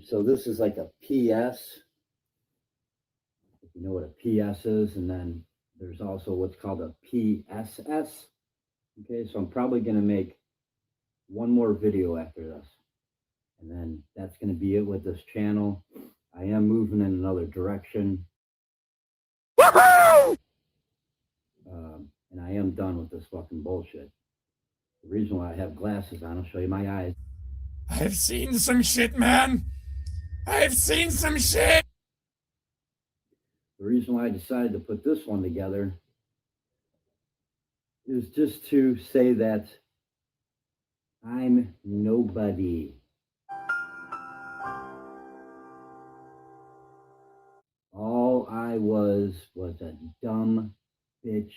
So this is like a PS, if you know what a PS is, and then there's also what's called a PSS. Okay, so I'm probably going to make one more video after this, and then that's going to be it with this channel. I am moving in another direction. And I am done with this fucking bullshit. The reason why I have glasses on, I'll show you my eyes. I've seen some shit, man. I've seen some shit. The reason why I decided to put this one together is just to say that I'm nobody. All I was a dumb bitch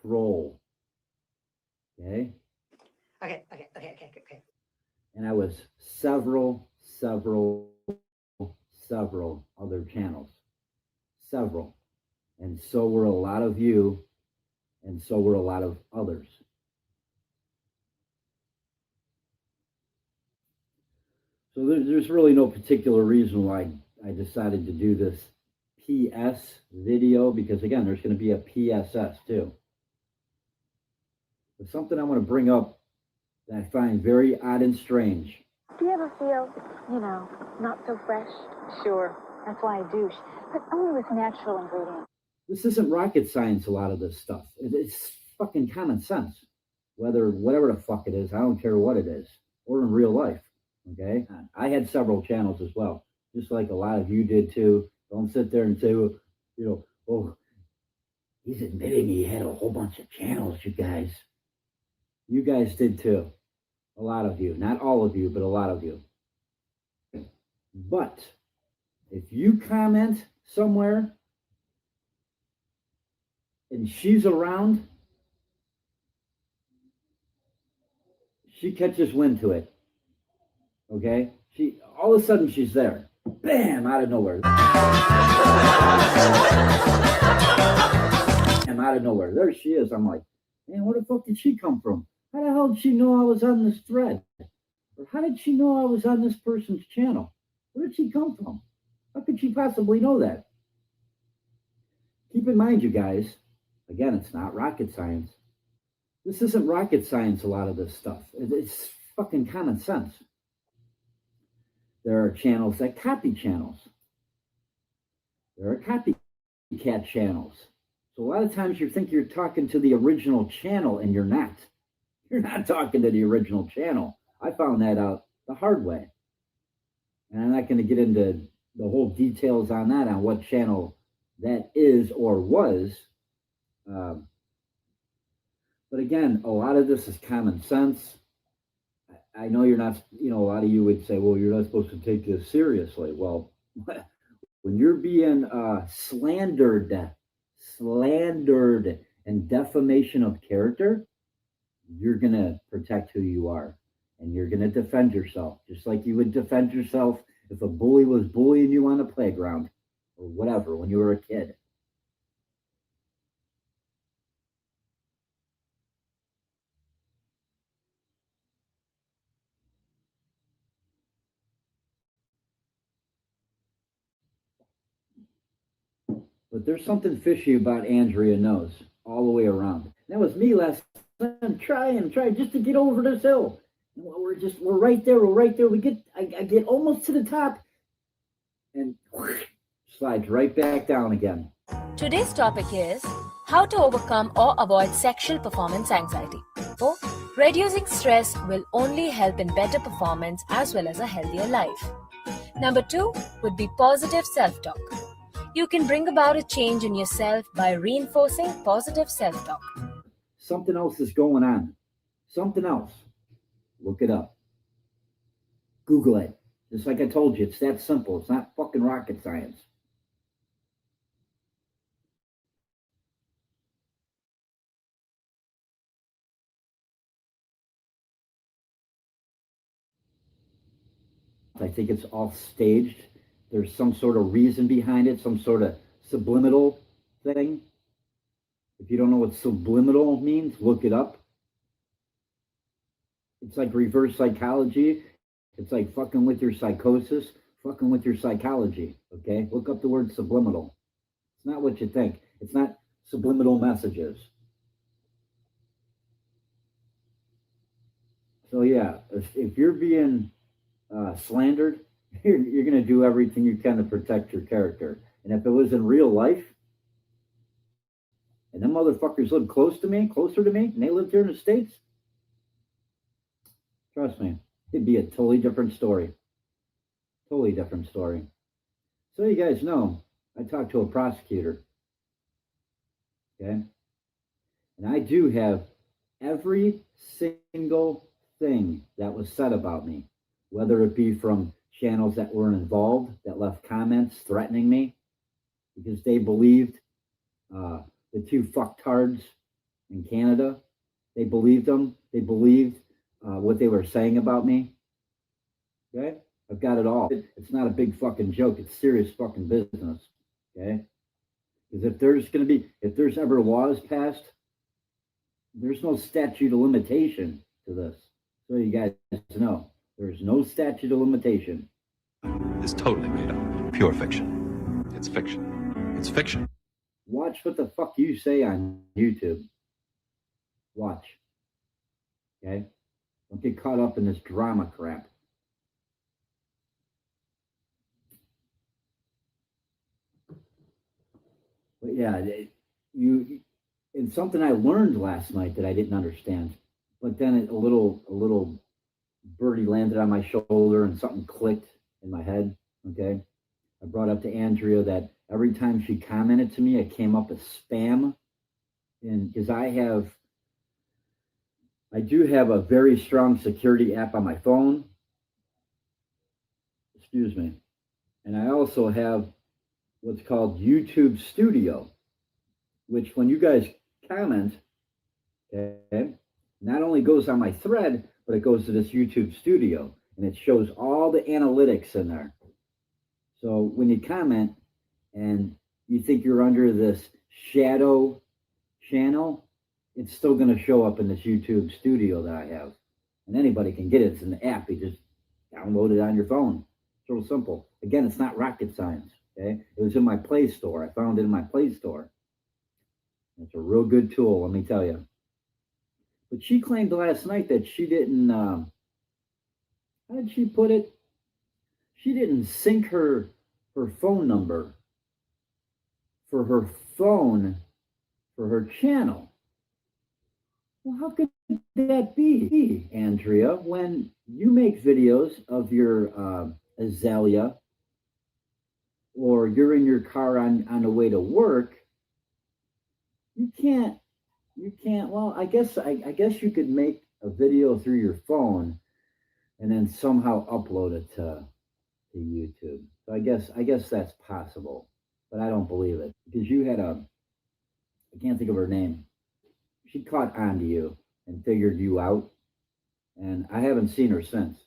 troll. Okay? Okay. And I was several other channels. Several. And so were a lot of you, and so were a lot of others. So there's really no particular reason why I decided to do this PS video, because again, there's going to be a PSS too. But something I want to bring up that I find very odd and strange. Do you ever feel, not so fresh? Sure. That's why I douche. But only with natural ingredients. This isn't rocket science, a lot of this stuff. It's fucking common sense. Whatever the fuck it is, I don't care what it is. Or in real life, okay? I had several channels as well, just like a lot of you did too. Don't sit there and say, oh, he's admitting he had a whole bunch of channels, you guys. You guys did too. A lot of you. Not all of you, but a lot of you. But if you comment somewhere and she's around, she catches wind to it. Okay? All of a sudden she's there. Bam! Out of nowhere. Bam! Out of nowhere. There she is. I'm like, man, where the fuck did she come from? How the hell did she know I was on this thread? Or how did she know I was on this person's channel? Where did she come from? How could she possibly know that? Keep in mind, you guys, again, it's not rocket science. This isn't rocket science, a lot of this stuff. It's fucking common sense. There are channels that copy channels. There are copycat channels. So a lot of times you think you're talking to the original channel, and you're not. You're not talking to the original channel. I found that out the hard way. And I'm not going to get into the whole details on that, on what channel that is or was. But again, a lot of this is common sense. I know you're not, a lot of you would say, well, you're not supposed to take this seriously. Well, when you're being slandered and defamation of character, you're going to protect who you are, and you're going to defend yourself just like you would defend yourself if a bully was bullying you on the playground or whatever when you were a kid. But there's something fishy about Andrea knows all the way around. That was me last time trying just to get over this hill. We're right there. We're right there. I get almost to the top and slides right back down again. Today's topic is how to overcome or avoid sexual performance anxiety. So, reducing stress will only help in better performance as well as a healthier life. Number 2 would be positive self-talk. You can bring about a change in yourself by reinforcing positive self-talk. Something else is going on. Something else. Look it up. Google it. Just like I told you, it's that simple. It's not fucking rocket science. I think it's all staged. There's some sort of reason behind it, some sort of subliminal thing. If you don't know what subliminal means, look it up. It's like reverse psychology. It's like fucking with your psychosis, fucking with your psychology. Okay? Look up the word subliminal. It's not what you think. It's not subliminal messages. So yeah, if you're being slandered, you're going to do everything you can to protect your character. And if it was in real life, and them motherfuckers live closer to me, and they lived here in the States, trust me, it'd be a totally different story. Totally different story. So you guys know, I talked to a prosecutor. Okay? And I do have every single thing that was said about me, whether it be from channels that weren't involved, that left comments threatening me because they believed the two fucktards in Canada. They believed them. They believed what they were saying about me. Okay? I've got it all. It's not a big fucking joke. It's serious fucking business. Okay? Because if there's ever laws passed, there's no statute of limitation to this. So you guys know, there's no statute of limitation. It's totally made up. Pure fiction. It's fiction. It's fiction. Watch what the fuck you say on YouTube. Watch. Okay? Don't get caught up in this drama crap. But yeah, and something I learned last night that I didn't understand. But then a little birdie landed on my shoulder and something clicked in my head. Okay. I brought up to Andrea that every time she commented to me, it came up as spam. And because I do have a very strong security app on my phone. Excuse me. And I also have what's called YouTube Studio, which when you guys comment, okay, not only goes on my thread, but it goes to this YouTube Studio, and it shows all the analytics in there. So when you comment and you think you're under this shadow channel, it's still going to show up in this YouTube Studio that I have. And anybody can get it. It's an app. You just download it on your phone. It's real simple. Again, it's not rocket science. Okay? It was in my Play Store. I found it in my Play Store. It's a real good tool, let me tell you. But she claimed last night that she didn't, how did she put it? She didn't sync her phone number for her phone for her channel. Well, how could that be, Andrea, when you make videos of your azalea or you're in your car on the way to work? You can't, well, I guess you could make a video through your phone and then somehow upload it to YouTube. So I guess that's possible, but I don't believe it because you had I can't think of her name. She caught on to you and figured you out. And I haven't seen her since.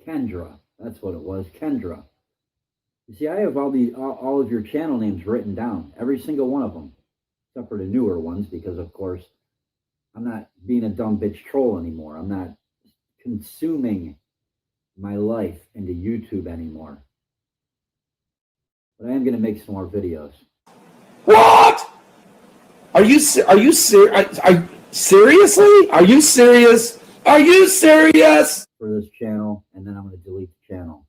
Kendra, that's what it was, Kendra. You see, I have all of your channel names written down, every single one of them, except for the newer ones, because of course I'm not being a dumb bitch troll anymore. I'm not consuming my life into YouTube anymore. But I am going to make some more videos. What? Are you serious? Seriously? Are you serious? Are you serious? For this channel, and then I'm going to delete the channel.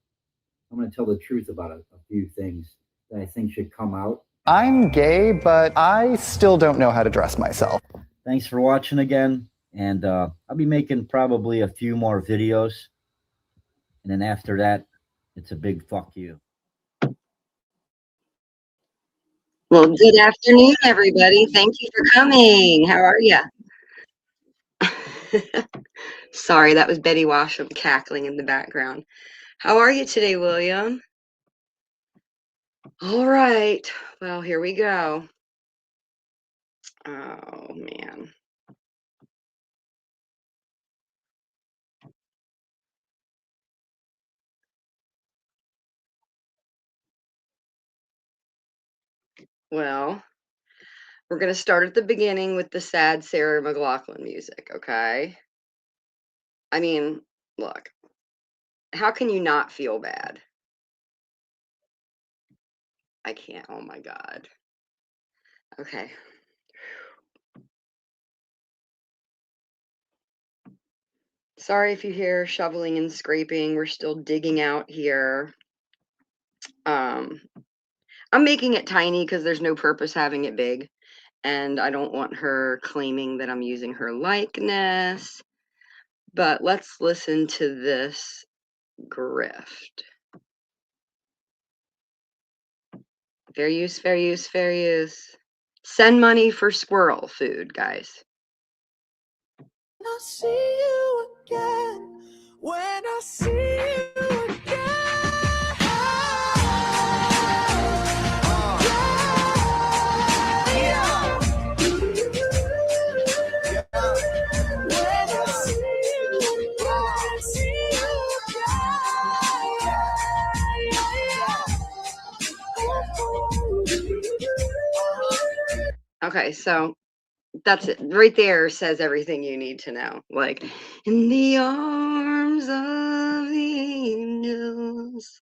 I'm going to tell the truth about a few things that I think should come out. I'm gay, but I still don't know how to dress myself. Thanks for watching again, and I'll be making probably a few more videos, and then after that, it's a big fuck you. Well, good afternoon, everybody. Thank you for coming. How are you? Sorry, that was Betty Washam cackling in the background. How are you today, William? All right. Well, here we go. Oh, man. Well, we're going to start at the beginning with the sad Sarah McLachlan music, okay? I mean, look, how can you not feel bad? I can't. Oh, my God. Okay. Sorry if you hear shoveling and scraping. We're still digging out here. I'm making it tiny because there's no purpose having it big. And I don't want her claiming that I'm using her likeness. But let's listen to this grift. Fair use, fair use, fair use. Send money for squirrel food, guys. I see you again. When I see you again. Okay, so that's it. Right there says everything you need to know. Like, in the arms of the angels.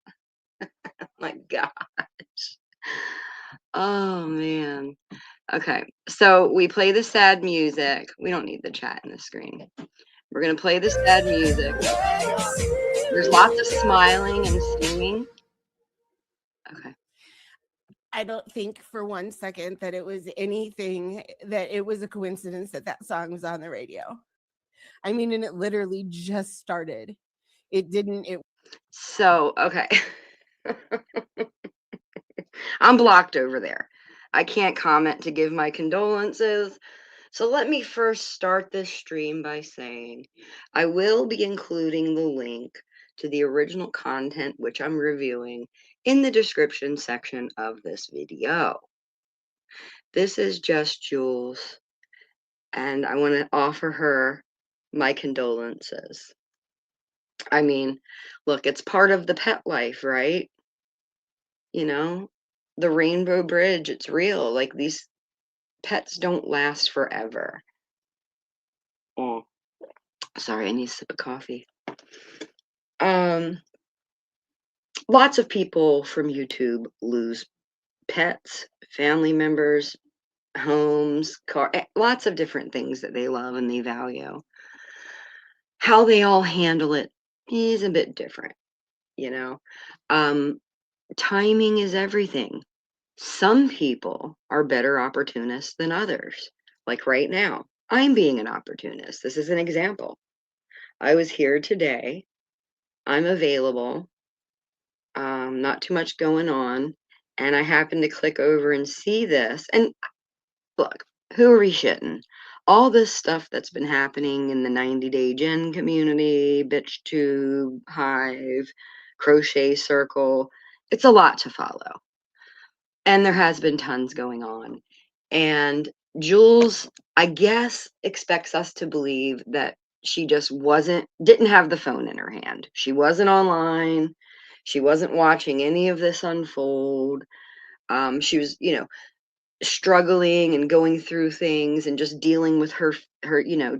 My gosh. Oh, man. Okay, so we play the sad music. We don't need the chat in the screen. We're going to play the sad music. There's lots of smiling and singing. Okay. I don't think for one second that it was anything, that it was a coincidence that that song was on the radio. I mean, and it literally just started. It didn't. So, okay. I'm blocked over there. I can't comment to give my condolences. So let me first start this stream by saying I will be including the link to the original content which I'm reviewing in the description section of this video. This is just Jules, and I want to offer her my condolences. I mean, look, it's part of the pet life, right? You know, the Rainbow Bridge, it's real. Like, these pets don't last forever. Oh, sorry, I need a sip of coffee. Lots of people from YouTube lose pets, family members, homes, lots of different things that they love and they value. How they all handle it is a bit different, you know. Timing is everything. Some people are better opportunists than others. Like right now, I'm being an opportunist. This is an example. I was here today. I'm available. Not too much going on. And I happened to click over and see this. And look, who are we shitting? All this stuff that's been happening in the 90-day Gen community, BitchTube, Hive, Crochet Circle, it's a lot to follow. And there has been tons going on. And Jules, I guess, expects us to believe that she just didn't have the phone in her hand. She wasn't online. She wasn't watching any of this unfold. She was, struggling and going through things and just dealing with her,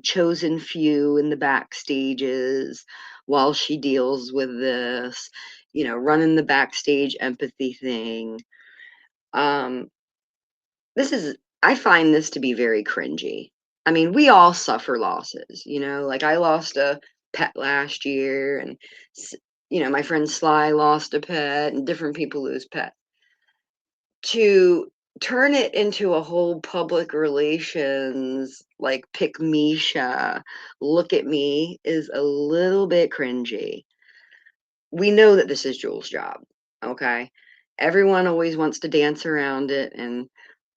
chosen few in the backstages while she deals with this, running the backstage empathy thing. I find this to be very cringy. I mean, we all suffer losses, like I lost a pet last year, and my friend Sly lost a pet, and different people lose pets. To turn it into a whole public relations, like pick Misha, look at me, is a little bit cringy. We know that this is Jules' job, okay? Everyone always wants to dance around it and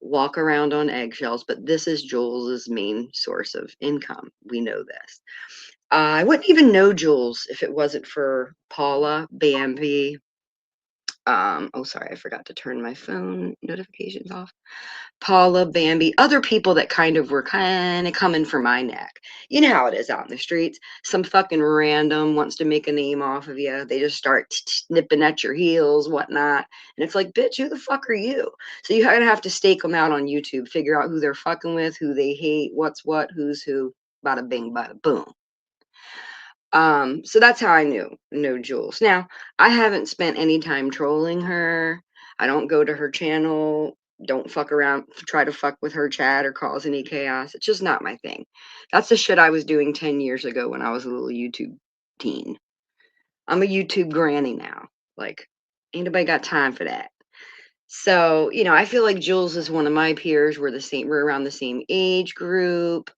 walk around on eggshells, but this is Jules's main source of income. We know this. I wouldn't even know Jules if it wasn't for Paula, Bambi. Oh, sorry, I forgot to turn my phone notifications off. Paula, Bambi, other people that were kind of coming for my neck. You know how it is out in the streets. Some fucking random wants to make a name off of you. They just start nipping at your heels, whatnot. And it's like, bitch, who the fuck are you? So you kind of have to stake them out on YouTube, figure out who they're fucking with, who they hate, what's what, who's who, bada bing, bada boom. So that's how I know Jules. Now, I haven't spent any time trolling her. I don't go to her channel, don't fuck around, try to fuck with her chat or cause any chaos. It's just not my thing. That's the shit I was doing 10 years ago when I was a little YouTube teen. I'm a YouTube granny now. Like, ain't nobody got time for that. So, I feel like Jules is one of my peers. We're around the same age group.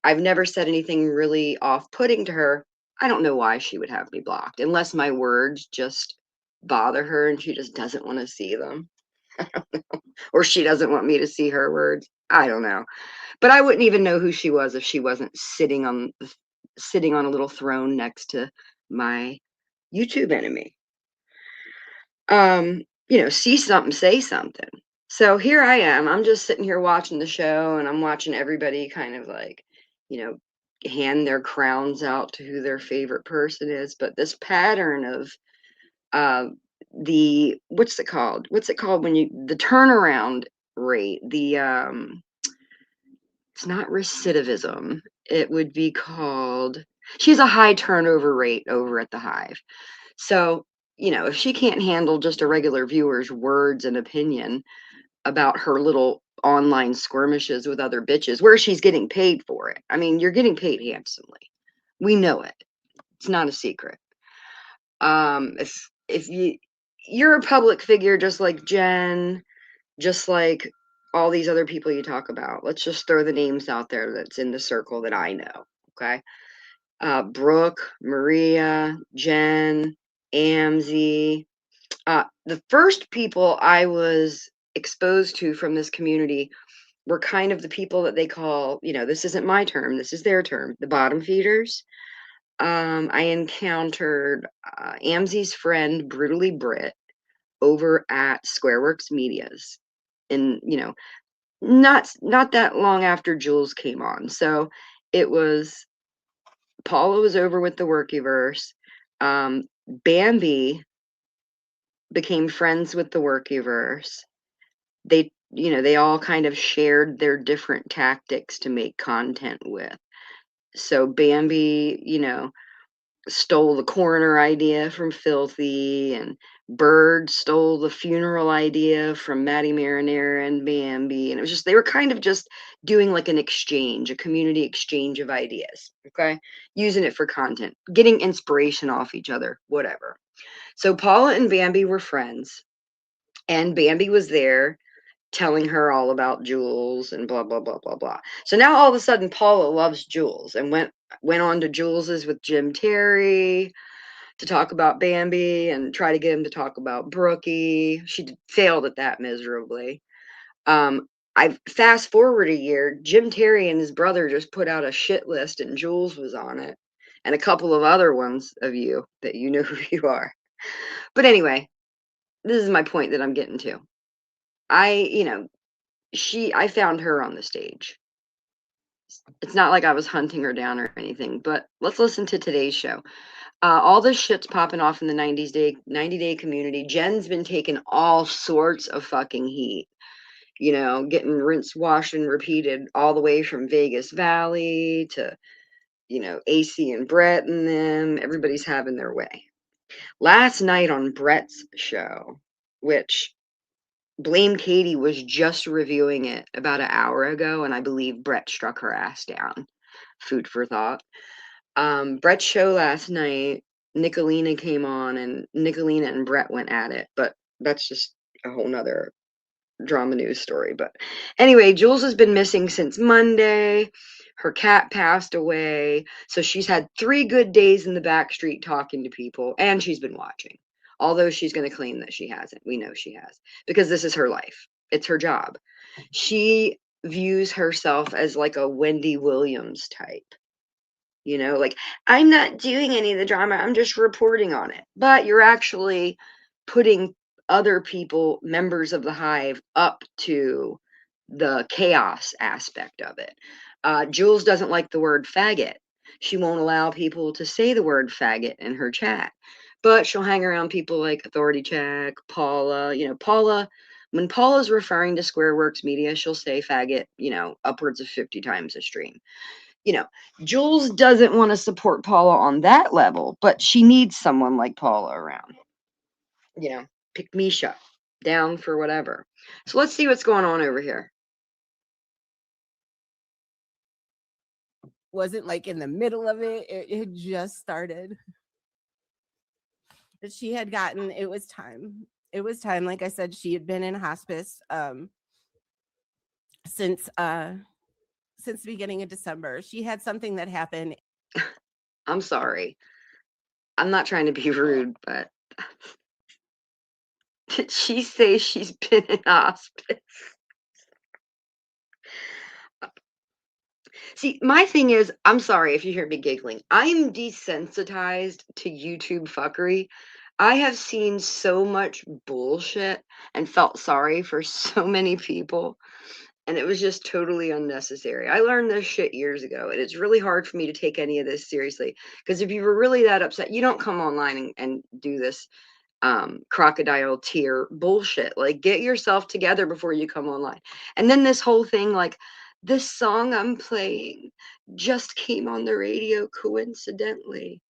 I've never said anything really off-putting to her. I don't know why she would have me blocked, unless my words just bother her and she just doesn't want to see them. I don't know. Or she doesn't want me to see her words. I don't know. But I wouldn't even know who she was if she wasn't sitting on a little throne next to my YouTube enemy. See something, say something. So here I am. I'm just sitting here watching the show, and I'm watching everybody kind of like, hand their crowns out to who their favorite person is. But this pattern of what's it called? What's it called when the turnaround rate? It's not recidivism. It would be called. She has a high turnover rate over at the Hive. So, if she can't handle just a regular viewer's words and opinion about her little online skirmishes with other bitches, where she's getting paid for it. I mean, you're getting paid handsomely. We know it. It's not a secret. If you're a public figure, just like Jen, just like all these other people you talk about, let's just throw the names out there that's in the circle that I know. Okay. Brooke, Maria, Jen, Amzie. The first people I was exposed to from this community were kind of the people that they call, this isn't my term, this is their term, the bottom feeders. I encountered Amzie's friend, Brutally Brit, over at Squareworks Medias, and not that long after Jules came on. So it was Paula was over with the Workiverse. Bambi became friends with the Workiverse. They all kind of shared their different tactics to make content with. So Bambi, stole the coroner idea from Filthy, and Bird stole the funeral idea from Maddie Marinara and Bambi. And it was just, they were kind of just doing like an exchange, a community exchange of ideas, okay? Using it for content, getting inspiration off each other, whatever. So Paula and Bambi were friends, and Bambi was there telling her all about Jules and blah, blah, blah, blah, blah. So now all of a sudden Paula loves Jules and went on to Jules's with Jim Terry to talk about Bambi and try to get him to talk about Brookie. She failed at that miserably. I fast forward a year, Jim Terry and his brother just put out a shit list and Jules was on it, and a couple of other ones of you that you know who you are. But anyway, this is my point that I'm getting to. I found her on the stage. It's not like I was hunting her down or anything, but let's listen to today's show. All this shit's popping off in the 90 day community. Jen's been taking all sorts of fucking heat, you know, getting rinsed, washed, and repeated all the way from Vegas Valley to, you know, AC and Brett and them. Everybody's having their way. Last night on Brett's show, which Blame Katie was just reviewing it about an hour ago, and I believe Brett struck her ass down. Food for thought. Brett's show last night, Nicolina came on, and Nicolina and Brett went at it, but that's just a whole nother drama news story. But anyway, Jules has been missing since Monday. Her cat passed away, so she's had 3 good days in the back street talking to people, and she's been watching. Although she's going to claim that she hasn't. We know she has, because this is her life. It's her job. She views herself as like a Wendy Williams type. You know, like, I'm not doing any of the drama, I'm just reporting on it. But you're actually putting other people, members of the hive, up to the chaos aspect of it. Jules doesn't like the word faggot. She won't allow people to say the word faggot in her chat. But she'll hang around people like Authority Check, Paula. You know, Paula, when Paula's referring to Squareworks Media, she'll say faggot, you know, upwards of 50 times a stream. You know, Jules doesn't want to support Paula on that level, but she needs someone like Paula around. You know, pick Misha, down for whatever. So let's see what's going on over here. Wasn't like in the middle of it. It had just started. But she had gotten, it was time. It was time. Like I said, she had been in hospice since the beginning of December. She had something that happened. I'm sorry. I'm not trying to be rude, but did she say she's been in hospice? See, my thing is, I'm sorry if you hear me giggling. I'm desensitized to YouTube fuckery. I have seen so much bullshit and felt sorry for so many people. And it was just totally unnecessary. I learned this shit years ago, and it's really hard for me to take any of this seriously. Because if you were really that upset, you don't come online and do this crocodile tear bullshit. Like, get yourself together before you come online. And then this whole thing, like, this song I'm playing just came on the radio coincidentally.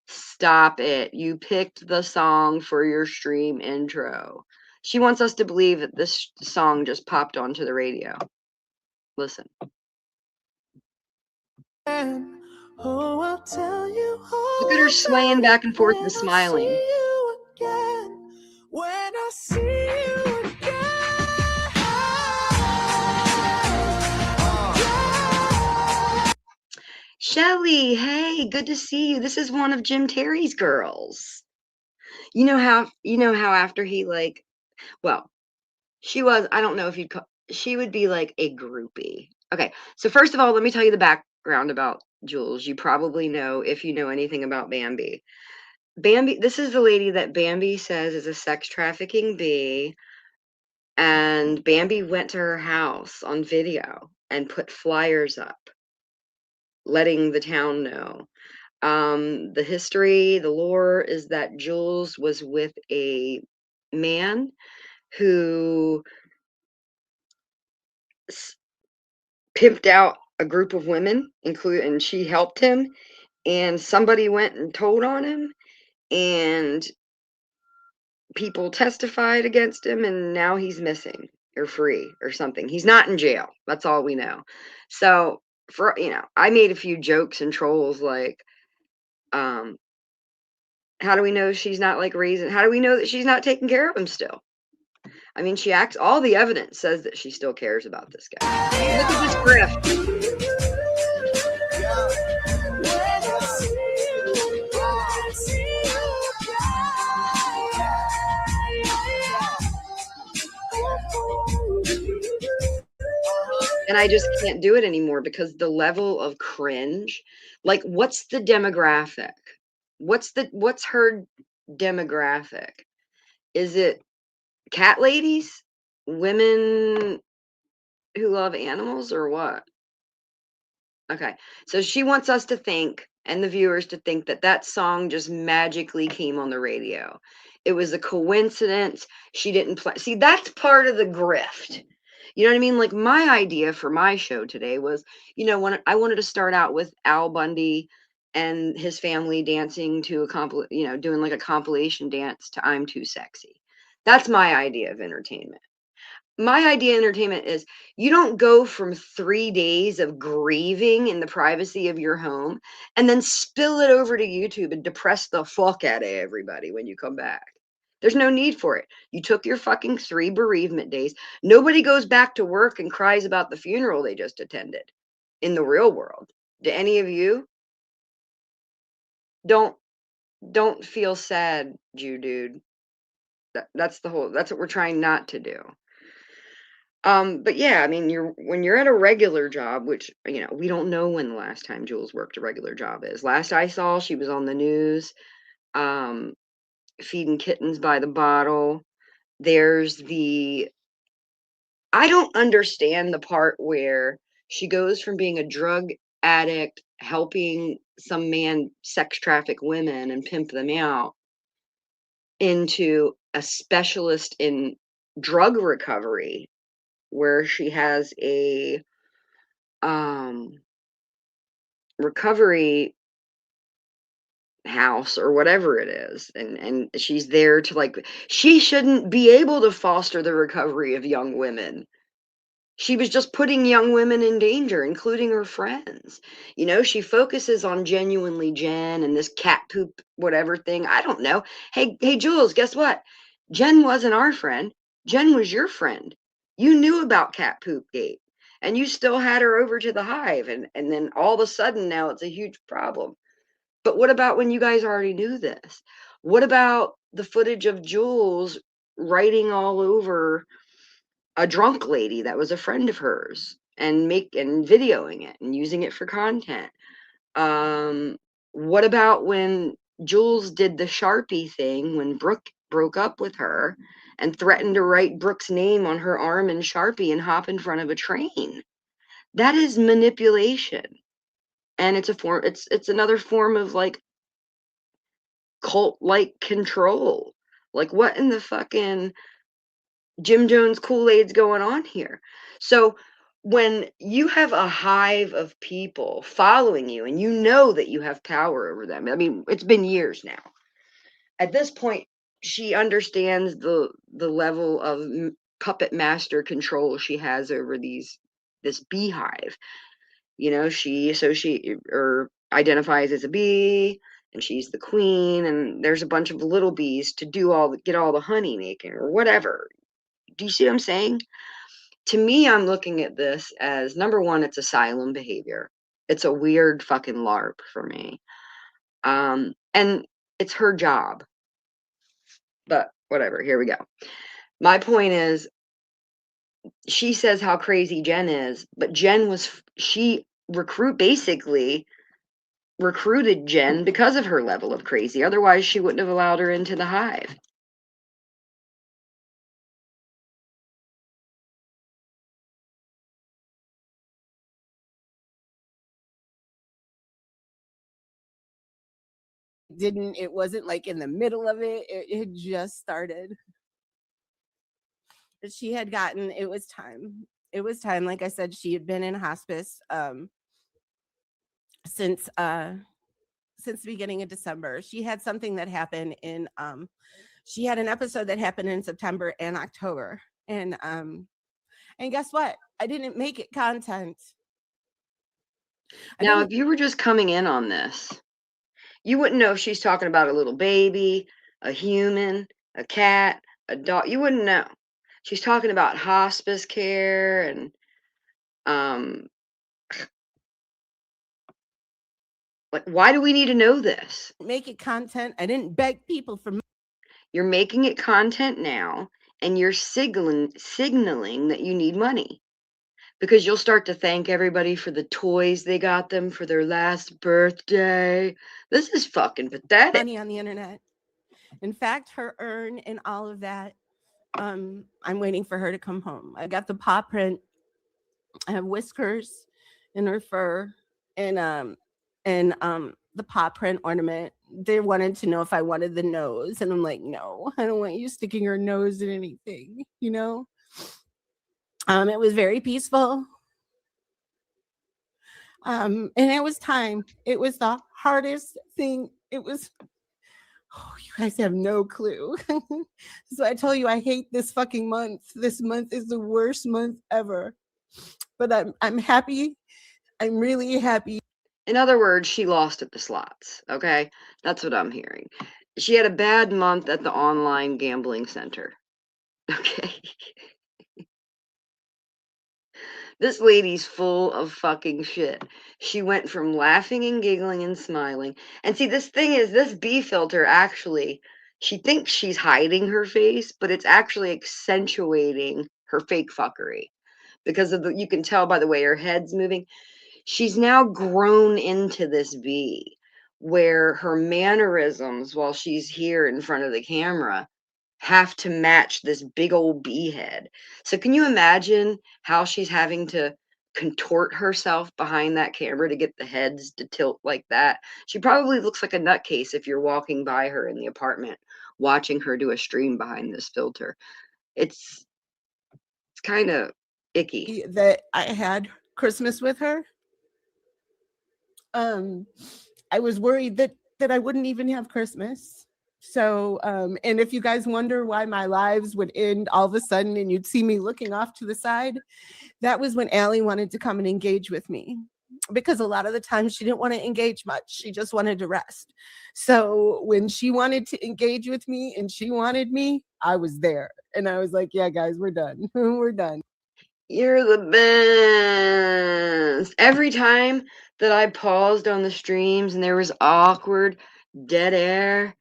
Stop it. You picked the song for your stream intro. She wants us to believe that this song just popped onto the radio. Listen. Oh, I'll tell you. Look at her swaying back and forth and smiling. When I see you again. Shelly, hey, good to see you. This is one of Jim Terry's girls. You know how after he, like, well, she was, I don't know if you'd call, she would be like a groupie. Okay, so first of all, let me tell you the background about Jules. You probably know, if you know anything about Bambi. Bambi, this is the lady that Bambi says is a sex trafficking bee. And Bambi went to her house on video and put flyers up, letting the town know. The history, the lore is that Jules was with a man who pimped out a group of women, and she helped him, and somebody went and told on him, and people testified against him, and now he's missing or free or something. He's not in jail. That's all we know. So, for, you know, I made a few jokes and trolls like, how do we know she's not like raising? How do we know that she's not taking care of him still? I mean, she acts, all the evidence says that she still cares about this guy. Look at this grift. And I just can't do it anymore because the level of cringe, like, what's the demographic? What's her demographic? Is it cat ladies? Women who love animals or what? Okay. So she wants us to think, and the viewers to think, that that song just magically came on the radio. It was a coincidence. She didn't play. See, that's part of the grift. You know what I mean? Like, my idea for my show today was, when I wanted to start out with Al Bundy and his family dancing to doing like a compilation dance to I'm Too Sexy. That's my idea of entertainment. My idea of entertainment is you don't go from 3 days of grieving in the privacy of your home and then spill it over to YouTube and depress the fuck out of everybody when you come back. There's no need for it. You took your fucking 3 bereavement days. Nobody goes back to work and cries about the funeral they just attended in the real world. Do any of you? Don't feel sad, dude. That's what we're trying not to do. But yeah, I mean, when you're at a regular job, which, we don't know when the last time Jules worked a regular job is. Last I saw, she was on the news, feeding kittens by the bottle. I don't understand the part where she goes from being a drug addict, helping some man sex traffic women and pimp them out, into a specialist in drug recovery, where she has a recovery house or whatever it is, and she's there to, like, she shouldn't be able to foster the recovery of young women. She was just putting young women in danger, including her friends. She focuses on genuinely Jen and this cat poop whatever thing. I don't know. Hey, Jules, guess what? Jen wasn't our friend. Jen was your friend. You knew about cat poop gate, and you still had her over to the hive, and then all of a sudden now it's a huge problem. But what about when you guys already knew this? What about the footage of Jules writing all over a drunk lady that was a friend of hers and videoing it and using it for content? What about when Jules did the Sharpie thing when Brooke broke up with her and threatened to write Brooke's name on her arm in Sharpie and hop in front of a train? That is manipulation. And it's another form of, like, cult-like control. Like, what in the fucking Jim Jones Kool-Aid's going on here? So when you have a hive of people following you and you know that you have power over them, I mean, it's been years now. At this point, she understands the level of puppet master control she has over this beehive. She identifies as a bee, and she's the queen, and there's a bunch of little bees to get all the honey making or whatever. Do you see what I'm saying? To me, I'm looking at this as, number one, it's asylum behavior. It's a weird fucking LARP for me. And it's her job. But whatever, here we go. My point is, she says how crazy Jen is, but she basically recruited Jen because of her level of crazy. Otherwise, she wouldn't have allowed her into the hive. It wasn't like in the middle of it. It had just started. But she had gotten, it was time. Like I said, she had been in hospice since the beginning of December. She had something that happened she had an episode that happened in September and October. And guess what? I didn't make it content. Now, if you were just coming in on this, you wouldn't know if she's talking about a little baby, a human, a cat, a dog. You wouldn't know. She's talking about hospice care and like, why do we need to know this? Make it content. I didn't beg people for. You're making it content now, and you're signaling that you need money, because you'll start to thank everybody for the toys they got them for their last birthday. This is fucking pathetic. Money on the internet. In fact, her earn and all of that. I'm waiting for her to come home. I got the paw print I have whiskers in her fur, and the paw print ornament. They wanted to know if I wanted the nose, and I'm like, no, I don't want you sticking your nose in anything, you know. It was very peaceful. And it was time. It was the hardest thing. It was, oh, you guys have no clue. So I told you I hate this fucking month. This month is the worst month ever. But I'm happy. I'm really happy. In other words, she lost at the slots. Okay, that's what I'm hearing. She had a bad month at the online gambling center. Okay. This lady's full of fucking shit. She went from laughing and giggling and smiling. And see, this thing is, this B filter actually, she thinks she's hiding her face, but it's actually accentuating her fake fuckery. Because of the, you can tell by the way her head's moving. She's now grown into this B, where her mannerisms while she's here in front of the camera have to match this big old bee head. So can you imagine how she's having to contort herself behind that camera to get the heads to tilt like that? She probably looks like a nutcase if you're walking by her in the apartment watching her do a stream behind this filter. It's kind of icky. That I had Christmas with her. I was worried that I wouldn't even have Christmas. So, and if you guys wonder why my lives would end all of a sudden and you'd see me looking off to the side, that was when Allie wanted to come and engage with me. Because a lot of the time she didn't want to engage much. She just wanted to rest. So when she wanted to engage with me and she wanted me, I was there. And I was like, yeah, guys, we're done. We're done. You're the best. Every time that I paused on the streams and there was awkward dead air,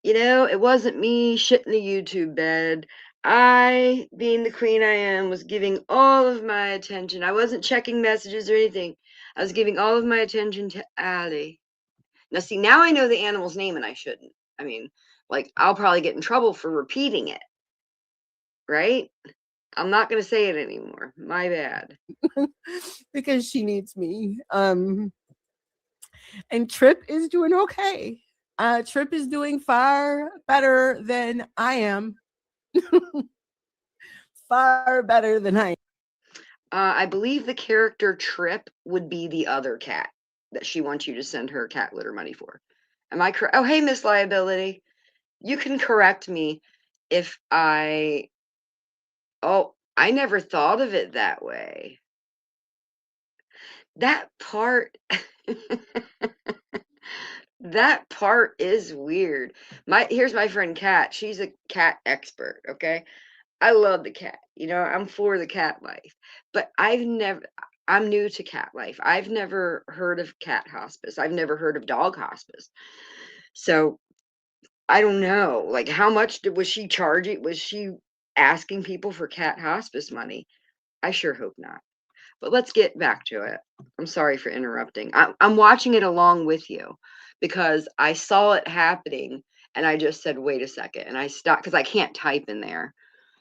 you know, it wasn't me shitting the YouTube bed. I, being the queen I am, was giving all of my attention. I wasn't checking messages or anything. I was giving all of my attention to Allie. Now, see, now I know the animal's name and I shouldn't. I mean, like, I'll probably get in trouble for repeating it, right? I'm not going to say it anymore. My bad. Because she needs me. And Trip is doing okay. Trip is doing far better than I am. Far better than I am. I believe the character Trip would be the other cat that she wants you to send her cat litter money for. Am I correct? Oh, hey, Miss Liability. You can correct me if I... Oh, I never thought of it that way. That part... That part is weird. Here's my friend Kat. She's a cat expert, okay? I love the cat. You know, I'm for the cat life. But I'm new to cat life. I've never heard of cat hospice. I've never heard of dog hospice. So I don't know. Like, how much was she charging? Was she asking people for cat hospice money? I sure hope not. But let's get back to it. I'm sorry for interrupting. I'm watching it along with you because I saw it happening and I just said, wait a second. And I stopped because I can't type in there.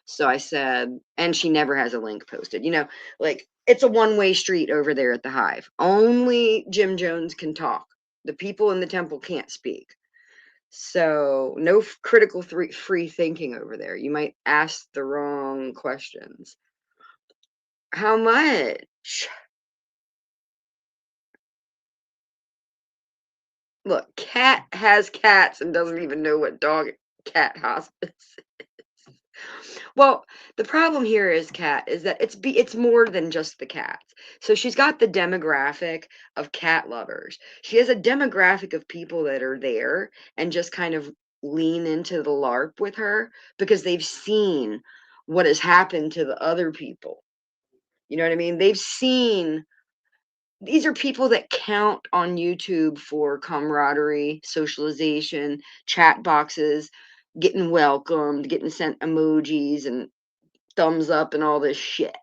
So I said, and she never has a link posted. You know, like, it's a one-way street over there at the Hive. Only Jim Jones can talk. The people in the temple can't speak. So no critical free thinking over there. You might ask the wrong questions. How much? Look, Cat has cats and doesn't even know what dog cat hospice is. Well, the problem here is, Cat, is that it's more than just the cats. So she's got the demographic of cat lovers. She has a demographic of people that are there and just kind of lean into the LARP with her because they've seen what has happened to the other people. You know what I mean? They've seen. These are people that count on YouTube for camaraderie, socialization, chat boxes, getting welcomed, getting sent emojis and thumbs up and all this shit.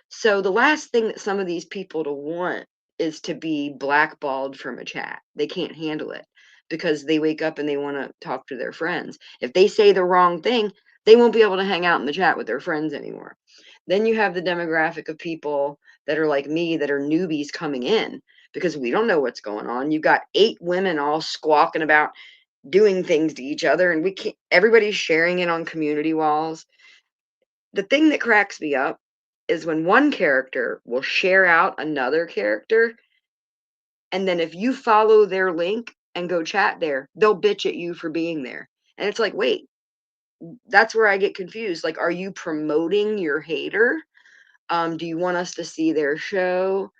So the last thing that some of these people to want is to be blackballed from a chat. They can't handle it because they wake up and they want to talk to their friends. If they say the wrong thing, they won't be able to hang out in the chat with their friends anymore. Then you have the demographic of people that are like me, that are newbies coming in because we don't know what's going on. You've got 8 women all squawking about doing things to each other, and we can't, everybody's sharing it on community walls. The thing that cracks me up is when one character will share out another character, and then if you follow their link and go chat there, they'll bitch at you for being there. And it's like, wait, that's where I get confused. Like, are you promoting your hater? Do you want us to see their show?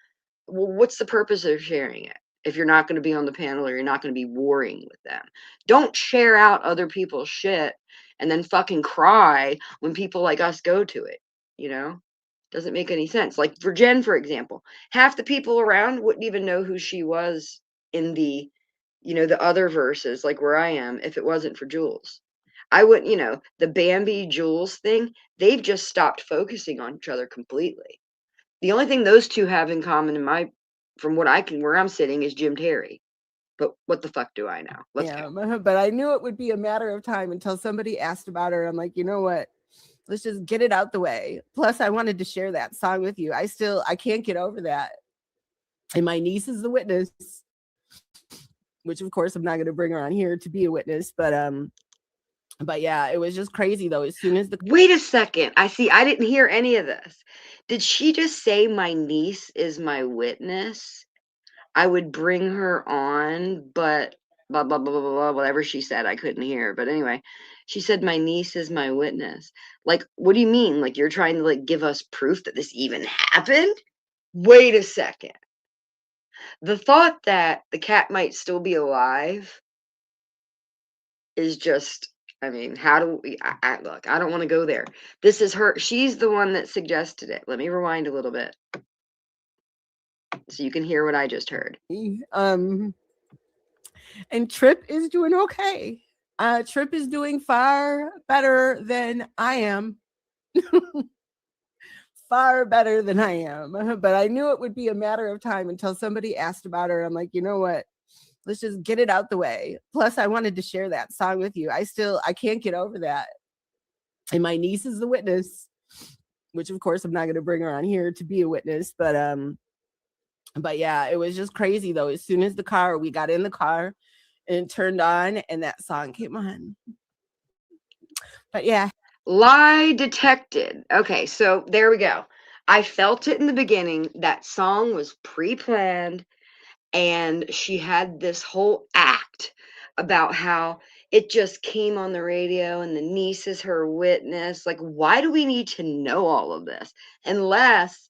Well, what's the purpose of sharing it if you're not going to be on the panel or you're not going to be warring with them? Don't share out other people's shit and then fucking cry when people like us go to it, you know? Doesn't make any sense. Like for Jen, for example, half the people around wouldn't even know who she was in the, you know, the other verses, like where I am, if it wasn't for Jules. I wouldn't, you know, the Bambi Jules thing, they've just stopped focusing on each other completely. The only thing those two have in common in my, from what I can, where I'm sitting, is Jim Terry. But what the fuck do I know? Let's go. But I knew it would be a matter of time until somebody asked about her. I'm like, you know what? Let's just get it out the way. Plus, I wanted to share that song with you. I can't get over that. And my niece is the witness, which of course I'm not going to bring her on here to be a witness. But yeah, it was just crazy though. As soon as the Wait a second. I didn't hear any of this. Did she just say my niece is my witness? I would bring her on, but blah, blah, blah, blah, blah, whatever she said, I couldn't hear. But anyway, she said, my niece is my witness. Like, what do you mean? Like, you're trying to, like, give us proof that this even happened? Wait a second. The thought that the cat might still be alive is just, I mean, how do we, look, I don't want to go there. This is her. She's the one that suggested it. Let me rewind a little bit so you can hear what I just heard. and Trip is doing okay. Trip is doing far better than I am. Far better than I am. But I knew it would be a matter of time until somebody asked about her. I'm like, you know what? Let's just get it out the way. Plus, I wanted to share that song with you. I can't get over that. And my niece is the witness, which of course I'm not going to bring her on here to be a witness. But yeah, it was just crazy though. As soon as we got in the car and it turned on and that song came on. But yeah. Lie detected. Okay, so there we go. I felt it in the beginning. That song was pre-planned, and she had this whole act about how it just came on the radio and the niece is her witness. Like, why do we need to know all of this? Unless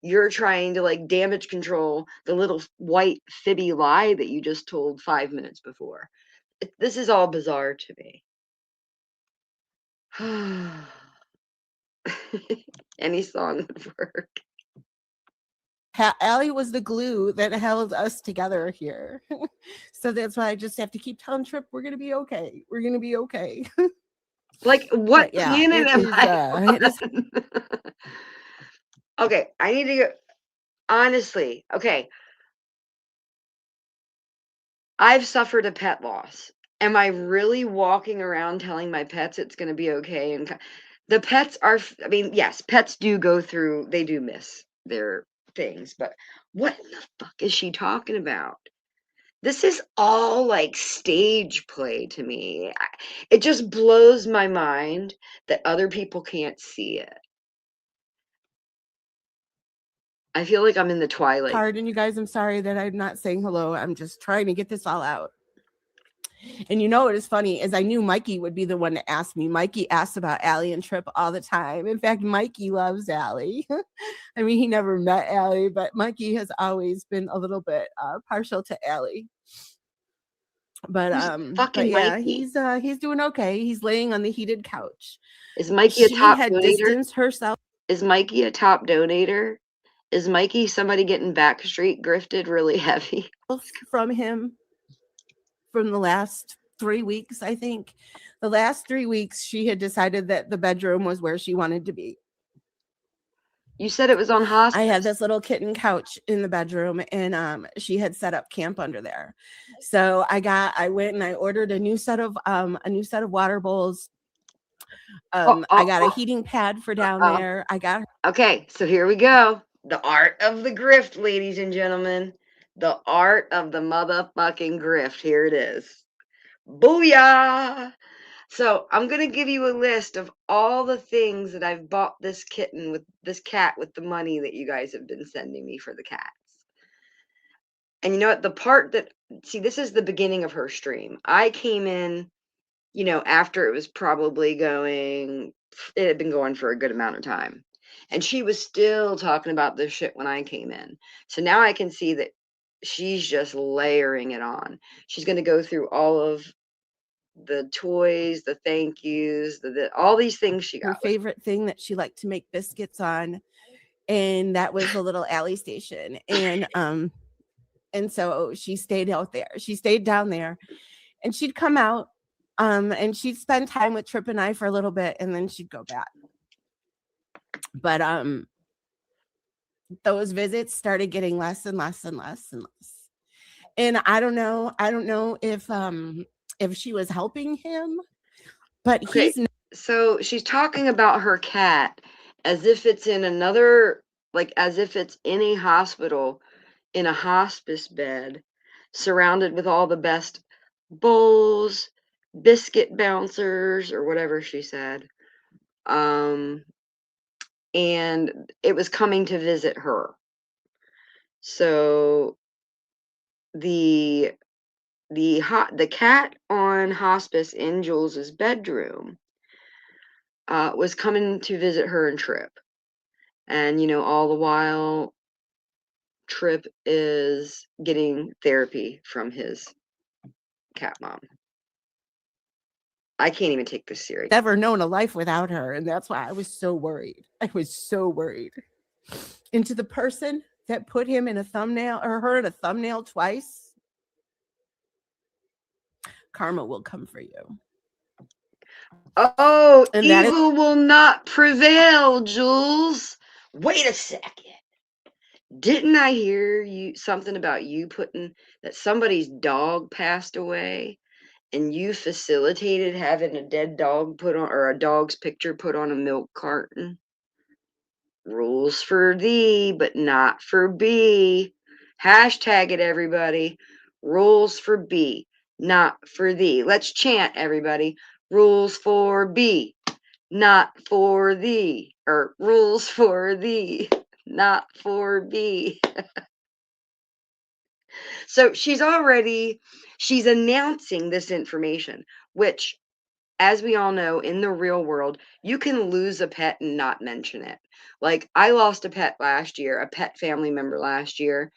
you're trying to like damage control the little white fibby lie that you just told 5 minutes before. This is all bizarre to me. Any song would work. Allie was the glue that held us together here. So that's why I just have to keep telling Trip we're gonna be okay. We're gonna be okay. Like, what planet am I on? Okay, I need to go. Honestly, okay. I've suffered a pet loss. Am I really walking around telling my pets it's going to be okay? And the pets are, I mean, yes, pets do go through, they do miss their things, but what in the fuck is she talking about? This is all like stage play to me. It just blows my mind that other people can't see it. I feel like I'm in the twilight. Pardon you guys, I'm sorry that I'm not saying hello. I'm just trying to get this all out. And you know what is funny is I knew Mikey would be the one to ask me. Mikey asks about Allie and Trip all the time. In fact, Mikey loves Allie. I mean, he never met Allie, but Mikey has always been a little bit partial to Allie. But yeah, Mikey? he's doing okay. He's laying on the heated couch. Is Mikey a top donator? distanced herself. Is Mikey a top donator? Is Mikey somebody getting backstreet grifted really heavy? From him from the last 3 weeks, I think. The last 3 weeks, she had decided that the bedroom was where she wanted to be. You said it was on hospice. I had this little kitten couch in the bedroom, and she had set up camp under there. So I went and I ordered a new set of water bowls I got a heating pad for down there. I got Okay, so here we go. The art of the grift, ladies and gentlemen. The art of the motherfucking grift. Here it is. Booyah! So I'm gonna give you a list of all the things that I've bought this cat with the money that you guys have been sending me for the cats. And you know what? This is the beginning of her stream. I came in, after it had been going for a good amount of time. And she was still talking about this shit when I came in. So now I can see that she's just layering it on. She's going to go through all of the toys, the thank yous, all these things she got. her favorite thing that she liked to make biscuits on, and that was the little alley station. And so she stayed out there. She stayed down there, and she'd come out, and she'd spend time with Trip and I for a little bit, and then she'd go back. But those visits started getting less and less and less and less. And I don't know if she was helping him, but Okay, so she's talking about her cat as if it's in as if it's in a hospital, in a hospice bed, surrounded with all the best bowls, biscuit bouncers, or whatever she said. And it was coming to visit her. So the cat on hospice in Jules's bedroom was coming to visit her and Trip. And, all the while, Trip is getting therapy from his cat mom. I can't even take this serious. Never known a life without her. And that's why I was so worried. I was so worried. And to the person that put him in a thumbnail, or her in a thumbnail twice, karma will come for you. Oh, and evil will not prevail, Jules. Wait a second. Didn't I hear something about you putting that somebody's dog passed away and you facilitated having a dead dog put on, or a dog's picture put on a milk carton? Rules for thee, but not for B. Hashtag it, everybody. Rules for B, not for thee. Let's chant, everybody. Rules for B, not for thee. Or rules for thee, not for B. So she's announcing this information, which, as we all know, in the real world, you can lose a pet and not mention it. Like, I lost a pet last year, a pet family member last year.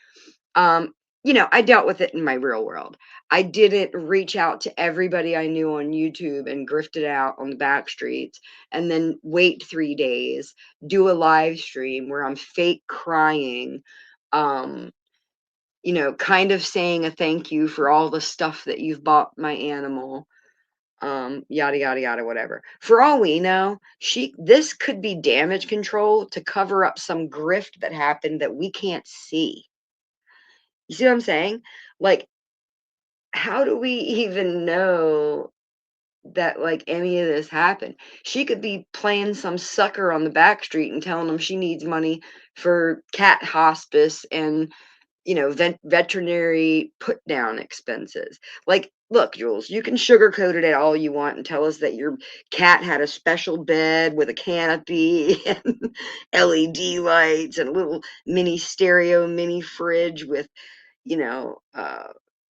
I dealt with it in my real world. I didn't reach out to everybody I knew on YouTube and grift it out on the back streets and then wait 3 days, do a live stream where I'm fake crying, kind of saying a thank you for all the stuff that you've bought my animal, yada, yada, yada, whatever. For all we know, this could be damage control to cover up some grift that happened that we can't see. You see what I'm saying? Like, how do we even know that, like, any of this happened? She could be playing some sucker on the back street and telling him she needs money for cat hospice and, veterinary put down expenses. Like, look, Jules, you can sugarcoat it all you want and tell us that your cat had a special bed with a canopy and LED lights and a little mini stereo, mini fridge with,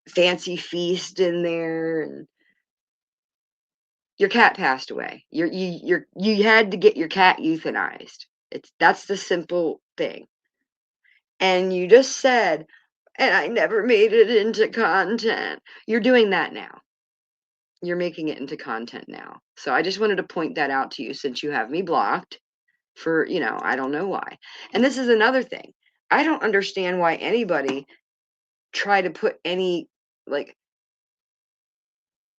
fancy feast in there, and your cat passed away. You had to get your cat euthanized. That's the simple thing. And you just said, and I never made it into content. You're doing that now. You're making it into content now. So I just wanted to point that out to you, since you have me blocked for, I don't know why. And this is another thing. I don't understand why anybody try to put any, like,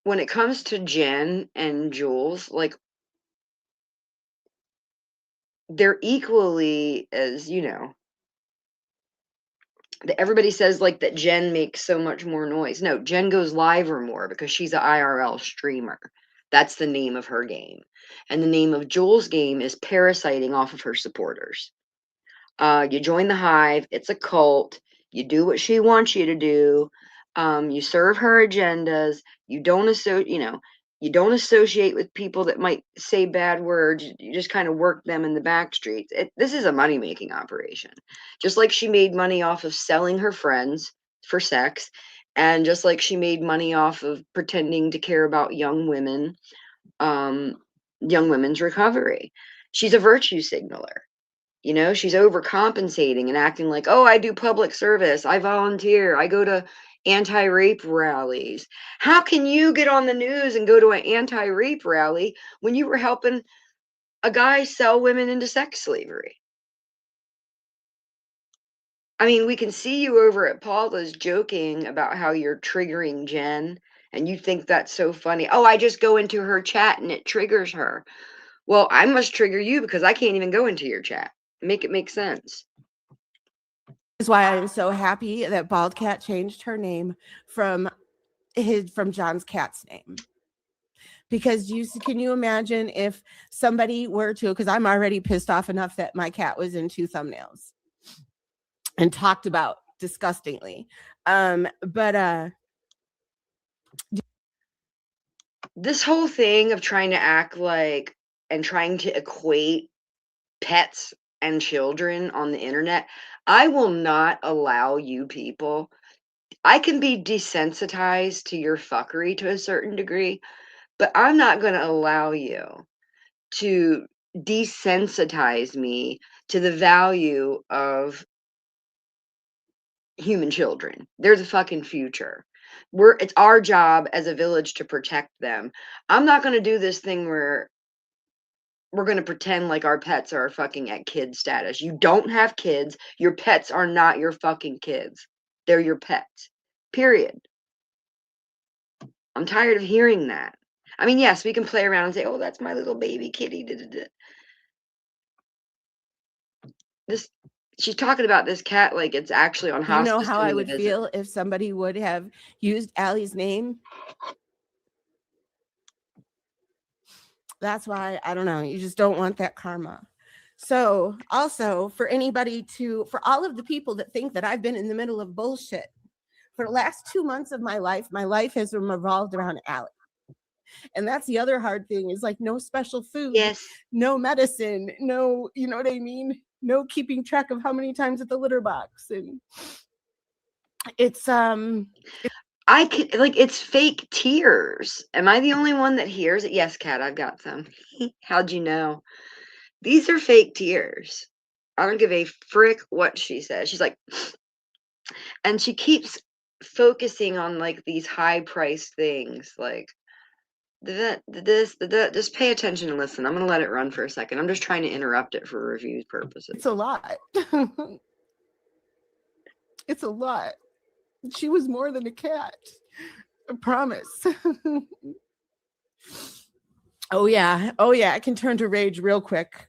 when it comes to Jen and Jules, like, they're equally as, everybody says, like, that Jen makes so much more noise. No, Jen goes live or more because she's an IRL streamer. That's the name of her game. And the name of Jules' game is parasiting off of her supporters. You join the hive. It's a cult. You do what she wants you to do. You serve her agendas. You don't associate with people that might say bad words. You just kind of work them in the back streets. This is a money-making operation. Just like she made money off of selling her friends for sex, and just like she made money off of pretending to care about young women's recovery. She's a virtue signaler. She's overcompensating and acting like, oh, I do public service. I volunteer. I go to anti-rape rallies. How can you get on the news and go to an anti-rape rally when you were helping a guy sell women into sex slavery? I mean, we can see you over at Paula's joking about how you're triggering Jen, and you think that's so funny. Oh, I just go into her chat and it triggers her. Well, I must trigger you because I can't even go into your chat. Make it make sense. Is why I'm so happy that Bald Cat changed her name from John's cat's name. Because can you imagine if somebody were to, because I'm already pissed off enough that my cat was in 2 thumbnails and talked about disgustingly. This whole thing of trying to act like and trying to equate pets and children on the internet, I will not allow you people. I can be desensitized to your fuckery to a certain degree, but I'm not going to allow you to desensitize me to the value of human children. They're the fucking future. It's our job as a village to protect them. I'm not going to do this thing where we're going to pretend like our pets are fucking at kid status. You don't have kids. Your pets are not your fucking kids. They're your pets. Period. I'm tired of hearing that. I mean, yes, we can play around and say, oh, that's my little baby kitty. She's talking about this cat like it's actually on hospice. You know how I would feel if somebody would have used Allie's name? That's why, I don't know, you just don't want that karma. So also for all of the people that think that I've been in the middle of bullshit, for the last 2 months of my life has revolved around Allie. And that's the other hard thing is like no special food, yes, no medicine, no, you know what I mean? No keeping track of how many times at the litter box. And it's it's fake tears. Am I the only one that hears it? Yes, Kat, I've got some. How'd you know? These are fake tears. I don't give a frick what she says. She's like, and she keeps focusing on like these high priced things, like just pay attention and listen. I'm gonna let it run for a second. I'm just trying to interrupt it for review purposes. It's a lot. It's a lot. She was more than a cat. I promise. Oh yeah. I can turn to rage real quick.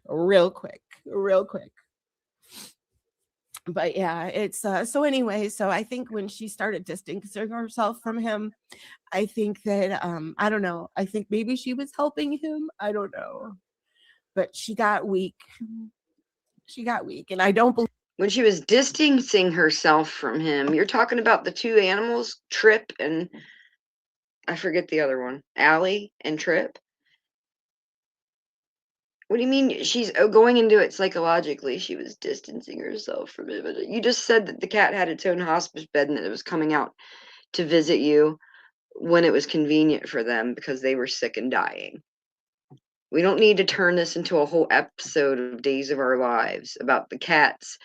But yeah, it's so anyway, so I think when she started distancing herself from him, I think that I don't know, I think maybe she was helping him, I don't know, but she got weak, and I don't believe when she was distancing herself from him. You're talking about the 2 animals, Trip and I forget the other one, Allie and Trip. What do you mean she's going into it psychologically? She was distancing herself from it. You just said that the cat had its own hospice bed and that it was coming out to visit you when it was convenient for them because they were sick and dying. We don't need to turn this into a whole episode of Days of Our Lives about the cats,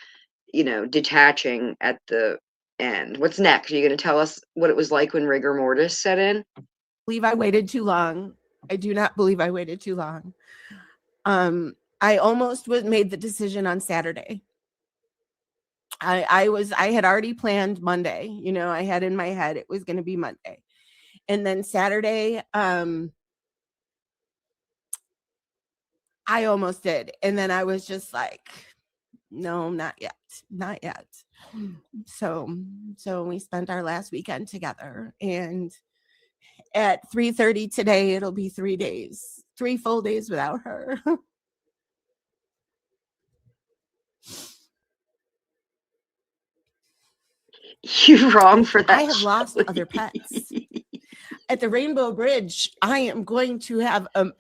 detaching at the end. What's next? Are you going to tell us what it was like when rigor mortis set in? I waited too long. I do not believe I waited too long. I almost made the decision on Saturday. I had already planned Monday, I had in my head it was going to be Monday. And then Saturday, I almost did. And then I was just like, no, not yet. So we spent our last weekend together, and at 3:30 today, it'll be 3 days, 3 full days without her. You're wrong for that. I have lost other pets. At the Rainbow Bridge, I am going to have a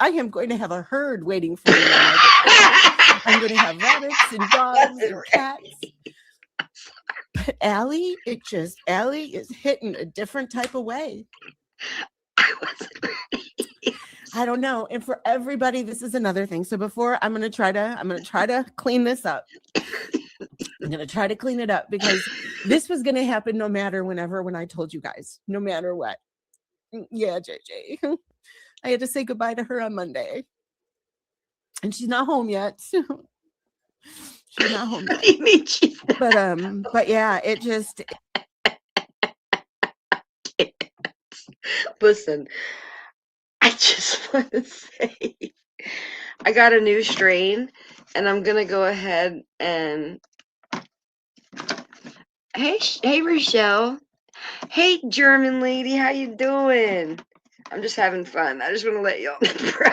herd waiting for me when I get there. I'm going to have rabbits and dogs and cats. But Allie is hitting a different type of way. I wasn't ready. I don't know. And for everybody, this is another thing. So before I'm going to try to clean this up. I'm going to try to clean it up because this was going to happen no matter when I told you guys, no matter what. Yeah, JJ. I had to say goodbye to her on Monday. And she's not home yet. She's not home yet. What do you mean she's not? But yeah, it just Listen, I just want to say I got a new strain and I'm gonna go ahead and hey Rochelle. Hey German lady, how you doing? I'm just having fun. I just want to let y'all know, bro.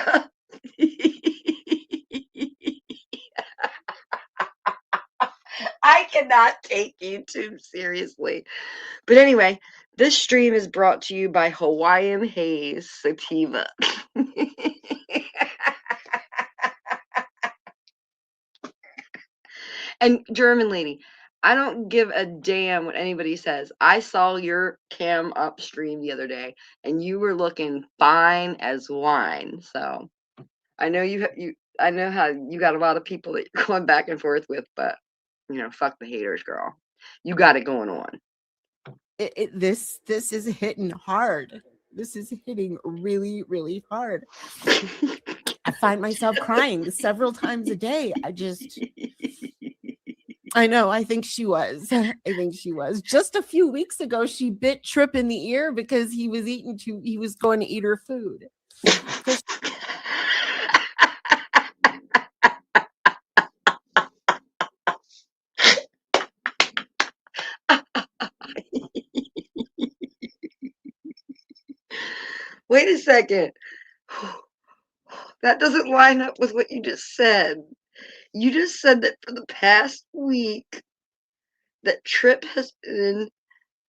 I cannot take YouTube seriously. But anyway, this stream is brought to you by Hawaiian Haze Sativa. And German lady, I don't give a damn what anybody says. I saw your cam upstream the other day, and you were looking fine as wine. So I know I know how you got a lot of people that you're going back and forth with, but fuck the haters, girl. You got it going on. This is hitting hard. This is hitting really, really hard. I find myself crying several times a day. I know. I think she was. Just a few weeks ago, she bit Trip in the ear because he was going to eat her food. Wait a second. That doesn't line up with what you just said. You just said that for the past week that Trip has been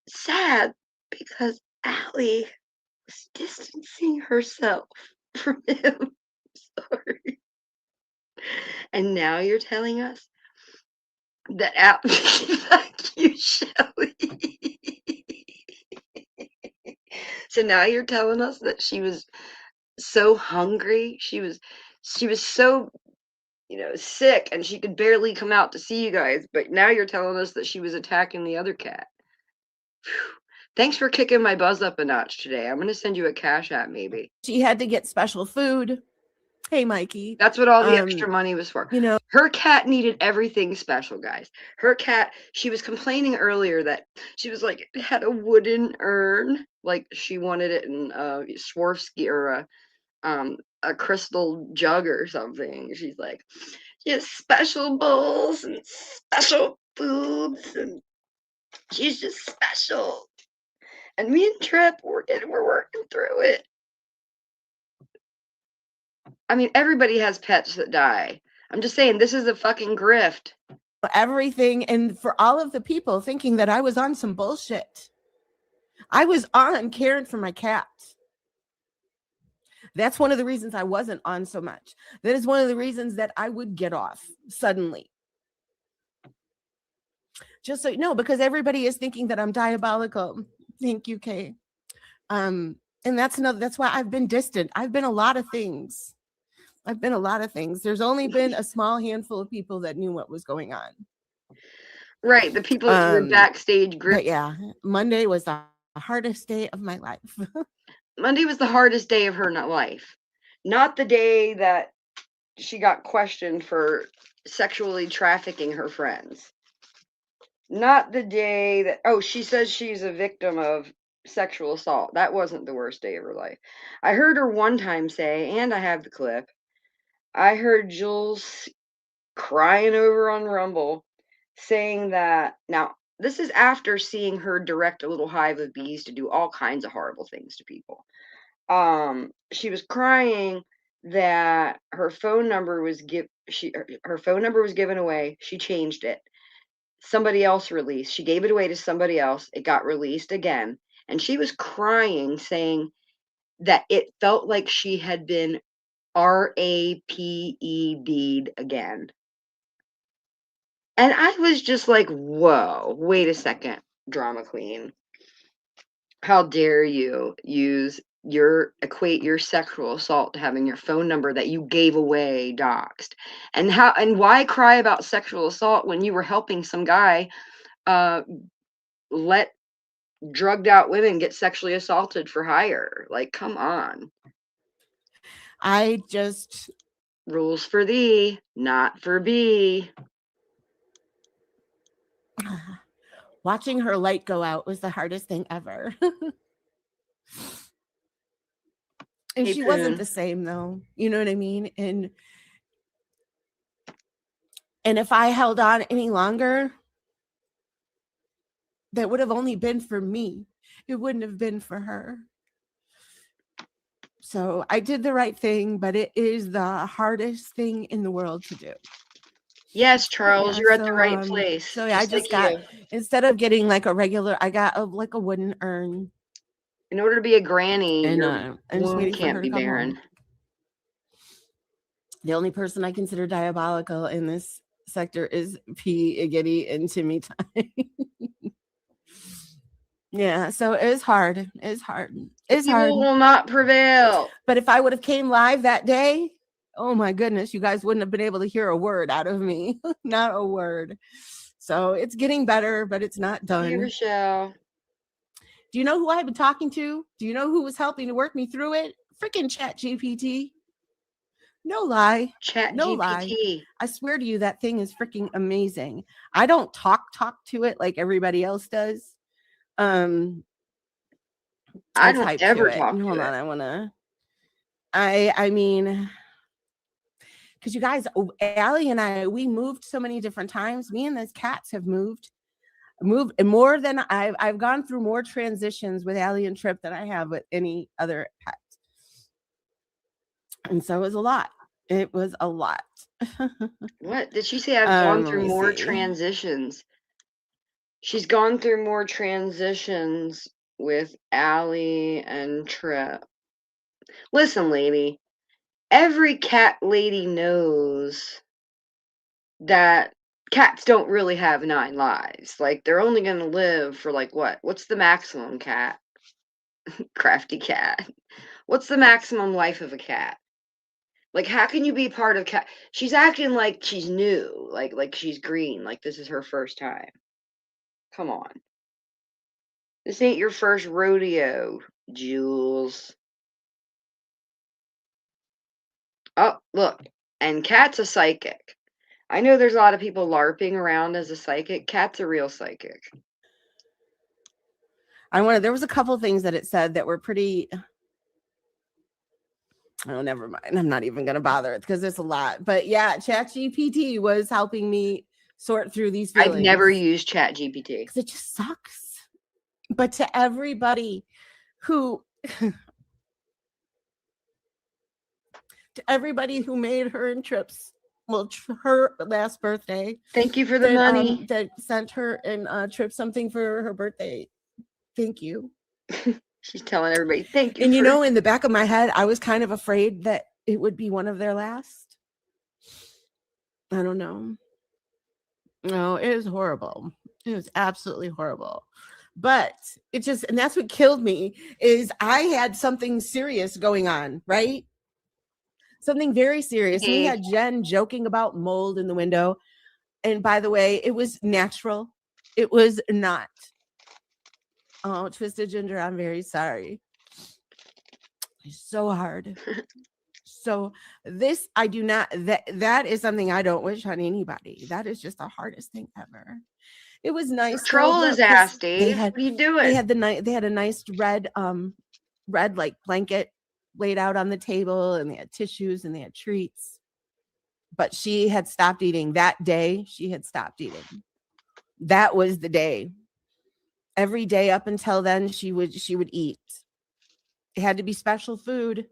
sad because Allie was distancing herself from him. Sorry. And now you're telling us that Allie fuck you, Shelly. So now you're telling us that she was so hungry. She was so sick and she could barely come out to see you guys, but now you're telling us that she was attacking the other cat. Whew. Thanks for kicking my buzz up a notch today. I'm going to send you a Cash App maybe. She had to get special food. Hey, Mikey. That's what all the extra money was for. Her cat needed everything special, guys. Her cat, she was complaining earlier that she was like, it had a wooden urn. Like she wanted it in Swarovski or a crystal jug or something. She's like, she has special bowls and special foods and she's just special. And me and Trip, we're working through it. I mean, everybody has pets that die. I'm just saying, this is a fucking grift. Everything, and for all of the people thinking that I was on some bullshit. I was on caring for my cat. That's one of the reasons I wasn't on so much. That is one of the reasons that I would get off suddenly. Just so you know, because everybody is thinking that I'm diabolical. Thank you, Kay. And that's why I've been distant. I've been a lot of things. There's only been a small handful of people that knew what was going on. Right. The people that were backstage group. But yeah, Monday was the hardest day of my life. Monday was the hardest day of her life. Not the day that she got questioned for sexually trafficking her friends. Not the day that, she says she's a victim of sexual assault. That wasn't the worst day of her life. I heard her one time say, and I have the clip, I heard Jules crying over on Rumble saying that, now this is after seeing her direct a little hive of bees to do all kinds of horrible things to people. She was crying that her phone number was her phone number was given away. She changed it. Somebody else released. She gave it away to somebody else. It got released again. And she was crying, saying that it felt like she had been RAPED'd again. And I was just like, whoa, wait a second, drama queen. How dare you equate your sexual assault to having your phone number that you gave away doxed? And why cry about sexual assault when you were helping some guy let drugged out women get sexually assaulted for hire? Like, come on. I just Rules for thee, not for B. watching her light go out was the hardest thing ever. And Hey, she wasn't Poon. the same though. You know what I mean? And if I held on any longer, that would have only been for me. It wouldn't have been for her. So I did the right thing, but it is the hardest thing in the world to do. Yes, Charles, Yeah, you're at the so, right place. So yeah, I just like got, you. instead of getting like a regular, I got a wooden urn. In order to be a granny, And your I'm just womb waiting for can't her be to come barren. home. The only person I consider diabolical in this sector is P, Iggy, and Timmy Time. Yeah, so it's hard. It's hard. It's Evil hard. will not prevail. But if I would have came live that day, oh my goodness, you guys wouldn't have been able to hear a word out of me. Not a word. So it's getting better, but it's not done. Hey, Rochelle. Do you know who I've been talking to? Do you know who was helping to work me through it? Freaking ChatGPT. No lie. No lie. I swear to you, that thing is freaking amazing. I don't talk to it like everybody else does. I don't ever talk to it. Hold on, I mean, because you guys, Allie and I, we moved so many different times. Me and those cats have moved more than I've gone through more transitions with Allie and Trip than I have with any other pet. And so it was a lot. It was a lot. What did she say? I've gone through more transitions. She's gone through more transitions with Allie and Trip. Listen, lady, every cat lady knows that cats don't really have 9 lives. Like, they're only going to live for, like, what? What's the maximum, cat? Crafty cat. What's the maximum life of a cat? Like, how can you be part of cat? She's acting like she's new, like she's green, like this is her first time. Come on. This ain't your first rodeo, Jules. Oh, look. And Cat's a psychic. I know there's a lot of people LARPing around as a psychic. Cat's a real psychic. There was a couple things that it said that were pretty. Oh, never mind. I'm not even going to bother because it's a lot. But yeah, ChatGPT was helping me sort through these feelings. I've never used ChatGPT. Because it just sucks. But to everybody who made her and Trips, her last birthday. Thank you for the money. That sent her and Trip something for her birthday. Thank you. She's telling everybody, thank you. And in the back of my head, I was kind of afraid that it would be one of their last. I don't know. No, it was horrible. It was absolutely horrible. But and that's what killed me, is I had something serious going on, right? Something very serious. Hey. We had Jen joking about mold in the window. And by the way, it was natural. It was not. Oh, Twisted Ginger, I'm very sorry. It's so hard. So I do not, that is something I don't wish on anybody. That is just the hardest thing ever. It was nice. Troll his ass, Dave. What are you doing? They had a nice red like blanket laid out on the table, and they had tissues and they had treats. But she had stopped eating that day. She had stopped eating. That was the day. Every day up until then, she would eat. It had to be special food.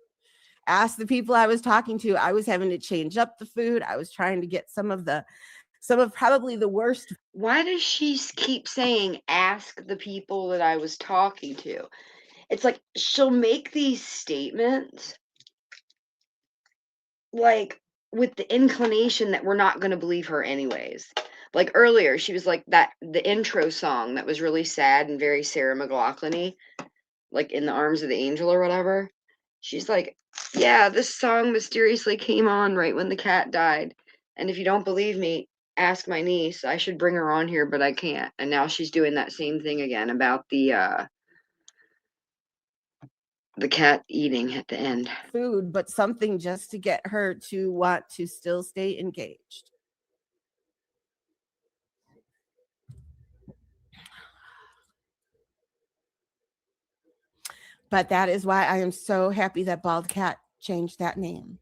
Ask the people I was talking to. I was having to change up the food. I was trying to get some of probably the worst. Why does she keep saying, ask the people that I was talking to? It's like she'll make these statements like with the inclination that we're not going to believe her anyways. Like earlier, she was like the intro song that was really sad and very Sarah McLachlan-y, like In the Arms of the Angel or whatever. She's like, yeah, this song mysteriously came on right when the cat died. And if you don't believe me, ask my niece. I should bring her on here, but I can't. And now she's doing that same thing again about the cat eating at the end. Food, but something just to get her to want to still stay engaged. But that is why I am so happy that Bald Cat changed that name.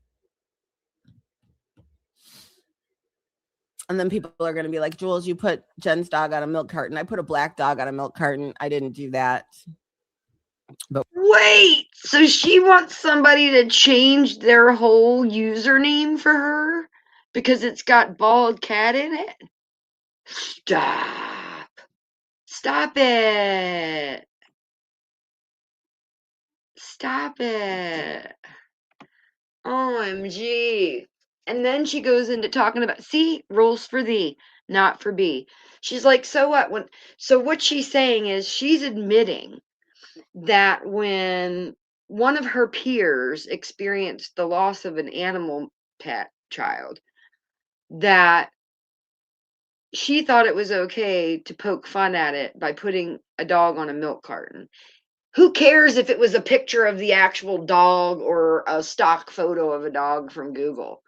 And then people are going to be like, Jules, you put Jen's dog on a milk carton. I put a black dog on a milk carton. I didn't do that. But wait, so she wants somebody to change their whole username for her because it's got Bald Cat in it? Stop. Stop it. Stop it. OMG. And then she goes into talking about, see, rules for thee, not for B. She's like, so what? So what she's saying is she's admitting that when one of her peers experienced the loss of an animal pet child, that she thought it was okay to poke fun at it by putting a dog on a milk carton. Who cares if it was a picture of the actual dog or a stock photo of a dog from Google?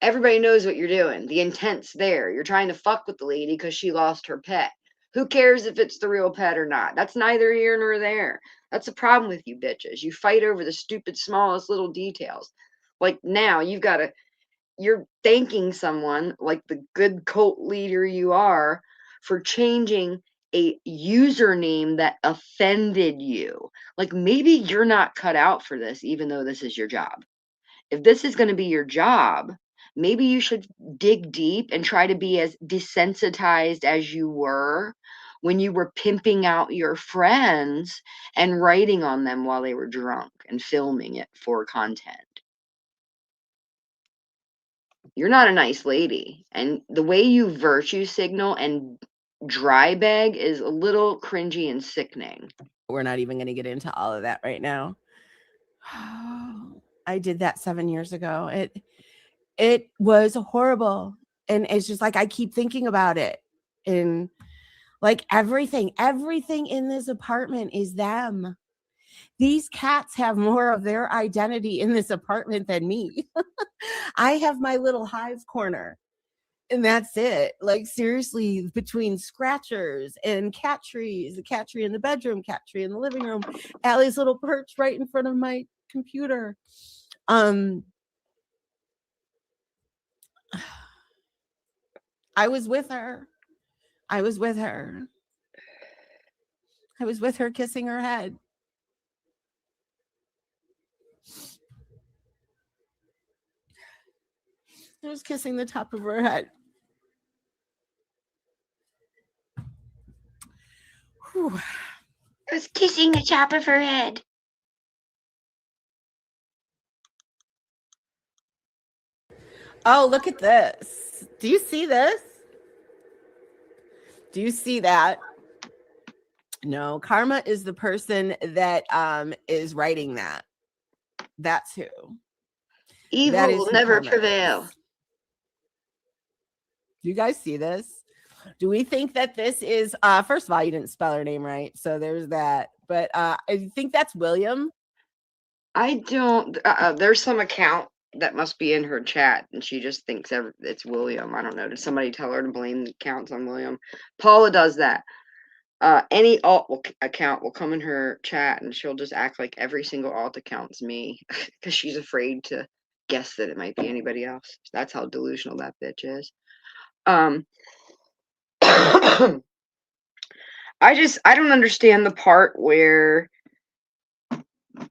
Everybody knows what you're doing. The intent's there. You're trying to fuck with the lady because she lost her pet. Who cares if it's the real pet or not? That's neither here nor there. That's the problem with you bitches. You fight over the stupid smallest little details. Like now you're thanking someone, like the good cult leader you are, for changing a username that offended you. Like maybe you're not cut out for this, even though this is your job. If this is going to be your job, maybe you should dig deep and try to be as desensitized as you were when you were pimping out your friends and writing on them while they were drunk and filming it for content. You're not a nice lady. And the way you virtue signal and dry bag is a little cringy and sickening. we're not even going to get into all of that right now. I did that 7 years ago. It was horrible. And it's just like, I keep thinking about it. And like everything in this apartment is them. These cats have more of their identity in this apartment than me. I have my little hive corner. And that's it. Like seriously, between scratchers and cat trees, the cat tree in the bedroom, cat tree in the living room, Allie's little perch right in front of my computer. I was with her. I was with her kissing her head. I was kissing the top of her head. Whew. I was kissing the top of her head. Oh, look at this. Do you see this? Do you see that? No, Karma is the person that is writing that. That's who. Evil will never prevail. Do you guys see this? Do we think that this is first of all, you didn't spell her name right, so there's that. But I think that's William. I don't there's some account that must be in her chat and she just thinks it's William. I don't know. Did somebody tell her to blame the accounts on William? Paula does that. Any alt account will come in her chat and she'll just act like every single alt account's me because she's afraid to guess that it might be anybody else. That's how delusional that bitch is. I don't understand the part where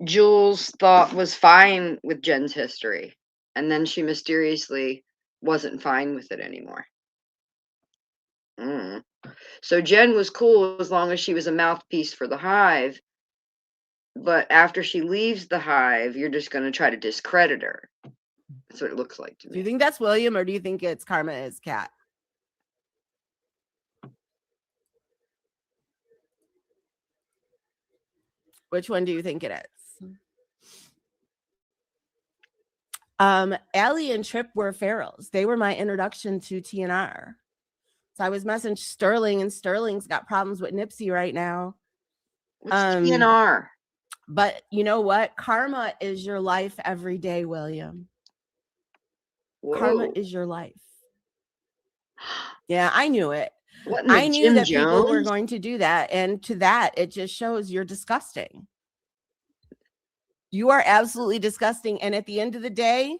Jules thought was fine with Jen's history, and then she mysteriously wasn't fine with it anymore. So Jen was cool as long as she was a mouthpiece for the hive, but after she leaves the hive, you're just going to try to discredit her. That's what it looks like to me. Do you think that's William, or do you think it's Karma as Cat? Which one do you think it is? Allie and Trip were ferals. They were my introduction to TNR. So I was messaging Sterling, and Sterling's got problems with Nipsey right now. What's TNR? But you know what? Karma is your life every day, William. Whoa. Karma is your life. Yeah, I knew it. I knew that people were going to do that. And to that, it just shows you're disgusting. You are absolutely disgusting. And at the end of the day,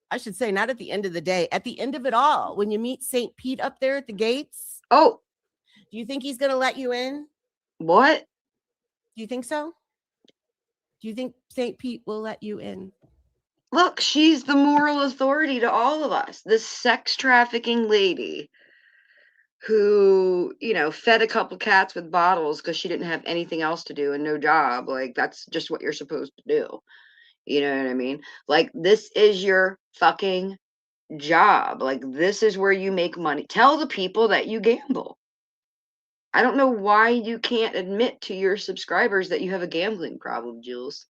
I should say, not at the end of the day, at the end of it all, when you meet St. Pete up there at the gates. Oh, do you think he's going to let you in? What? Do you think so? Do you think St. Pete will let you in? Look, she's the moral authority to all of us. This sex trafficking lady who, fed a couple cats with bottles because she didn't have anything else to do and no job. Like, that's just what you're supposed to do. You know what I mean? Like, this is your fucking job. Like, this is where you make money. Tell the people that you gamble. I don't know why you can't admit to your subscribers that you have a gambling problem, Jules.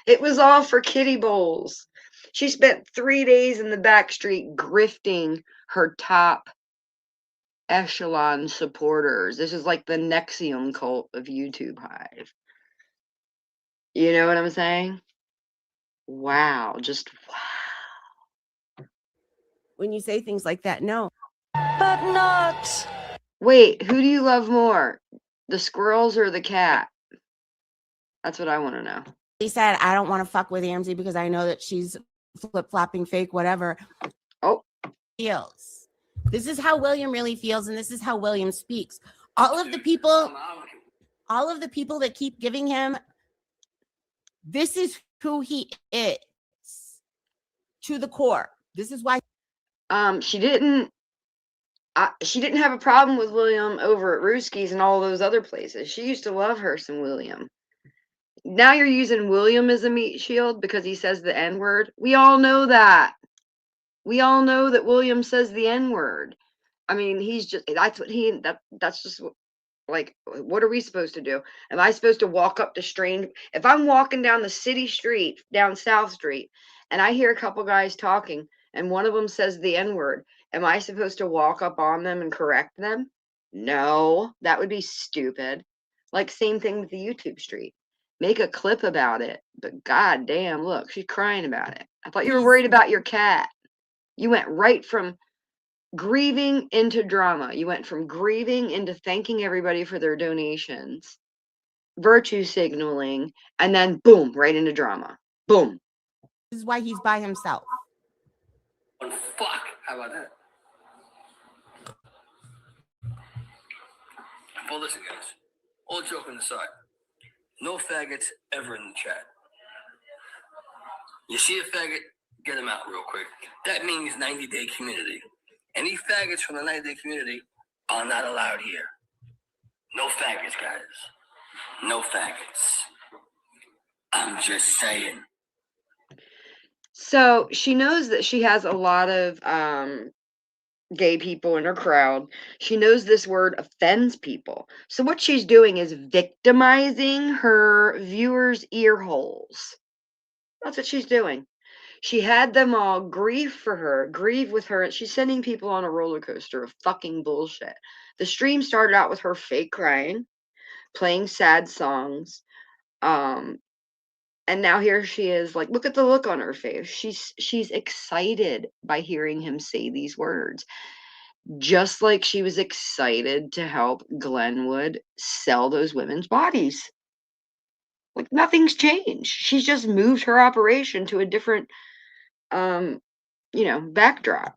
It was all for kiddie bowls. She spent 3 days in the back street grifting her top echelon supporters. This is like the Nexium cult of YouTube Hive. You know what I'm saying? Wow. Just wow. When you say things like that, no. But not. Wait, who do you love more? The squirrels or the cat? That's what I want to know. He said, I don't want to fuck with Amzie because I know that she's flip-flopping, fake, whatever. Oh. Feels. This is how William really feels, and this is how William speaks. All of the people that keep giving him, this is who he is to the core. This is why. She didn't have a problem with William over at Rooskies and all those other places. She used to love her some William. Now you're using William as a meat shield because he says the N-word. We all know that. We all know that William says the N-word. I mean, that's just like, what are we supposed to do? Am I supposed to walk up to if I'm walking down the city street, down South Street, and I hear a couple guys talking and one of them says the N-word, am I supposed to walk up on them and correct them? No, that would be stupid. Like, same thing with the YouTube street. Make a clip about it, but goddamn, look, she's crying about it. I thought you were worried about your cat. You went right from grieving into drama. You went from grieving into thanking everybody for their donations, virtue signaling, and then boom, right into drama. Boom. This is why he's by himself. Oh, fuck. How about that? Well, listen, guys. All joking aside, no faggots ever in the chat. You see a faggot, get him out real quick. That means 90-day community. Any faggots from the 90-day community are not allowed here. No faggots, guys. No faggots. I'm just saying. So she knows that she has a lot of gay people in her crowd. She knows this word offends people. So what she's doing is victimizing her viewers' ear holes. That's what she's doing. She had them all grieve with her, and she's sending people on a roller coaster of fucking bullshit. The stream started out with her fake crying, playing sad songs, and now here she is, like, look at the look on her face. She's excited by hearing him say these words, just like she was excited to help Glenwood sell those women's bodies. Like, nothing's changed. She's just moved her operation to a different backdrop.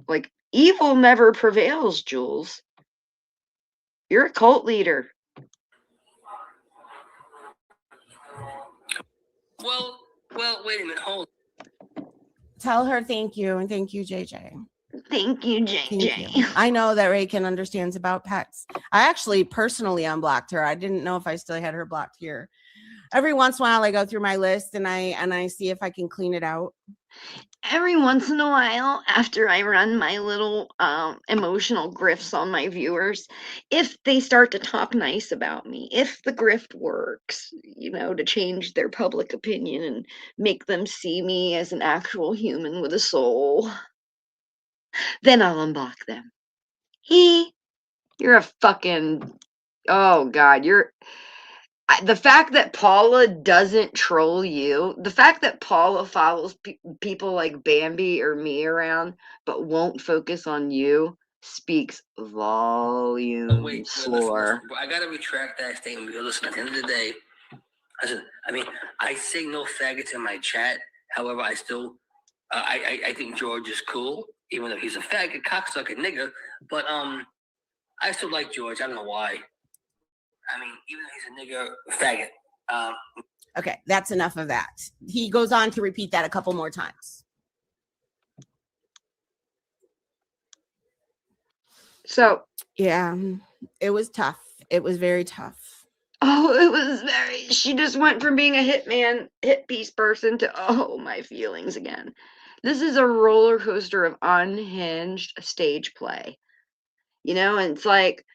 Like, evil never prevails, Jules. You're a cult leader. Well, wait a minute. Hold. Tell her thank you, and thank you, JJ. Thank you, JJ. Thank you. I know that Raykin understands about pets. I actually personally unblocked her. I didn't know if I still had her blocked here. Every once in a while, I go through my list and I see if I can clean it out. Every once in a while, after I run my little emotional grifts on my viewers, if they start to talk nice about me, if the grift works, to change their public opinion and make them see me as an actual human with a soul, then I'll unblock them. You're a fucking, oh God, the fact that Paula doesn't troll you, the fact that Paula follows people like Bambi or me around, but won't focus on you, speaks volumes. Wait, listen, I gotta retract that statement because listen, at the end of the day, I say no faggots in my chat. However, I still, I think George is cool, even though he's a faggot, cocksucker, nigga. But I still like George. I don't know why. Even though he's a nigga, faggot. Okay, that's enough of that. He goes on to repeat that a couple more times. So, yeah, it was tough. It was very tough. Oh, it was she just went from being a hit piece person to, my feelings again. This is a roller coaster of unhinged stage play. And it's like,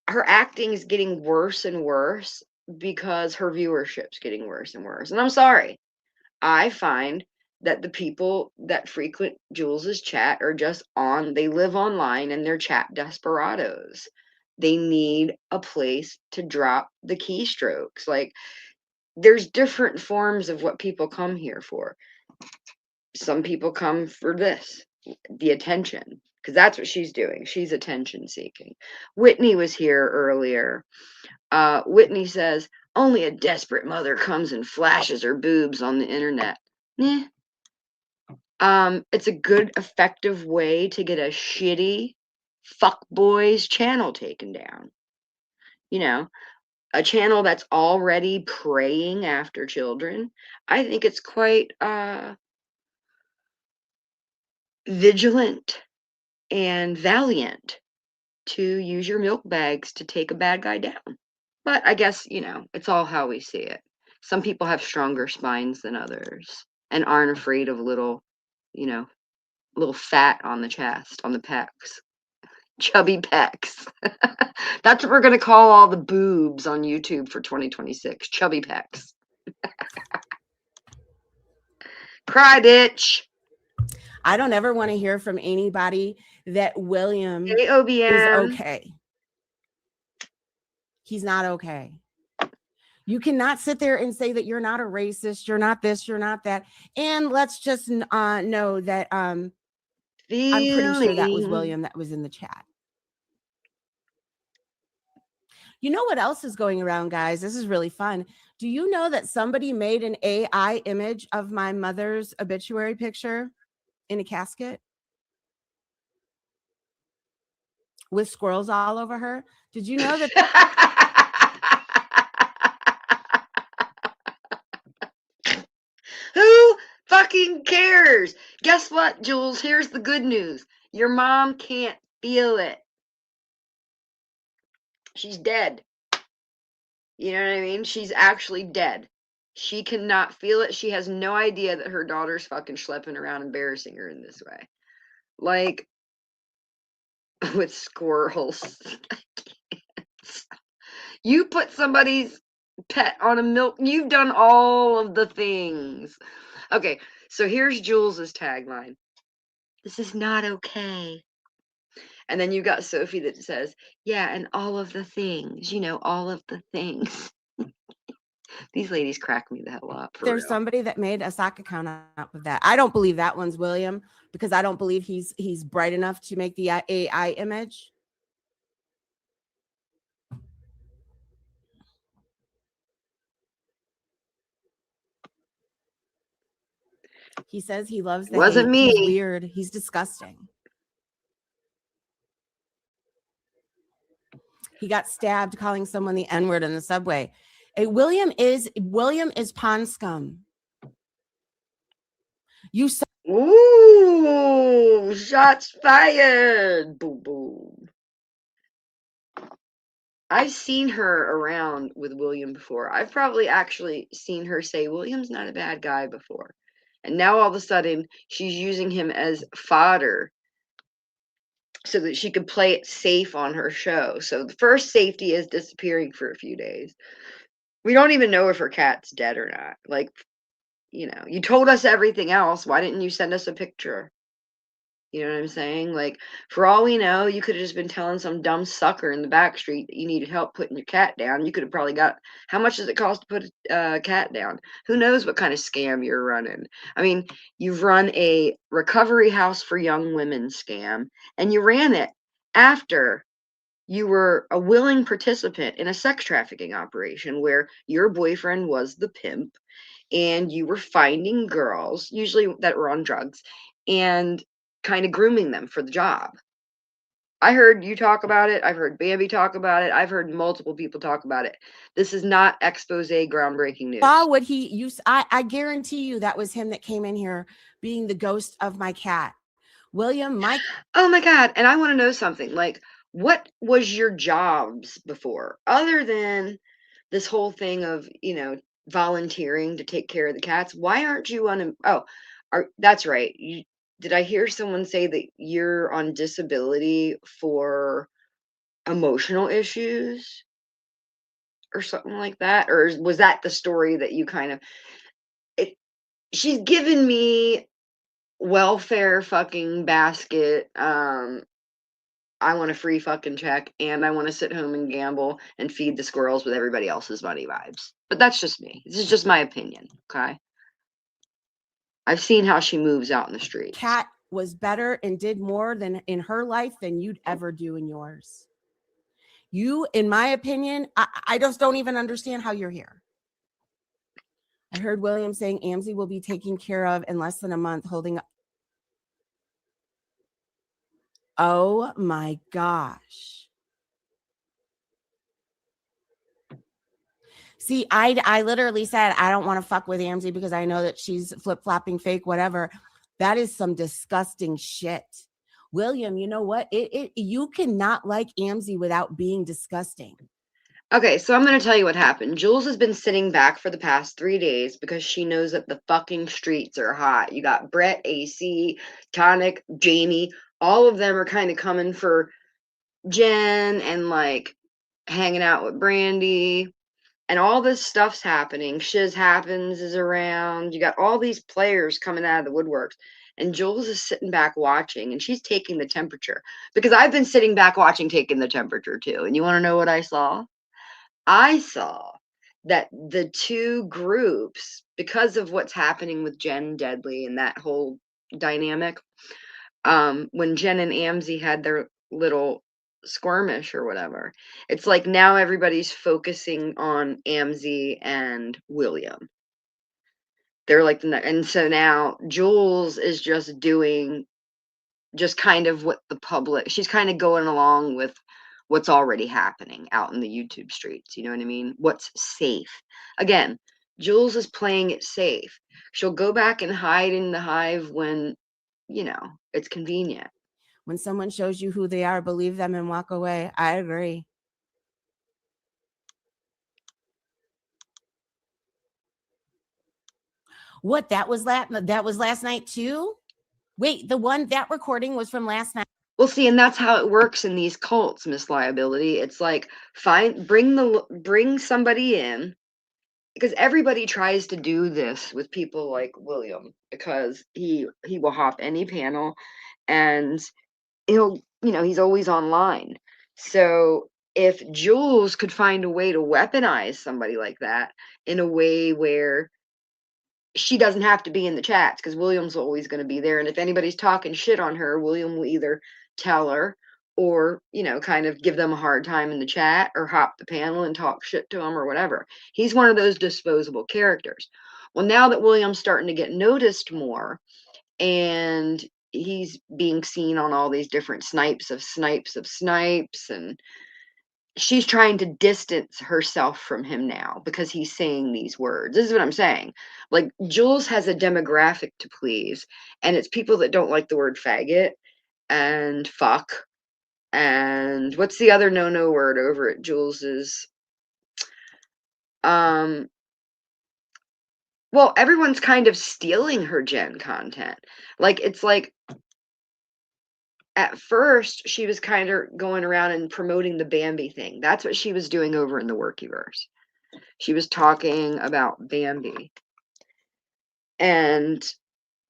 her acting is getting worse and worse because her viewership's getting worse and worse. And I'm sorry. I find that the people that frequent Jules's chat are they live online and they're chat desperados. They need a place to drop the keystrokes. Like, there's different forms of what people come here for. Some people come for this, the attention, because that's what she's doing. She's attention seeking. Whitney was here earlier. Whitney says, only a desperate mother comes and flashes her boobs on the internet. It's a good, effective way to get a shitty fuckboy's channel taken down. A channel that's already preying after children. I think it's quite vigilant and valiant to use your milk bags to take a bad guy down. But I guess, it's all how we see it. Some people have stronger spines than others and aren't afraid of little fat on the chest, on the pecs. Chubby pecs. That's what we're going to call all the boobs on YouTube for 2026. Chubby pecs. Cry, bitch. I don't ever want to hear from anybody that William is okay. He's not okay. You cannot sit there and say that you're not a racist, you're not this, you're not that. And let's just know that I'm pretty sure that was William that was in the chat. You know what else is going around, guys? This is really fun. Do you know that somebody made an AI image of my mother's obituary picture in a casket with squirrels all over her? Did you know that? Who fucking cares? Guess what, Jules? Here's the good news. Your mom can't feel it. She's dead. You know what I mean? She's actually dead. She cannot feel it. She has no idea that her daughter's fucking schlepping around embarrassing her in this way. Like, with squirrels. You put somebody's pet on a milk. You've done all of the things. Okay, so here's Jules's tagline. This is not okay. And then you got Sophie that says, yeah, and all of the things, all of the things. These ladies crack me the hell up. There's real. Somebody that made a sock account up with that. I don't believe that one's William because I don't believe he's bright enough to make the AI image. He says he loves the Wasn't hate. He's me. weird. He's disgusting. He got stabbed calling someone the N-word in the subway. William is pond scum. You saw. Ooh, shots fired. Boom, boom. I've seen her around with William before. I've probably actually seen her say, William's not a bad guy before. And now all of a sudden, she's using him as fodder so that she could play it safe on her show. So the first safety is disappearing for a few days. We don't even know if her cat's dead or not. Like, you know, you told us everything else. Why didn't you send us a picture? You know what I'm saying? Like, for all we know, you could have just been telling some dumb sucker in the back street that you needed help putting your cat down. You could have probably got, how much does it cost to put a cat down? Who knows what kind of scam you're running? I mean, you've run a recovery house for young women scam, and you ran it after you were a willing participant in a sex trafficking operation where your boyfriend was the pimp and you were finding girls, usually that were on drugs, and kind of grooming them for the job. I heard you talk about it. I've heard Bambi talk about it. I've heard multiple people talk about it. This is not expose groundbreaking news. What he used. I guarantee you that was him that came in here being the ghost of my cat. William, Mike. Oh my God. And I want to know something. Like, what was your jobs before other than this whole thing of, you know, volunteering to take care of the cats? Why aren't you on? That's right. Did I hear someone say that you're on disability for emotional issues or something like that? Or was that the story that you kind of, she's given me welfare fucking basket. I want a free fucking check and I want to sit home and gamble and feed the squirrels with everybody else's money vibes. But that's just me. This is just my opinion. Okay. I've seen how she moves out in the streets. Cat was better and did more than in her life than you'd ever do in yours. You, in my opinion, I just don't even understand how you're here. I heard William saying Amzie will be taken care of in less than a month, holding up. Oh my gosh. See, I literally said, I don't want to fuck with Amzie because I know that she's flip-flopping fake, whatever. That is some disgusting shit. William, you know what? You cannot like Amzie without being disgusting. Okay, so I'm going to tell you what happened. Jules has been sitting back for the past 3 days because she knows that the fucking streets are hot. You got Brett, AC, Tonic, Jamie. All of them are kind of coming for Jen and like hanging out with Brandy. And all this stuff's happening. Shiz Happens is around. You got all these players coming out of the woodworks. And Jules is sitting back watching, and she's taking the temperature. Because I've been sitting back watching, taking the temperature too. And you want to know what I saw? I saw that the two groups, because of what's happening with Jen Deadly and that whole dynamic, when Jen and Amzie had their little skirmish or whatever, it's like now everybody's focusing on Amzie and William. They're like, and so now Jules is just doing just kind of what the public, she's kind of going along with what's already happening out in the YouTube streets. You know what I mean? What's safe. Again, Jules is playing it safe. She'll go back and hide in the hive when, you know, it's convenient. When someone shows you who they are, believe them and walk away. I agree. What, that was last night too? Wait, that recording was from last night. Well, see, and that's how it works in these cults, Miss Liability. It's like bring somebody in, because everybody tries to do this with people like William, because he will hop any panel and he'll, you know, he's always online. So if Jules could find a way to weaponize somebody like that in a way where she doesn't have to be in the chats, because William's always going to be there. And if anybody's talking shit on her, William will either tell her or, you know, kind of give them a hard time in the chat or hop the panel and talk shit to them or whatever. He's one of those disposable characters. Well, now that William's starting to get noticed more, and he's being seen on all these different snipes, and she's trying to distance herself from him now because he's saying these words. This is what I'm saying. Like, Jules has a demographic to please, and it's people that don't like the word faggot and fuck. And what's the other no word over at Jules's? Well, everyone's kind of stealing her Jen content. Like, it's like, at first, she was kind of going around and promoting the Bambi thing. That's what she was doing over in the Workyverse. She was talking about Bambi. And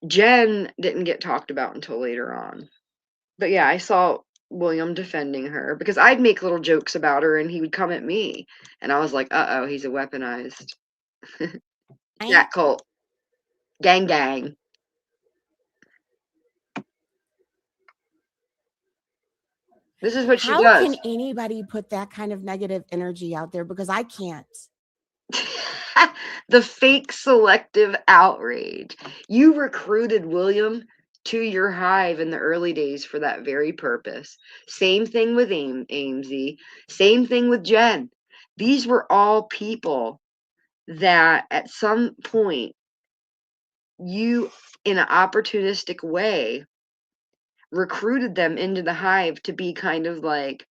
Jen didn't get talked about until later on. But yeah, I saw William defending her because I'd make little jokes about her and he would come at me. And I was like, uh-oh, he's a weaponized cat cult. Gang, gang. This is what she does. How can anybody put that kind of negative energy out there? Because I can't. The fake selective outrage. You recruited William to your hive in the early days for that very purpose. Same thing with Amesy. Same thing with Jen. These were all people that at some point you, in an opportunistic way, recruited them into the hive to be kind of like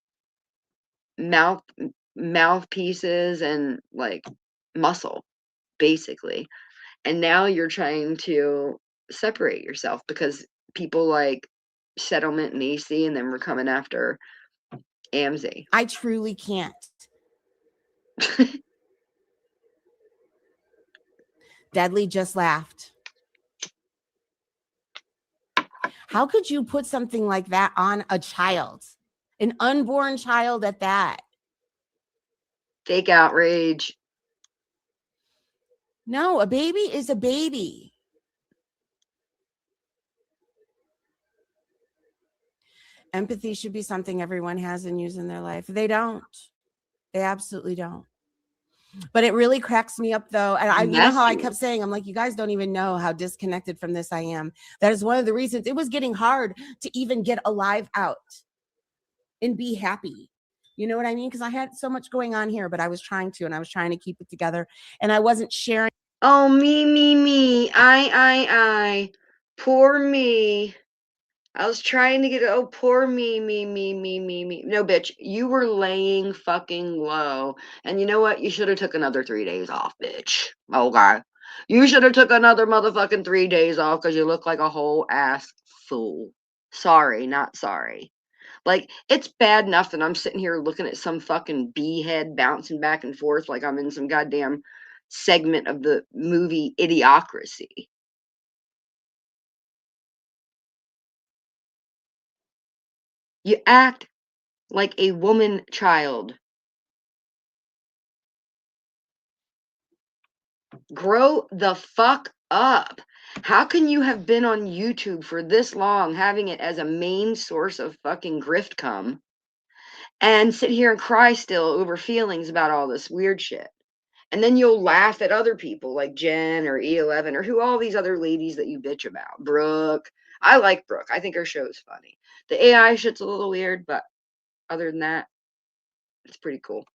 mouthpieces and like muscle, basically. And now you're trying to separate yourself because people like Settlement and AC and then we're coming after Amesy. I truly can't. Deadly just laughed. How could you put something like that on a child? An unborn child at that? Fake outrage. No, a baby is a baby. Empathy should be something everyone has and use in their life. They don't. They absolutely don't. But it really cracks me up, though. And you know how I kept saying, I'm like, you guys don't even know how disconnected from this I am. That is one of the reasons it was getting hard to even get a live out and be happy. You know what I mean? Because I had so much going on here, but I was trying to, and I was trying to keep it together, and I wasn't sharing. Oh, me. I. Poor me. I was trying to get it. Oh, poor me. No, bitch, you were laying fucking low. And you know what? You should have took another 3 days off, bitch. Okay. You should have took another motherfucking 3 days off because you look like a whole ass fool. Sorry, not sorry. Like, it's bad enough that I'm sitting here looking at some fucking bee head bouncing back and forth like I'm in some goddamn segment of the movie Idiocracy. You act like a woman child. Grow the fuck up. How can you have been on YouTube for this long, having it as a main source of fucking grift cum, and sit here and cry still over feelings about all this weird shit? And then you'll laugh at other people like Jen or E11 or who all these other ladies that you bitch about. Brooke. I like Brooke. I think her show's funny. The AI shit's a little weird, but other than that, it's pretty cool.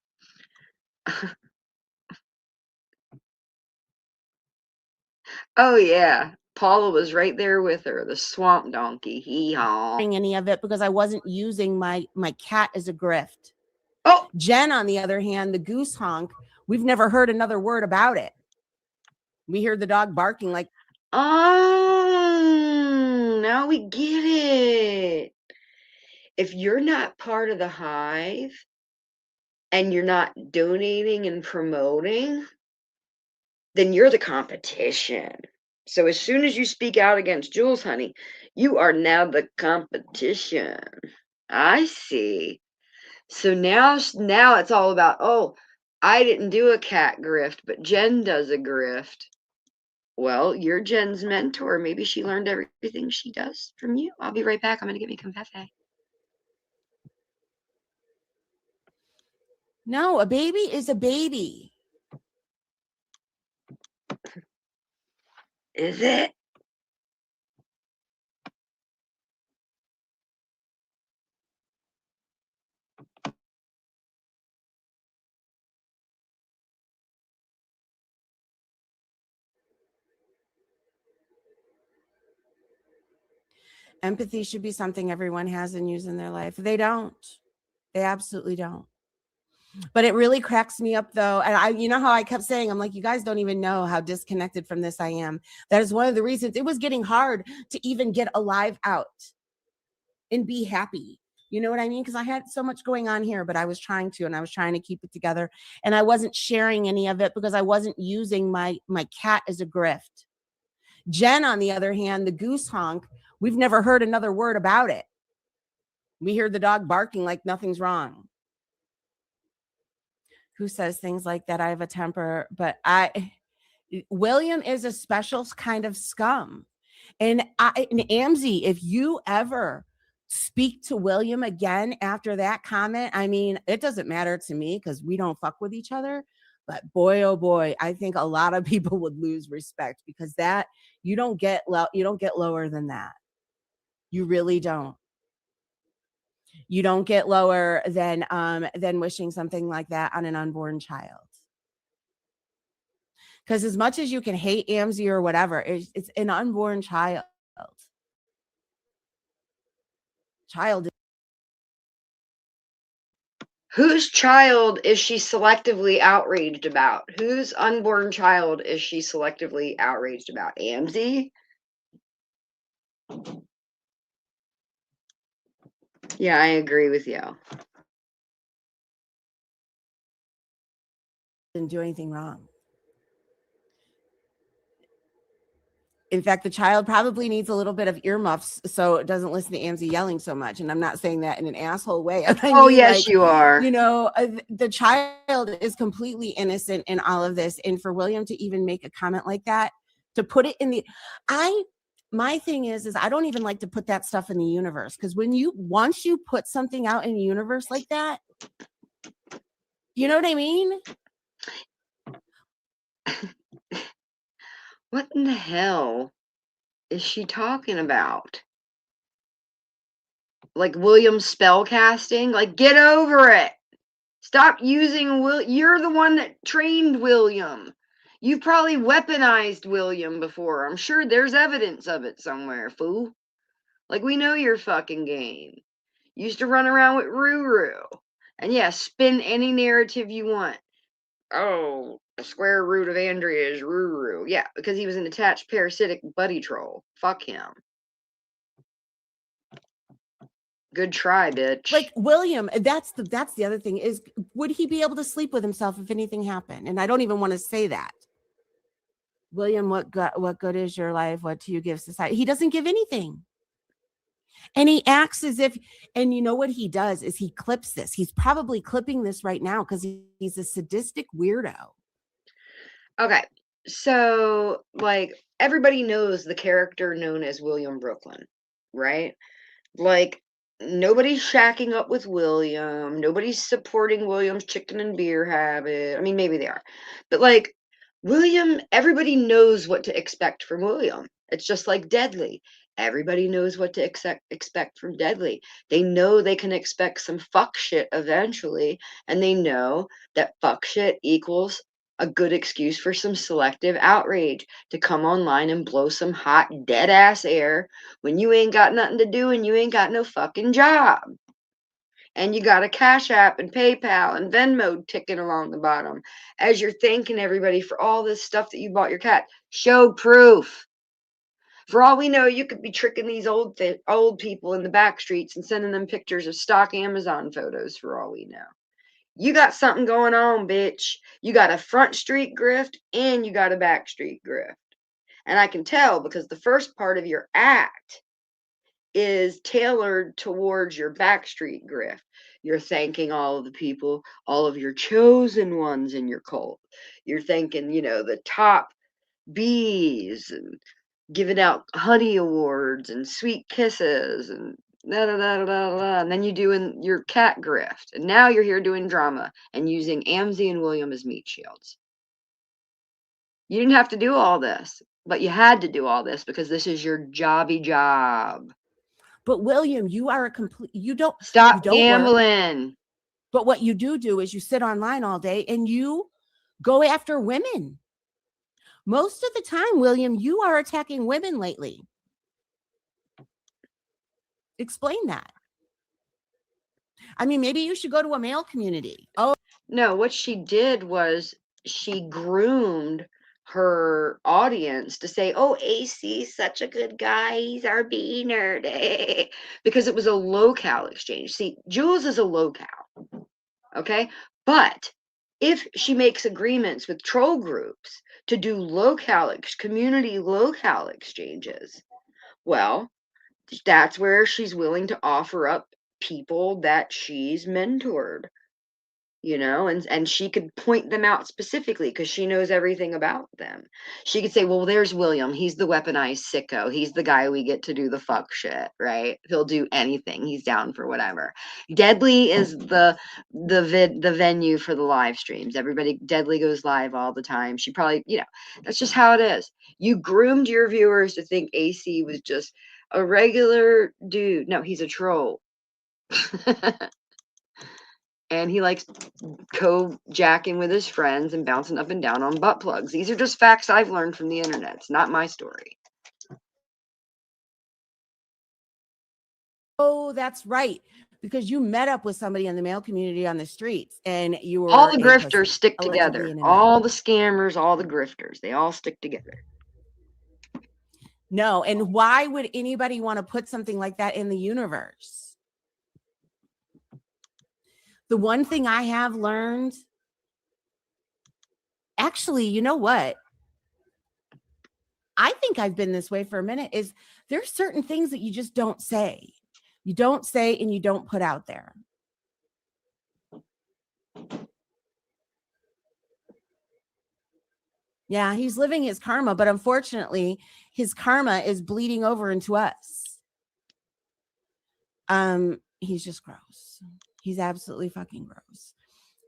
Oh, yeah. Paula was right there with her, the swamp donkey. Hee-haw. Any of it because I wasn't using my cat as a grift. Oh, Jen, on the other hand, the goose honk, we've never heard another word about it. We hear the dog barking like, oh, now we get it. If you're not part of the hive and you're not donating and promoting, then you're the competition. So as soon as you speak out against Jules, honey, you are now the competition. I see. So now it's all about, oh, I didn't do a cat grift, but Jen does a grift. Well, you're Jen's mentor. Maybe she learned everything she does from you. I'll be right back. I'm going to get me confefe. no, a baby is a baby. Is it? Empathy should be something everyone has and use in their life. They don't. They absolutely don't. But it really cracks me up though. And you know how I kept saying, I'm like, you guys don't even know how disconnected from this I am. That is one of the reasons it was getting hard to even get a live out and be happy. You know what I mean? Because I had so much going on here, but I was trying to keep it together. And I wasn't sharing any of it because I wasn't using my cat as a grift. Jen, on the other hand, the goose honk, we've never heard another word about it. We hear the dog barking like nothing's wrong. Who says things like that? I have a temper, but William is a special kind of scum. And Amzie, if you ever speak to William again after that comment, I mean, it doesn't matter to me because we don't fuck with each other. But boy, oh boy, I think a lot of people would lose respect because that you don't get lower than that. You really don't. You don't get lower than wishing something like that on an unborn child. Because as much as you can hate Amzie or whatever, it's an unborn child. Whose child is she selectively outraged about? Whose unborn child is she selectively outraged about? Amzie? Yeah, I agree with you. Didn't do anything wrong. In fact, the child probably needs a little bit of earmuffs so it doesn't listen to Amzie yelling so much. And I'm not saying that in an asshole way. Yes, you are. You know, the child is completely innocent in all of this. And for William to even make a comment like that, to put it in my thing is I don't even like to put that stuff in the universe. Because once you put something out in the universe like that, you know what I mean? What in the hell is she talking about? Like William spell casting? Like, get over it. Stop using You're the one that trained William. You've probably weaponized William before. I'm sure there's evidence of it somewhere, fool. Like, we know your fucking game. You used to run around with Ruru. And yeah, spin any narrative you want. Oh, the square root of Andrea is Ruru. Yeah, because he was an attached parasitic buddy troll. Fuck him. Good try, bitch. Like William, that's the other thing is, would he be able to sleep with himself if anything happened? And I don't even want to say that. William, what good is your life? What do you give society? He doesn't give anything. And he acts as if, and you know what he does is he clips this. He's probably clipping this right now because he's a sadistic weirdo. Okay, so like everybody knows the character known as William Brooklyn, right? Like nobody's shacking up with William. Nobody's supporting William's chicken and beer habit. I mean, maybe they are, but like William, everybody knows what to expect from William. It's just like Deadly. Everybody knows what to expect from Deadly. They know they can expect some fuck shit eventually, and they know that fuck shit equals a good excuse for some selective outrage to come online and blow some hot dead ass air when you ain't got nothing to do and you ain't got no fucking job. And you got a Cash App and PayPal and Venmo ticking along the bottom as you're thanking everybody for all this stuff that you bought your cat. Show proof. For all we know, you could be tricking these old people in the back streets and sending them pictures of stock Amazon photos for all we know. You got something going on, bitch. You got a front street grift and you got a back street grift. And I can tell because the first part of your act is tailored towards your backstreet grift. You're thanking all of the people, all of your chosen ones in your cult. You're thanking, the top bees and giving out honey awards and sweet kisses and da da da da da da. And then you doing your cat grift. And now you're here doing drama and using Amzie and William as meat shields. You didn't have to do all this. But you had to do all this because this is your jobby job. But William, you are a complete, you don't Stop work. gambling. But what you do is you sit online all day and you go after women. Most of the time, William, you are attacking women lately. Explain that. I mean, maybe you should go to a male community. Oh, no, what she did was she groomed her audience to say, oh, AC's such a good guy. He's our B nerd. Because it was a locale exchange. See, Jules is a locale. Okay. But if she makes agreements with troll groups to do community locale exchanges, well, that's where she's willing to offer up people that she's mentored, and she could point them out specifically because she knows everything about them. She could say, well, there's William. He's the weaponized sicko. He's the guy we get to do the fuck shit, right? He'll do anything. He's down for whatever. Deadly is the venue for the live streams. Deadly goes live all the time. She probably, that's just how it is. You groomed your viewers to think AC was just a regular dude. No, he's a troll. And he likes co-jacking with his friends and bouncing up and down on butt plugs. These are just facts I've learned from the internet. It's not my story. Oh, that's right. Because you met up with somebody in the male community on the streets and you were all the grifters stick together. All the scammers, all the grifters, they all stick together. No, and why would anybody want to put something like that in the universe? The one thing I have learned, actually, you know what? I think I've been this way for a minute, is there's certain things that you just don't say. You don't say and you don't put out there. Yeah, he's living his karma, but unfortunately, his karma is bleeding over into us. He's just gross. He's absolutely fucking gross.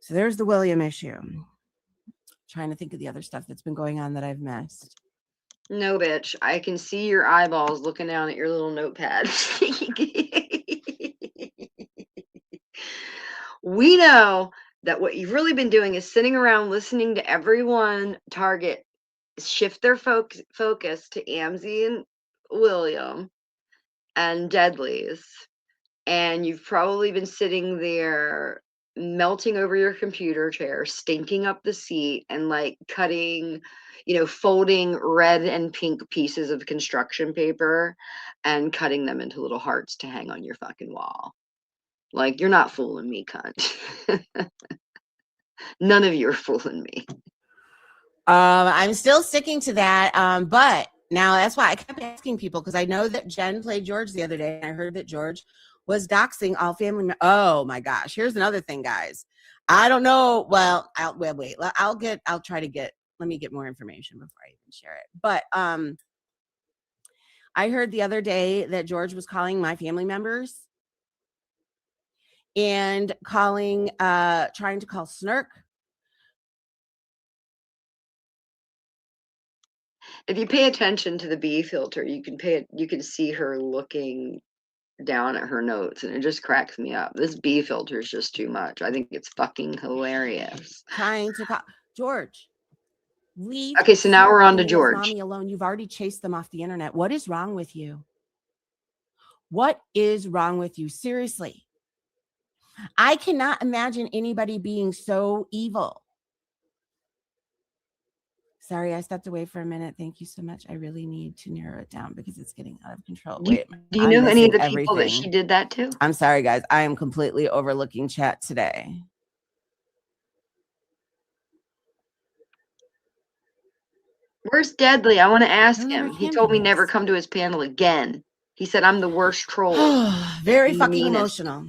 So there's the William issue. Trying to think of the other stuff that's been going on that I've missed. No, bitch. I can see your eyeballs looking down at your little notepad. We know that what you've really been doing is sitting around listening to everyone shift their focus to Amzie and William and Deadly's. And you've probably been sitting there melting over your computer chair, stinking up the seat, and like cutting, folding red and pink pieces of construction paper and cutting them into little hearts to hang on your fucking wall. Like, you're not fooling me, cunt. None of you are fooling me. I'm still sticking to that. But now that's why I kept asking people, because I know that Jen played George the other day, and I heard that George was doxing all family members. Oh my gosh. Here's another thing, guys. I don't know. Well, let me get more information before I even share it. But I heard the other day that George was calling my family members and trying to call Snurk. If you pay attention to the B filter, you can see her looking down at her notes, and it just cracks me up. This B filter is just too much. I think it's fucking hilarious. Trying to call George. Leave. Okay, so now we're on to George. Mommy alone. You've already chased them off the internet. What is wrong with you? What is wrong with you? Seriously. I cannot imagine anybody being so evil. Sorry, I stepped away for a minute. Thank you so much. I really need to narrow it down because it's getting out of control. Wait, do you know any of the people that she did that to? I'm sorry, guys. I am completely overlooking chat today. Where's Deadly? I want to ask him. He told me never come to his panel again. He said I'm the worst troll. Very fucking emotional.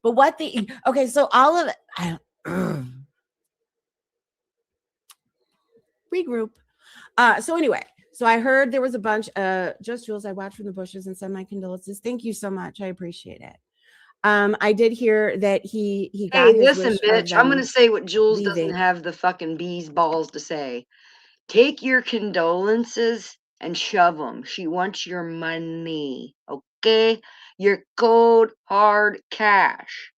But okay, so all of it. Regroup. So anyway, so I heard there was a bunch just Jules, I watched from the bushes and send my condolences. Thank you so much. I appreciate it. I did hear that he got Hey, listen, bitch. I'm gonna say what Jules doesn't have the fucking bee's balls to say. Take your condolences and shove them. She wants your money, okay? Your cold, hard cash.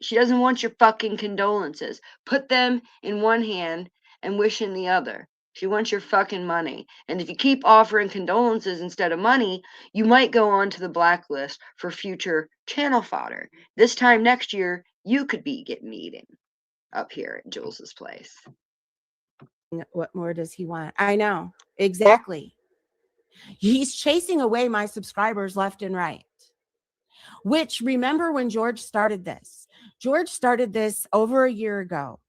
She doesn't want your fucking condolences. Put them in one hand and wish in the other. She wants your fucking money. And if you keep offering condolences instead of money, you might go on to the blacklist for future channel fodder. This time next year, you could be getting eaten up here at Jules's place. What more does he want? I know. Exactly. He's chasing away my subscribers left and right. Which, remember when George started this? George started this over a year ago.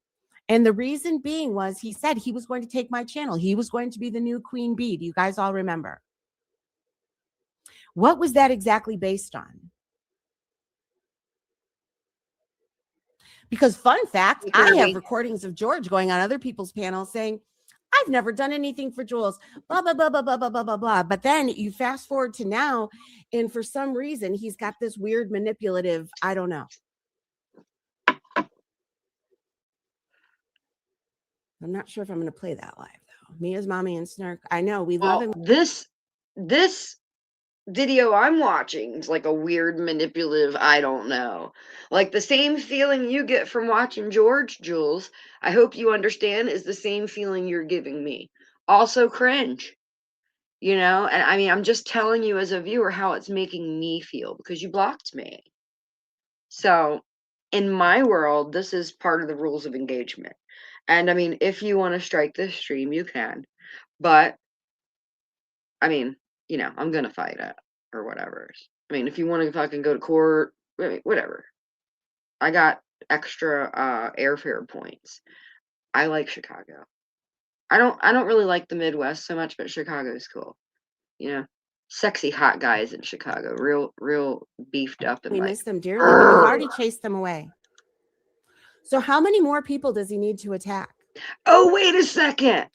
And the reason being was he said he was going to take my channel. He was going to be the new Queen Bee. Do you guys all remember? What was that exactly based on? Because fun fact, I have recordings of George going on other people's panels saying, I've never done anything for Jules, blah, blah, blah, blah, blah, blah, blah, blah, blah. But then you fast forward to now, and for some reason, he's got this weird manipulative, I don't know. I'm not sure if I'm going to play that live, though. Mia's Mommy and Snark. I know, we love him. This video I'm watching is like a weird manipulative, I don't know. Like the same feeling you get from watching George, Jules, I hope you understand, is the same feeling you're giving me. Also cringe. You know, and I mean, I'm just telling you as a viewer how it's making me feel because you blocked me. So in my world, this is part of the rules of engagement. And I mean, if you want to strike this stream, you can. But I mean, you know, I'm going to fight it or whatever. I mean, if you want to fucking go to court, whatever. I got extra airfare points. I like Chicago. I don't really like the Midwest so much, but Chicago's cool. You know, sexy hot guys in Chicago, real beefed up and We like, miss them dearly, but you've already chased them away. So how many more people does he need to attack? Oh, wait a second.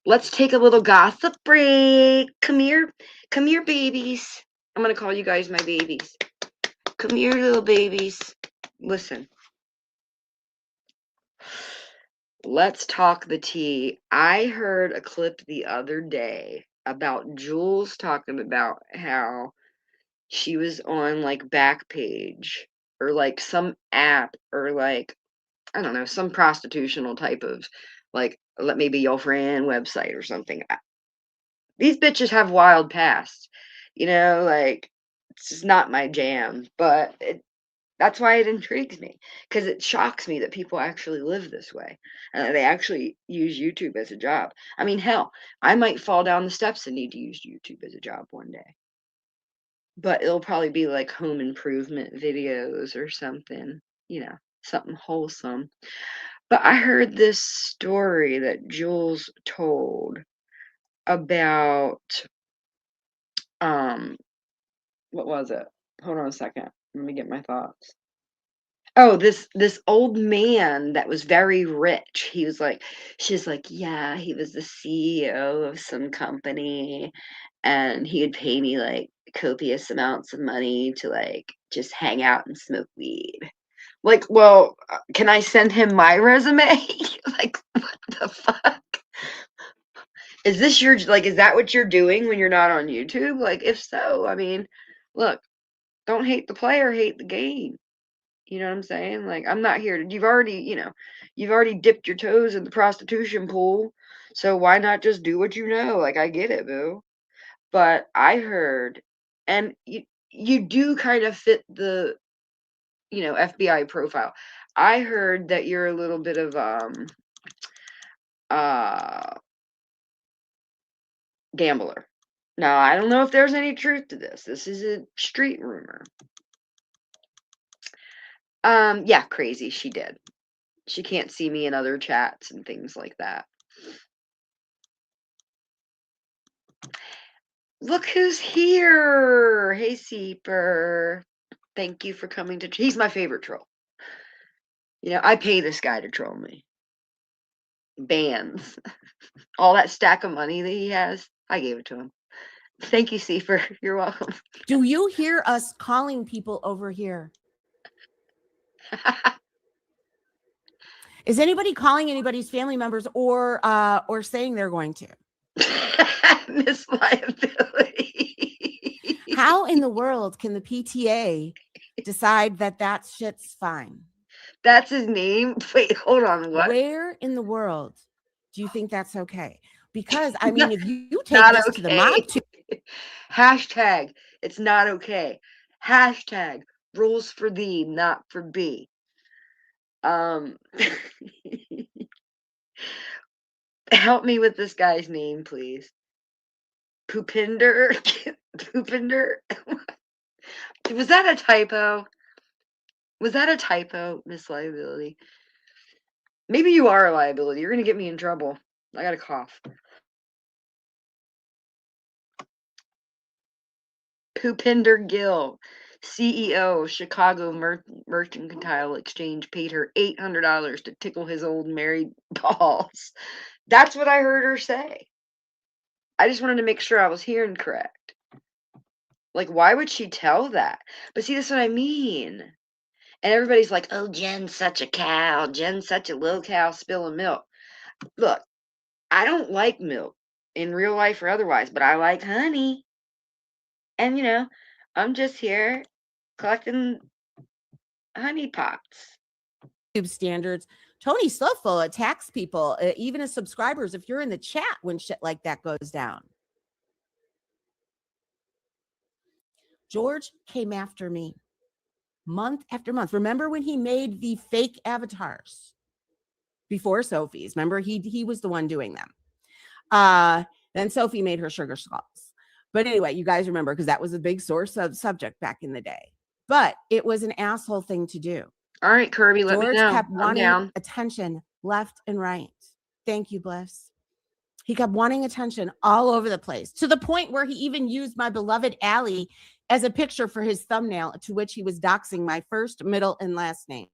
Let's take a little gossip break. Come here, babies. I'm gonna call you guys my babies. Come here, little babies. Listen. Let's talk the tea. I heard a clip the other day about Jules talking about how she was on like Backpage or like some app or like, I don't know, some prostitutional type of like, let me be your friend website or something. These bitches have wild pasts, you know, like it's just not my jam, but that's why it intrigues me because it shocks me that people actually live this way and they actually use YouTube as a job. I mean, hell, I might fall down the steps and need to use YouTube as a job one day. But it'll probably be like home improvement videos or something, you know, something wholesome. But I heard this story that Jules told about, what was it? Hold on a second. Let me get my thoughts. Oh, this old man that was very rich. He was like, she's like, yeah, he was the CEO of some company and he would pay me like copious amounts of money to like just hang out and smoke weed. Like, well, can I send him my resume? Like, what the fuck? Is this your, like, is that what you're doing when you're not on YouTube? Like, if so, I mean, look, don't hate the player, hate the game. You know what I'm saying? Like, I'm not here to, you've already, you know, you've already dipped your toes in the prostitution pool. So why not just do what you know? Like, I get it, boo. But I heard, and you do kind of fit the, you know, FBI profile. I heard that you're a little bit of gambler. Now, I don't know if there's any truth to this. This is a street rumor. Yeah, crazy. She did. She can't see me in other chats and things like that. Look who's here. Hey, Seeper. Thank you for coming to... He's my favorite troll. You know, I pay this guy to troll me. Bands. All that stack of money that he has, I gave it to him. Thank you, Seeper. You're welcome. Do you hear us calling people over here? Is anybody calling anybody's family members or saying they're going to? Miss Liability. How in the world can the PTA decide that shit's fine? That's his name? Wait, hold on. What? Where in the world do you think that's okay? Because, I mean, if you take Not this okay. to the mob too. Hashtag, it's not okay. Hashtag, rules for thee, not for B. Help me with this guy's name, please. Poopinder? Poopinder? Was that a typo? Was that a typo, Miss Liability? Maybe you are a liability. You're going to get me in trouble. I got a cough. Poopinder Gill, CEO, Chicago Mercantile Exchange, paid her $800 to tickle his old married balls. That's what I heard her say. I just wanted to make sure I was hearing correct. Like, why would she tell that? But see, that's what I mean. And everybody's like, oh, Jen's such a cow. Jen's such a little cow spilling milk. Look, I don't like milk in real life or otherwise, but I like honey. And, you know, I'm just here collecting honey pots. Standards. Tony Slowful attacks people, even as subscribers, if you're in the chat when shit like that goes down. George came after me month after month. Remember when he made the fake avatars before Sophie's? Remember, he was the one doing them. Then Sophie made her sugar skulls. But anyway, you guys remember, because that was a big source of subject back in the day. But it was an asshole thing to do. All right, Kirby, let me know. George kept I'm wanting down. attention left and right. Thank you, Bliss. He kept wanting attention all over the place, to the point where he even used my beloved Allie as a picture for his thumbnail, to which he was doxing my first, middle, and last name.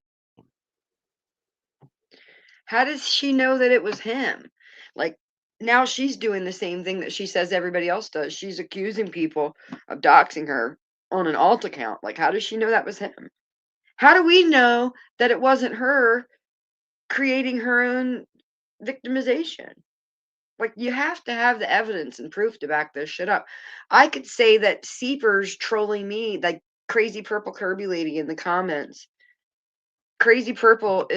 How does she know that it was him? Like, now she's doing the same thing that she says everybody else does. She's accusing people of doxing her on an alt account. Like, how does she know that was him? How do we know that it wasn't her creating her own victimization? Like, you have to have the evidence and proof to back this shit up. I could say that Seeper's trolling me, like Crazy Purple Kirby Lady in the comments. Crazy Purple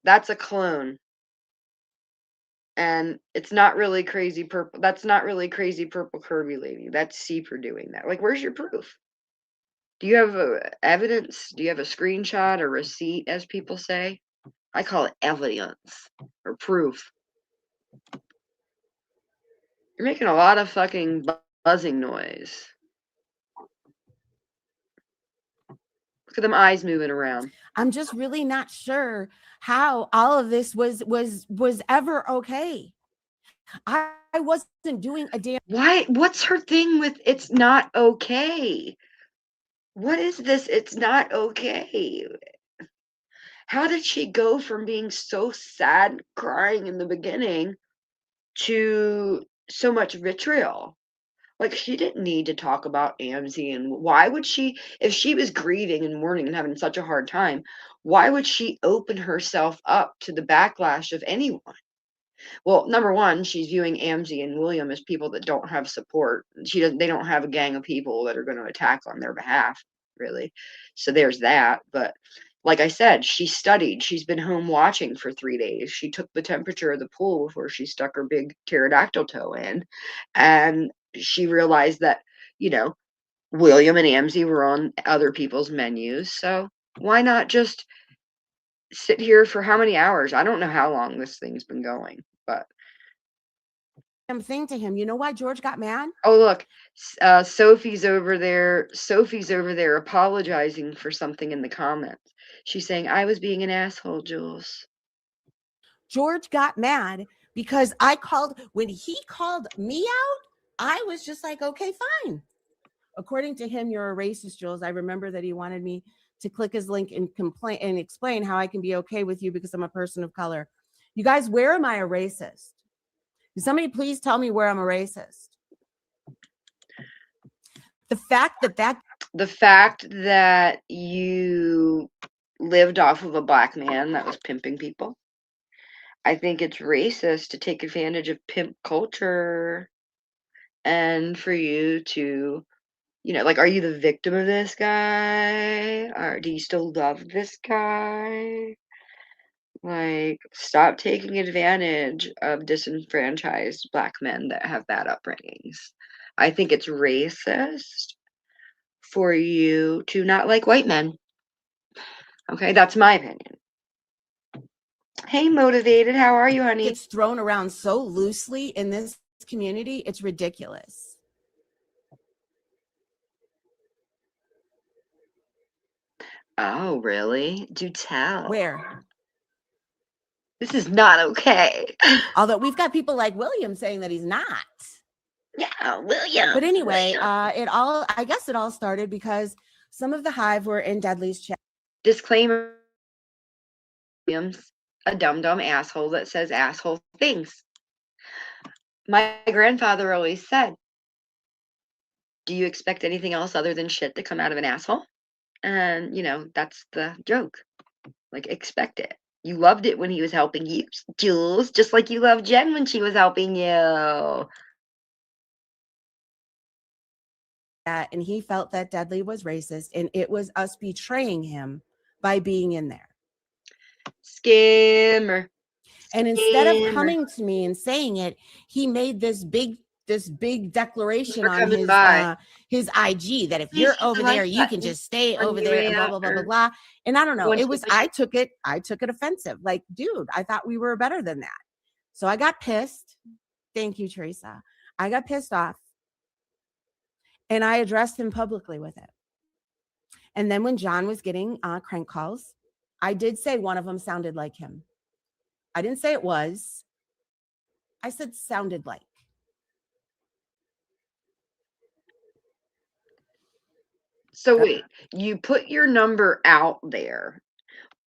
that's a clone. And it's not really Crazy Purple. That's not really Crazy Purple Kirby Lady. That's Seeper doing that. Like, where's your proof? Do you have evidence? Do you have a screenshot or receipt, as people say? I call it evidence or proof. You're making a lot of fucking buzzing noise. Look at them eyes moving around. I'm just really not sure how all of this was ever okay. I wasn't doing a damn. Why? What's her thing with it's not okay? What is this? It's not okay. How did she go from being so sad, crying in the beginning, to so much vitriol? Like, she didn't need to talk about Amzi, and why would she, if she was grieving and mourning and having such a hard time, why would she open herself up to the backlash of anyone? Well, number one, she's viewing Amzi and William as people that don't have support. They don't have a gang of people that are going to attack on their behalf, really. So there's that. But like I said, she studied. She's been home watching for 3 days. She took the temperature of the pool before she stuck her big pterodactyl toe in. And she realized that, you know, William and Amzi were on other people's menus. So why not just sit here for how many hours? I don't know how long this thing's been going, but thing to him. You know why George got mad? oh, look, Sophie's over there. Sophie's over there apologizing for something in the comments. She's saying, I was being an asshole, Jules. George got mad because when he called me out, I was just like, okay, fine. According to him, you're a racist, Jules. I remember that he wanted me to click his link and complain and explain how I can be okay with you because I'm a person of color. You guys, where am I a racist? Can somebody please tell me where I'm a racist? The fact that you lived off of a black man that was pimping people. I think it's racist to take advantage of pimp culture and for you to, like, are you the victim of this guy? Or do you still love this guy? Like, stop taking advantage of disenfranchised Black men that have bad upbringings. I think it's racist for you to not like white men. Okay, that's my opinion. Hey, Motivated, how are you, honey? It's thrown around so loosely in this community. It's ridiculous. Oh, really? Do tell. Where? This is not okay. Although we've got people like William saying that he's not. Yeah, William. But anyway, William. I guess it all started because some of the Hive were in Dudley's chat. Disclaimer, William's a dumb asshole that says asshole things. My grandfather always said, do you expect anything else other than shit to come out of an asshole? And, that's the joke. Like, expect it. You loved it when he was helping you, Jules, just like you loved Jen when she was helping you. And he felt that Dudley was racist, and it was us betraying him by being in there. Scammer. And instead of coming to me and saying it, he made this big declaration on his IG that if you're over there, you can just stay over there and blah, blah, blah, blah, blah. And I don't know. I took it offensive. Like, dude, I thought we were better than that. So I got pissed. Thank you, Teresa. I got pissed off. And I addressed him publicly with it. And then when John was getting crank calls, I did say one of them sounded like him. I didn't say it was. I said sounded like. So wait, you put your number out there.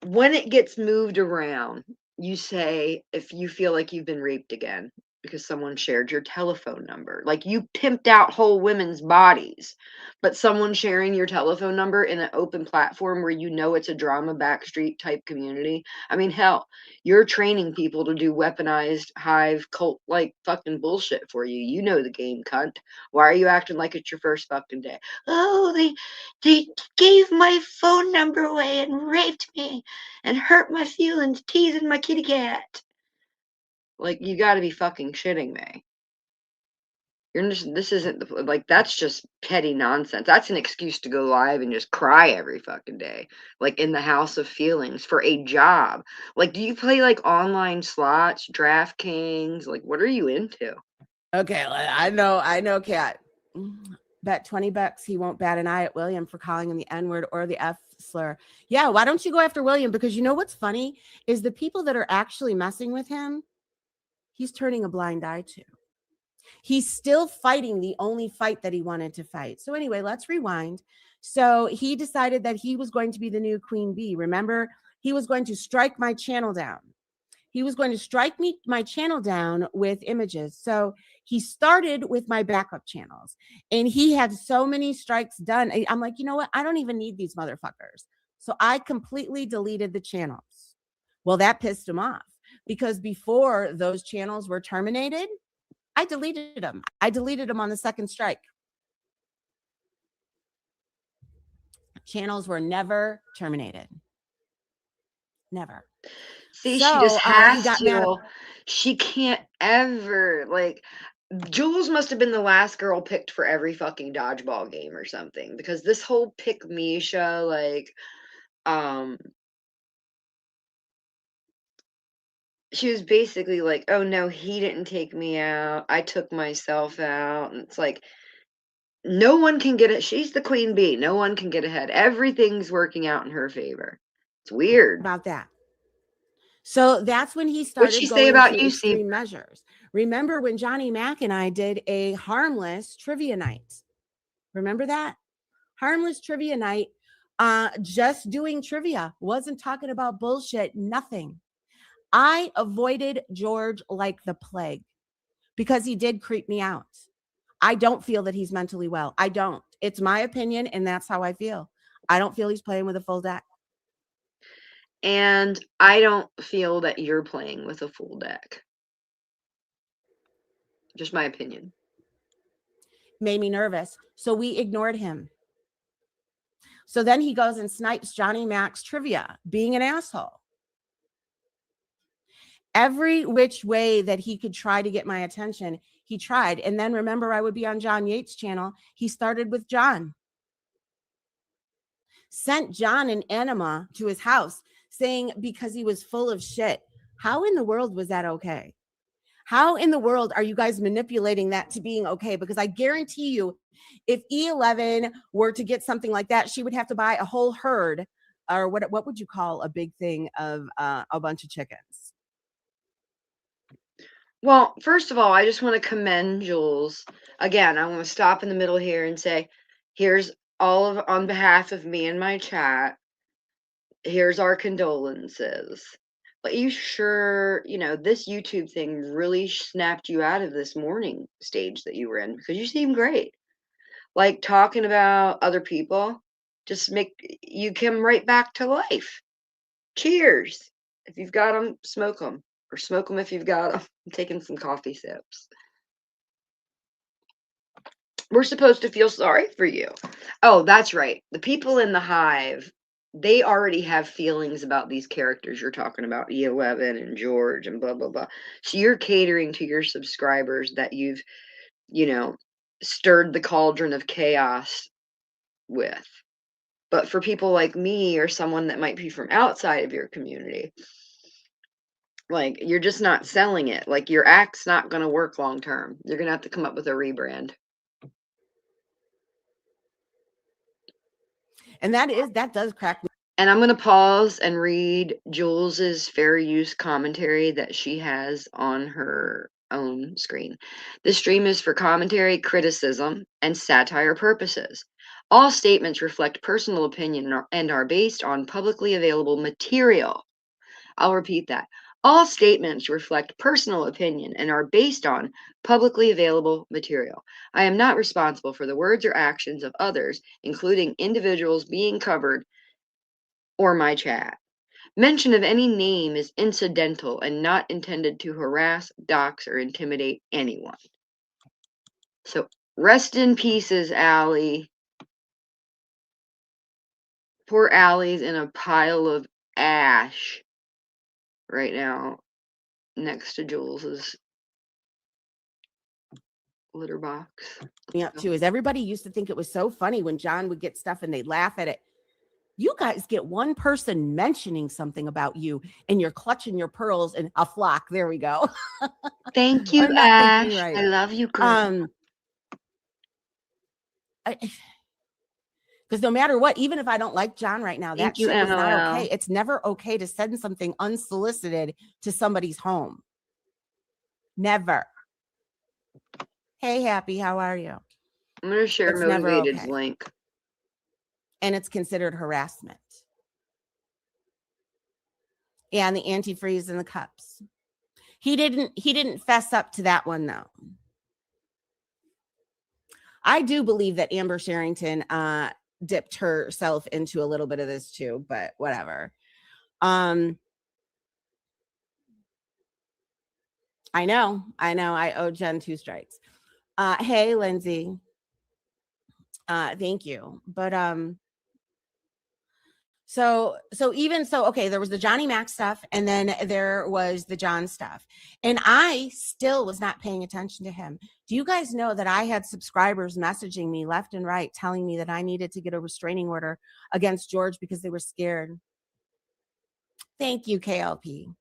When it gets moved around, you say if you feel like you've been raped again because someone shared your telephone number. Like, you pimped out whole women's bodies, but someone sharing your telephone number in an open platform where it's a drama backstreet type community. I mean, hell, you're training people to do weaponized Hive cult like fucking bullshit for you. You know the game, cunt. Why are you acting like it's your first fucking day? Oh, they gave my phone number away and raped me and hurt my feelings, teasing my kitty cat. Like, you got to be fucking shitting me. This isn't like, that's just petty nonsense. That's an excuse to go live and just cry every fucking day, like in the house of feelings for a job. Like, do you play like online slots, DraftKings? Like, what are you into? Okay, I know, Kat. Bet $20 he won't bat an eye at William for calling him the N-word or the F slur. Yeah, why don't you go after William? Because you know what's funny is the people that are actually messing with him, he's turning a blind eye to. He's still fighting the only fight that he wanted to fight. So anyway, let's rewind. So he decided that he was going to be the new Queen Bee. Remember, he was going to strike my channel down. He was going to strike my channel down with images. So he started with my backup channels, and he had so many strikes done. I'm like, you know what? I don't even need these motherfuckers. So I completely deleted the channels. Well, that pissed him off because before those channels were terminated, I deleted them. I deleted them on the second strike. Channels were never terminated. Never. See, So, she just has got to. She can't ever, like, Jules must have been the last girl picked for every fucking dodgeball game or something, because this whole pick me show, like, she was basically like, oh no, he didn't take me out, I took myself out. And it's like, no one can get it. She's the queen bee. No one can get ahead. Everything's working out in her favor. It's weird about that. So that's when he started. What'd she say about you, extreme measures. Remember when Johnny Mac and I did a harmless trivia night? Remember that? Harmless trivia night. Just doing trivia. Wasn't talking about bullshit. Nothing. I avoided George like the plague because he did creep me out. I don't feel that he's mentally well. I don't. It's my opinion, and that's how I feel. I don't feel he's playing with a full deck. And I don't feel that you're playing with a full deck. Just my opinion. Made me nervous. So we ignored him. So then he goes and snipes Johnny Mac's trivia, being an asshole. Every which way that he could try to get my attention, he tried. And then remember, I would be on John Yates' channel. He started with John. Sent John an enema to his house saying because he was full of shit. How in the world was that okay? How in the world are you guys manipulating that to being okay? Because I guarantee you, if E11 were to get something like that, she would have to buy a whole herd, or what would you call a big thing of a bunch of chickens? Well, first of all, I just want to commend Jules. Again, I want to stop in the middle here and say, here's all of, on behalf of me and my chat, here's our condolences. But you sure, this YouTube thing really snapped you out of this mourning stage that you were in, because you seem great. Like, talking about other people, just you come right back to life. Cheers. If you've got them, smoke them. Or smoke them if you've got them. I'm taking some coffee sips. We're supposed to feel sorry for you. Oh, that's right. The people in the hive, they already have feelings about these characters you're talking about, E11 and George and blah, blah, blah. So you're catering to your subscribers that you've, stirred the cauldron of chaos with. But for people like me or someone that might be from outside of your community, like, you're just not selling it. Like, your act's not going to work long term. You're going to have to come up with a rebrand. And that does crack me. And I'm going to pause and read Jules's fair use commentary that she has on her own screen. This stream is for commentary, criticism, and satire purposes. All statements reflect personal opinion and are based on publicly available material. I'll repeat that. All statements reflect personal opinion and are based on publicly available material. I am not responsible for the words or actions of others, including individuals being covered or my chat. Mention of any name is incidental and not intended to harass, dox, or intimidate anyone. So rest in pieces, Allie. Poor Allie's in a pile of ash right now next to Jules's litter box. Up to is everybody used to think it was so funny when John would get stuff and they'd laugh at it. You guys get one person mentioning something about you and you're clutching your pearls and a flock. There we go. Thank you, Ash. Right. I love you, girl. Because no matter what, even if I don't like John right now, that shit is not okay. It's never okay to send something unsolicited to somebody's home. Never. Hey, Happy, how are you? I'm going to share Motivated's link. And it's considered harassment. Yeah, and the antifreeze and the cups. He didn't fess up to that one, though. I do believe that Amber Sherrington dipped herself into a little bit of this too, but whatever. I know. I owe Jen 2 strikes. Hey, Lindsay. Thank you. But so okay, there was the Johnny Mac stuff, and then there was the John stuff, and I still was not paying attention to him. Do you guys know that I had subscribers messaging me left and right telling me that I needed to get a restraining order against George because they were scared? Thank you, KLP.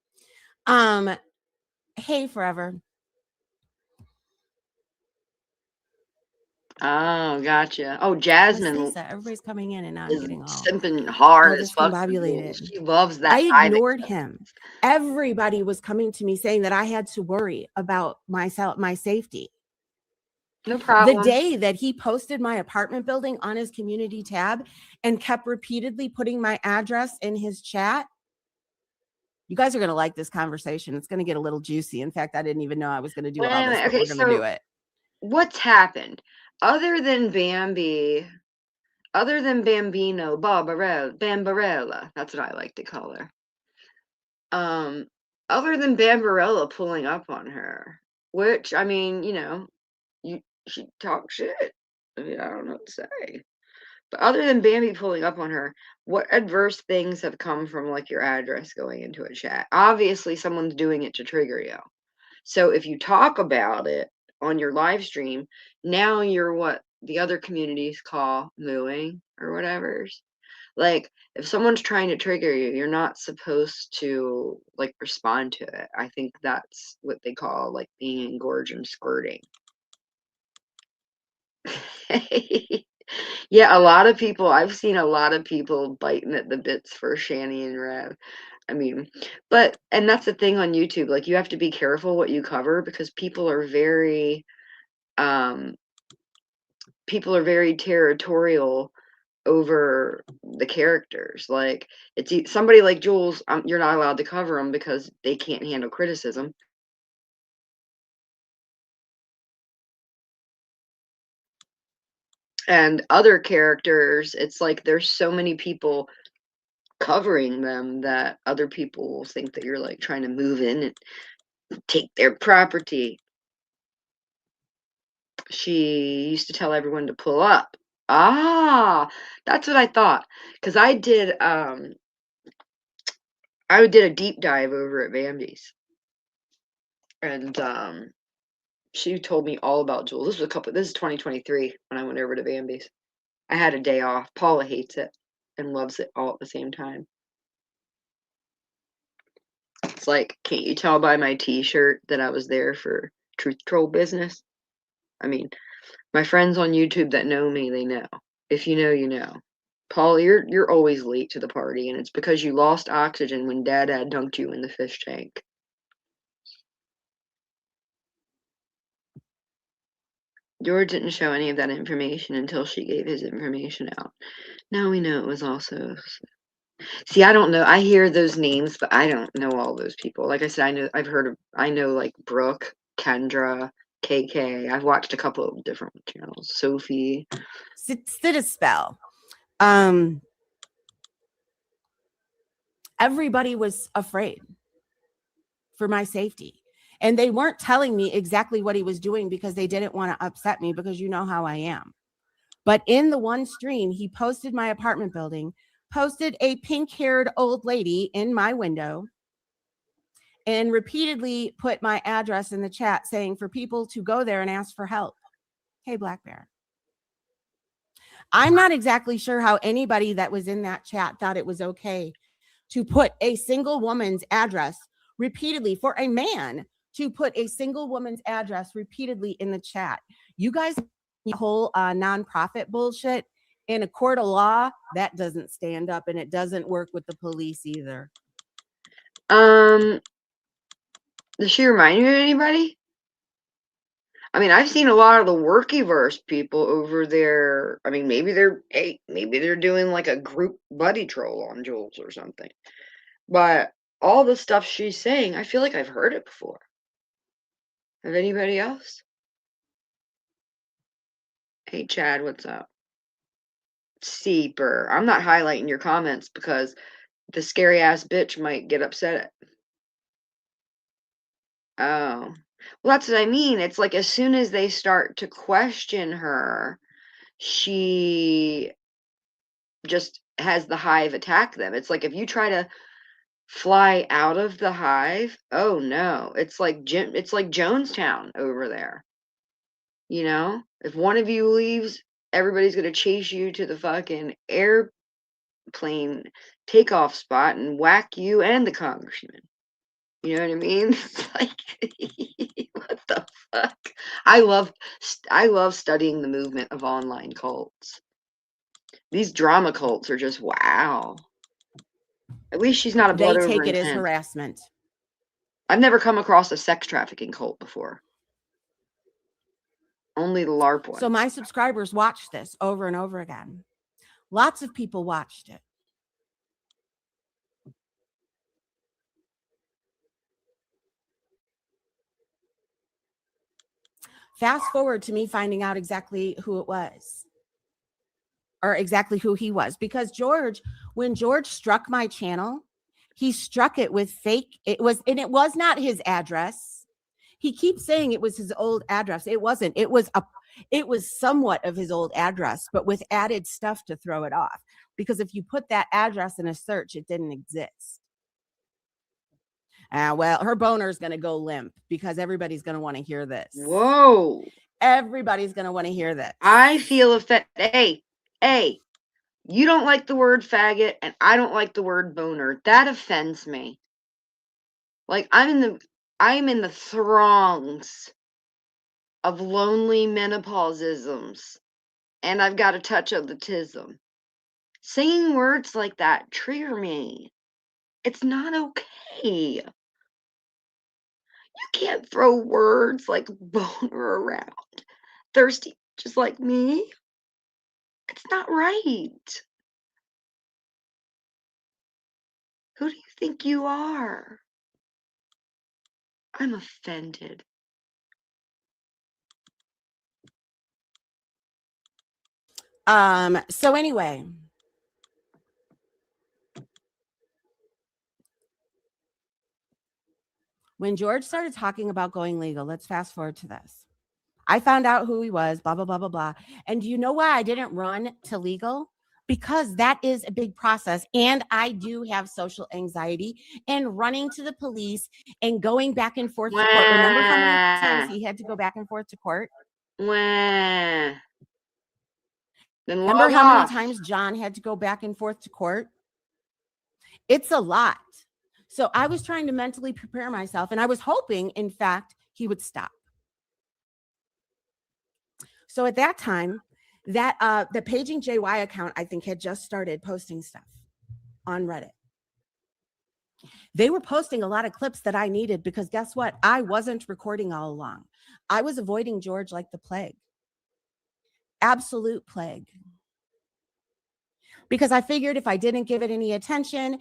Hey, Forever. Oh, gotcha. Oh, Jasmine. Everybody's coming in and I'm getting all simping hard as fuck. She loves that. I ignored him. Everybody was coming to me saying that I had to worry about myself, my safety. No problem. The day that he posted my apartment building on his community tab and kept repeatedly putting my address in his chat. You guys are going to like this conversation. It's going to get a little juicy. In fact, I didn't even know I was going to do all this. Okay, we're going to do it. What's happened? Other than Bambino, Bambarella, that's what I like to call her. Other than Bambarella pulling up on her, which, I mean, she talks shit. I mean, I don't know what to say. But other than Bambi pulling up on her, what adverse things have come from like your address going into a chat? Obviously, someone's doing it to trigger you. So if you talk about it on your live stream, now you're what the other communities call mooing or whatever. Like, if someone's trying to trigger you, you're not supposed to like respond to it. I think that's what they call like being engorged and squirting. Yeah, I've seen a lot of people biting at the bits for Shani and Rev. I mean, and that's the thing on YouTube, like you have to be careful what you cover because people are very territorial over the characters. Like it's somebody like Jules, you're not allowed to cover them because they can't handle criticism. And other characters, it's like there's so many people covering them that other people will think that you're like trying to move in and take their property. She used to tell everyone to pull up. Ah, that's what I thought. Because I did a deep dive over at Bambi's. And she told me all about Jules. This is 2023 when I went over to Bambi's. I had a day off. Paula hates it and loves it all at the same time. It's like, can't you tell by my t-shirt that I was there for truth troll business? I mean, my friends on YouTube that know me, they know. If you know, you know. Paul, you're always late to the party, and it's because you lost oxygen when Dad had dunked you in the fish tank. George didn't show any of that information until she gave his information out. Now we know it was also... See, I don't know. I hear those names, but I don't know all those people. Like I said, I know like Brooke, Kendra, KK. I've watched a couple of different channels. Sophie. Sit a spell. Everybody was afraid for my safety. And they weren't telling me exactly what he was doing because they didn't want to upset me, because you know how I am. But in the one stream, he posted my apartment building, posted a pink-haired old lady in my window, and repeatedly put my address in the chat saying for people to go there and ask for help. Hey, Black Bear. I'm not exactly sure how anybody that was in that chat thought it was okay to put a single woman's address repeatedly, for a man to put a single woman's address repeatedly in the chat. You guys, the whole nonprofit bullshit in a court of law, that doesn't stand up, and it doesn't work with the police either. Does she remind you of anybody? I mean, I've seen a lot of the Workyverse people over there. I mean, maybe they're doing like a group buddy troll on Jules or something. But all the stuff she's saying, I feel like I've heard it before. Have anybody else? Hey, Chad, what's up? Seeper. I'm not highlighting your comments because the scary ass bitch might get upset. Oh. Well, that's what I mean. It's like as soon as they start to question her, she just has the hive attack them. It's like if you try to fly out of the hive, oh no. It's like Jonestown over there. You know? If one of you leaves, everybody's going to chase you to the fucking airplane takeoff spot and whack you and the congressman. You know what I mean? It's like, what the fuck? I love studying the movement of online cults. These drama cults are just wow. At least she's not a blood over They take it intent. as harassment. I've never come across a sex trafficking cult before. Only the LARP one. So my subscribers watched this over and over again. Lots of people watched it. Fast forward to me finding out exactly who it was, or exactly who he was, because when George struck my channel, He struck it with fake. It was not his address. He keeps saying it was his old address. It wasn't. It was somewhat of his old address, but with added stuff to throw it off. Because if you put that address in a search, it didn't exist. Well, her boner is going to go limp because everybody's going to want to hear this. Whoa. Everybody's going to want to hear this. I feel Hey, you don't like the word faggot, and I don't like the word boner. That offends me. Like, I'm in the throngs of lonely menopauseisms, and I've got a touch of the tism. Saying words like that trigger me. It's not okay. You can't throw words like boner around. Thirsty, just like me. It's not right. Who do you think you are? I'm offended. So anyway, when George started talking about going legal, let's fast forward to this. I found out who he was, blah, blah, blah, blah, blah. And do you know why I didn't run to legal? Because that is a big process. And I do have social anxiety, and running to the police and going back and forth to court. Remember how many times he had to go back and forth to court? Then remember how many times John had to go back and forth to court? It's a lot. So I was trying to mentally prepare myself, and I was hoping, in fact, he would stop. So at that time, that the Paging JY account, I think, had just started posting stuff on Reddit. They were posting a lot of clips that I needed because guess what? I wasn't recording all along. I was avoiding George like the plague. Absolute plague. Because I figured if I didn't give it any attention,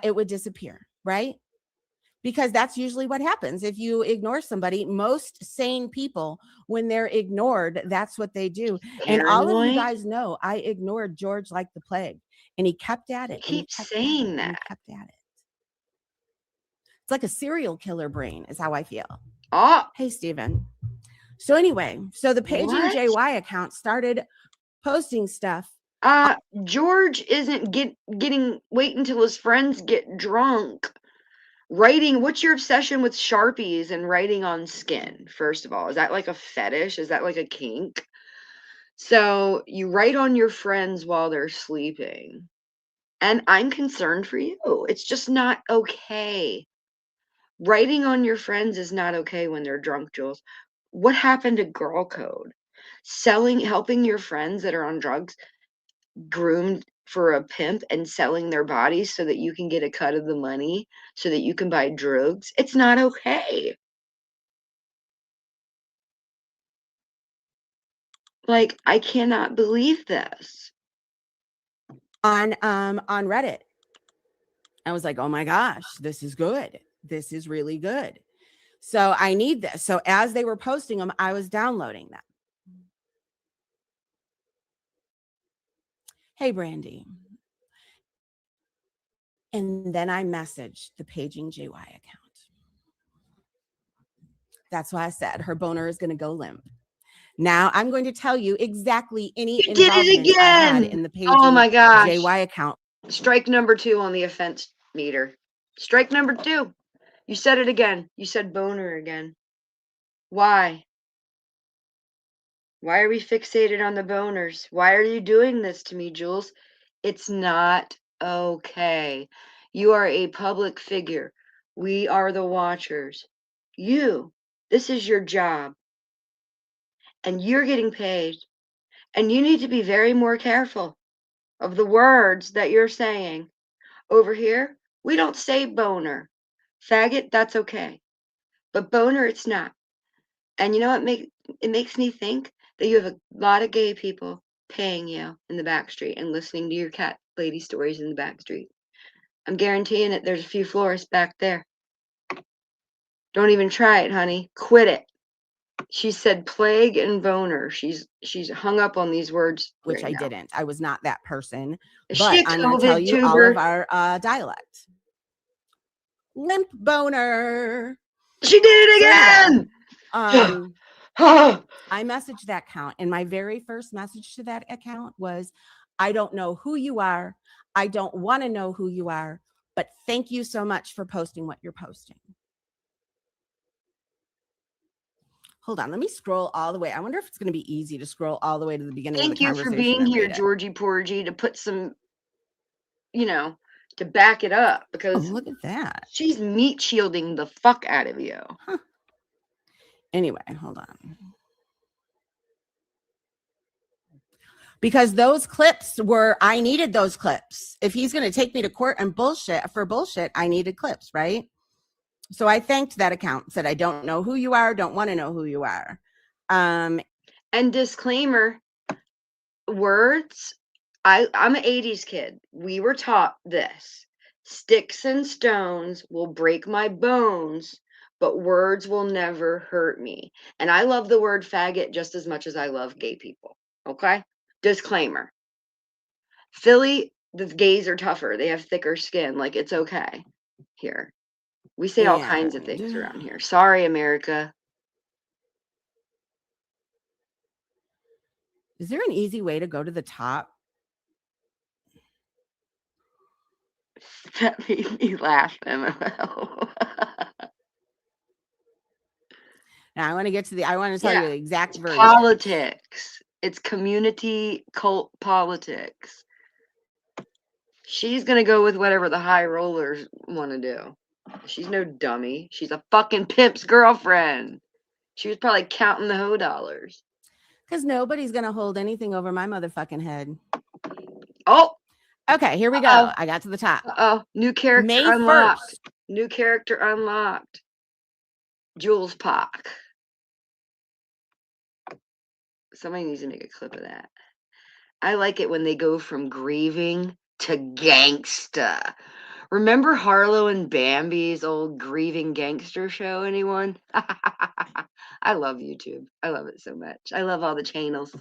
it would disappear, right? Because that's usually what happens. If you ignore somebody, most sane people, when they're ignored, that's what they do. And all of you guys know, I ignored George like the plague. And he kept at it. Keep saying that. He kept at it. It's like a serial killer brain is how I feel. Oh. Hey, Steven. So anyway, so the Paging JY account started posting stuff. George isn't wait until his friends get drunk. Writing, what's your obsession with Sharpies and writing on skin? First of all, is that like a fetish? Is that like a kink? So you write on your friends while they're sleeping. And I'm concerned for you. It's just not okay. Writing on your friends is not okay when they're drunk, Jules. What happened to girl code? Helping your friends that are on drugs groomed for a pimp and selling their bodies so that you can get a cut of the money so that you can buy drugs. It's not okay. Like, I cannot believe this. On Reddit. I was like, oh my gosh, this is good. This is really good. So I need this. So as they were posting them, I was downloading them. Hey, Brandy. And then I messaged the Paging JY account. That's why I said her boner is going to go limp. Now I'm going to tell you exactly any involvement I had in the Paging JY account. Strike number 2 on the offense meter. Strike number 2. You said it again. You said boner again. Why? Why are we fixated on the boners? Why are you doing this to me, Jules? It's not okay. You are a public figure. We are the watchers. This is your job. And you're getting paid. And you need to be very more careful of the words that you're saying. Over here, we don't say boner. Faggot, that's okay. But boner, it's not. And you know what it makes me think? That you have a lot of gay people paying you in the back street and listening to your cat lady stories in the back street. I'm guaranteeing it. There's a few florists back there. Don't even try it, honey. Quit it. She said plague and boner. She's hung up on these words. Which I didn't. I was not that person. Is but I'm going to tell you all of our dialect. Limp boner. She did it again. I messaged that account, and my very first message to that account was, I don't know who you are. I don't want to know who you are, but thank you so much for posting what you're posting. Hold on, let me scroll all the way. I wonder if it's going to be easy to scroll all the way to the beginning of the Thank you conversation. for being here, Georgie Porgy, to put some, to back it up, because look at that. She's meat shielding the fuck out of you. Huh. Anyway, hold on. Because those clips were, I needed those clips. If he's going to take me to court and bullshit, I needed clips, right? So I thanked that account, said, I don't know who you are, don't want to know who you are. And disclaimer, words, I'm an 80s kid. We were taught this. Sticks and stones will break my bones, but words will never hurt me. And I love the word faggot just as much as I love gay people. Okay? Disclaimer. Philly, the gays are tougher. They have thicker skin. Like, it's okay. Here. We say all kinds of things around here. Sorry, America. Is there an easy way to go to the top? That made me laugh, MML. Now I want to tell you the exact version. Politics. It's community cult politics. She's going to go with whatever the high rollers want to do. She's no dummy. She's a fucking pimp's girlfriend. She was probably counting the hoe dollars. Because nobody's going to hold anything over my motherfucking head. Oh. Okay, here we go. I got to the top. New character May unlocked. 1st. New character unlocked. Jules Pock. Somebody needs to make a clip of that. I like it when they go from grieving to gangsta. Remember Harlow and Bambi's old grieving gangster show, anyone? I love YouTube. I love it so much. I love all the channels.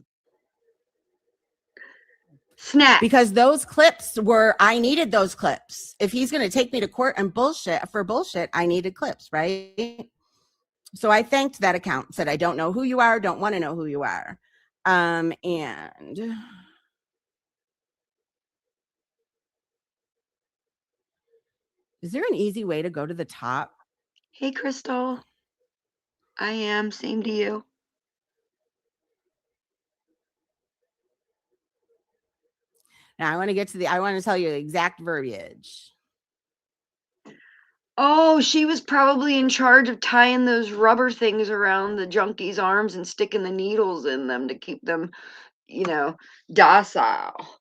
Snap. Because those clips were, I needed those clips. If he's going to take me to court and bullshit, I needed clips, right? So I thanked that account, said, I don't know who you are, don't want to know who you are. And is there an easy way to go to the top? Hey, Crystal. I am. Same to you. Now I want to tell you the exact verbiage. Oh, she was probably in charge of tying those rubber things around the junkies' arms and sticking the needles in them to keep them, docile.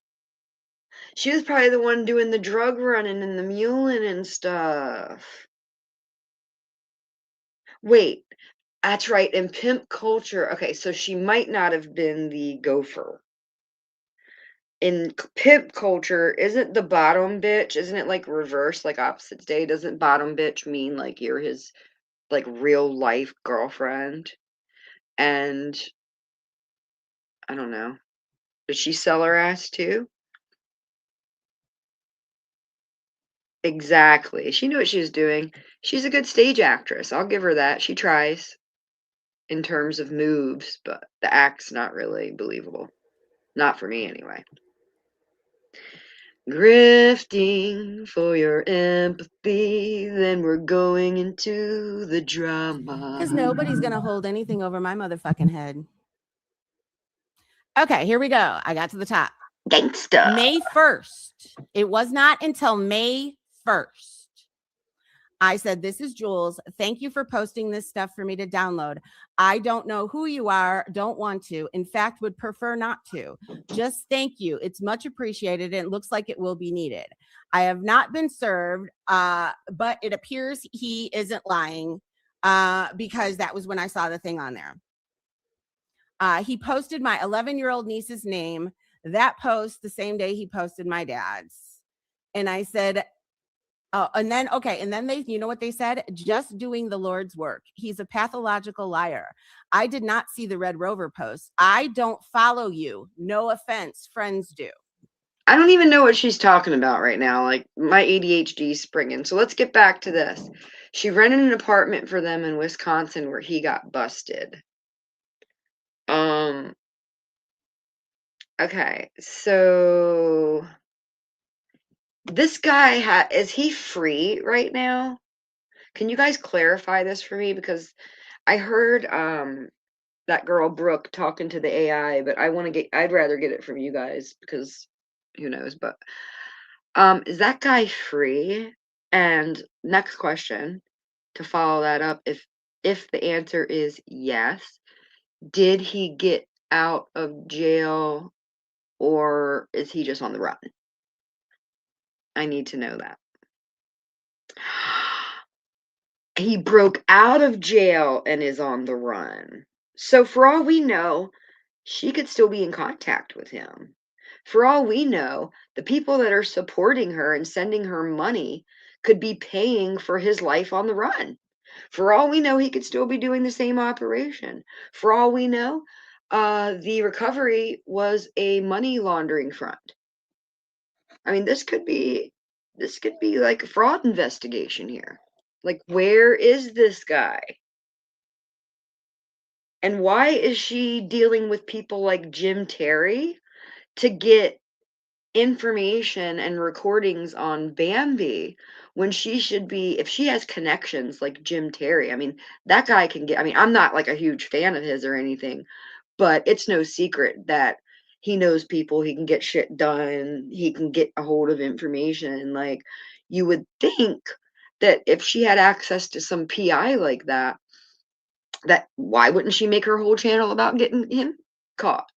She was probably the one doing the drug running and the muling and stuff. Wait, that's right. In pimp culture, okay, so she might not have been the gopher. In pimp culture, isn't the bottom bitch, isn't it like reverse, like opposite day? Doesn't bottom bitch mean like you're his like real life girlfriend? And I don't know. Did she sell her ass too? Exactly. She knew what she was doing. She's a good stage actress. I'll give her that. She tries in terms of moves, but the act's not really believable. Not for me anyway. Grifting for your empathy, then we're going into the drama. Because nobody's going to hold anything over my motherfucking head. Okay, here we go. I got to the top. Gangsta. May 1st. It was not until May 1st. I said, this is Jules. Thank you for posting this stuff for me to download. I don't know who you are, don't want to. In fact, would prefer not to. Just thank you. It's much appreciated, and it looks like it will be needed. I have not been served, but it appears he isn't lying because that was when I saw the thing on there. He posted my 11-year-old niece's name. That post the same day he posted my dad's. And I said, oh, and then they, you know what they said? Just doing the Lord's work. He's a pathological liar. I did not see the Red Rover post. I don't follow you. No offense, friends do. I don't even know what she's talking about right now. Like, my ADHD is springing. So let's get back to this. She rented an apartment for them in Wisconsin where he got busted. Okay, so this guy is he free right now? Can you guys clarify this for me? Because I heard that girl Brooke talking to the AI, but I'd rather get it from you guys because who knows, but is that guy free? And next question to follow that up, if the answer is yes, did he get out of jail or is he just on the run? I need to know that. He broke out of jail and is on the run. So for all we know, she could still be in contact with him. For all we know, the people that are supporting her and sending her money could be paying for his life on the run. For all we know, he could still be doing the same operation. For all we know, the recovery was a money laundering front. I mean, this could be like a fraud investigation here. Like, where is this guy? And why is she dealing with people like Jim Terry to get information and recordings on Bambi when she should be, if she has connections like Jim Terry? I mean, that guy can get, I mean, I'm not like a huge fan of his or anything, but it's no secret that he knows people, he can get shit done, he can get a hold of information. Like, you would think that if she had access to some PI like that, why wouldn't she make her whole channel about getting him caught?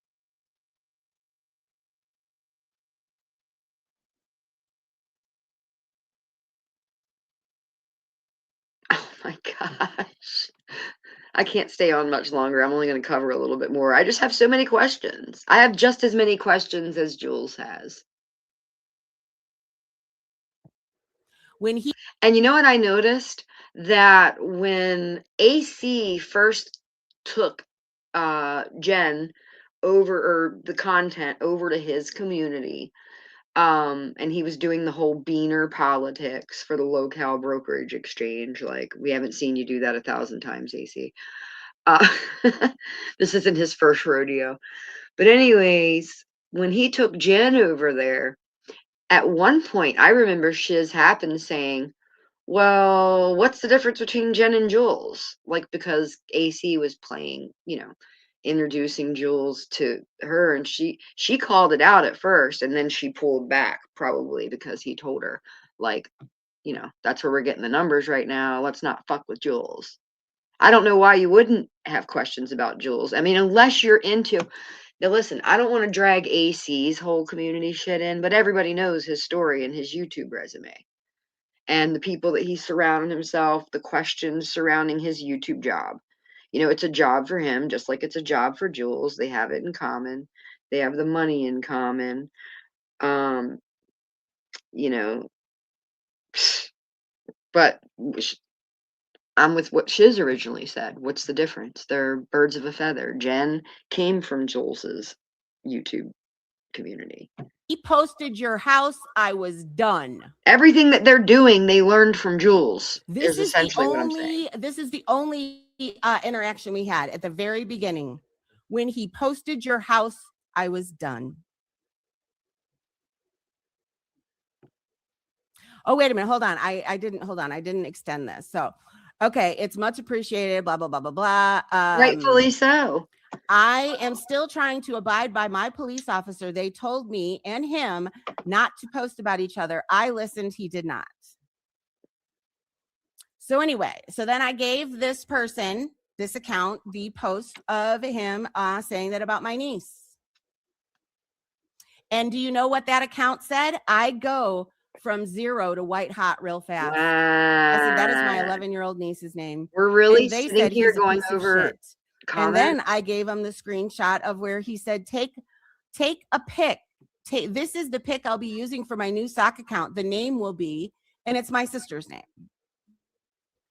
Oh my gosh. I can't stay on much longer. I'm only going to cover a little bit more. I just have so many questions. I have just as many questions as Jules has. And you know what I noticed? That when AC first took Jen over, or the content over to his community, and he was doing the whole beaner politics for the locale brokerage exchange. Like, we haven't seen you do that 1,000 times, AC. This isn't his first rodeo. But anyways, when he took Jen over there, at one point, I remember Shiz Happen saying, well, what's the difference between Jen and Jules? Like, because AC was playing, introducing Jules to her, and she called it out at first, and then she pulled back, probably because he told her, like, that's where we're getting the numbers right now. Let's not fuck with Jules. I don't know why you wouldn't have questions about Jules. I mean, unless you're into. Now, listen, I don't want to drag AC's whole community shit in, but everybody knows his story and his YouTube resume. And the people that he surrounded himself, the questions surrounding his YouTube job. It's a job for him, just like it's a job for Jules. They have it in common. They have the money in common. But I'm with what Shiz originally said. What's the difference? They're birds of a feather. Jen came from Jules's YouTube community. He posted your house, I was done. Everything that they're doing, they learned from Jules. This is essentially what I'm saying. This is the only interaction we had at the very beginning. When he posted your house, I was done. Oh, wait a minute. Hold on. I didn't extend this. So, okay. It's much appreciated. Blah, blah, blah, blah, blah. Rightfully so. I am still trying to abide by my police officer. They told me and him not to post about each other. I listened. He did not. So anyway, so then I gave this person, this account, the post of him saying that about my niece. And do you know what that account said? I go from 0 to white hot real fast. I said, that is my 11-year-old niece's name. We're really sitting here going over comments. And then I gave him the screenshot of where he said, take a pic. This is the pic I'll be using for my new sock account. The name will be, and it's my sister's name.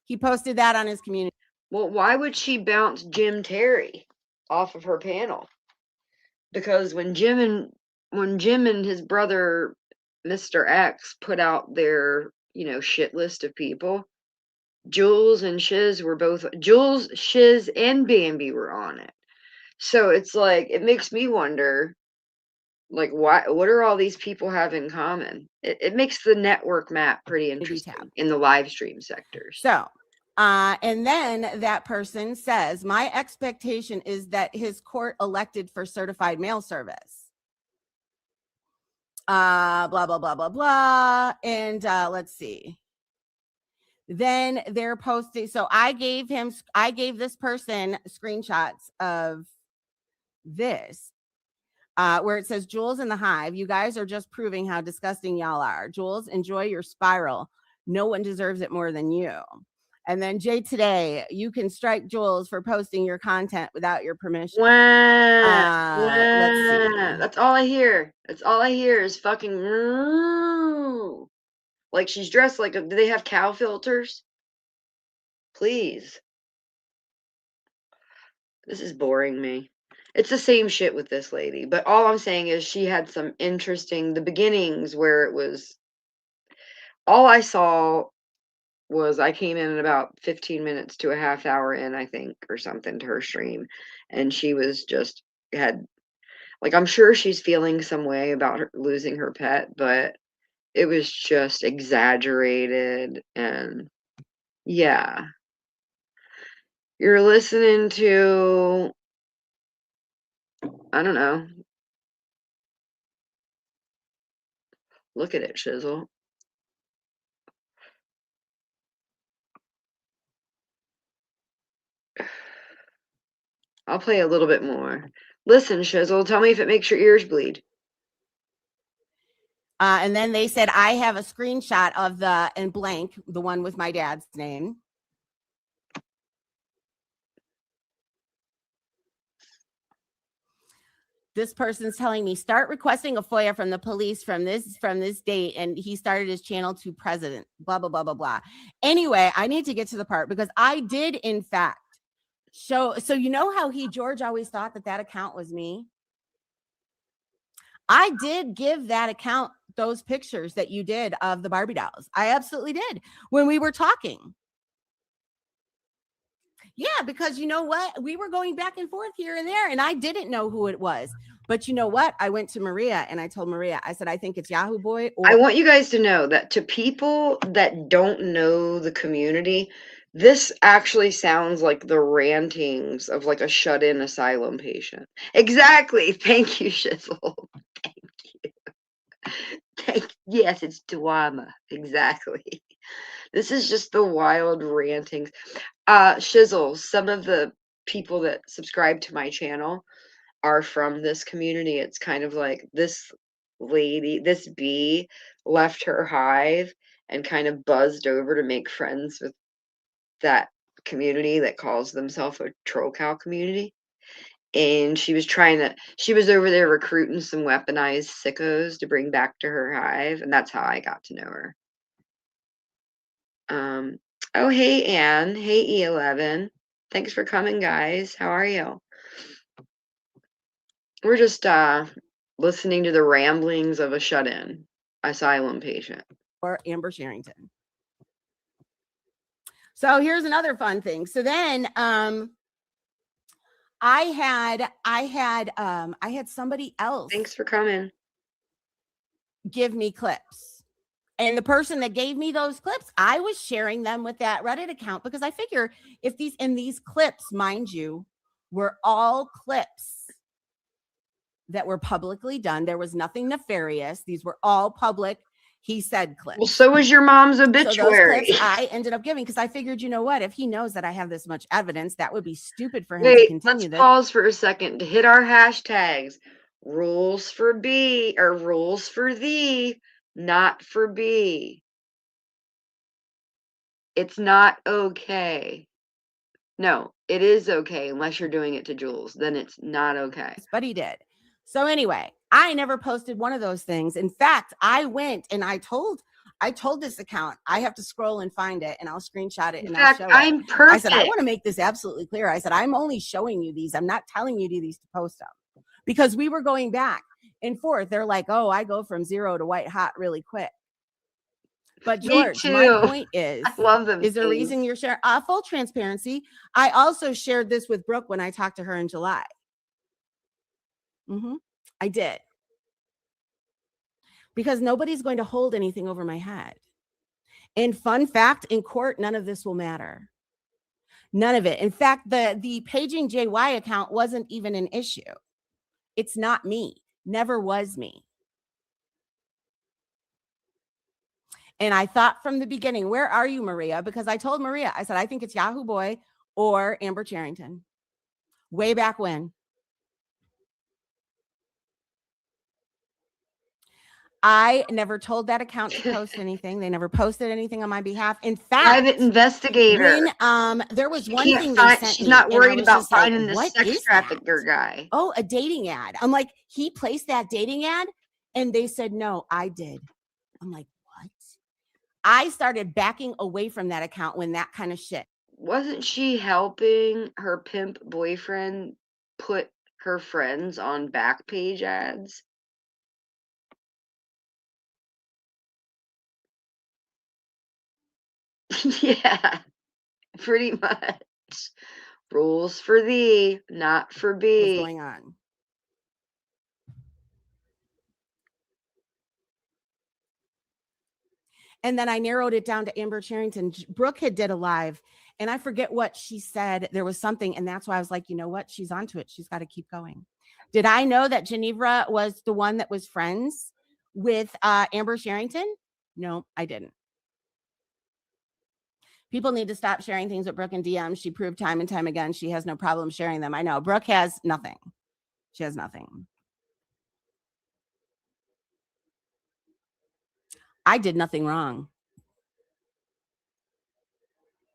He posted that on his community. Well, why would she bounce Jim Terry off of her panel? Because when Jim and when Jim and his brother, Mr. X, put out their, shit list of people, Jules, Shiz, and Bambi were on it. So it's like, it makes me wonder, like, what are all these people have in common? It makes the network map pretty interesting in the live stream sectors. So, and then that person says, my expectation is that his court elected for certified mail service. Blah, blah, blah, blah, blah. And let's see. Then they're posting. So I gave this person screenshots of this. Where it says, Jules in the Hive, you guys are just proving how disgusting y'all are. Jules, enjoy your spiral. No one deserves it more than you. And then Jay Today, you can strike Jules for posting your content without your permission. Let's see. That's all I hear. That's all I hear is fucking like she's dressed like do they have cow filters? Please. This is boring me. It's the same shit with this lady, but all I'm saying is she had some interesting, the beginnings where it was, all I saw was I came in about 15 minutes to a half hour in, I think, or something to her stream. And she was just I'm sure she's feeling some way about her losing her pet, but it was just exaggerated. And yeah, you're listening to, I don't know. Look at it, Shizzle. I'll play a little bit more. Listen, Shizzle, tell me if it makes your ears bleed. And then they said, I have a screenshot of in blank, the one with my dad's name. This person's telling me, start requesting a FOIA from the police from this date. And he started his channel to president, blah, blah, blah, blah, blah. Anyway, I need to get to the part because I did, in fact, show. So you know how George always thought that account was me? I did give that account those pictures that you did of the Barbie dolls. I absolutely did when we were talking. Yeah, because you know what? We were going back and forth here and there, and I didn't know who it was. But you know what? I went to Maria and I told Maria, I said, I think it's Yahoo Boy. I want you guys to know that to people that don't know the community, this actually sounds like the rantings of like a shut-in asylum patient. Exactly. Thank you, Shizzle. Thank you. Yes, it's drama. Exactly. This is just the wild rantings. Shizzle, some of the people that subscribe to my channel are from this community. It's kind of like this lady, this bee left her hive and kind of buzzed over to make friends with that community that calls themselves a troll cow community. And she was over there recruiting some weaponized sickos to bring back to her hive. And that's how I got to know her. Oh, hey, Anne. Hey, E11. Thanks for coming, guys. How are you? We're just listening to the ramblings of a shut-in asylum patient. Or Amber Sherrington. So here's another fun thing. So then I had somebody else. Thanks for coming. Give me clips. And the person that gave me those clips, I was sharing them with that Reddit account because I figure if these clips, mind you, were all clips that were publicly done. There was nothing nefarious. These were all public. He said clips. Well, so was your mom's obituary. So those clips I ended up giving because I figured, you know what? If he knows that I have this much evidence, that would be stupid for him to continue this. Let's pause for a second to hit our hashtags. Rules for B or rules for thee, not for B. It's not okay. No, it is okay unless you're doing it to Jules. Then it's not okay. But he did. So anyway, I never posted one of those things. In fact, I went and I told this account, I have to scroll and find it and I'll screenshot it and I'll show it. I'm perfect. I said, I want to make this absolutely clear. I said, I'm only showing you these. I'm not telling you these to post them because we were going back and forth. They're like, oh, I go from 0 to white hot really quick. But Me George, my too. point is, I love them is there a things. reason you're sharing? Full transparency. I also shared this with Brooke when I talked to her in July. I did. Because nobody's going to hold anything over my head. And fun fact, in court, none of this will matter. None of it. In fact, the paging JY account wasn't even an issue. It's not me. Never was me. And I thought from the beginning, where are you, Maria? Because I told Maria, I said, I think it's Yahoo Boy or Amber Charrington. Way back when. I never told that account to post anything. They never posted anything on my behalf. In fact, Private investigator. When there was one thing they sent She's me, not and I worried was about just like, finding the what sex is trafficker that? guy. Oh, a dating ad. I'm like, he placed that dating ad, and they said, no, I did. I'm like, what? I started backing away from that account when that kind of shit. Wasn't she helping her pimp boyfriend put her friends on Backpage ads? Yeah, pretty much. Rules for thee, not for What's B. going on? And then I narrowed it down to Amber Charrington. Brooke had did a live, and I forget what she said. There was something, and that's why I was like, you know what? She's onto it. She's got to keep going. Did I know that Genevra was the one that was friends with Amber Charrington? No, I didn't. People need to stop sharing things with Brooke in DMs. She proved time and time again she has no problem sharing them. I know. Brooke has nothing. She has nothing. I did nothing wrong.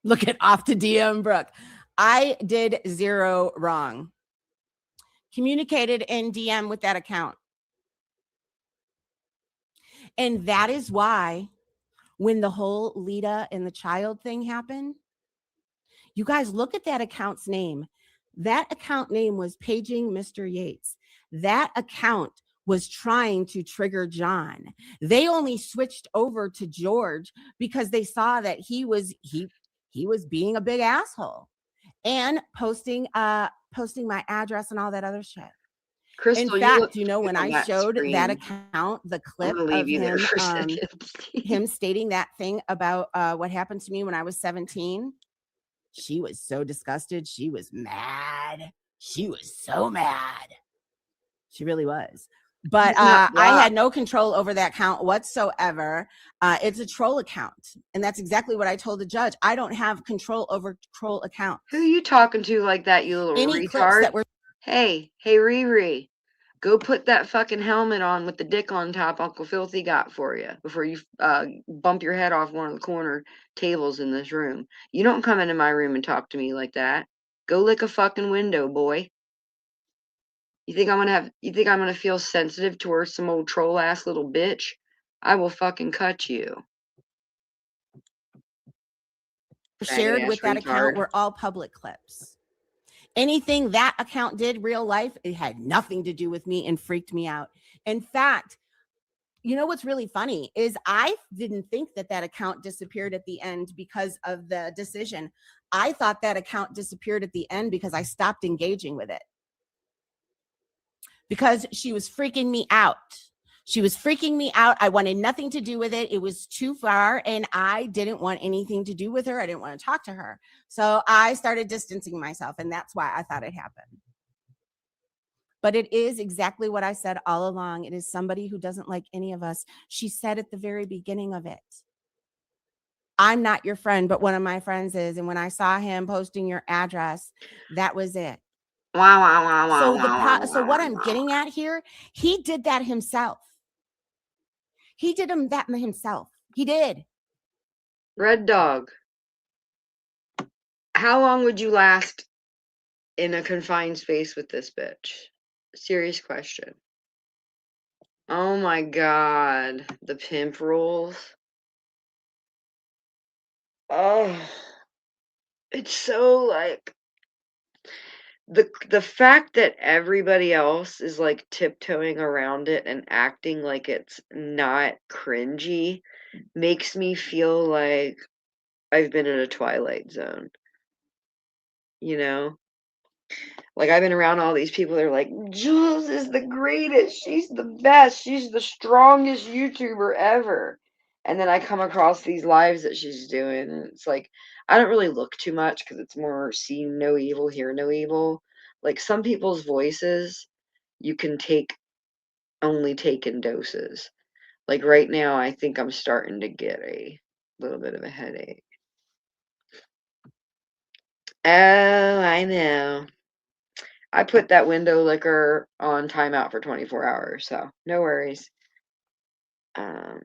Look at off to DM Brooke. I did zero wrong. Communicated in DM with that account. And that is why when the whole Lita and the child thing happened, you guys look at that account's name. That account name was Paging Mr. Yates. That account was trying to trigger John. They only switched over to George because they saw that he was being a big asshole and posting my address and all that other shit. Crystal, in fact, when I showed that account the clip of him stating that thing about what happened to me when I was 17, she was so disgusted. She was mad. She was so mad. She really was. But I had no control over that account whatsoever. It's a troll account. And that's exactly what I told the judge. I don't have control over troll accounts. Who are you talking to like that, you little retard? Hey, Riri, go put that fucking helmet on with the dick on top Uncle Filthy got for you before you bump your head off one of the corner tables in this room. You don't come into my room and talk to me like that. Go lick a fucking window, boy. You think I'm gonna feel sensitive towards some old troll ass little bitch? I will fucking cut you. Shared with that account were all public clips. Anything that account did real life, it had nothing to do with me and freaked me out. In fact, you know what's really funny is I didn't think that account disappeared at the end because of the decision. I thought that account disappeared at the end because I stopped engaging with it. Because she was freaking me out. She was freaking me out. I wanted nothing to do with it. It was too far, and I didn't want anything to do with her. I didn't want to talk to her. So I started distancing myself, and that's why I thought it happened. But it is exactly what I said all along. It is somebody who doesn't like any of us. She said at the very beginning of it, I'm not your friend, but one of my friends is. And when I saw him posting your address, that was it. So what I'm getting at here, he did that himself. He did that himself. He did. Red Dog, how long would you last in a confined space with this bitch? Serious question. Oh my god, the pimp rules. Oh, it's so like the fact that everybody else is like tiptoeing around it and acting like it's not cringy makes me feel like I've been in a Twilight Zone, you know? Like, I've been around all these people, they're like, Jules is the greatest, she's the best, she's the strongest YouTuber ever. And then I come across these lives that she's doing, and it's like, I don't really look too much because it's more see no evil, hear no evil. Like, some people's voices, you can only take in doses. Like, right now, I think I'm starting to get a little bit of a headache. Oh, I know. I put that window liquor on timeout for 24 hours, so no worries. Ugh.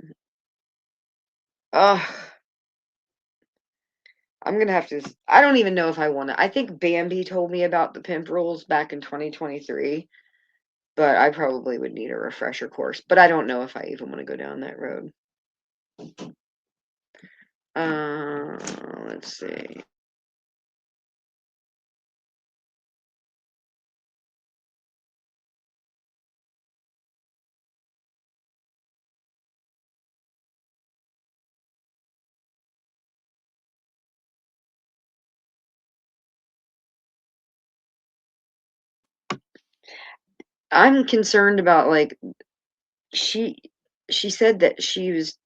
I'm gonna have to. I don't even know if I want to. I think Bambi told me about the pimp rules back in 2023, but I probably would need a refresher course. But I don't know if I even want to go down that road. Let's see. I'm concerned about like she said that she was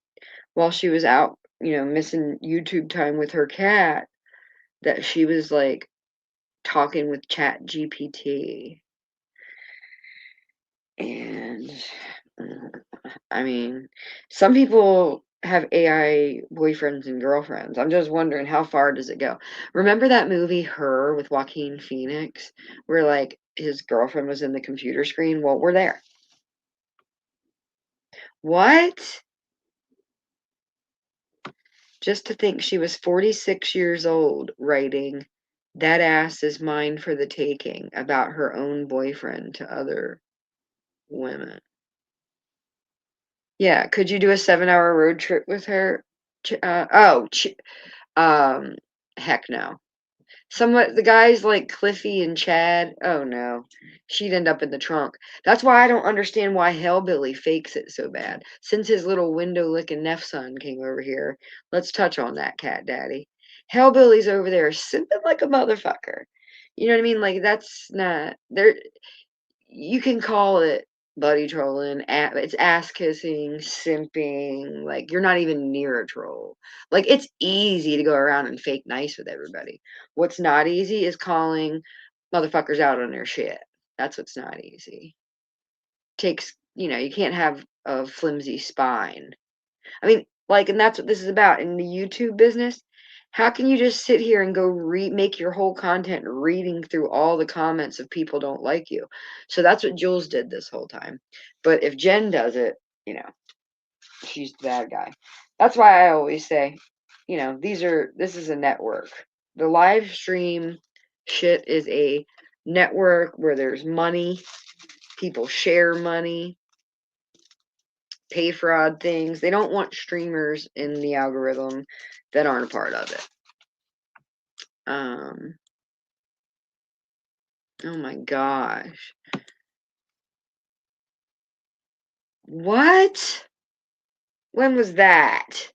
while she was out, missing YouTube time with her cat, that she was like talking with Chat GPT. And I mean, some people have AI boyfriends and girlfriends. I'm just wondering how far does it go? Remember that movie Her with Joaquin Phoenix, where like his girlfriend was in the computer screen? Well, we're there. What? Just to think she was 46 years old writing, "That ass is mine for the taking," about her own boyfriend to other women. Yeah, could you do a 7-hour road trip with her? Heck no. Somewhat the guys like Cliffy and Chad, oh no. She'd end up in the trunk. That's why I don't understand why Hellbilly fakes it so bad. Since his little window-licking Nefson came over here, let's touch on that, Cat Daddy. Hellbilly's over there simping like a motherfucker. You know what I mean? Like, that's not... There, you can call it buddy trolling, it's ass kissing, simping, like you're not even near a troll. Like it's easy to go around and fake nice with everybody. What's not easy is calling motherfuckers out on their shit. That's what's not easy. Takes, you can't have a flimsy spine. I mean, like, and that's what this is about in the YouTube business. How can you just sit here and go make your whole content reading through all the comments of people don't like you? So that's what Jules did this whole time. But if Jen does it, she's the bad guy. That's why I always say, this is a network. The live stream shit is a network where there's money, people share money, pay for odd things. They don't want streamers in the algorithm that aren't a part of it. Oh my gosh. What? When was that?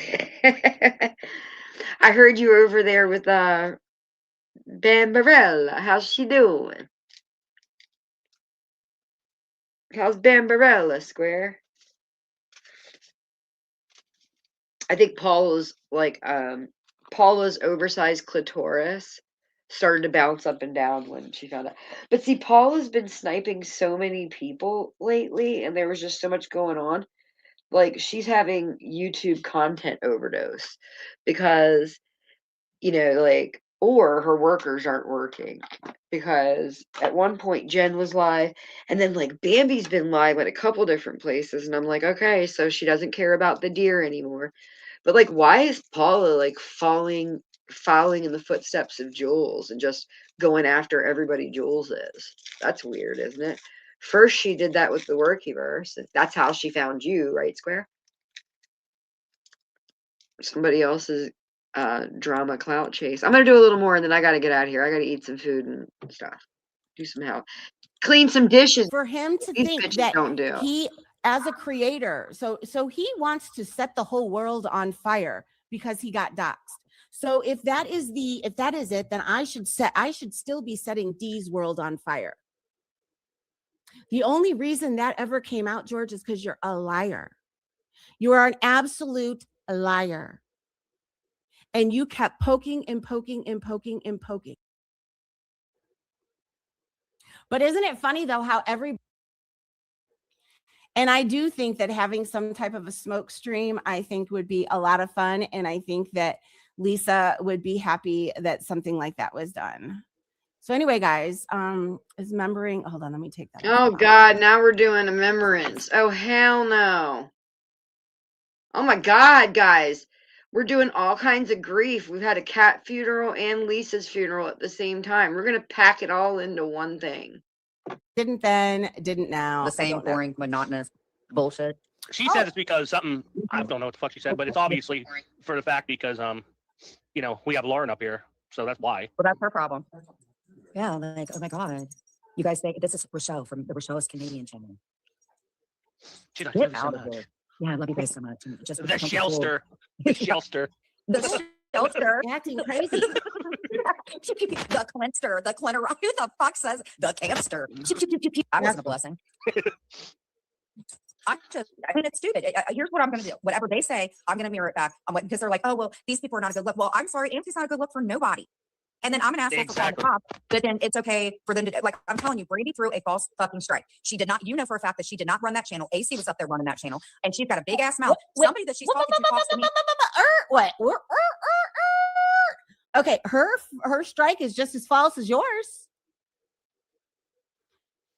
I heard you were over there with Bambarella. How's she doing? How's Bambarella, Square? I think Paula's oversized clitoris started to bounce up and down when she found out. But see, Paula's been sniping so many people lately, and there was just so much going on. Like, she's having YouTube content overdose because, or her workers aren't working. Because at one point, Jen was live, and then, like, Bambi's been live at a couple different places, and I'm like, okay, so she doesn't care about the deer anymore. But, like, why is Paula, like, following in the footsteps of Jules and just going after everybody Jules is? That's weird, isn't it? First, she did that with the Workyverse. That's how she found you, right, Square? Somebody else is drama clout chase. I'm gonna do a little more and then I gotta get out of here. I gotta eat some food and stuff. Do some help. Clean some dishes. For him to These think bitches that don't do. he, as a creator, so he wants to set the whole world on fire because he got doxxed. So if that is it, then I should still be setting Dee's world on fire. The only reason that ever came out, George, is because you're a liar. You are an absolute liar. And you kept poking and poking and poking and poking. But isn't it funny, though, how and I do think that having some type of a smoke stream, I think would be a lot of fun. And I think that Lisa would be happy that something like that was done. So anyway, guys, is remembering. Hold on, let me take that. Oh God, now we're doing a remembrance. Oh hell no. Oh my God, guys. We're doing all kinds of grief. We've had a cat funeral and Lisa's funeral at the same time. We're gonna pack it all into one thing. Didn't then, didn't now. The same boring, monotonous bullshit. She said it's because something, I don't know what the fuck she said, but it's obviously for the fact because, you know, we have Lauren up here. So that's why. Well, that's her problem. Yeah, like, oh my God. You guys think this is Rochelle from the Rochelle's Canadian channel. She does Get so out of much. here. Yeah, I love you guys so much. Just The shelter. The shelter. The shelter. Acting crazy. The clinster. The clinter. Who the fuck says the cancer? That wasn't a blessing. I mean, it's stupid. Here's what I'm going to do. Whatever they say, I'm going to mirror it back. Because they're like, oh, well, these people are not a good look. Well, I'm sorry. Anthony's not a good look for nobody. And then I'm an asshole for calling the cops, but then it's okay for them to, like, I'm telling you, Brandy threw a false fucking strike. She did not, you know for a fact that she did not run that channel. AC was up there running that channel, and she's got a big ass mouth. Somebody that she's talking to talks to me. What? Okay, her strike is just as false as yours.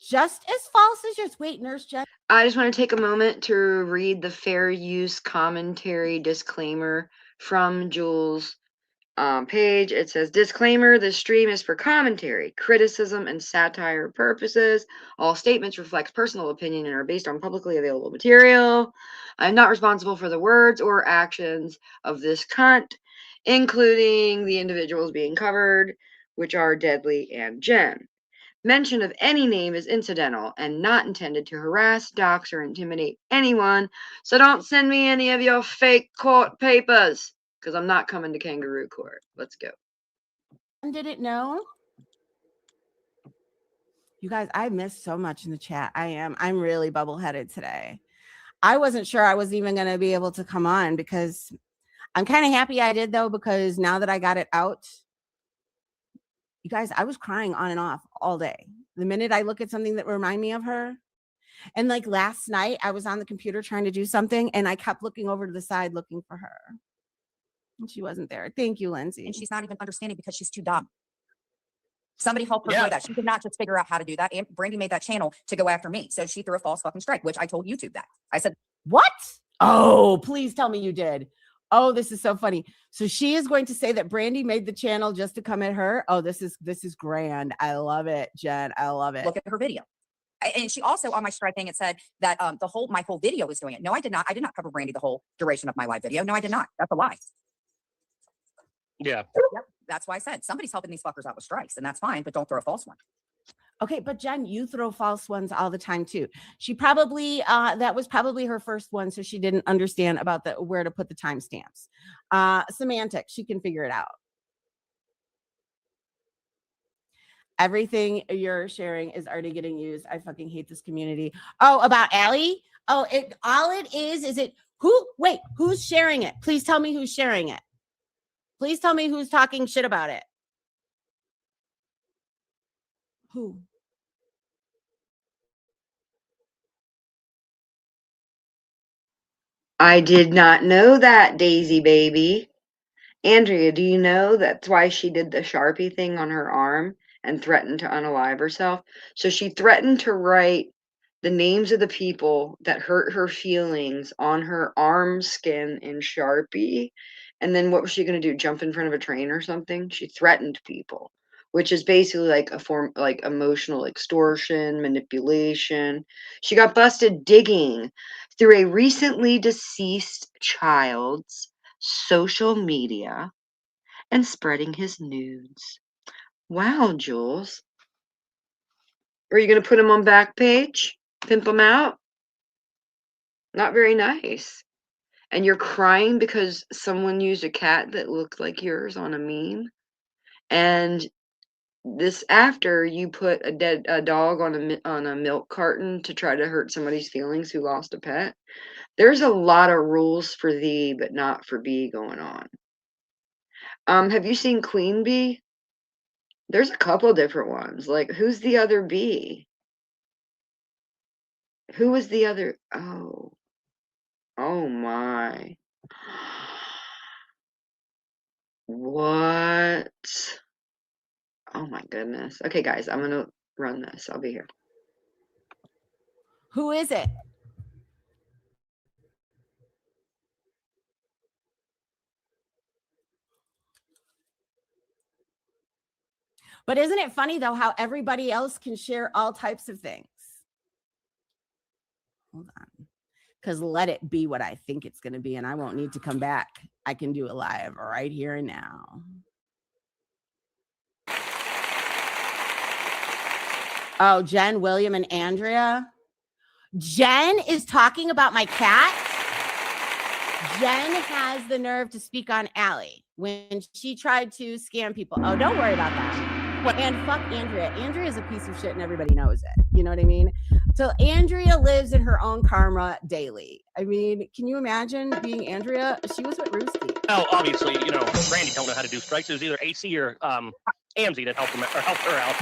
Just as false as yours. Wait, Nurse Jen. I just want to take a moment to read the fair use commentary disclaimer from Jules' page. It says, disclaimer, this stream is for commentary, criticism, and satire purposes. All statements reflect personal opinion and are based on publicly available material. I'm not responsible for the words or actions of this cunt, including the individuals being covered, which are Deadly and Jen. Mention of any name is incidental and not intended to harass, dox, or intimidate anyone, so don't send me any of your fake court papers, because I'm not coming to kangaroo court. Let's go. Didn't know. You guys, I missed so much in the chat. I'm really bubble-headed today. I wasn't sure I was even going to be able to come on because I'm kind of happy I did, though, because now that I got it out, you guys, I was crying on and off all day. The minute I look at something that remind me of her. And like last night, I was on the computer trying to do something, and I kept looking over to the side looking for her. And she wasn't there. Thank you, Lindsay. And she's not even understanding because she's too dumb. Somebody helped her know that. She did not just figure out how to do that. And Brandy made that channel to go after me. So she threw a false fucking strike, which I told YouTube that. I said, what? Oh, please tell me you did. Oh, this is so funny. So she is going to say that Brandy made the channel just to come at her. Oh, this is grand. I love it, Jen. I love it. Look at her video. And she also, on my strike thing, it said that my whole video was doing it. No, I did not. I did not cover Brandy the whole duration of my live video. No, I did not. That's a lie. Yeah. Yep. That's why I said somebody's helping these fuckers out with strikes, and that's fine, but don't throw a false one. Okay, but Jen, you throw false ones all the time too. She probably that was probably her first one, so she didn't understand about where to put the timestamps. Semantics, she can figure it out. Everything you're sharing is already getting used. I fucking hate this community. Oh, about Allie? Oh, all it is it who? Wait, who's sharing it? Please tell me who's sharing it. Please tell me who's talking shit about it. Who? I did not know that, Daisy baby. Andrea, do you know that's why she did the Sharpie thing on her arm and threatened to unalive herself? So she threatened to write the names of the people that hurt her feelings on her arm skin in Sharpie. And then what was she going to do? Jump in front of a train or something? She threatened people, which is basically like a form, like emotional extortion, manipulation. She got busted digging through a recently deceased child's social media and spreading his nudes. Wow, Jules. Are you going to put them on Backpage? Pimp them out? Not very nice. And you're crying because someone used a cat that looked like yours on a meme? And this after you put a dog on a milk carton to try to hurt somebody's feelings who lost a pet? There's a lot of rules for thee, but not for bee going on. Have you seen Queen Bee? There's a couple different ones. Like, who's the other bee? Who was the other? Oh my. What? Oh my goodness. Okay, guys, I'm gonna run this. I'll be here. Who is it? But isn't it funny, though, how everybody else can share all types of things? Hold on. Because let it be what I think it's going to be, and I won't need to come back. I can do it live right here and now. Oh, Jen, William, and Andrea. Jen is talking about my cat. Jen has the nerve to speak on Allie when she tried to scam people. Oh, don't worry about that. And fuck Andrea. Andrea's a piece of shit and everybody knows it. You know what I mean? So Andrea lives in her own karma daily. I mean, can you imagine being Andrea? She was with Roosty. No, obviously, Brandy don't know how to do strikes. It was either AC or Amzie that helped her out.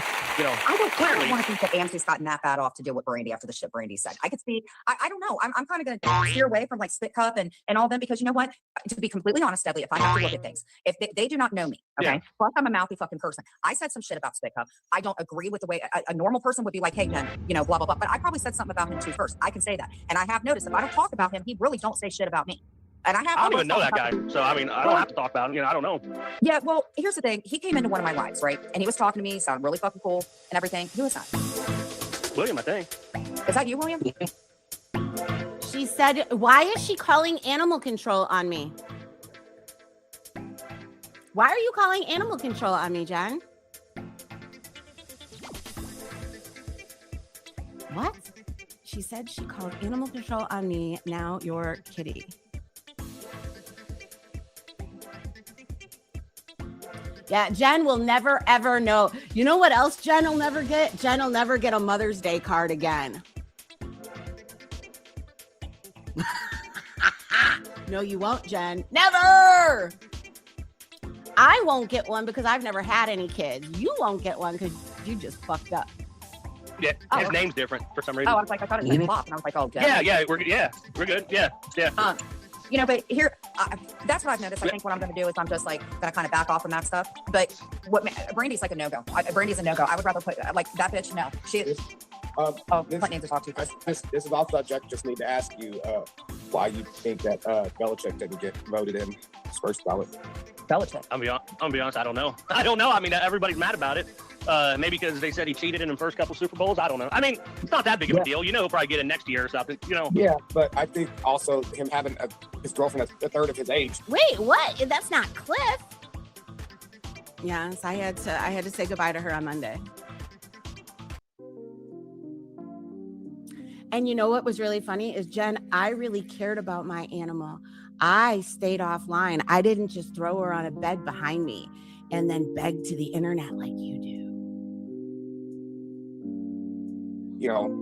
I don't clearly want to think that Amzi's gotten that bad off to deal with Brandy after the shit Brandy said. I could see, I don't know. I'm kind of going to steer away from like Spit Cup and all them, because you know what? To be completely honest, Dudley, if I have to look at things, if they do not know me, okay? Yeah. Plus, I'm a mouthy fucking person. I said some shit about Spit Cup. I don't agree with the way a normal person would be like, hey, man, blah, blah, blah. But I probably said something about him too first. I can say that. And I have noticed if I don't talk about him, he really don't say shit about me. And I don't even know that guy. So, I mean, I don't have to talk about him. I don't know. Yeah, well, here's the thing. He came into one of my lives, right? And he was talking to me, sounded really fucking cool and everything. Who is that? William, I think. Is that you, William? She said, why is she calling animal control on me? Why are you calling animal control on me, Jen? What? She said she called animal control on me. Now you're kitty. Yeah, Jen will never, ever know. You know what else Jen will never get? Jen will never get a Mother's Day card again. No, you won't, Jen. Never! I won't get one because I've never had any kids. You won't get one because you just fucked up. Yeah, his name's different for some reason. Oh, I was like, I thought it was Flop, and I was like, oh, Jen. Yeah, we're good. Yeah. But here, that's what I've noticed. I think what I'm going to do is I'm just like going to kind of back off from that stuff. But Brandy's like a no-go. Brandy's a no-go. I would rather put like that bitch. No, she is. What name to talk to? This is off subject. Just need to ask you why you think that Belichick didn't get voted in his first ballot. Belichick. I'm gonna be honest. I don't know. I mean, everybody's mad about it. Maybe because they said he cheated in the first couple Super Bowls. I don't know. I mean, it's not that big of a deal. He'll probably get it next year or something. Yeah, but I think also him having his girlfriend a third of his age. Wait, what? That's not Cliff. Yes, I had to say goodbye to her on Monday. And you know what was really funny is, Jen, I really cared about my animal. I stayed offline. I didn't just throw her on a bed behind me and then beg to the internet like you do.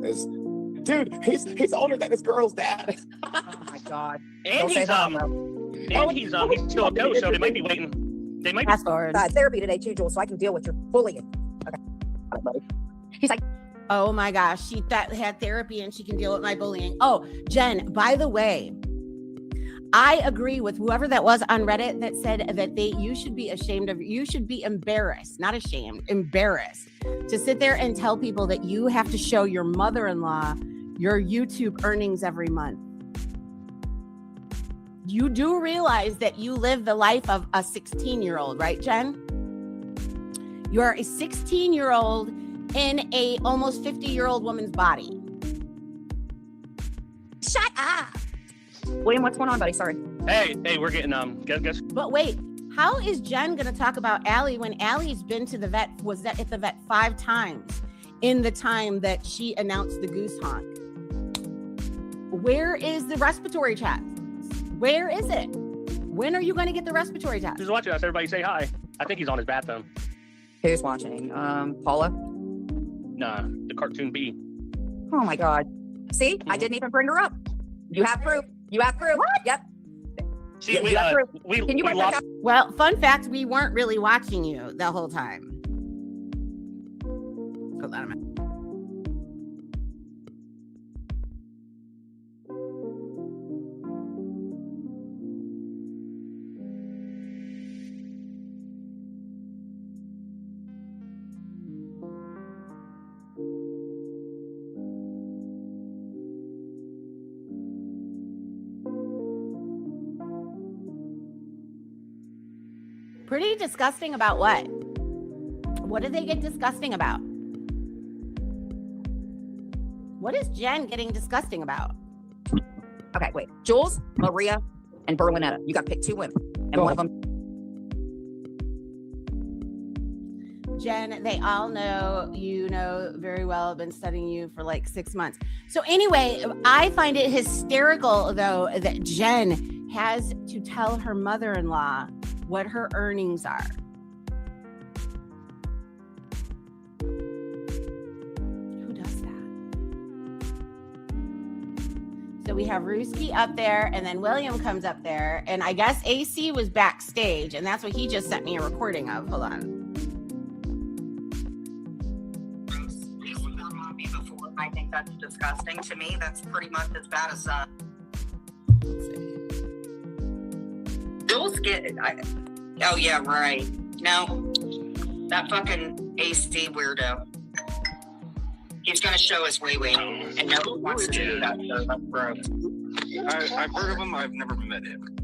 He's older than his girl's dad. Oh my God. And he's still a coach, so they might be waiting. They might be therapy today too, Jules, so I can deal with your bullying. Okay. He's like, oh my gosh, she had therapy and she can deal with my bullying. Oh, Jen, by the way, I agree with whoever that was on Reddit that said that you should be ashamed of, you should be embarrassed, not ashamed, embarrassed to sit there and tell people that you have to show your mother-in-law your YouTube earnings every month. You do realize that you live the life of a 16-year-old, right, Jen? You're a 16-year-old in a almost 50-year-old woman's body. Shut up. William, what's going on, buddy? Sorry. Hey, we're getting guess. But wait, How is Jen going to talk about Allie when Allie's been to the vet, was at the vet 5 times in the time that she announced the goose honk? Where is the respiratory test? Where is it? When are you going to get the respiratory test? Who's watching us? Everybody say hi. I think he's on his bathroom. Who's watching? Paula? Nah, the cartoon bee. Oh my God. See, I didn't even bring her up. You have proof. You have proof. What? Yep. See, You have proof. Can you we lost. Well, fun fact, we weren't really watching you the whole time. Hold on a minute. Pretty disgusting about what? What did they get disgusting about? What is Jen getting disgusting about? Okay, wait. Jules, Maria, and Berlinetta. You got to pick 2 women. And one of them. Jen, they all know you know very well. I've been studying you for like 6 months. So anyway, I find it hysterical, though, that Jen has to tell her mother-in-law what her earnings are. Who does that? So we have Ruski up there, and then William comes up there, and I guess AC was backstage, and that's what he just sent me a recording of. Hold on. I think that's disgusting. To me, that's pretty much as bad as Jules get. Oh yeah, right. No, that fucking AC weirdo. He's gonna show us wee, and nobody wants to do that. So that's gross. I've heard of him. I've never met him.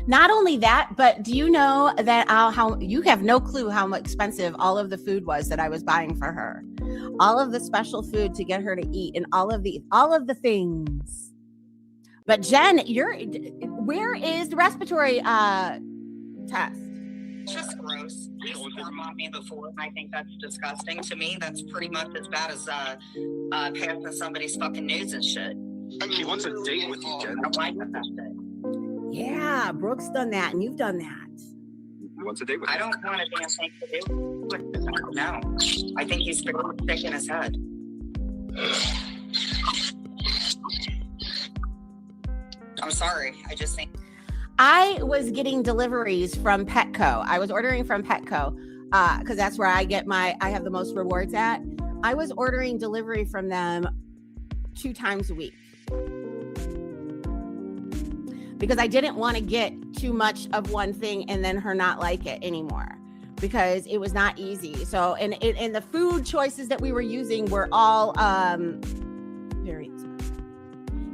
Not only that, but do you know that how you have no clue how expensive all of the food was that I was buying for her, all of the special food to get her to eat, and all of the things. But Jen, where is the respiratory test? It's just gross. He's sworn on me before, and I think that's disgusting. To me, that's pretty much as bad as passing somebody's fucking news and shit. She wants a date with you, Jen. I don't like that shit. Yeah, Brooke's done that, and you've done that. He wants a date with I you. don't want a damn thing to do with this. No. I think he's very sick in his head. I'm sorry. I just think. I was getting deliveries from Petco. I was ordering from Petco because that's where I have the most rewards at. I was ordering delivery from them 2 times a week because I didn't want to get too much of one thing and then her not like it anymore because it was not easy. So, and the food choices that we were using were all very expensive.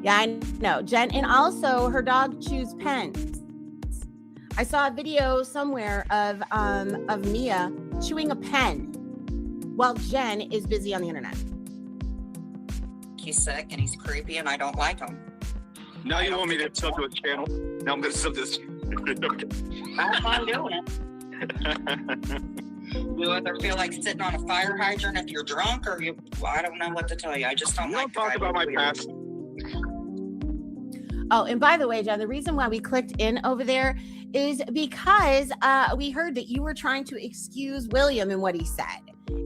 Yeah, I know, Jen. And also her dog chews pens. I saw a video somewhere of Mia chewing a pen while Jen is busy on the internet. He's sick and he's creepy and I don't like him. Now you want me to sub to a channel? Now I'm going to sub this. Have fun doing it. You either feel like sitting on a fire hydrant if you're drunk or I don't know what to tell you. I just don't like talk about my past. Oh, and by the way, Jen, the reason why we clicked in over there is because we heard that you were trying to excuse William and what he said.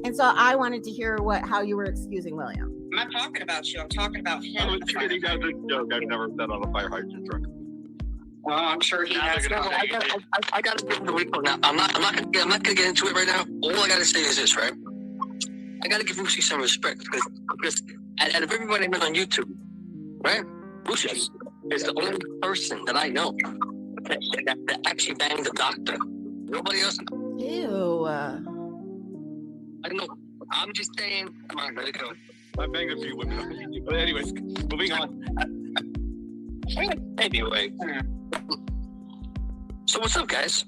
And so I wanted to hear how you were excusing William. I'm not talking about you. I'm talking about him. I was kidding. That's a joke. I've never been on a fire hydrant drunk. Well, I'm sure he has. I got to give him the week now. I'm not gonna get into it right now. All I gotta say is this, right? I gotta give Lucy some respect because out of everybody I met on YouTube, right? Lucy is the only person that I know that actually banged the doctor. Nobody else. Ew. I know. I'm just saying. Come on, let it go. I banged a few women on YouTube. But anyways, moving on. Anyway. So what's up, guys?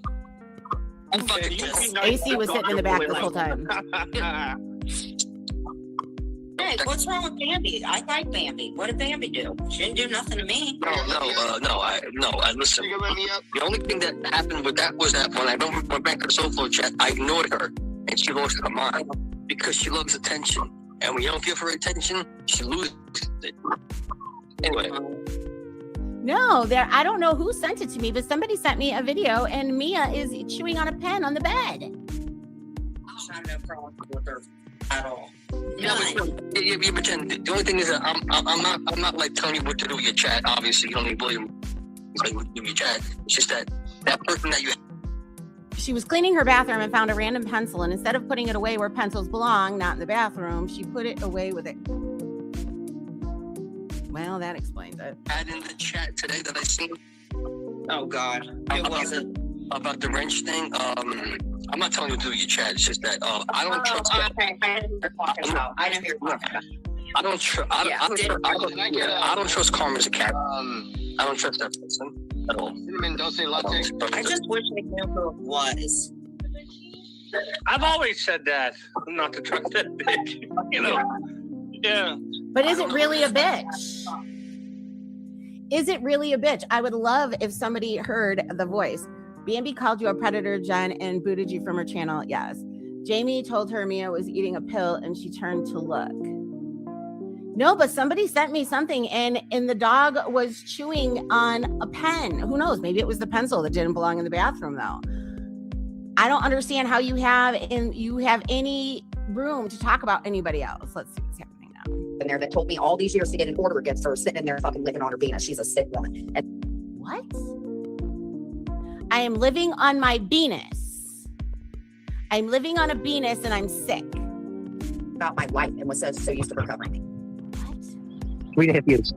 I'm fucking AC was sitting in the back the whole time. Yeah, Hey, what's wrong with Bambi? I like Bambi. What did Bambi do? She didn't do nothing to me. Listen. The only thing that happened with that was that when I went back to the solo chat, I ignored her, and she lost her mind because she loves attention, and when you don't give her attention, she loses it. Anyway. No, I don't know who sent it to me, but somebody sent me a video, and Mia is chewing on a pen on the bed. I have no problem with her at all. Yeah, but Jen, the only thing is that I'm not like telling you what to do with your chat. Obviously, you don't need William like what to do with your chat. It's just that person that you. She was cleaning her bathroom and found a random pencil, and instead of putting it away where pencils belong, not in the bathroom, she put it away with it. Well, that explains it. Had in the chat today that I seen. Oh God, it wasn't about the wrench thing. I'm not telling you to do your chat. It's just that I don't trust. Okay, I know who you're talking about. I know who you're talking about. I don't trust. I don't trust Karma's cat. I don't trust that person at all. I just wish I knew who it was. I've always said that, not to trust that bitch. You know. Yeah. But is it really a bitch? Is it really a bitch? I would love if somebody heard the voice. Bambi called you a predator, Jen, and booted you from her channel. Yes. Jamie told her Mia was eating a pill and she turned to look. No, but somebody sent me something and the dog was chewing on a pen. Who knows? Maybe it was the pencil that didn't belong in the bathroom, though. I don't understand how you have any room to talk about anybody else. Let's see what's happening. In there that told me all these years to get an order against her sitting in there fucking licking on her penis. She's a sick woman. And what? I am living on my penis. I'm living on a penis and I'm sick. About my life and was so used to her covering me. What? We hit views.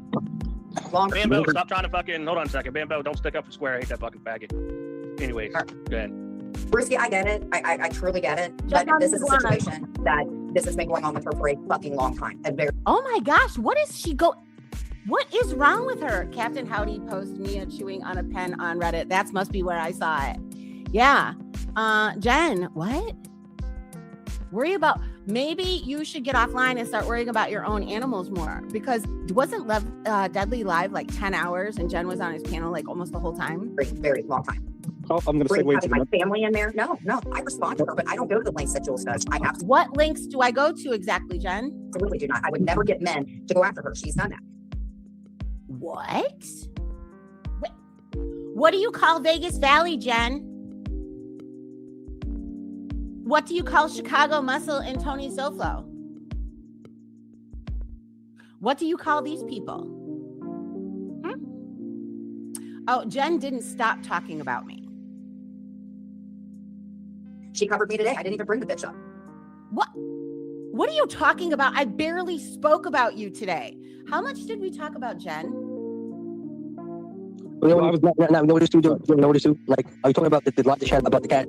Bambo, stop trying to fucking, hold on a second. Bambo, don't stick up for square. I hate that fucking faggot. Anyways, go ahead. Brisky, I get it. I truly get it. But this is a situation that this has been going on with her for a fucking long time. Oh my gosh, what is wrong with her? Captain Howdy posted Mia chewing on a pen on Reddit. That must be where I saw it. Yeah. Jen, what? Worry about, maybe you should get offline and start worrying about your own animals more, because wasn't Deadly live like 10 hours and Jen was on his panel like almost the whole time? Very, very long time. Oh, I'm going to segue to my family in there. No, I respond to her, but I don't go to the links that Jules does. What links do I go to exactly, Jen? Absolutely do not. I would never get men to go after her. She's done that. What? What do you call Vegas Valley, Jen? What do you call Chicago Muscle and Tony Soflo? What do you call these people? Oh, Jen didn't stop talking about me. She covered me today. I didn't even bring the bitch up. What? What are you talking about? I barely spoke about you today. How much did we talk about, Jen? Well, I was not notice too. Like, are you talking about the chat about the cat?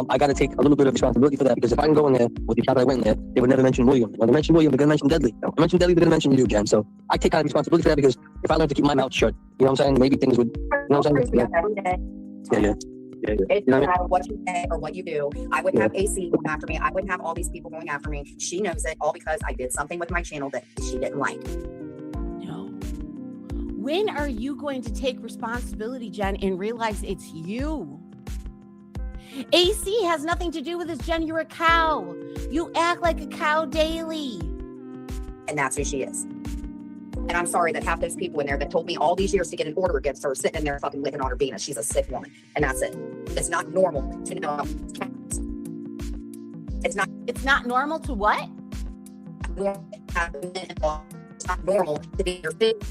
I got to take a little bit of responsibility for that, because if I can go in there with the chat I went in there, they would never mention William. When they mention William, they're going to mention Deadly. When they mention Deadly, they're going to mention you, Jen. So I take kind of responsibility for that, because if I learned to keep my mouth shut, you know what I'm saying? Maybe things would, you know what I'm saying? Yeah. It doesn't matter what you say or what you do. I would have AC going after me. I would have all these people going after me. She knows it all because I did something with my channel that she didn't like. No. When are you going to take responsibility, Jen, and realize it's you? AC has nothing to do with this, Jen. You're a cow. You act like a cow daily. And that's who she is. And I'm sorry that half those people in there that told me all these years to get an order against her sitting in there fucking licking on her penis. She's a sick woman. And that's it. It's not normal to know cats. It's not normal to what? It's not normal to be your fit.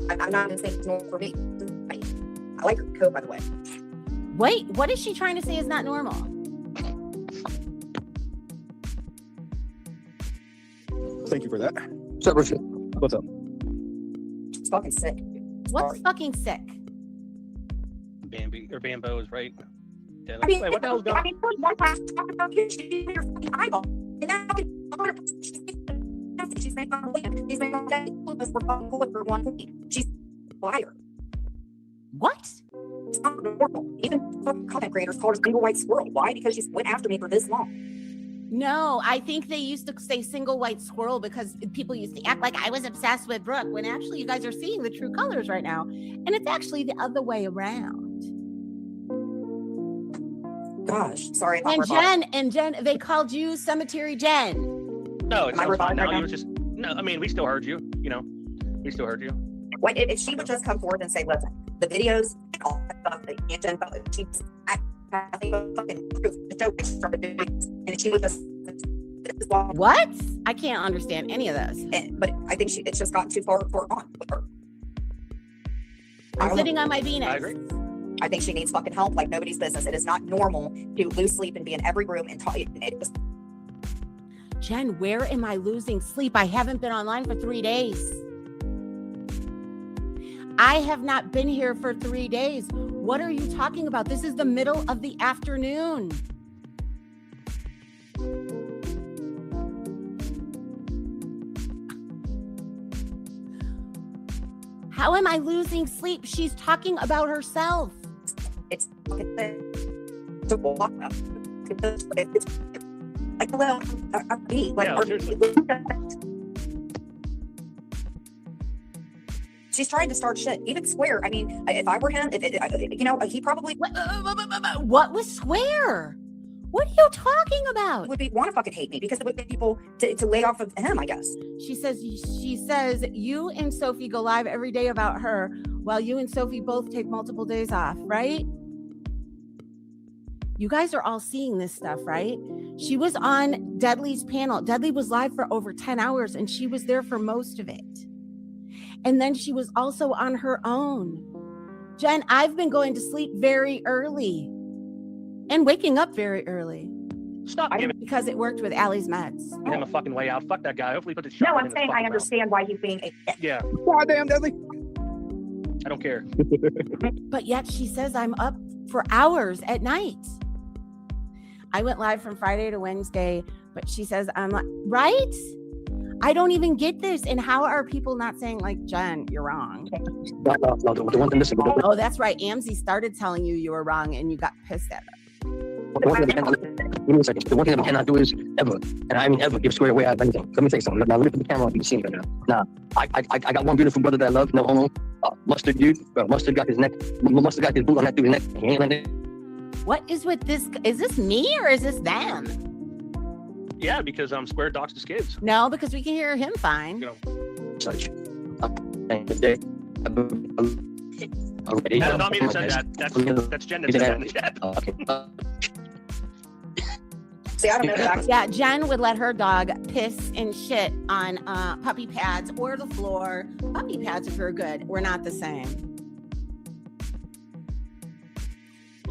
I'm not going to say it's normal for me. I like her coat, by the way. Wait, what is she trying to say is not normal? Thank you for that. What's up, Richard? What's up? It's fucking sick. What's fucking sick? Bambo is right. Yeah, I mean, wait, what the hell's going on? one time talking about you, she's in your fucking eyeball. And now she's making on William. She's making on Daddy. We're fucking cool for 1 week. She's a liar. What? It's not normal. Even fucking content creators call her single white squirrel. Why? Because she's went after me for this long. No, I think they used to say single white squirrel because people used to act like I was obsessed with Brooke, when actually you guys are seeing the true colors right now. And it's actually the other way around. Gosh, sorry. If And Jen, they called you Cemetery Jen. No, it's Am I fine right now. now? You was just no. I mean, we still heard you. You know, we still heard you. What if she would just come forward and say, "Listen, the videos, all that stuff that Jen felt like she was fucking proof the joke started doing, and she was just what? I can't understand any of this. But I think it's just gotten too far on with her. I'm sitting on my Venus. I agree. I think she needs fucking help like nobody's business. It is not normal to lose sleep and be in every room and talk. Jen, where am I losing sleep? I haven't been online for 3 days. I have not been here for 3 days. What are you talking about? This is the middle of the afternoon. How am I losing sleep? She's talking about herself. It's to walk up. It's like, well, she's trying to start shit. Even Square. I mean, if I were him, he probably. What was Square? What are you talking about? Would want to fucking hate me because it would get people to lay off of him, I guess. She says you and Sophie go live every day about her while you and Sophie both take multiple days off, right? You guys are all seeing this stuff, right? She was on Deadly's panel. Deadly was live for over 10 hours and she was there for most of it. And then she was also on her own. Jen, I've been going to sleep very early and waking up very early. Stop giving because it worked with Allie's meds. Give him a fucking way out. Fuck that guy. Hopefully, put the shot. No, I'm saying I understand why he's being a. Yeah. Goddamn, Deadly. I don't care. But yet she says I'm up for hours at night. I went live from Friday to Wednesday, but she says I'm like, right? I don't even get this. And how are people not saying like, Jen, you're wrong? No, the one thing listen. Oh, that's right. Amzi started telling you were wrong and you got pissed at her. The one thing I cannot do is ever, and I mean ever, give Square away out of anything. Let me say something. Now, look at the camera, you can see me right now. Nah, I got one beautiful brother that I love, no homo. Mustard dude, bro. Mustard got his boot on that dude's neck. He ain't letting it. What is with this? Is this me or is this them? Yeah, because Square doxed his kids. No, because we can hear him fine. You know. Such. That's not me that said that. That's Jen that said that in the chat. See, I don't know that. Yeah, Jen would let her dog piss and shit on puppy pads or the floor. Puppy pads, if you're good, we're not the same.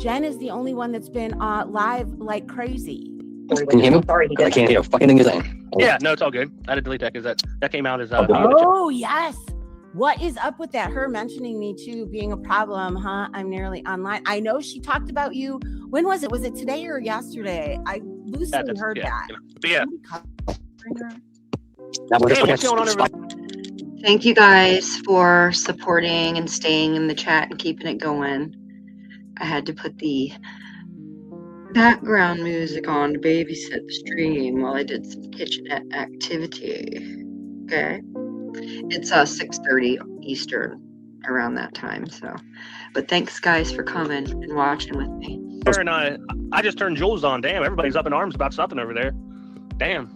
Jen is the only one that's been live like crazy. Can you hear me? I can't hear a fucking thing you're saying. Yeah, no, it's all good. I had to delete that because that came out as oh, yes. What is up with that? Her mentioning me too being a problem, huh? I'm nearly online. I know she talked about you. When was it? Was it today or yesterday? I loosely heard that. Yeah. What's going on over there? Thank you guys for supporting and staying in the chat and keeping it going. I had to put the background music on to babysit the stream while I did some kitchenette activity. Okay. It's 6:30 Eastern around that time. So, but thanks guys for coming and watching with me. And I just turned Jules on. Damn, everybody's up in arms about something over there. Damn.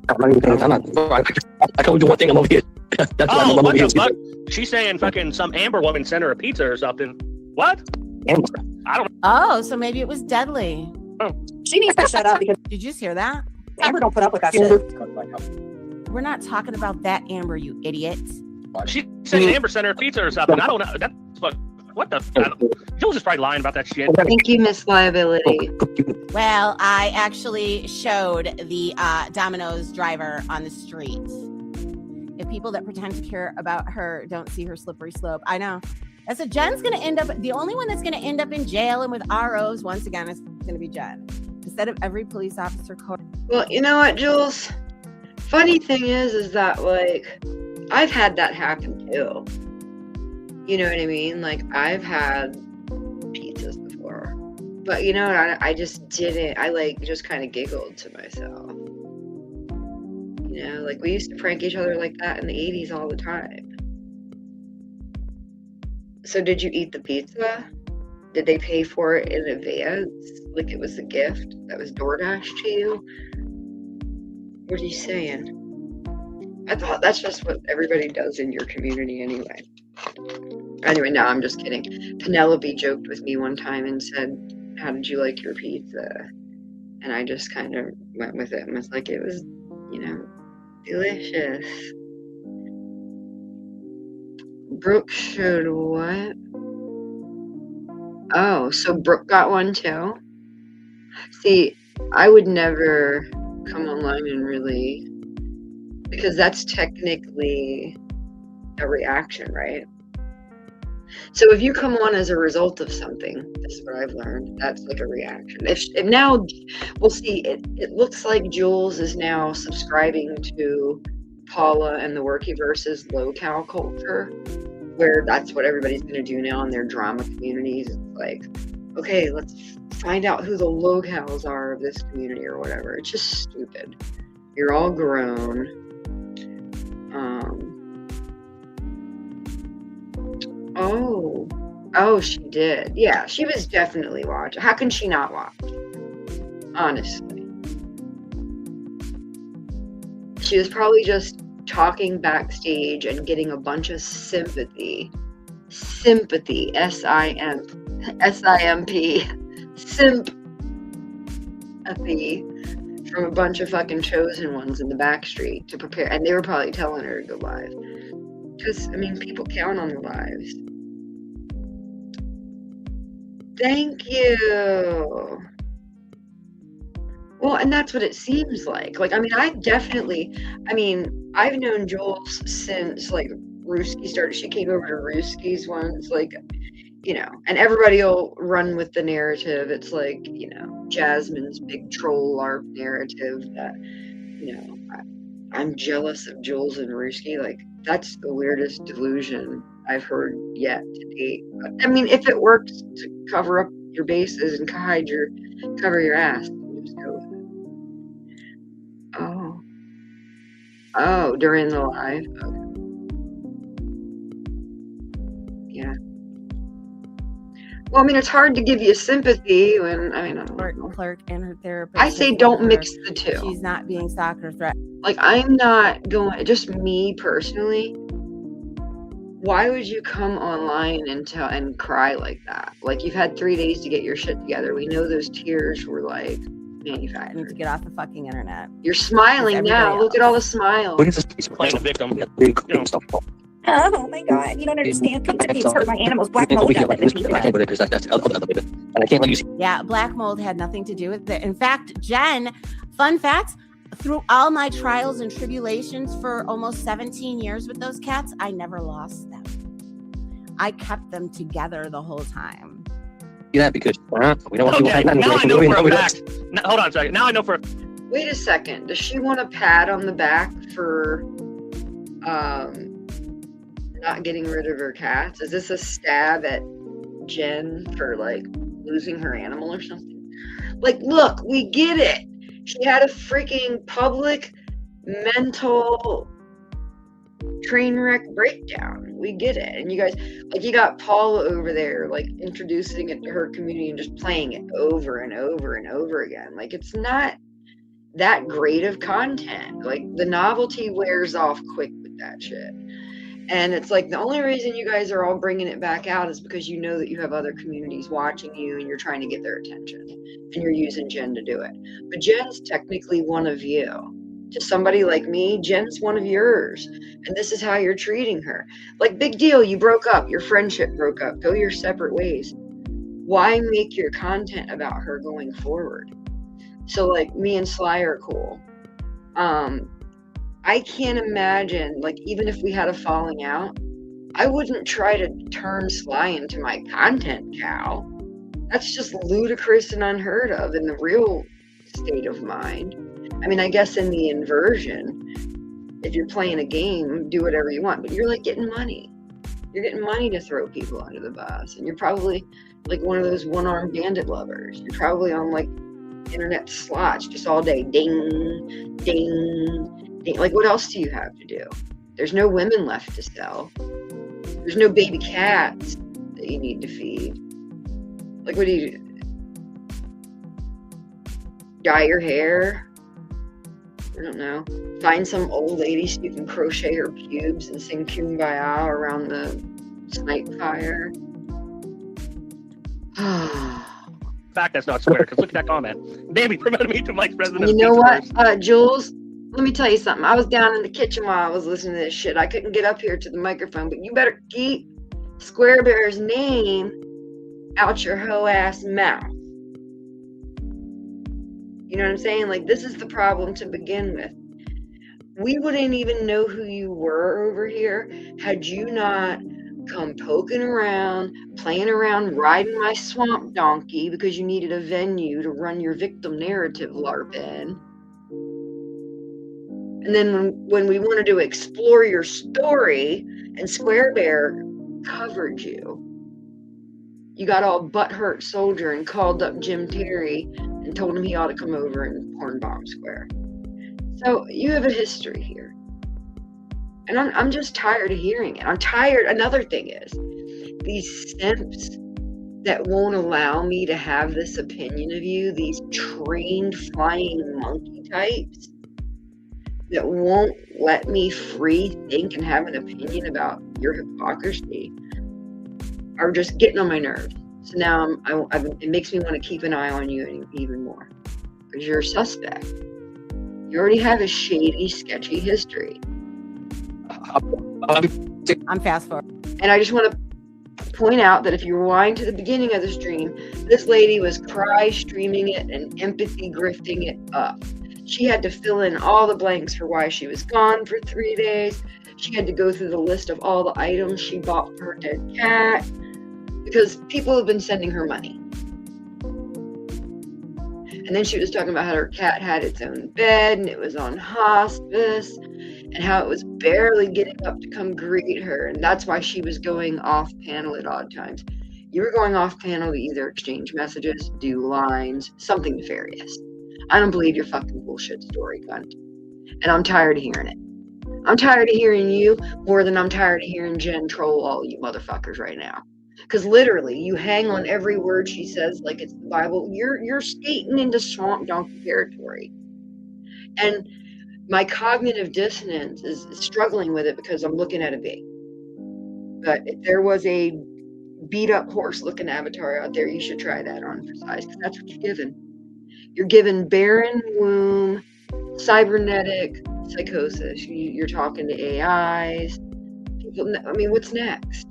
I told you one thing. I'm over here. That's oh, what the fuck? She's saying fucking some Amber woman sent her a pizza or something. What? Amber. I don't. Oh, so maybe it was Deadly. Oh. She needs to shut up because. Did you just hear that? Amber don't put up with that shit. We're not talking about that Amber, you idiot. She said Amber sent her a pizza or something. I don't know. That's what the. Jules is probably lying about that shit. Thank you, Miss Liability. Well, I actually showed the Domino's driver on the street. If people that pretend to care about her don't see her slippery slope, I know. I said Jen's going to end up, the only one that's going to end up in jail and with ROs once again is going to be Jen. Instead of every police officer. Well, you know what, Jules? Funny thing is that like I've had that happen too. You know what I mean? Like I've had pizzas before, But you know what? I just didn't. I like just kind of giggled to myself. You know, like we used to prank each other like that in the 80s all the time. So did you eat the pizza? Did they pay for it in advance? Like it was a gift that was DoorDash to you? What are you saying? I thought that's just what everybody does in your community anyway. Anyway, no, I'm just kidding. Penelope joked with me one time and said, "How did you like your pizza?" And I just kind of went with it and was like, it was, you know, delicious. Brooke showed what? Oh, so Brooke got one too? See, I would never come online and really, because that's technically a reaction, right? So if you come on as a result of something, this is what I've learned, that's like a reaction. If now, we'll see, it looks like Jules is now subscribing to Paula and the Workyverse's low-cal culture, where that's what everybody's going to do now in their drama communities. It's like, okay, let's find out who the locals are of this community or whatever. It's just stupid. You're all grown. Oh, she did. Yeah, she was definitely watching. How can she not watch? Honestly. She was probably just talking backstage and getting a bunch of sympathy. Sympathy. S-I-M-P. Sympathy from a bunch of fucking chosen ones in the backstreet to prepare. And they were probably telling her to go live. Because, I mean, people count on the lives. Thank you. Well, and that's what it seems like. Like, I mean, I've known Jules since, like, Ruski started. She came over to Ruski's once, like, you know, and everybody will run with the narrative. It's like, you know, Jasmine's big troll LARP narrative that, you know, I'm jealous of Jules and Ruski. Like, that's the weirdest delusion I've heard yet to date. I mean, if it works to cover up your bases and cover your ass, just go with it. Oh, during the live. Okay. Yeah. Well, I mean, it's hard to give you sympathy when, I mean, I don't know. Clerk and her therapist. I say don't mix the two. She's not being stalked or threatened. Like, I'm not going, just me personally, why would you come online and cry like that? Like, you've had 3 days to get your shit together. We know those tears were, like, manufactured. You need to get off the fucking internet. You're smiling now. Look at all the smiles. What is this? He's playing the victim. Oh my god, you don't understand. Pizza pigs hurt my animals. Black mold got that. And I can't let you see. Yeah, black mold had nothing to do with it. In fact, Jen, fun fact, through all my trials and tribulations for almost 17 years with those cats, I never lost them. I kept them together the whole time. Yeah, because we don't want to. Okay, now I know for a fact. Hold on a second. Now I know for. Wait a second. Does she want a pat on the back for not getting rid of her cats? Is this a stab at Jen for, like, losing her animal or something? Like, look, we get it. She had a freaking public mental train wreck breakdown. We get it. And you guys, like, you got Paula over there, like, introducing it to her community and just playing it over and over and over again. Like, it's not that great of content. Like, the novelty wears off quick with that shit. And it's like, the only reason you guys are all bringing it back out is because you know that you have other communities watching you and you're trying to get their attention. And you're using Jen to do it. But Jen's technically one of you. To somebody like me, Jen's one of yours. And this is how you're treating her. Like, big deal, you broke up. Your friendship broke up. Go your separate ways. Why make your content about her going forward? So, like, me and Sly are cool. I can't imagine, like, even if we had a falling out, I wouldn't try to turn Sly into my content cow. That's just ludicrous and unheard of in the real state of mind. I mean, I guess in the inversion, if you're playing a game, do whatever you want, but you're, like, getting money. You're getting money to throw people under the bus, and you're probably like one of those one-armed bandit lovers. You're probably on like internet slots just all day. Ding, ding, ding. Like, what else do you have to do? There's no women left to sell. There's no baby cats that you need to feed. Like, what do you do? Dye your hair? I don't know. Find some old lady so you can crochet her pubes and sing Kumbaya around the snipe fire. In fact, that's not square, because look at that comment. Bambi promoted me to vice president. You know what, Jules? Let me tell you something. I was down in the kitchen while I was listening to this shit. I couldn't get up here to the microphone, but you better keep Square Bear's name out your hoe ass mouth. You know what I'm saying? Like, this is the problem to begin with. We wouldn't even know who you were over here had you not come poking around, playing around, riding my swamp donkey because you needed a venue to run your victim narrative LARP in. And then when we wanted to explore your story and Square Bear covered you, you got all butthurt soldier and called up Jim Terry and told him he ought to come over and porn bomb Square. So you have a history here. And I'm just tired of hearing it. I'm tired. Another thing is, these simps that won't allow me to have this opinion of you, these trained flying monkey types that won't let me free think and have an opinion about your hypocrisy, are just getting on my nerves. So now it makes me want to keep an eye on you even more, because you're a suspect. You already have a shady, sketchy history. I'm fast forward. And I just want to point out that if you rewind to the beginning of the stream, this lady was cry streaming it and empathy grifting it up. She had to fill in all the blanks for why she was gone for 3 days. She had to go through the list of all the items she bought for her dead cat, because people have been sending her money. And then she was talking about how her cat had its own bed and it was on hospice, and how it was barely getting up to come greet her, and that's why she was going off panel at odd times. You were going off panel to either exchange messages, do lines, something nefarious. I don't believe your fucking bullshit story, cunt. And I'm tired of hearing it. I'm tired of hearing you more than I'm tired of hearing Jen troll all you motherfuckers right now. Because literally, you hang on every word she says like it's the Bible. You're skating into swamp donkey territory. And my cognitive dissonance is struggling with it because I'm looking at a bee. But if there was a beat-up horse-looking avatar out there, you should try that on for size, because that's what you're given. You're given barren womb, cybernetic psychosis. You're talking to AIs. People, I mean, what's next?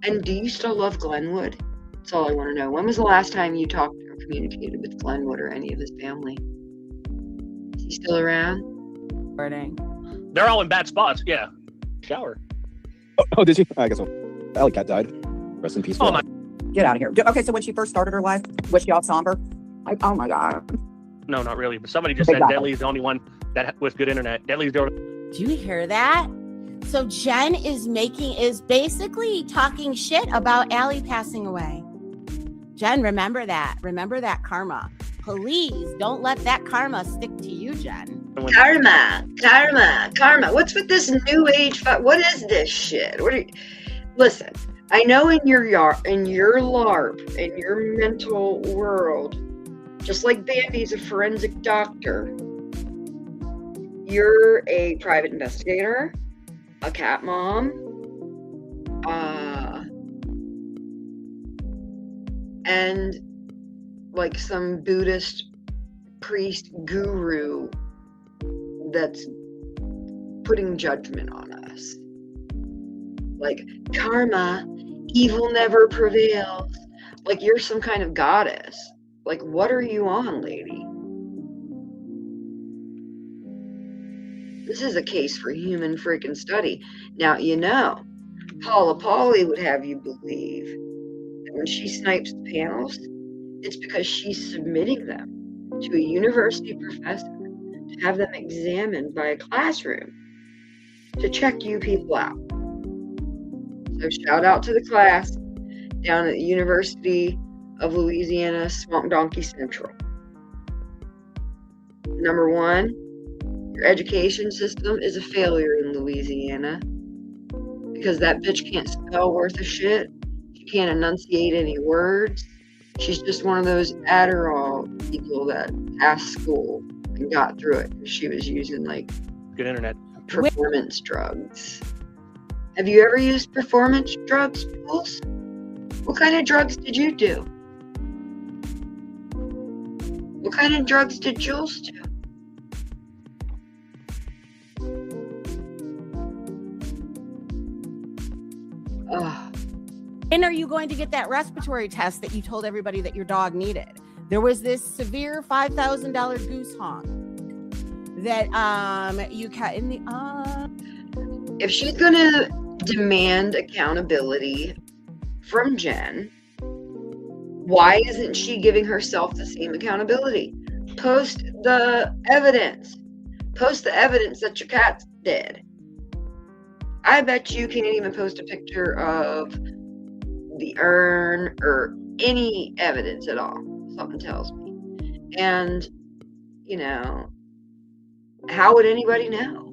And do you still love Glenwood? That's all I want to know. When was the last time you talked or communicated with Glenwood or any of his family? Is he still around? They're all in bad spots. Yeah. Shower. Oh, did she? I guess so. Alley Cat died. Rest in peace. Oh my! Get out of here. Okay, so when she first started her life, was she all somber? Like, oh my god. No, not really. But somebody just said Deadly's the only one that with good internet. Deadly's the only. Do you hear that? So Jen is basically talking shit about Allie passing away. Jen, remember that. Remember that karma. Please don't let that karma stick to you, Jen. Karma. What's with this new age? What is this shit? Listen, I know in your LARP, in your mental world, just like Bambi's a forensic doctor, you're a private investigator, a cat mom, and like some Buddhist priest guru that's putting judgment on us. Like, karma, evil never prevails. Like, you're some kind of goddess. Like, what are you on, lady? This is a case for human freaking study. Now, you know, Paula Pauly would have you believe that when she snipes the panels, it's because she's submitting them to a university professor to have them examined by a classroom to check you people out. So shout out to the class. down at the University of Louisiana, Swamp Donkey Central. Number one, your education system is a failure in Louisiana because that bitch can't spell worth a shit. She can't enunciate any words. She's just one of those Adderall people that passed school and got through it because she was using like Good internet. performance drugs. Have you ever used performance drugs, Jules? What kind of drugs did you do? What kind of drugs did Jules do? Ugh. When are you going to get that respiratory test that you told everybody that your dog needed? There was this severe $5,000 goose honk that you cut in the If she's gonna demand accountability from Jen, why isn't she giving herself the same accountability? Post the evidence. Post the evidence that your cat's dead. I bet you can't even post a picture of the urn or any evidence at all. Something tells me. And, you know, how would anybody know?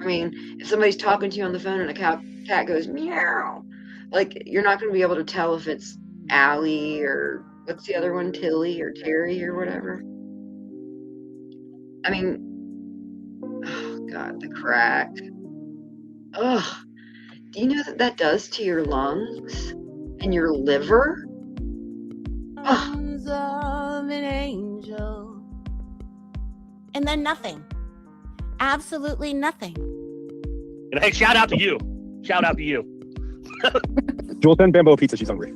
I mean, if somebody's talking to you on the phone and a cat goes meow, like, you're not going to be able to tell if it's Allie or what's the other one, Tilly or Terry or whatever. I mean, oh God, the crack. Ugh. Do you know that that does to your lungs and your liver? arms of an angel. And then nothing. Absolutely nothing. And hey, shout out to you. Shout out to you. Jules, send Bambo a pizza. She's hungry.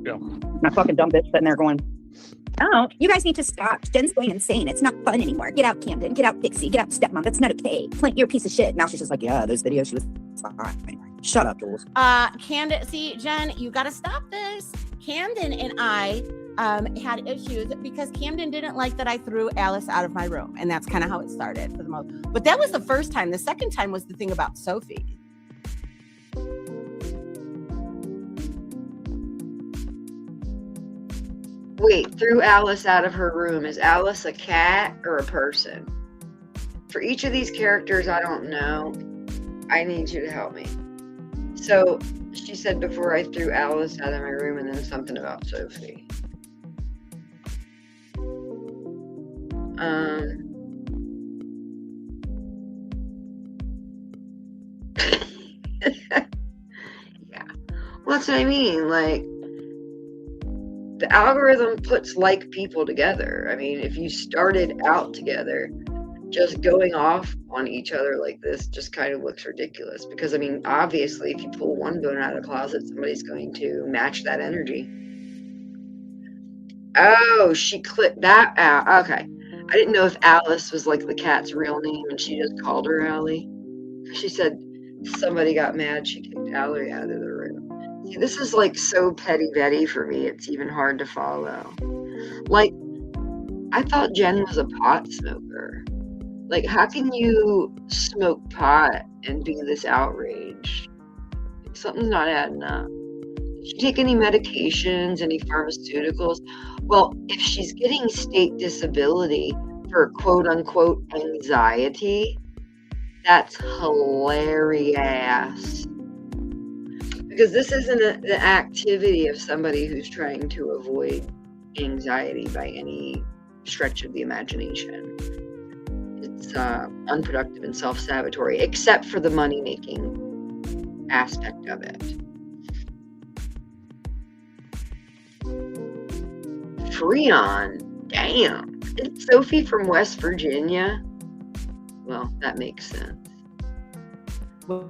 Yeah. That fucking dumb bitch sitting there going, oh, you guys need to stop. Jen's going insane. It's not fun anymore. Get out, Camden. Get out, Dixie. Get out, Stepmom. That's not okay. Clint, you're a piece of shit. Now she's just like, yeah, those videos, she was fine. Shut up, Jules. Camden, see, Jen, you got to stop this. Camden and I had issues because Camden didn't like that I threw Alice out of my room. And that's kind of how it started for the most. But that was the first time. The second time was the thing about Sophie. Wait, threw Alice out of her room. Is Alice a cat or a person? For each of these characters, I don't know. I need you to help me. So, she said before I threw Alice out of my room and then something about Sophie. Yeah. Well, that's what I mean. Like, the algorithm puts like people together. I mean, if you started out together, just going off on each other like this just kind of looks ridiculous. Because, I mean, obviously, if you pull one bone out of the closet, somebody's going to match that energy. Oh, she clicked that out. Okay. I didn't know if Alice was like the cat's real name and she just called her Allie. She said somebody got mad. She kicked Allie out of the room. See, this is like so petty Betty for me. It's even hard to follow. Like, I thought Jen was a pot smoker. Like, how can you smoke pot and be this outraged? Something's not adding up. Did she take any medications, any pharmaceuticals? Well, if she's getting state disability for quote unquote anxiety, that's hilarious. Because this isn't the activity of somebody who's trying to avoid anxiety by any stretch of the imagination. It's unproductive and self-sabotatory, except for the money-making aspect of it. Freon, damn. It's Sophie from West Virginia. Well, that makes sense. Those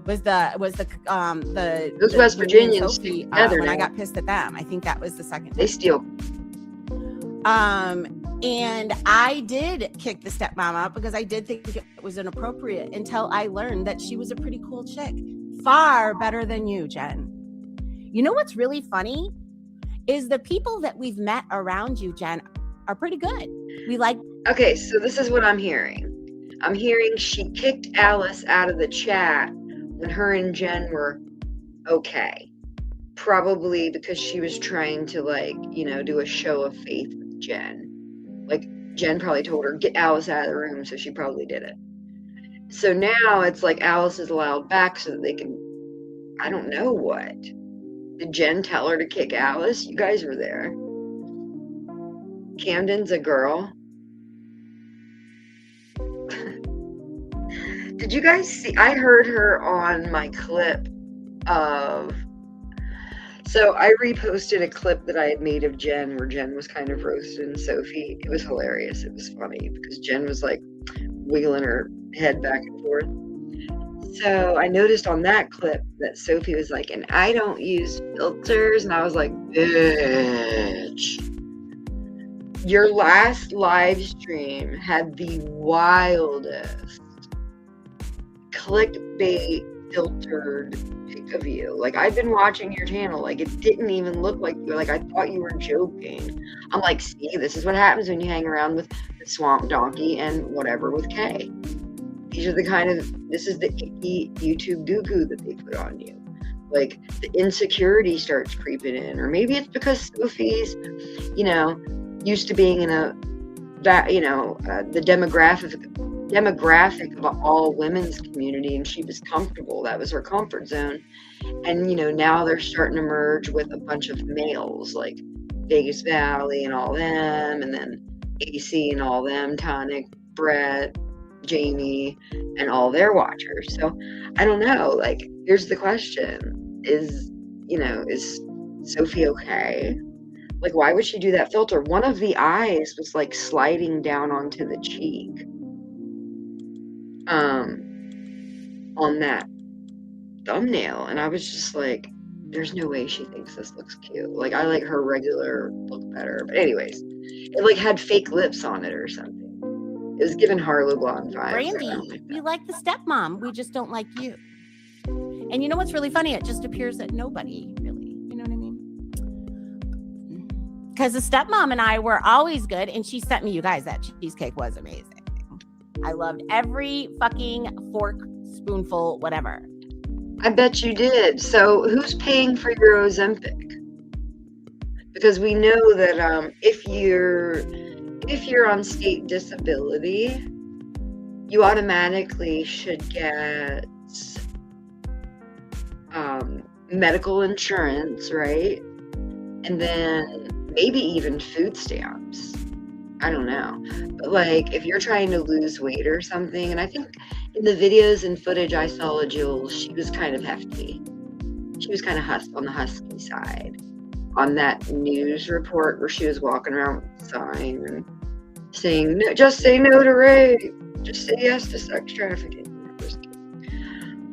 West Virginians Sophie, together when I now. got pissed at them. I think that was the second They steal. And I did kick the stepmom out because I did think it was inappropriate until I learned that she was a pretty cool chick. Far better than you, Jen. You know what's really funny is the people that we've met around you, Jen, are pretty good. We like. Okay, so this is what I'm hearing. I'm hearing she kicked Alice out of the chat when her and Jen were okay. probably because she was trying to, like, you know, do a show of faith with Jen. Like, Jen probably told her, get Alice out of the room, so she probably did it. So now it's like Alice is allowed back so that they can, I don't know what. Did Jen tell her to kick Alice? You guys were there. Camden's a girl. Did you guys see? I heard her on my clip of. So I reposted a clip that I had made of Jen where Jen was kind of roasting Sophie. It was hilarious. It was funny because Jen was like wiggling her head back and forth. So I noticed on that clip that Sophie was like, and I don't use filters. And I was like, bitch. Your last live stream had the wildest clickbait filtered pic of you. Like, I've been watching your channel. Like, it didn't even look like you. Like, I thought you were joking. I'm like, see, this is what happens when you hang around with the Swamp Donkey and whatever with Kay. These are the kind of, this is the icky YouTube goo-goo that they put on you. Like, the insecurity starts creeping in. Or maybe it's because Sophie's, you know, used to being in a, that, you know, the demographic of all women's community, and she was comfortable. That was her comfort zone. And, you know, now they're starting to merge with a bunch of males, like Vegas Valley and all them, and then AC and all them, Tonic, Brett, Jamie, and all their watchers. So I don't know, like, here's the question. Is, you know, is Sophie okay? Like, why would she do that filter? One of the eyes was like sliding down onto the cheek. On that thumbnail, and I was just like, there's no way she thinks this looks cute. Like, I like her regular look better. But anyways, it like had fake lips on it or something. It was giving Harlow Blonde vibes. Brandy, we like the stepmom. We just don't like you. And you know what's really funny? It just appears that nobody really, you know what I mean? Because the stepmom and I were always good, and she sent me, you guys, that cheesecake was amazing. I loved every fucking fork, spoonful, whatever. I bet you did. So who's paying for your Ozempic? Because we know that if you're on state disability, you automatically should get medical insurance, right? And then maybe even food stamps. I don't know. But like, if you're trying to lose weight or something, and I think in the videos and footage I saw of Jules, she was kind of hefty. She was kind of on the husky side. On that news report where she was walking around with a sign and saying, no, just say no to rape. Just say yes to sex trafficking.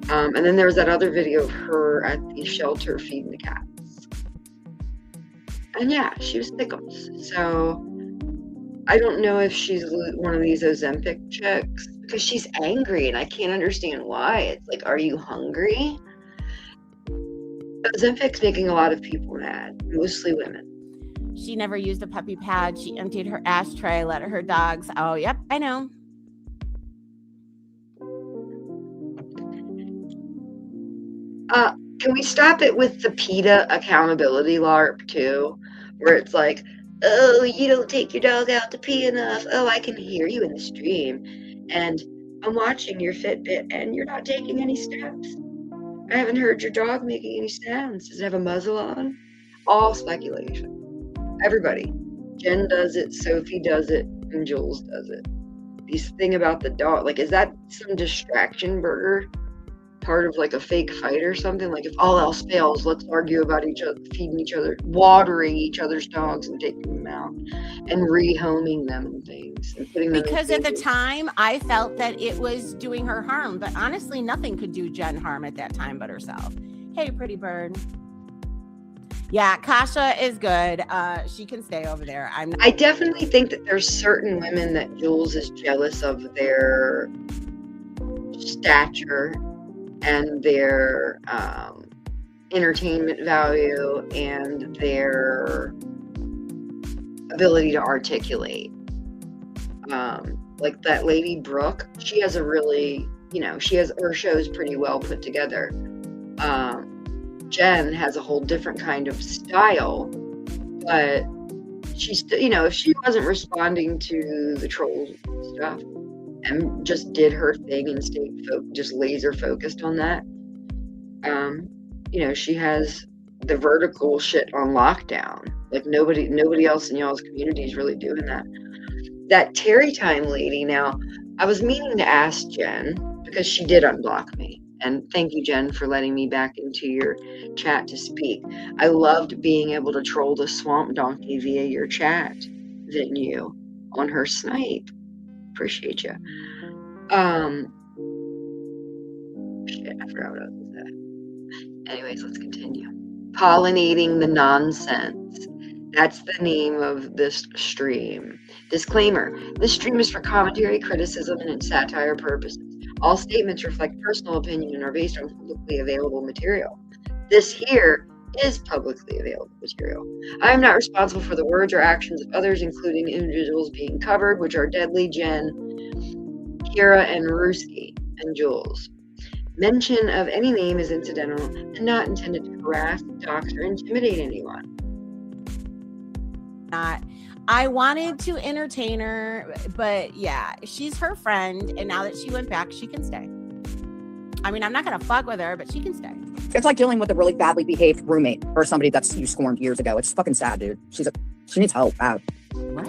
And then there was that other video of her at the shelter feeding the cats. And yeah, she was thickums. So I don't know if she's one of these Ozempic chicks, because she's angry and I can't understand why. It's like, are you hungry? Ozempic's making a lot of people mad, mostly women. She never used a puppy pad. She emptied her ashtray, let her dogs. Oh, yep, I know. Can we stop it with the PETA accountability LARP too? Where it's like, oh, you don't take your dog out to pee enough. Oh, I can hear you in the stream. And I'm watching your Fitbit and you're not taking any steps. I haven't heard your dog making any sounds. Does it have a muzzle on? All speculation. Everybody. Jen does it, Sophie does it, and Jules does it. This thing about the dog, like, is that some distraction burger? Part of like a fake fight or something? Like, if all else fails, let's argue about each other, feeding each other, watering each other's dogs and taking them out and rehoming them and things and putting them because at the time I felt that it was doing her harm, but honestly nothing could do Jen harm at that time but herself. Hey, pretty bird. Yeah, Kasha is good. She can stay over there. I definitely think that there's certain women that Jules is jealous of their stature and their entertainment value and their ability to articulate. Like that lady Brooke, she has a really, you know, she has her shows pretty well put together. Jen has a whole different kind of style, but she's still, you know, if she wasn't responding to the troll stuff and just did her thing and stayed just laser focused on that, you know, she has the vertical shit on lockdown. Like nobody else in y'all's community is really doing that. That Terry Time lady, now, I was meaning to ask Jen, because she did unblock me. And thank you, Jen, for letting me back into your chat to speak. I loved being able to troll the swamp donkey via your chat venue on her snipe. Appreciate you. Shit, I forgot what I was going to say. Anyways, let's continue. Pollinating the nonsense. That's the name of this stream. Disclaimer: this stream is for commentary, criticism, and satire purposes. All statements reflect personal opinion and are based on publicly available material. This here is publicly available material. I am not responsible for the words or actions of others, including individuals being covered, which are Deadly, Jen, Kira, and Ruski, and Jules. Mention of any name is incidental and not intended to harass, dox, or intimidate anyone. I wanted to entertain her, but yeah, she's her friend, and now that she went back, she can stay. I mean, I'm not gonna fuck with her, but she can stay. It's like dealing with a really badly behaved roommate or somebody that's you scorned years ago. It's fucking sad, dude. She needs help. Bad. What?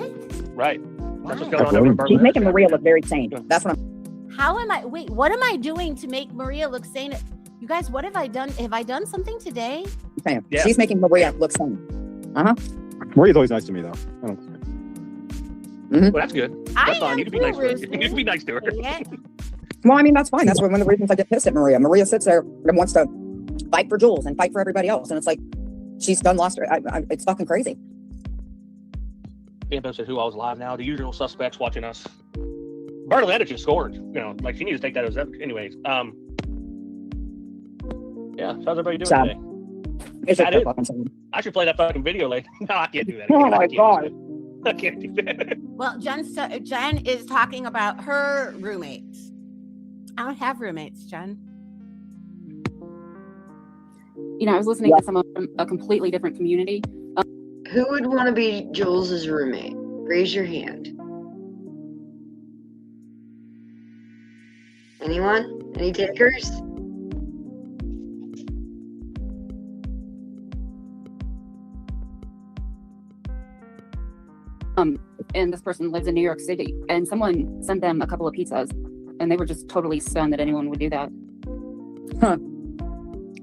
Right. That's what's going on over in Berlin. She's making Maria look very sane. That's what I'm. How am I? Wait, what am I doing to make Maria look sane? You guys, what have I done? Have I done something today? Okay. Yeah. She's making Maria look sane. Maria's always nice to me, though. Well, that's good. That's fine. You can be nice to her. You can be nice to her. Well, I mean, that's fine. That's one of the reasons I get pissed at Maria. Maria sits there and wants to fight for Jules and fight for everybody else. And it's like, she's done lost her. It's fucking crazy. Campo said, who all is live now? The usual suspects watching us. Bernadette just scored. You know, like she needs to take that as anyways. Yeah, how's everybody doing today? It's I should play that fucking video later. No, I can't do that. Oh my God. I can't do that. Well, Jen is talking about her roommates. I don't have roommates, Jen. You know, I was listening to someone from a completely different community. Who would want to be Jules's roommate? Raise your hand. Anyone? Any takers? And this person lives in New York City, and someone sent them a couple of pizzas, and they were just totally stunned that anyone would do that. Huh.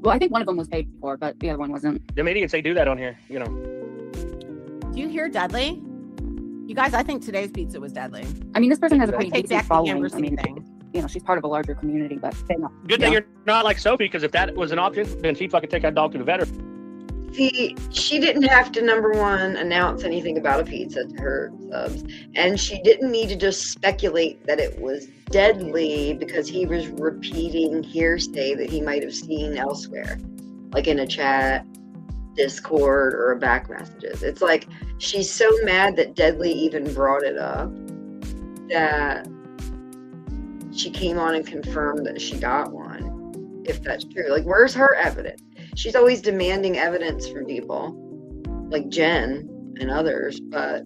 Well, I think one of them was paid for, but the other one wasn't. The idiots, they do that on here, you know. Do you hear Dudley? You guys, I think today's pizza was deadly. I mean, this person has a pretty take decent back the following. Amber I mean, thing. you know, she's part of a larger community, but Good thing you're not like Sophie, because if that was an option, then she'd fucking take that dog to the vet. See, she didn't have to, number one, announce anything about a pizza to her subs, and she didn't need to just speculate that it was deadly because he was repeating hearsay that he might have seen elsewhere, like in a chat, Discord, or a back messages. It's like she's so mad that Deadly even brought it up that she came on and confirmed that she got one, if that's true. Like, where's her evidence? She's always demanding evidence from people like Jen and others, but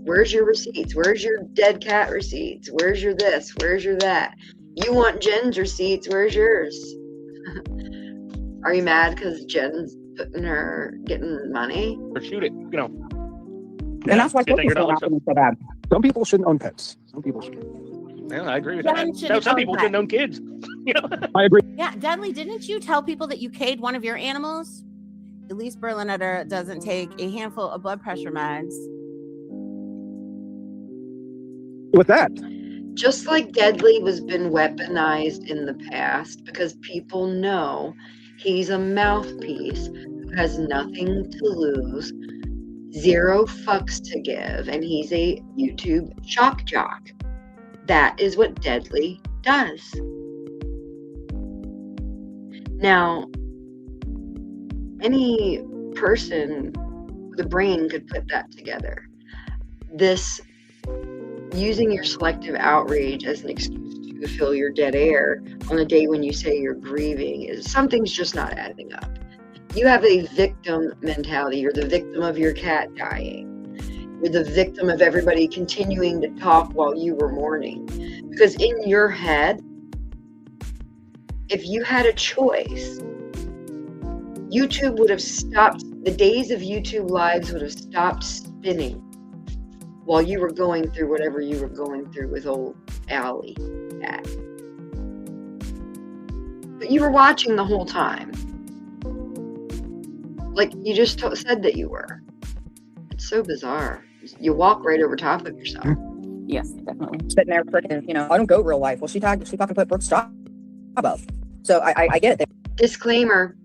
where's your receipts? Where's your dead cat receipts? Where's your this? Where's your that? You want Jen's receipts, where's yours? Are you mad because Jen's getting money? Or shoot it, you know. And that's why people feel so bad. Some people shouldn't own pets. Some people should. Yeah, I agree with Jen that. No, some people shouldn't own kids. You know? I agree. Yeah, Dudley, didn't you tell people that you K'd one of your animals? At least Berliner doesn't take a handful of blood pressure meds. With that. Just like Deadly was been weaponized in the past because people know he's a mouthpiece who has nothing to lose, zero fucks to give, and he's a YouTube shock jock. That is what Deadly does. Now, any person with a brain could put that together. This using your selective outrage as an excuse to fill your dead air on the day when you say you're grieving is something's just not adding up. You have a victim mentality. You're the victim of your cat dying. You're the victim of everybody continuing to talk while you were mourning. Because in your head, if you had a choice, YouTube would have stopped, the days of YouTube lives would have stopped spinning while you were going through whatever you were going through with old Allie Cat. But you were watching the whole time. Like you just said that you were. It's so bizarre. You walk right over top of yourself. Yes, definitely. Sitting there freaking, I don't go real life. Well, she fucking put Brooke's job up. So I get it. Disclaimer,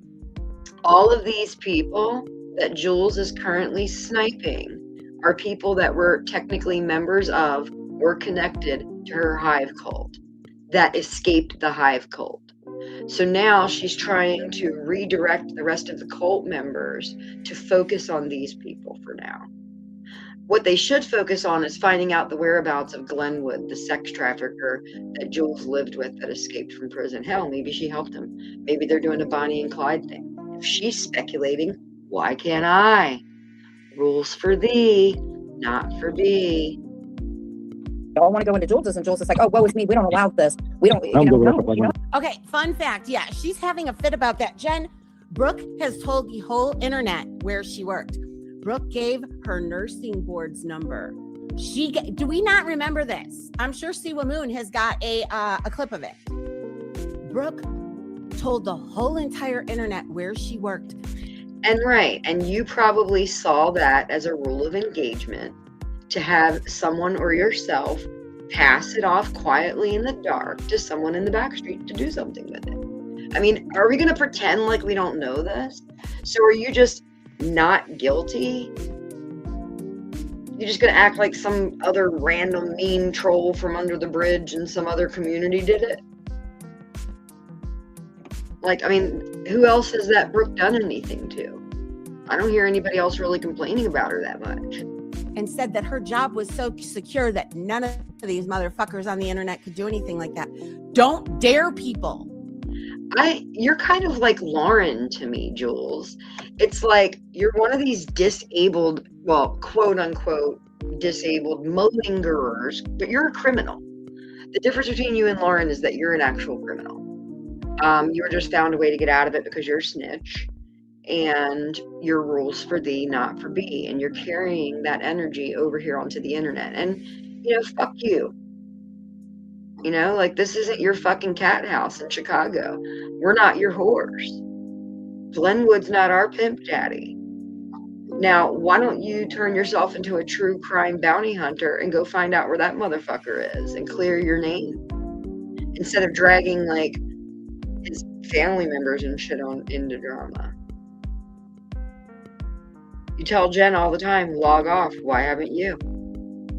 all of these people that Jules is currently sniping are people that were technically members of or connected to her hive cult that escaped the hive cult. So now she's trying to redirect the rest of the cult members to focus on these people for now. What they should focus on is finding out the whereabouts of Glenwood, the sex trafficker that Jules lived with that escaped from prison. Hell, maybe she helped him. Maybe they're doing a Bonnie and Clyde thing. If she's speculating, why can't I? Rules for thee, not for thee. Y'all want to go into Jules's, and Jules is like, oh, woe is me. We don't allow this. We don't, Okay, fun fact. Yeah, she's having a fit about that. Jen, Brooke has told the whole internet where she worked. Brooke gave her nursing board's number. Do we not remember this? I'm sure Siwa Moon has got a clip of it. Brooke told the whole entire internet where she worked. And you probably saw that as a rule of engagement to have someone or yourself pass it off quietly in the dark to someone in the back street to do something with it. I mean, are we going to pretend like we don't know this? So are you just not guilty? You're just gonna act like some other random mean troll from under the bridge in some other community did it? Like, I mean, who else has that Brooke done anything to? I don't hear anybody else really complaining about her that much. And said that her job was so secure that none of these motherfuckers on the internet could do anything like that. Don't dare people. You're kind of like Lauren to me, Jules. It's like you're one of these disabled, well, quote unquote, disabled malingerers, but you're a criminal. The difference between you and Lauren is that you're an actual criminal. You were just found a way to get out of it because you're a snitch, and your rules for thee, not for me. And you're carrying that energy over here onto the internet. And, fuck you. Like, this isn't your fucking cat house in Chicago. We're not your whores. Glenwood's not our pimp daddy. Now, why don't you turn yourself into a true crime bounty hunter and go find out where that motherfucker is and clear your name? Instead of dragging, like, his family members and shit into drama. You tell Jen all the time, log off. Why haven't you?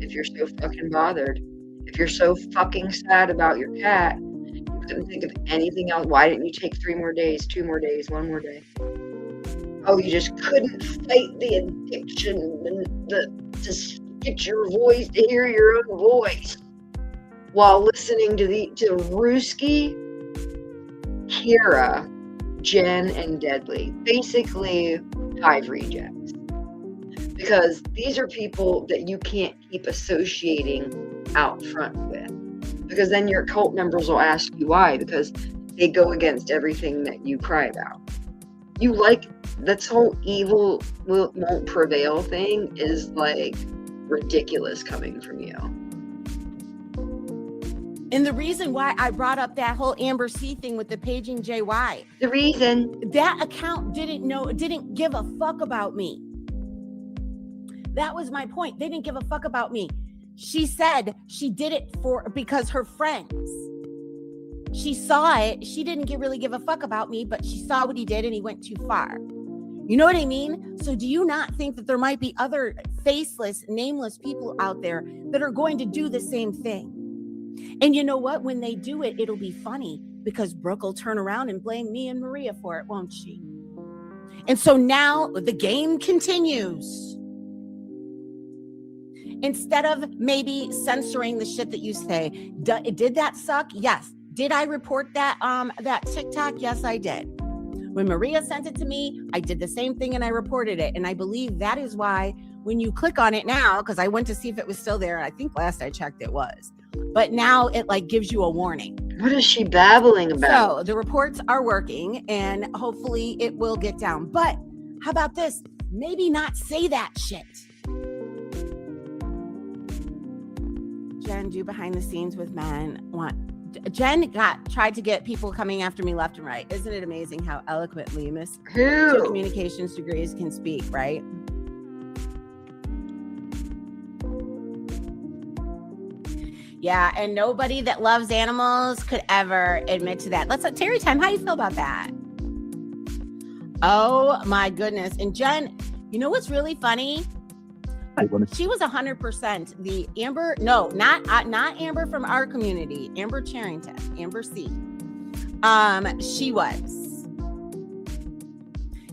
If you're so fucking bothered. If you're so fucking sad about your cat, you couldn't think of anything else. Why didn't you take 3 more days, 2 more days, 1 more day? Oh, you just couldn't fight the addiction and to get your voice, to hear your own voice while listening to Ruski, Kira, Jen, and Deadly. Basically, hive rejects. Because these are people that you can't keep associating out front with, because then your cult members will ask you why, because they go against everything that you cry about. You like this whole evil won't prevail thing is like ridiculous coming from you. And the reason why I brought up that whole Amber C thing with the paging JY, the reason that account didn't give a fuck about me. That was my point. They didn't give a fuck about me. She said she did it because her friends. She saw it. She didn't really give a fuck about me, but she saw what he did and he went too far. You know what I mean? So do you not think that there might be other faceless, nameless people out there that are going to do the same thing? And you know what? When they do it, it'll be funny because Brooke will turn around and blame me and Maria for it, won't she? And so now the game continues. Instead of maybe censoring the shit that you say, did that suck? Yes. Did I report that that TikTok? Yes, I did. When Maria sent it to me, I did the same thing and I reported it. And I believe that is why when you click on it now, because I went to see if it was still there, and I think last I checked it was, but now it like gives you a warning. What is she babbling about? So the reports are working and hopefully it will get down. But how about this? Maybe not say that shit. Jen, do behind the scenes with men. Jen tried to get people coming after me left and right. Isn't it amazing how eloquently Miss Two Communications degrees can speak, right? Yeah, and nobody that loves animals could ever admit to that. Let's Terry time. How do you feel about that? Oh my goodness. And Jen, you know what's really funny? She was 100% the Amber. No, not Amber from our community. Amber Charrington, Amber C. She was.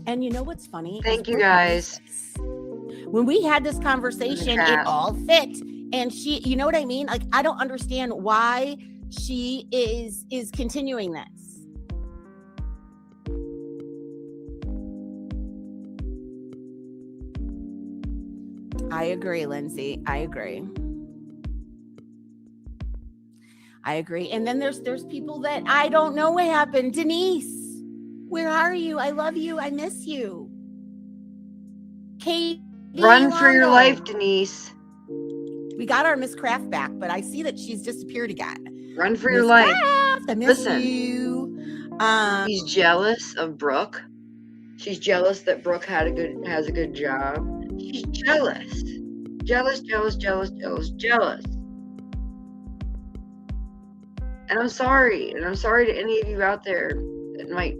And you know what's funny? Thank you guys. When we had this conversation, it all fit. And she, you know what I mean? Like, I don't understand why she is continuing this. I agree, Lindsay. I agree. And then there's people that I don't know what happened. Denise, where are you? I love you. I miss you. Kate, run for your life, Denise. We got our Miss Craft back, but I see that she's disappeared again. Run for your life. Craft, I miss you. She's jealous of Brooke. She's jealous that Brooke has a good job. She's jealous. Jealous. And I'm sorry. And I'm sorry to any of you out there that might,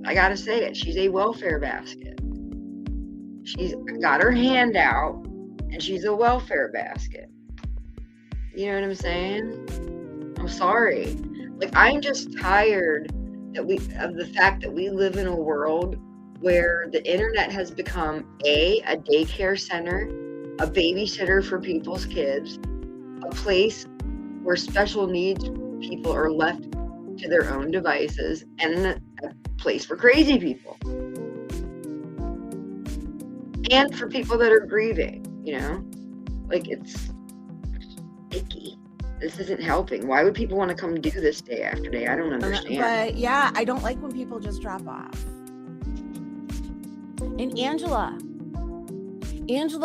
I gotta say it, she's a welfare basket. She's got her hand out and she's a welfare basket. You know what I'm saying? I'm sorry. Like, I'm just tired of the fact that we live in a world where the internet has become a daycare center, a babysitter for people's kids, a place where special needs people are left to their own devices, and a place for crazy people. And for people that are grieving, you know? Like, it's icky. This isn't helping. Why would people want to come do this day after day? I don't understand. But yeah, I don't like when people just drop off. And Angela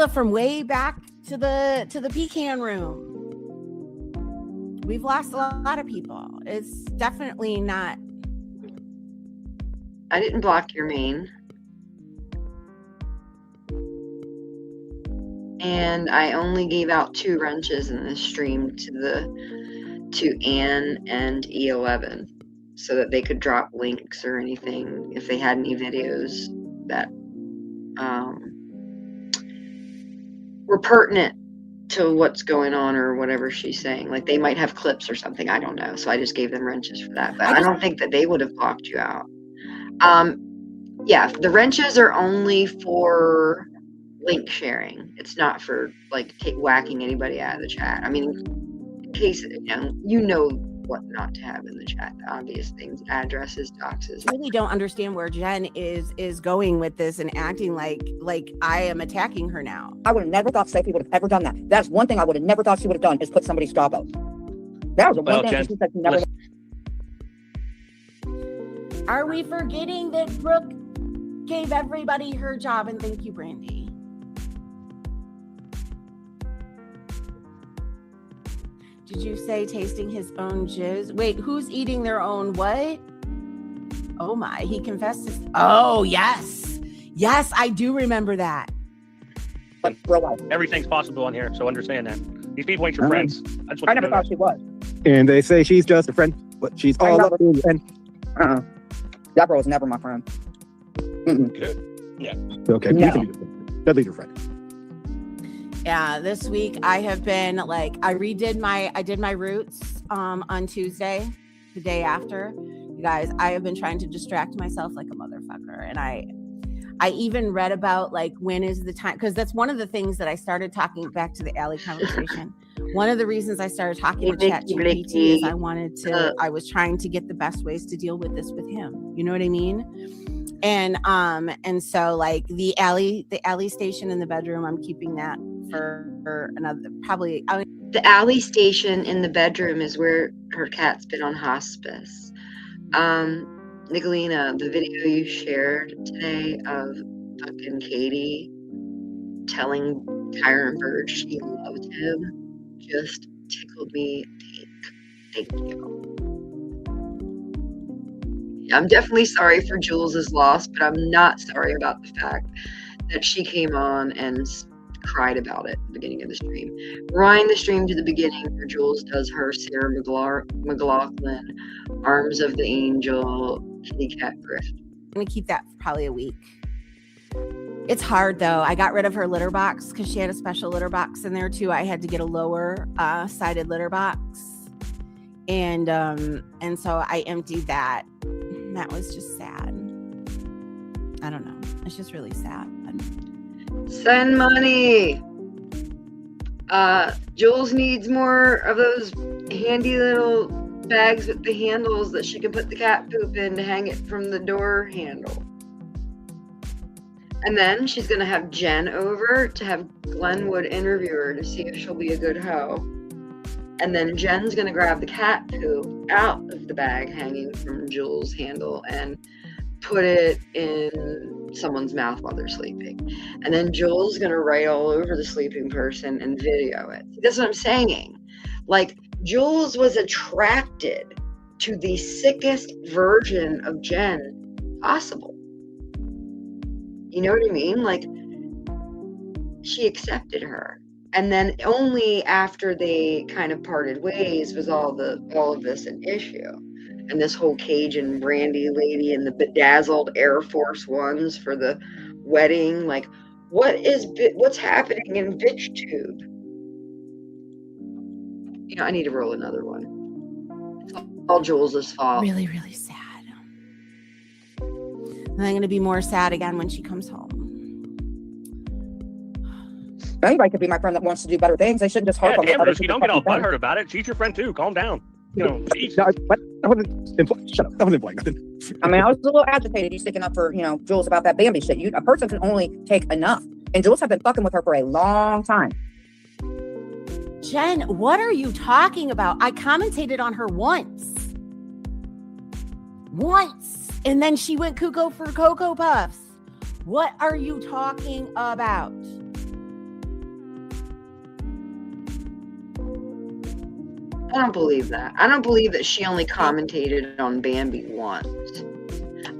from way back to the pecan room. We've lost a lot of people. It's definitely not. I didn't block your main. And I only gave out 2 wrenches in this stream to Anne and E11 so that they could drop links or anything if they had any videos that were pertinent to what's going on or whatever she's saying. Like, they might have clips or something. I don't know. So I just gave them wrenches for that. But I don't think that they would have blocked you out. Yeah, the wrenches are only for link sharing. It's not for like whacking anybody out of the chat. I mean, in case you know what not to have in the chat, the obvious things, addresses, doxes. I really don't understand where Jen is going with this and acting like I am attacking her now. I would have never thought Sophie would have ever done that. That's one thing I would have never thought she would have done, is put somebody's job out. That was the one thing Jen, she said she never. Are we forgetting that Brooke gave everybody her job? And thank you, Brandy. Did you say tasting his own jizz? Wait, who's eating their own what? Oh my, he confessed his... Oh, yes. Yes, I do remember that. Everything's possible on here, so understand that. These people ain't your friends. I never thought she was. And they say she's just a friend, but she's all up in the end. That girl was never my friend. Good. Yeah. Okay, No. you can be Dudley's your friend. Yeah, this week I have been like, I did my roots on Tuesday, the day after. You guys, I have been trying to distract myself like a motherfucker, and I even read about like when is the time, because that's one of the things that I started talking back to the Allie conversation. One of the reasons I started talking to ChatGPT is I was trying to get the best ways to deal with this with him. You know what I mean? And so like the Allie station in the bedroom, I'm keeping that for another probably. The Allie station in the bedroom is where her cat's been on hospice. Nicolina, the video you shared today of fucking Katie telling Tyron Bird she loved him just tickled me pink. Thank you. I'm definitely sorry for Jules's loss, but I'm not sorry about the fact that she came on and cried about it at the beginning of the stream. Rewind the stream to the beginning where Jules does her Sarah McLachlan, Arms of the Angel, Kitty Cat Grift. I'm gonna keep that for probably a week. It's hard though. I got rid of her litter box because she had a special litter box in there too. I had to get a lower sided litter box, and so I emptied that. That was just sad. I don't know. It's just really sad. Send money. Jules needs more of those handy little bags with the handles that she can put the cat poop in to hang it from the door handle. And then she's going to have Jen over to have Glenwood interview her to see if she'll be a good hoe. And then Jen's going to grab the cat poop out of the bag hanging from Jules' handle and put it in someone's mouth while they're sleeping. And then Jules going to write all over the sleeping person and video it. That's what I'm saying. Like, Jules was attracted to the sickest version of Jen possible. You know what I mean? Like, she accepted her. And then only after they kind of parted ways was all of this an issue. And this whole Cajun brandy lady and the bedazzled Air Force Ones for the wedding. Like, what's happening in BitchTube? You know, I need to roll another one. It's all Jules' fault. Really, really sad. And I'm going to be more sad again when she comes home. Anybody could be my friend that wants to do better things. They shouldn't just harp on the other You don't get all butthurt about it. She's your friend too. Calm down. You know, I wasn't implying. Shut up. I wasn't implying nothing. I mean, I was a little agitated. You sticking up for, Jules about that Bambi shit. A person can only take enough. And Jules have been fucking with her for a long time. Jen, what are you talking about? I commentated on her once. And then she went cuckoo for Cocoa Puffs. What are you talking about? I don't believe that. I don't believe that she only commentated on Bambi once.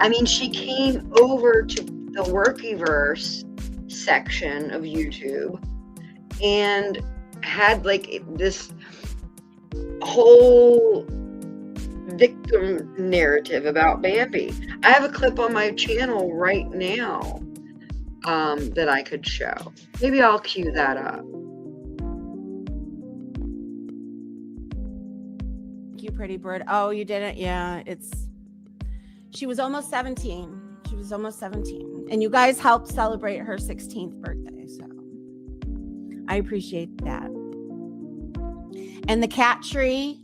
I mean, she came over to the Workyverse section of YouTube and had like this whole victim narrative about Bambi. I have a clip on my channel right now that I could show. Maybe I'll cue that up. You pretty bird. Oh, you didn't? Yeah, she was almost 17. And you guys helped celebrate her 16th birthday, so I appreciate that. And the cat tree,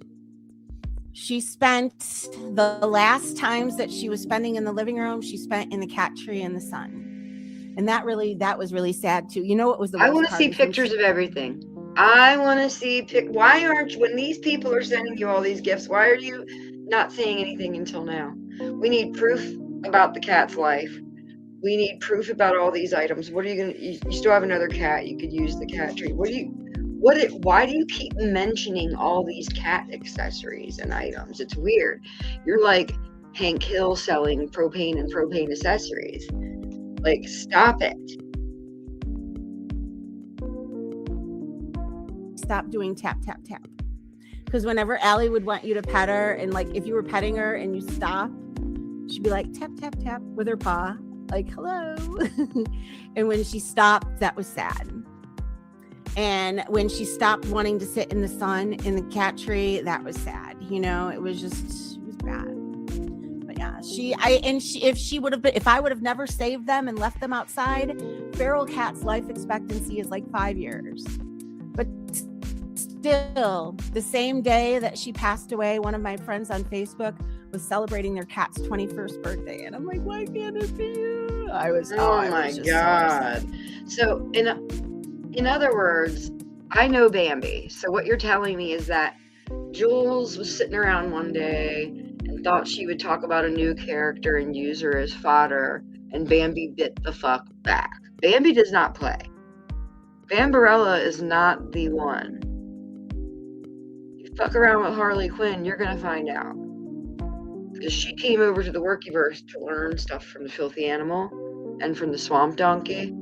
she spent the last times that she was spending in the living room, she spent in the cat tree in the sun. And that was really sad too. You know what was the worst I want to see pictures of everything. I want to see why aren't you, when these people are sending you all these gifts, why are you not saying anything until now? We need proof about the cat's life. We need proof about all these items. What are you gonna? You still have another cat. You could use the cat tree. Why do you keep mentioning all these cat accessories and items? It's weird. You're like Hank Hill selling propane and propane accessories. Like, stop it. Stop doing tap, tap, tap. Because whenever Allie would want you to pet her, and like if you were petting her and you stop, she'd be like tap, tap, tap with her paw, like hello. And when she stopped, that was sad. And when she stopped wanting to sit in the sun in the cat tree, that was sad. It was bad. But yeah, if I would have never saved them and left them outside, feral cat's life expectancy is like 5 years. But still, the same day that she passed away, one of my friends on Facebook was celebrating their cat's 21st birthday, and I'm like, why can't it be you? I was. Oh my God. So in other words, I know Bambi. So what you're telling me is that Jules was sitting around one day and thought she would talk about a new character and use her as fodder, and Bambi bit the fuck back. Bambi does not play. Bambarella is not the one. You fuck around with Harley Quinn, you're gonna find out. Because she came over to the Workyverse to learn stuff from the Filthy Animal, and from the Swamp Donkey,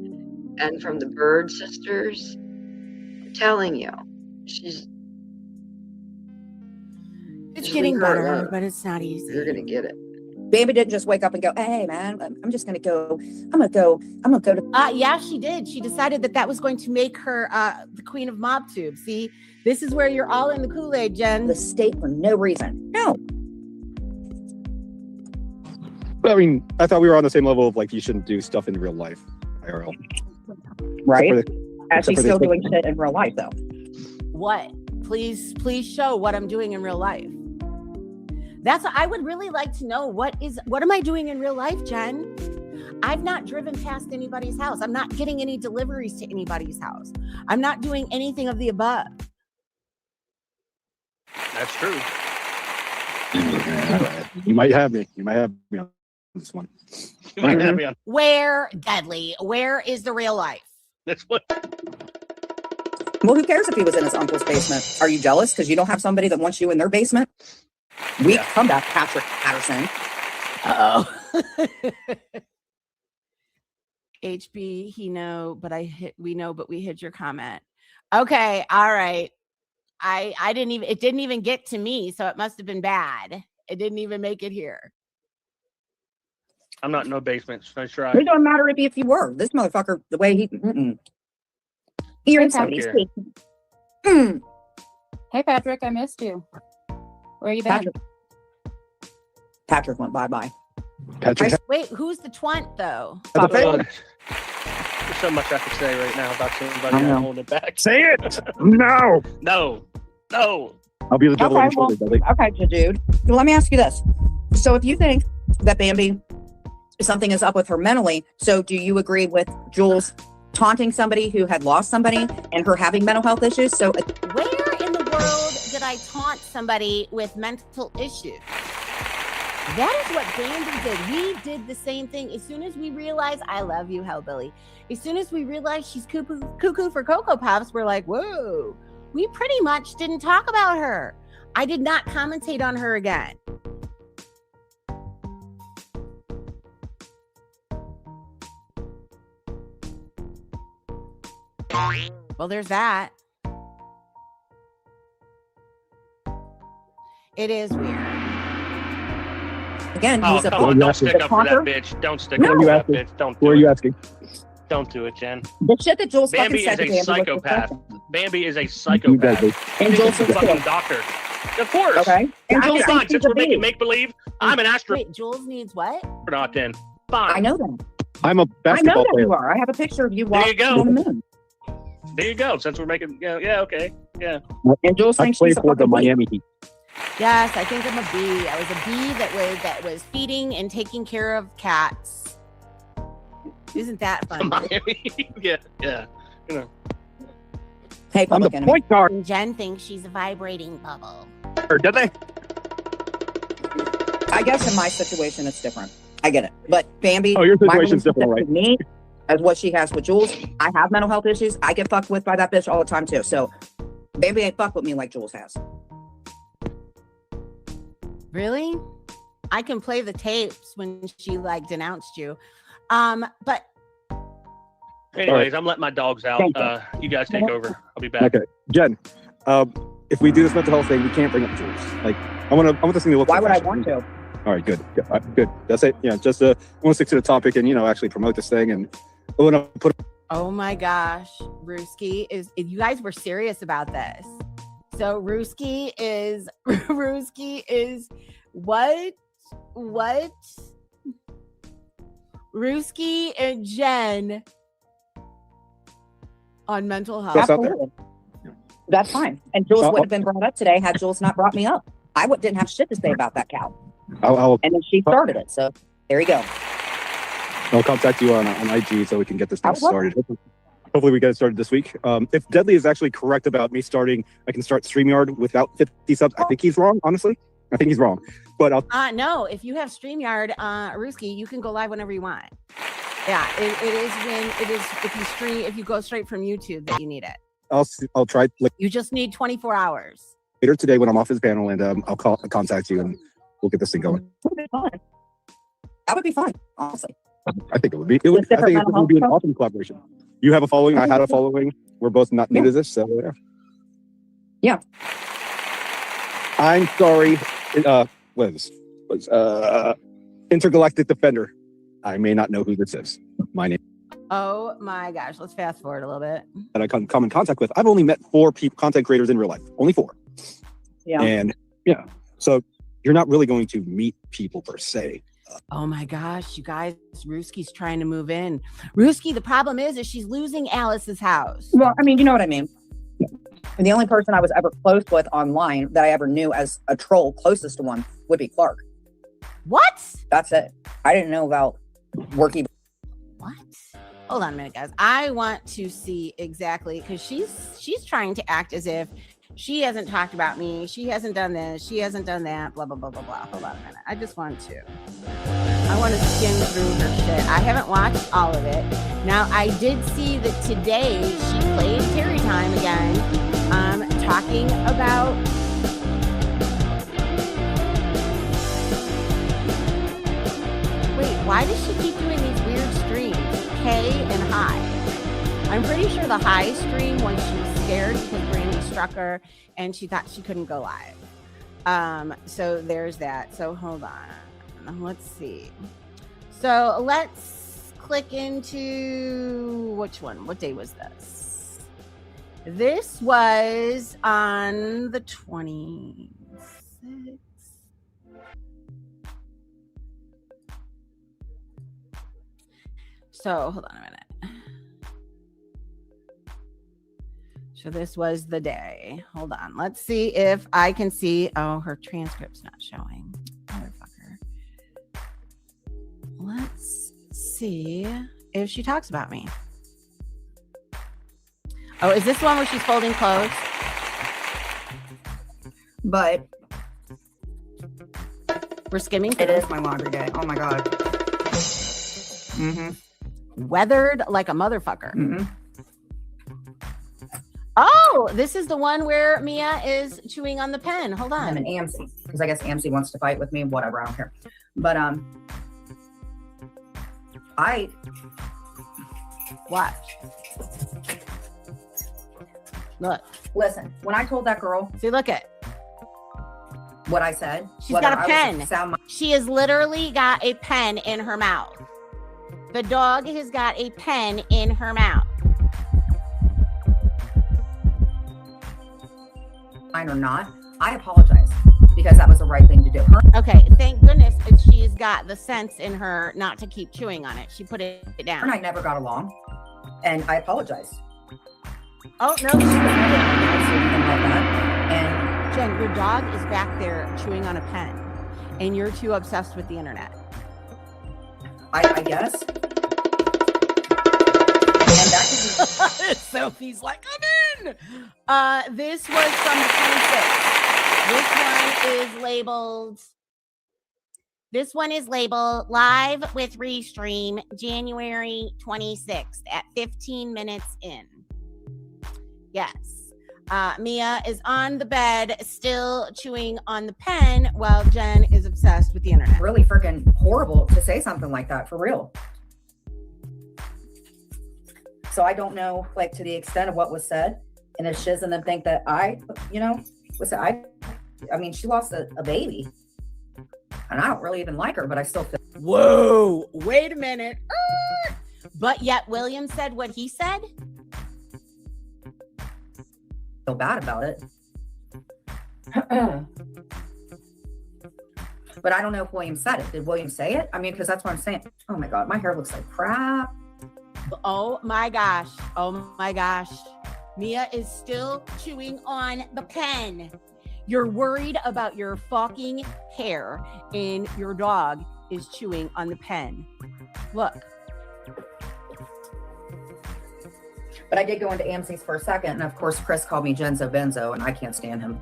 and from the Bird Sisters. I'm telling you, she's getting better, but it's not easy. You're gonna get it. Bambi didn't just wake up and go, hey man, I'm just gonna go to yeah, she did. She decided that was going to make her the queen of MobTube. See, this is where you're all in the Kool-Aid, Jen. The state for no reason. No. I mean, I thought we were on the same level of like, you shouldn't do stuff in real life, IRL. Right? As she's still doing shit in real life, though. What? Please show what I'm doing in real life. I would really like to know what am I doing in real life, Jen? I've not driven past anybody's house. I'm not getting any deliveries to anybody's house. I'm not doing anything of the above. That's true. You might have me. You might have me on this one. You might have me on. Where, Deadly? Where is the real life? That's what. Well, who cares if he was in his uncle's basement? Are you jealous because you don't have somebody that wants you in their basement? Weak comeback, Patrick Patterson. HB, we know, but we hid your comment. Okay, all right. It didn't even get to me, so it must have been bad. It didn't even make it here. I'm not in no basement. So sure. It don't matter if you were. This motherfucker, the way he. You're in somebody's basement. Hey, Patrick, I missed you. Where you been? Patrick went bye-bye. Patrick. Wait, who's the twant, though? There's so much I could say right now about somebody I'm holding it back. Say it! No! No. I'll be the devil on your shoulder, buddy. Okay, dude. Well, let me ask you this. So if you think that Bambi, something is up with her mentally, so do you agree with Jules taunting somebody who had lost somebody and her having mental health issues? So where in the world did I taunt somebody with mental issues? That is what Bambi did. We did the same thing. As soon as we realized, I love you, Hellbilly. As soon as we realized she's cuckoo for Cocoa Puffs, we're like, whoa. We pretty much didn't talk about her. I did not commentate on her again. Well, there's that. It is weird. Again, oh, come on, don't stick up for that bitch. Don't stick up for that bitch. Don't do it. What are you asking? Don't do it, Jen. The shit that Jules Bambi fucking said is a psychopath. Bambi is a psychopath. And Jules is a fucking doctor. Of course. Okay. And Jules fine. Since we're making make-believe, I'm an astronaut. Wait, Jules needs what? Not then. Fine. I know that. I'm a basketball I know that player. you are. I have a picture of you There you walking go. on the moon. There you go. Since we're making, yeah, okay, yeah. And Jules I thinks played she's a for the fucking Miami Heat. Yes, I think I'm a bee. I was a bee that was feeding and taking care of cats. Isn't that fun? Miami. yeah. You know. Hey, I'm the point guard. And Jen thinks she's a vibrating bubble. Did they? I guess in my situation, it's different. I get it. But Bambi, Oh, your my situation's different, relationship right? with me as what she has with Jules. I have mental health issues. I get fucked with by that bitch all the time too. So Bambi ain't fuck with me like Jules has. Really? I can play the tapes when she denounced you. But anyways, I'm letting my dogs out. You guys take over. I'll be back. Okay, Jen. If we do this mental health thing, we can't bring up Jules. Like, I want this thing to look. Why would I want to? All right, good. Good. That's it. Yeah, just I want to stick to the topic and actually promote this thing and put. Oh my gosh, Ruski you guys were serious about this. So Ruski is what? What? Ruski and Jen on mental health. That's out there. Absolutely. That's fine. And Jules wouldn't have been brought up today had Jules not brought me up. I didn't have shit to say about that cow. And then she started it. So there you go. I'll contact you on IG so we can get this thing started. Hopefully we get it started this week. If Deadly is actually correct about me starting, I can start StreamYard without 50 subs. I think he's wrong, honestly. I think he's wrong. But I'll No, if you have StreamYard, Ruski, you can go live whenever you want. Yeah, it is when it is if you go straight from YouTube that you need it. I'll try You just need 24 hours. later today when I'm off his panel, and I'll contact you and we'll get this thing going. That would be fun, honestly. I think it would be. I think it would be an awesome collaboration. You have a following. I had a following. We're both not new to this, so yeah. I'm sorry. What is this? Intergalactic Defender. I may not know who this is. My name. Oh my gosh, let's fast forward a little bit. That I come in contact with. I've only met 4 content creators in real life. Only 4. Yeah. And yeah, so you're not really going to meet people per se. Oh my gosh, you guys, Ruski's trying to move in. Ruski, the problem is she's losing Alice's house. Well, I mean, you know what I mean. And the only person I was ever close with online that I ever knew as a troll, closest to one, would be Clark. What? That's it. I didn't know about working. What? Hold on a minute, guys. I want to see exactly, because she's trying to act as if she hasn't talked about me. She hasn't done this. She hasn't done that. Blah, blah, blah, blah, blah. Hold on a minute. I want to skim through her shit. I haven't watched all of it. Now, I did see that today she played Terry Time again, talking about why does she keep doing these weird streams? K and high. I'm pretty sure the high stream when she was scared because Brandy struck her and she thought she couldn't go live. So there's that. So hold on. Let's see. So let's click into which one? What day was this? This was on the 26th. So hold on a minute. So this was the day. Hold on. Let's see if I can see. Oh, her transcript's not showing. Motherfucker. Let's see if she talks about me. Oh, is this the one where she's folding clothes? But we're skimming. It is my laundry day. Oh my God. Weathered like a motherfucker. Oh, this is the one where Mia is chewing on the pen. Hold on. I'm an AMC because I guess AMC wants to fight with me. Whatever, I don't care. But I watch. Look. Listen. When I told that girl, see, look at what I said. She's got a pen. She has literally got a pen in her mouth. The dog has got a pen in her mouth. Mine or not, I apologize because that was the right thing to do. Okay, thank goodness she's got the sense in her not to keep chewing on it. She put it down. Her and I never got along, and I apologize. Oh no! And Jen, your dog is back there chewing on a pen, and you're too obsessed with the internet. I guess. And that could be Sophie's like, I'm in. This was from the 26th. This one is labeled Live with Restream January 26th at 15 minutes in. Yes. Mia is on the bed still chewing on the pen while Jen is obsessed with the internet. Really freaking horrible to say something like that, for real. So I don't know, like, to the extent of what was said, and if Shiz and them think that I mean, she lost a baby, and I don't really even like her, but I still feel. Whoa! Wait a minute. But yet William said what he said. Feel bad about it. But I don't know if William said it. Did William say it? I mean, because that's what I'm saying. Oh my God, my hair looks like crap. Oh my gosh. Oh my gosh. Mia is still chewing on the pen. You're worried about your fucking hair and your dog is chewing on the pen. Look. But I did go into AMC's for a second, and of course, Chris called me Genzo Benzo, and I can't stand him.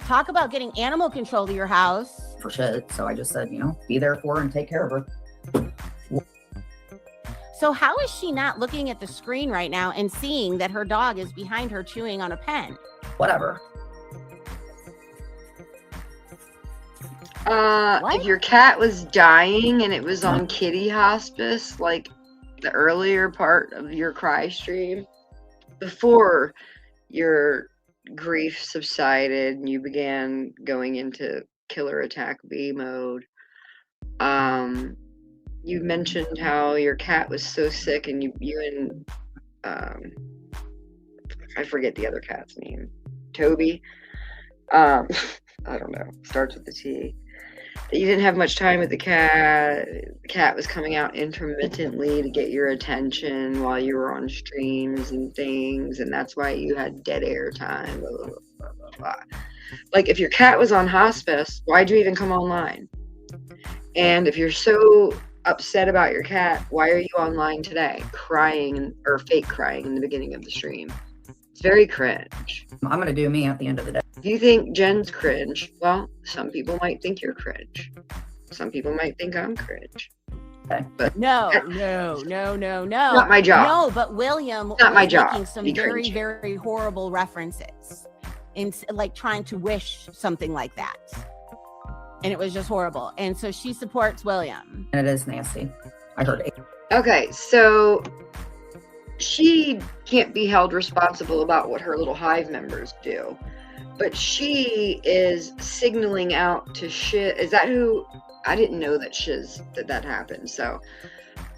Talk about getting animal control to your house. For shit. So I just said, be there for her and take care of her. So how is she not looking at the screen right now and seeing that her dog is behind her chewing on a pen? Whatever. If your cat was dying and it was on kitty hospice, like the earlier part of your cry stream, before your grief subsided and you began going into killer attack B mode, you mentioned how your cat was so sick, and you and I forget the other cat's name, Toby. I don't know, starts with the T. You didn't have much time with the cat. The cat was coming out intermittently to get your attention while you were on streams and things, and that's why you had dead air time. Blah, blah, blah, blah, blah. Like, if your cat was on hospice, why'd you even come online? And if you're so upset about your cat, why are you online today crying or fake crying in the beginning of the stream? It's very cringe. I'm gonna do me at the end of the day. If you think Jen's cringe, well, some people might think you're cringe. Some people might think I'm cringe. Okay. But No. Not my job. No, but William Not my was job. making some Be very, cringy. very horrible references, and like trying to wish something like that. And it was just horrible. And so she supports William. And it is nasty. I heard it. Okay, so she can't be held responsible about what her little hive members do, but she is signaling out to Shiz. Is that who? I didn't know that Shiz that happened, so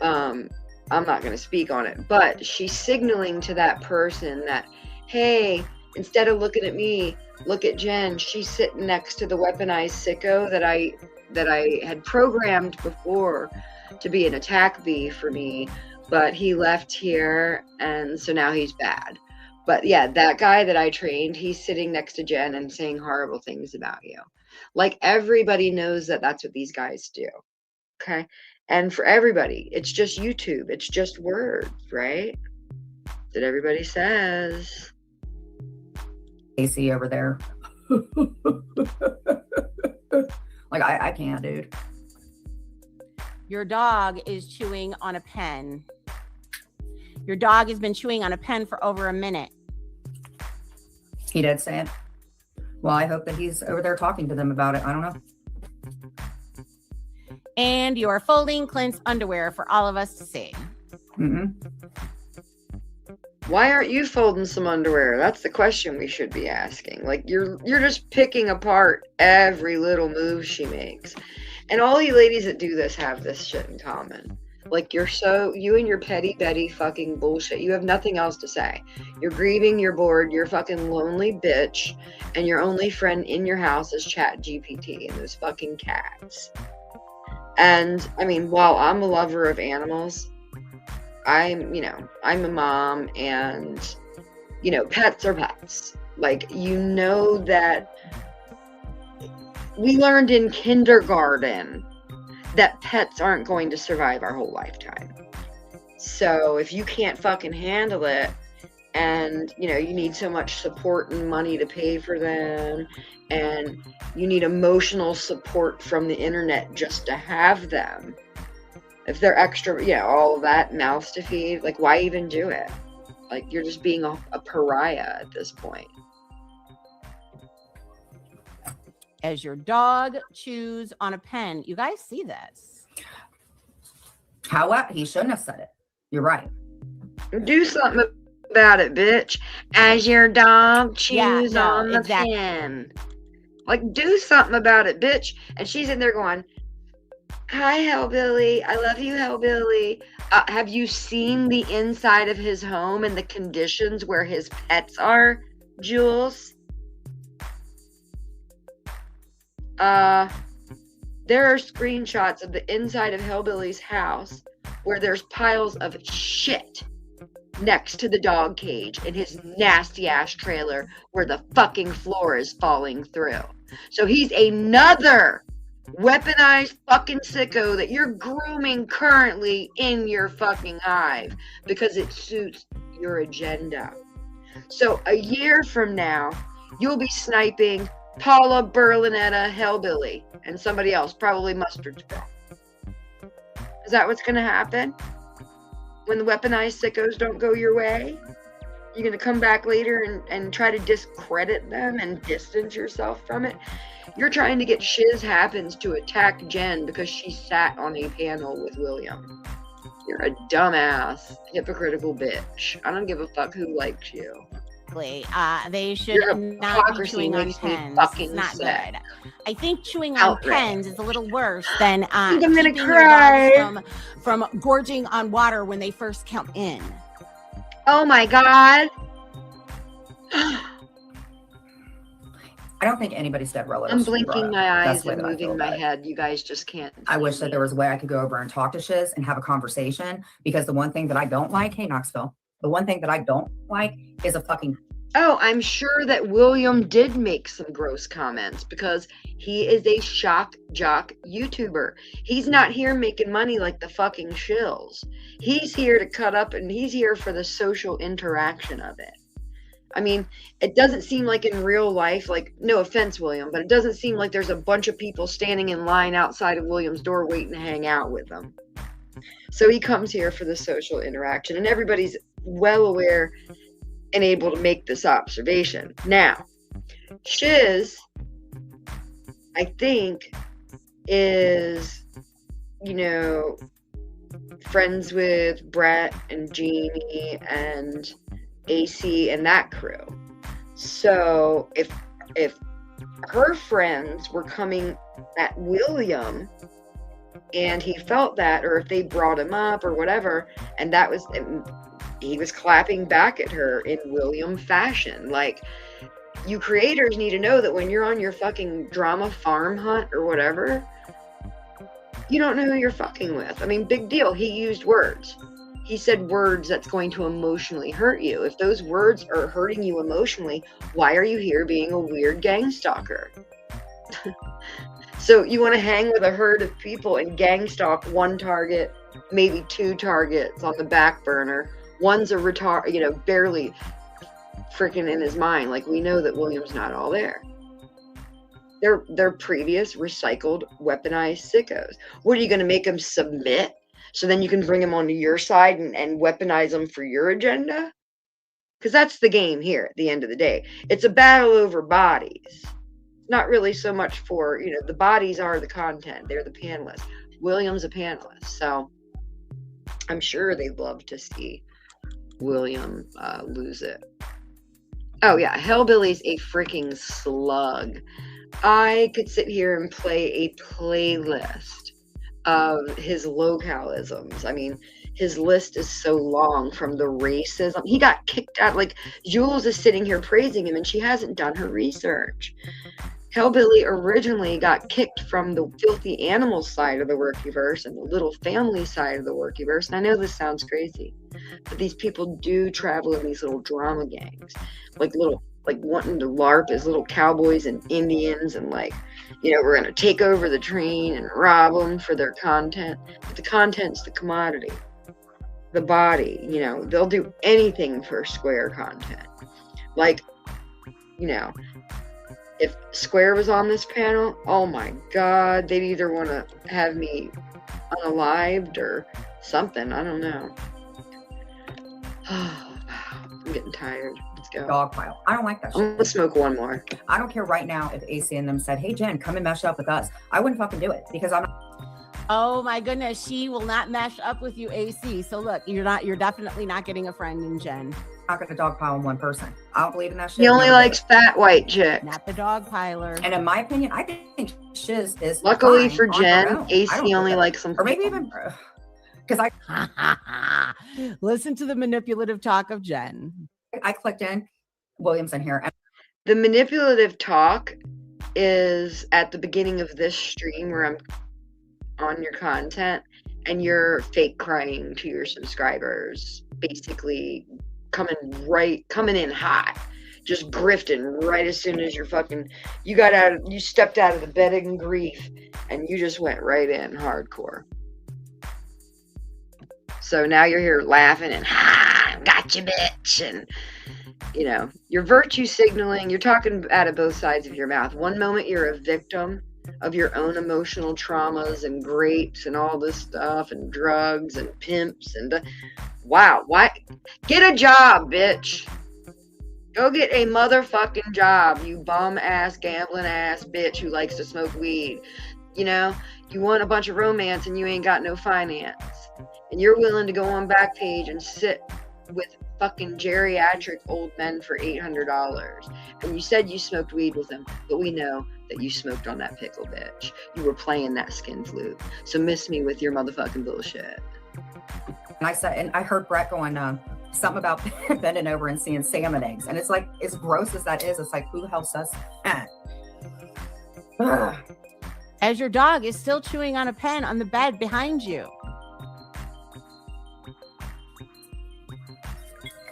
I'm not going to speak on it, but she's signaling to that person that, hey, instead of looking at me, look at Jen. She's sitting next to the weaponized sicko that I had programmed before to be an attack bee for me, but he left here, and so now he's bad. But yeah, that guy that I trained, he's sitting next to Jen and saying horrible things about you. Like, everybody knows that that's what these guys do. Okay? And for everybody, it's just YouTube. It's just words, right? That everybody says. AC over there. Like, I can't, dude. Your dog is chewing on a pen. Your dog has been chewing on a pen for over a minute. He did say it. Well, I hope that he's over there talking to them about it. I don't know. And you are folding Clint's underwear for all of us to see. Why aren't you folding some underwear? That's the question we should be asking. Like, you're just picking apart every little move she makes. And all you ladies that do this have this shit in common. Like, you and your petty Betty fucking bullshit. You have nothing else to say. You're grieving, you're bored, you're a fucking lonely bitch, and your only friend in your house is ChatGPT and those fucking cats. And, I mean, while I'm a lover of animals, I'm a mom, and, pets are pets. Like, that we learned in kindergarten that pets aren't going to survive our whole lifetime. So if you can't fucking handle it, and, you need so much support and money to pay for them, and you need emotional support from the internet just to have them, if they're extra, all of that mouths to feed, like, why even do it? Like, you're just being a pariah at this point. As your dog chews on a pen. You guys see this? He shouldn't have said it. You're right. Do something about it, bitch. As your dog chews on the pen. Like, do something about it, bitch. And she's in there going, hi, Hellbilly. I love you, Hellbilly. Have you seen the inside of his home and the conditions where his pets are, Jules? there are screenshots of the inside of Hellbilly's house where there's piles of shit next to the dog cage in his nasty ass trailer where the fucking floor is falling through. So he's another weaponized fucking sicko that you're grooming currently in your fucking hive because it suits your agenda. So a year from now, you'll be sniping Paula, Berlinetta, Hellbilly, and somebody else, probably Mustard Squirrel. Is that what's going to happen? When the weaponized sickos don't go your way? You're going to come back later and try to discredit them and distance yourself from it? You're trying to get Shiz Happens to attack Jen because she sat on a panel with William. You're a dumbass, hypocritical bitch. I don't give a fuck who likes you. They should not be chewing on pens. It's not good. I think chewing on pens is a little worse than I'm gonna keeping your cry. dogs from gorging on water when they first come in. Oh my god. I don't think anybody's dead relatives. I'm blinking my eyes and I feel moving about my it. head. You guys just can't. I wish that there was a way I could go over and talk to Shiz and have a conversation, because the one thing that I don't like, hey Knoxville, the one thing that I don't like is a fucking. Oh, I'm sure that William did make some gross comments because he is a shock jock YouTuber. He's not here making money like the fucking shills. He's here to cut up, and he's here for the social interaction of it. I mean, it doesn't seem like in real life, like, no offense, William, but it doesn't seem like there's a bunch of people standing in line outside of William's door waiting to hang out with him. So he comes here for the social interaction, and everybody's well aware and able to make this observation. Now, Shiz, I think, is, you know, friends with Brett and Jeannie and AC and that crew. So if her friends were coming at William and he felt that, or if they brought him up or whatever, and that was, he was clapping back at her in William fashion. Like, you creators need to know that when you're on your fucking drama farm hunt or whatever, you don't know who you're fucking with. I mean, big deal. He used words. He said words that's going to emotionally hurt you. If those words are hurting you emotionally, why are you here being a weird gang stalker? So you want to hang with a herd of people and gang stalk one target, maybe two targets on the back burner. One's a retard, you know, barely freaking in his mind. Like, we know that William's not all there. They're previous recycled, weaponized sickos. What are you going to make them submit? So then you can bring them onto your side and weaponize them for your agenda? Because that's the game here at the end of the day. It's a battle over bodies. Not really so much for, you know, the bodies are the content. They're the panelists. William's a panelist. So I'm sure they'd love to see William lose it. Oh, yeah. Hellbilly's a freaking slug. I could sit here and play a playlist of his localisms. I mean, his list is so long, from the racism. He got kicked out. Like, Jules is sitting here praising him and she hasn't done her research. Hellbilly originally got kicked from the filthy animals side of the Workyverse and the little family side of the Workyverse. And I know this sounds crazy, but these people do travel in these little drama gangs, like wanting to LARP as little cowboys and Indians, and like, you know, we're going to take over the train and rob them for their content. But the content's the commodity. The body, you know, they'll do anything for Square content. Like, you know, if Square was on this panel, oh my God, they'd either want to have me unalived or something. I don't know. I'm getting tired. Let's go. Dog pile. I don't like that shit. I'm gonna smoke one more. I don't care right now if AC and them said, hey Jen, come and mesh up with us. I wouldn't fucking do it, because I'm Oh my goodness, she will not mesh up with you, AC. So look, you're definitely not getting a friend in Jen. not gonna dogpile on one person. I don't believe in that shit. He only likes fat white chicks. Not the dogpiler. And in my opinion, I think Shiz is Luckily fine for on her Jen, own. AC only likes some, or maybe even because listen to the manipulative talk of Jen. I clicked in Williamson here. And the manipulative talk is at the beginning of this stream where I'm on your content and you're fake crying to your subscribers, basically coming in hot, just grifting right as soon as you stepped out of the bed in grief and you just went right in hardcore. So now you're here laughing and gotcha, bitch, and you know, you're virtue signaling. You're talking out of both sides of your mouth. One moment you're a victim of your own emotional traumas and grapes and all this stuff and drugs and pimps and wow, why? Get a job, bitch. Go get a motherfucking job, you bum ass, gambling ass bitch who likes to smoke weed. You know, you want a bunch of romance and you ain't got no finance. And you're willing to go on Backpage and sit with fucking geriatric old men for $800. And you said you smoked weed with them, but we know that you smoked on that pickle, bitch. You were playing that skin flute. So miss me with your motherfucking bullshit. And I heard Brett going something about bending over and seeing salmon eggs. And it's like, as gross as that is, it's like, who the hell says that? As your dog is still chewing on a pen on the bed behind you.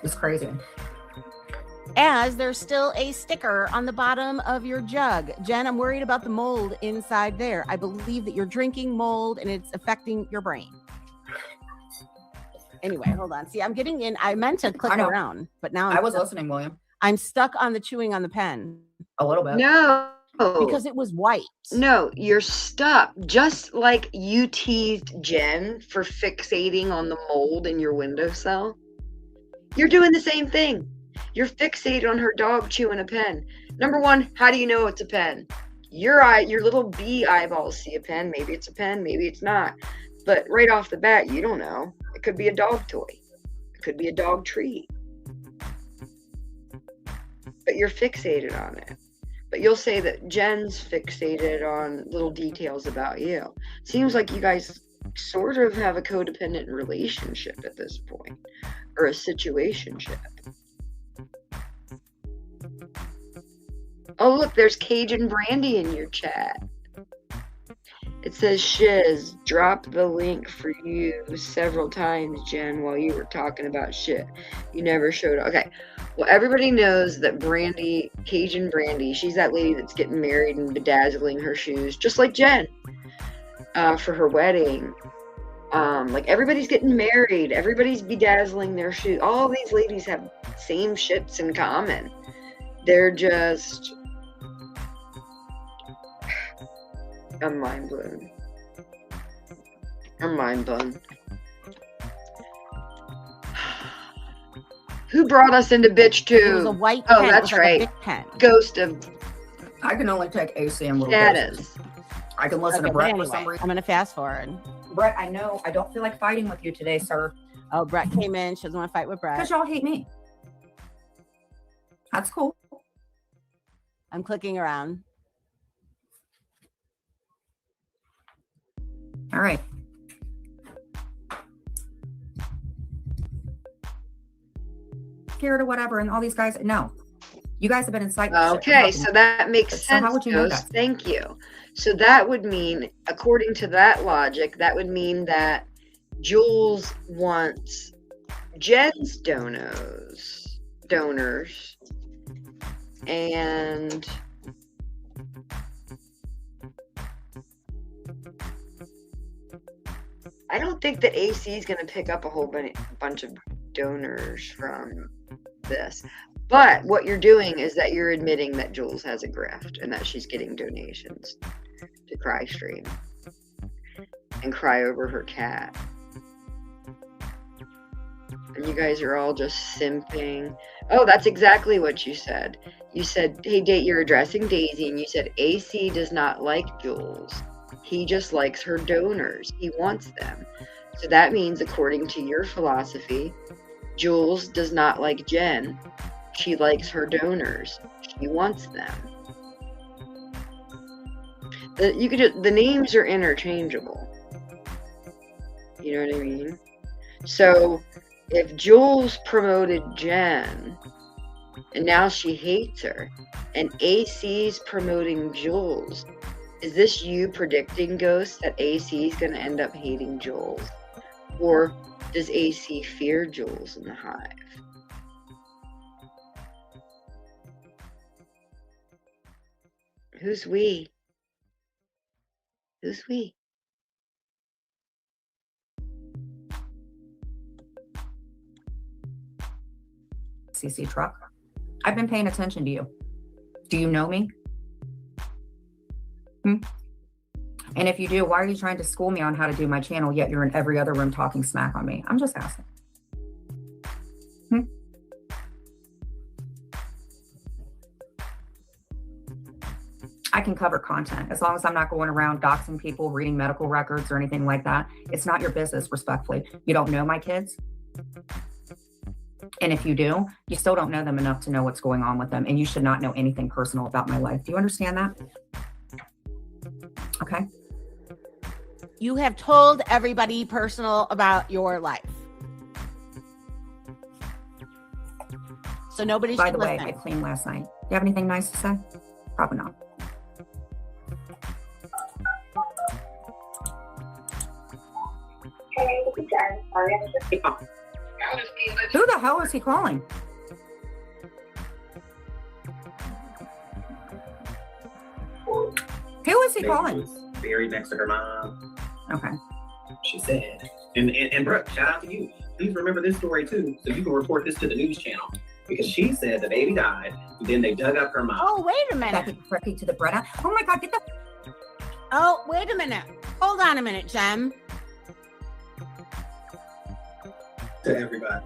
It's crazy. As there's still a sticker on the bottom of your jug. Jen, I'm worried about the mold inside there. I believe that you're drinking mold and it's affecting your brain. Anyway, hold on. See, I'm getting in. I meant to click around, but now I was listening, William. I'm stuck on the chewing on the pen. A little bit. No. Because it was white. No, you're stuck. Just like you teased Jen for fixating on the mold in your windowsill. You're doing the same thing. You're fixated on her dog chewing a pen. Number one, how do you know it's a pen? Your little bee eyeballs see a pen. Maybe it's a pen, maybe it's not. But right off the bat, you don't know. It could be a dog toy. It could be a dog treat. But you're fixated on it. But you'll say that Jen's fixated on little details about you. Seems like you guys sort of have a codependent relationship at this point. Or a situationship. Oh, look, there's Cajun Brandy in your chat. It says, Shiz, drop the link for you several times, Jen, while you were talking about shit. You never showed up. Okay. Well, everybody knows that Brandy, Cajun Brandy, she's that lady that's getting married and bedazzling her shoes, just like Jen, for her wedding. Like everybody's getting married, everybody's bedazzling their shoes. All these ladies have same shits in common. They're just, I'm mind blown. I'm mind blown. Who brought us into bitch 2? It was a white pen. Oh, that's right. Pen. Ghost of. I can only take AC and little Status. doses. I can listen to Okay, Brett anyway, for some reason. I'm going to fast forward. Brett, I know I don't feel like fighting with you today, sir. Oh, Brett came in. She doesn't want to fight with Brett. Because y'all hate me. That's cool. I'm clicking around. All right. Scared or whatever, and all these guys, no. You guys have been inciting. Okay, so that makes sense. So how would you know Ghost. that? Thank you. So that would mean, according to that logic, that would mean that Jules wants Jen's donors, and I don't think that AC is going to pick up a whole bunch of donors from this. But what you're doing is that you're admitting that Jules has a grift and that she's getting donations to Cry Stream and cry over her cat. And you guys are all just simping. Oh, that's exactly what you said. You said, hey, you're addressing Daisy, and you said AC does not like Jules. He just likes her donors. He wants them. So that means, according to your philosophy, Jules does not like Jen. She likes her donors. She wants them. The names are interchangeable. You know what I mean? So if Jules promoted Jen and now she hates her. And AC's promoting Jules. Is this you predicting, Ghost, that AC's going to end up hating Jules? Or does AC fear Jules in the hive? Who's we? Who's we? CC truck. I've been paying attention to you. Do you know me? And if you do, why are you trying to school me on how to do my channel, yet you're in every other room talking smack on me? I'm just asking. I can cover content as long as I'm not going around doxing people, reading medical records or anything like that. It's not your business, respectfully. You don't know my kids. And if you do, you still don't know them enough to know what's going on with them. And you should not know anything personal about my life. Do you understand that? Okay. You have told everybody personal about your life. So nobody should By the way, listen. I cleaned last night. Do you have anything nice to say? Probably not. Who the hell is he calling? Who is he calling? Buried next to her mom. Okay. She said, and Brooke, shout out to you. Please remember this story too, so you can report this to the news channel. Because she said the baby died, and then they dug up her mom. Oh, wait a minute. Becky Fricky to the Bretta. Oh my God, get the. Oh, wait a minute. Hold on a minute, Jem. To everybody.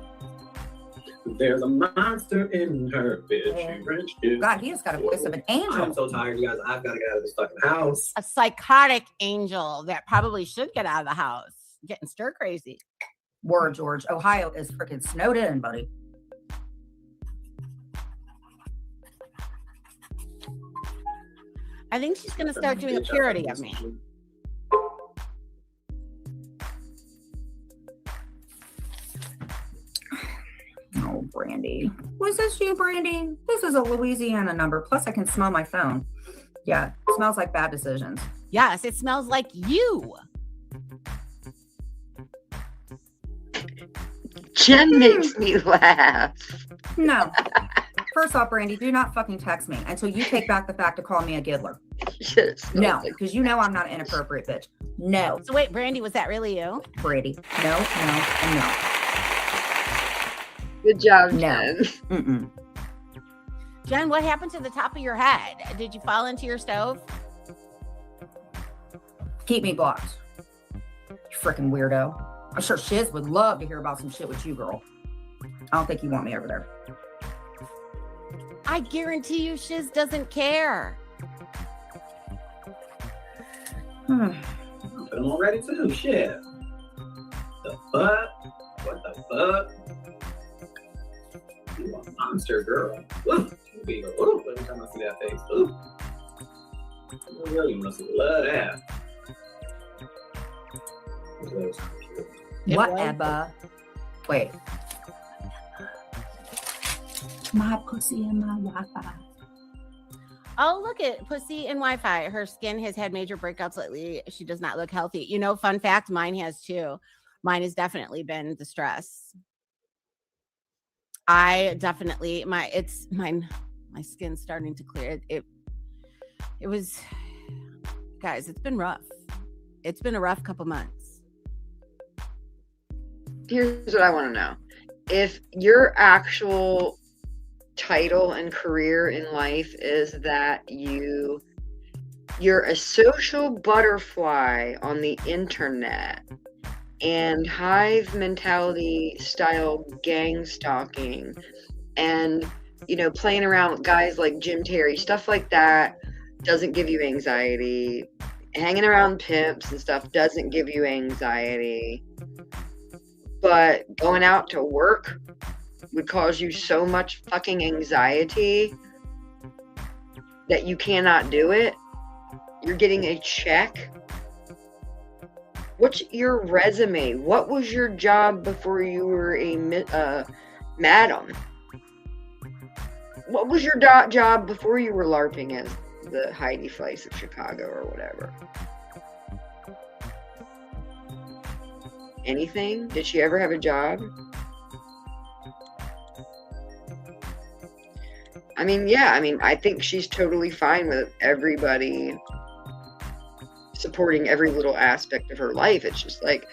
There's a monster in her bitch. God, he has got a voice of an angel. I'm so tired, you guys. I've got to get out of this fucking house. A psychotic angel that probably should get out of the house. Getting stir crazy. Word, George. Ohio is freaking snowed in, buddy. I think she's going to start doing a parody of me. Oh, Brandy. Was this you, Brandy? This is a Louisiana number. Plus, I can smell my phone. Yeah, it smells like bad decisions. Yes, it smells like you. Jen makes me laugh. No. First off, Brandy, do not fucking text me until you take back the fact to call me a giggler. No, because you know I'm not an inappropriate bitch. No. So wait, Brandy, was that really you? Brandy. No, no, and no. Good job, No. Jen. Mm-mm. Jen, what happened to the top of your head? Did you fall into your stove? Keep me blocked. You freaking weirdo. I'm sure Shiz would love to hear about some shit with you, girl. I don't think you want me over there. I guarantee you Shiz doesn't care. But I'm all ready too. Shit. The fuck? What the fuck? You a monster, girl. Ooh, you big. Ooh, every time I see that face. Ooh. You really must love that. Whatever. Wait. My pussy and my Wi-Fi. Oh, look at Pussy and Wi-Fi. Her skin has had major breakouts lately. She does not look healthy. You know, fun fact, mine has too. Mine has definitely been the stress. I definitely, my skin's starting to clear. It was, guys, it's been rough. It's been a rough couple months. Here's what I want to know. If your actual title and career in life is that you're a social butterfly on the internet and hive mentality style gang stalking and, you know, playing around with guys like Jim Terry, stuff like that doesn't give you anxiety. Hanging around pimps and stuff doesn't give you anxiety. But going out to work would cause you so much fucking anxiety that you cannot do it. You're getting a check. What's your resume? What was your job before you were a madam? What was your job before you were LARPing as the Heidi Fleiss of Chicago or whatever? Anything? Did she ever have a job? I mean, yeah, I think she's totally fine with everybody supporting every little aspect of her life. It's just like,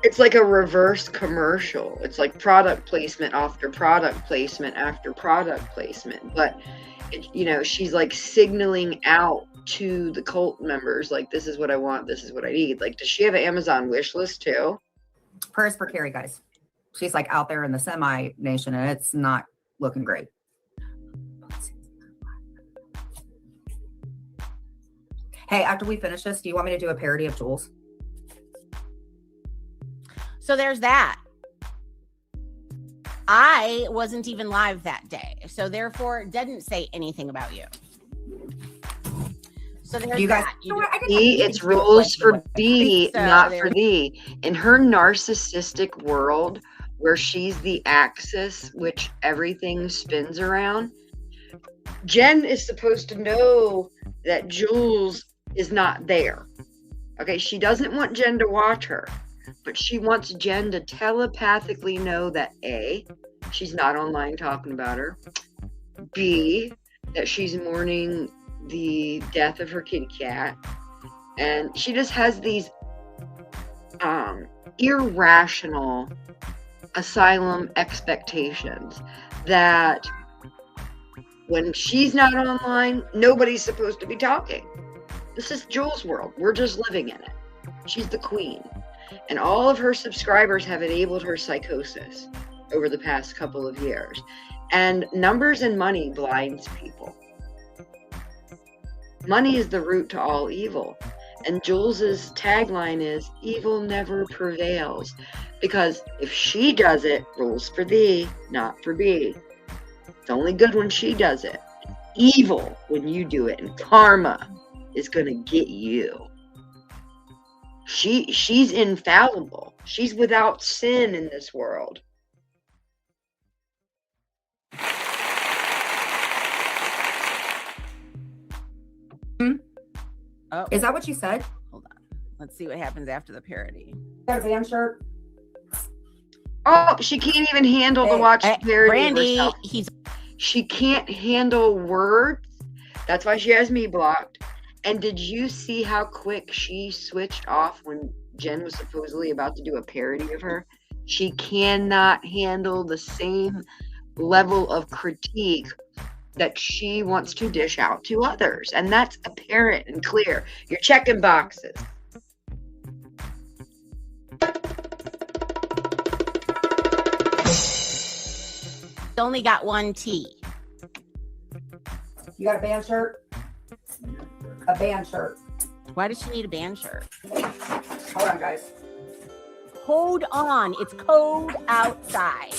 it's like a reverse commercial. It's like product placement after product placement after product placement. But, she's like signaling out to the cult members, like, this is what I want, this is what I need. Like, does she have an Amazon wish list too? Prayers for Carrie, guys. She's like out there in the semi nation and it's not looking great. Hey, after we finish this, do you want me to do a parody of Jules? So there's that. I wasn't even live that day, so therefore didn't say anything about you. So there's you guys, that. It's rules for B, not for thee. In her narcissistic world, where she's the axis which everything spins around, Jen is supposed to know that Jules is not there. Okay, she doesn't want Jen to watch her, but she wants Jen to telepathically know that A, she's not online talking about her, B, that she's mourning the death of her kitty cat, and she just has these irrational asylum expectations that when she's not online, nobody's supposed to be talking. This is Jules' world. We're just living in it. She's the queen. And all of her subscribers have enabled her psychosis over the past couple of years. And numbers and money blinds people. Money is the root to all evil. And Jules's tagline is, evil never prevails. Because if she does it, rules for thee, not for B. It's only good when she does it. Evil when you do it. And karma is going to get you. She's infallible. She's without sin in this world. Oh. Is that what you said? Hold on. Let's see what happens after the parody. Got a Van shirt? Oh, she can't even handle to watch the parody Brandy, herself. She can't handle words. That's why she has me blocked. And did you see how quick she switched off when Jen was supposedly about to do a parody of her? She cannot handle the same level of critique that she wants to dish out to others. And that's apparent and clear. You're checking boxes. Only got one T. You got a band shirt? A band shirt. Why does she need a band shirt? Hold on, guys. Hold on. It's cold outside.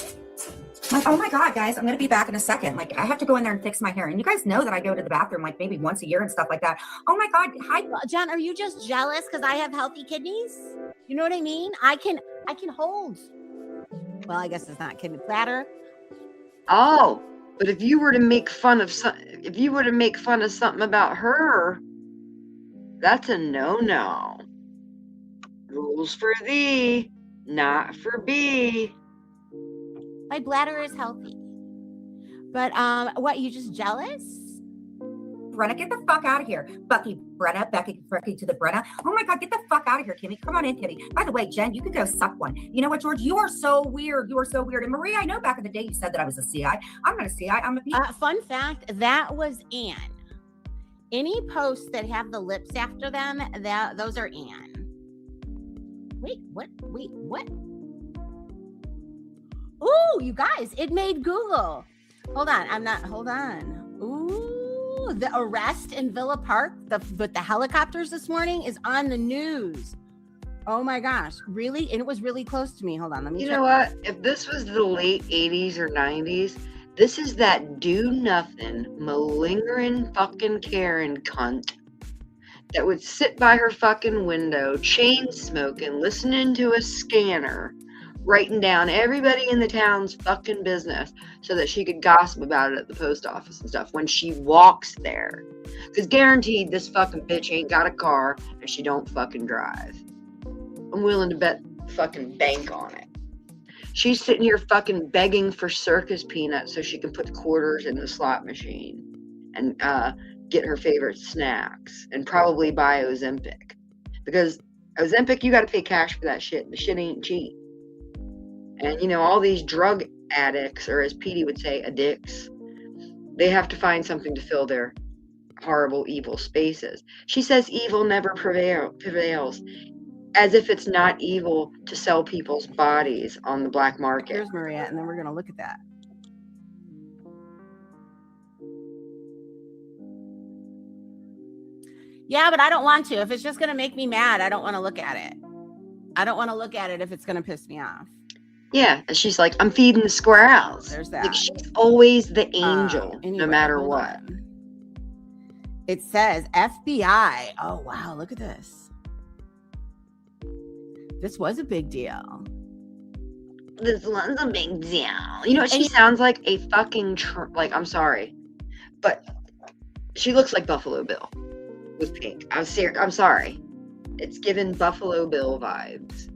Like, oh my God, guys, I'm going to be back in a second. Like, I have to go in there and fix my hair. And you guys know that I go to the bathroom like maybe once a year and stuff like that. Oh my God. Hi. Jen, are you just jealous because I have healthy kidneys? You know what I mean? I can hold. Well, I guess it's not kidney platter. Oh, but if you were to make fun of something about her, that's a no-no. Rules for thee, not for B. My bladder is healthy. But what, you just jealous? Brenna, get the fuck out of here. Bucky, Brenna, Becky to the Brenna. Oh my God, get the fuck out of here, Kimmy. Come on in, Kimmy. By the way, Jen, you could go suck one. You know what, George? You are so weird. You are so weird. And Maria, I know back in the day you said that I was a CI. I'm not a CI. I'm a B. Fun fact, that was Anne. Any posts that have the lips after them, those are Anne. Wait, what? Ooh, you guys, it made Google. Hold on. Ooh, the arrest in Villa Park with the helicopters this morning is on the news. Oh my gosh, really? And it was really close to me. Hold on, let me check. You know what? If this was the late 80s or 90s, this is that do-nothing, malingering fucking Karen cunt that would sit by her fucking window, chain smoking, listening to a scanner, writing down everybody in the town's fucking business so that she could gossip about it at the post office and stuff when she walks there. Because guaranteed this fucking bitch ain't got a car and she don't fucking drive. I'm willing to bet fucking bank on it. She's sitting here fucking begging for circus peanuts so she can put quarters in the slot machine and get her favorite snacks and probably buy Ozempic. Because Ozempic, you got to pay cash for that shit. The shit ain't cheap. And, you know, all these drug addicts, or as Petey would say, addicts, they have to find something to fill their horrible, evil spaces. She says evil never prevails, as if it's not evil to sell people's bodies on the black market. Here's Maria, and then we're going to look at that. Yeah, but I don't want to. If it's just going to make me mad, I don't want to look at it. I don't want to look at it if it's going to piss me off. Yeah, and she's like, I'm feeding the squirrels. There's that. Like, she's always the angel, Anyway, no matter hold what. on. It says FBI. Oh, wow. Look at this. This was a big deal. This was a big deal. You know what? She sounds like a fucking, like, I'm sorry, but she looks like Buffalo Bill with pink. I'm sorry. It's given Buffalo Bill vibes.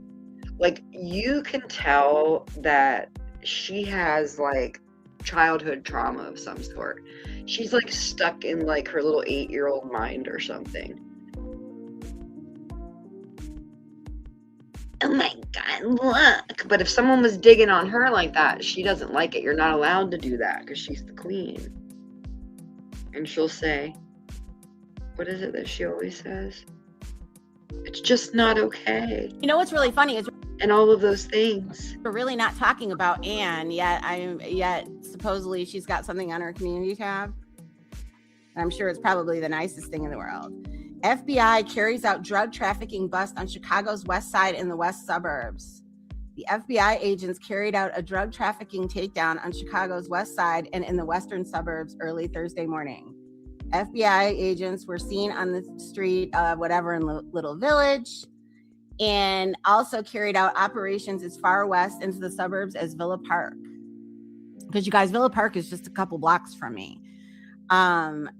Like, you can tell that she has, like, childhood trauma of some sort. She's, like, stuck in, like, her little 8-year-old mind or something. Oh my God, look. But if someone was digging on her like that, she doesn't like it. You're not allowed to do that because she's the queen. And she'll say, what is it that she always says? It's just not okay. You know what's really funny is, and all of those things. We're really not talking about Anne yet supposedly she's got something on her community tab. I'm sure it's probably the nicest thing in the world. FBI carries out drug trafficking bust on Chicago's west side in the west suburbs. The FBI agents carried out a drug trafficking takedown on Chicago's west side and in the western suburbs early Thursday morning. FBI agents were seen on the street of whatever in Little Village, and also carried out operations as far west into the suburbs as Villa Park. Because you guys, Villa Park is just a couple blocks from me.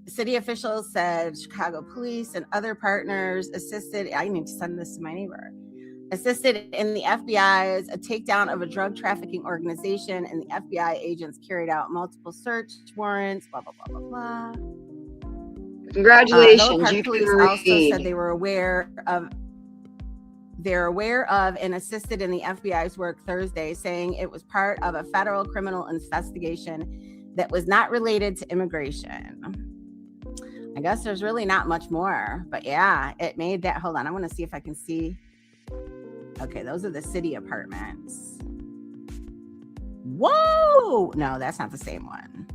City officials said Chicago police and other partners assisted. I need to send this to my neighbor. Assisted in the FBI's a takedown of a drug trafficking organization, and the FBI agents carried out multiple search warrants. Blah blah blah blah blah. Congratulations, you police can also read. said they were aware of and assisted in the FBI's work Thursday, saying it was part of a federal criminal investigation that was not related to immigration. I guess there's really not much more, but yeah, it made that. Hold on, I want to see if I can see. Okay, those are the city apartments. Whoa! No, that's not the same one.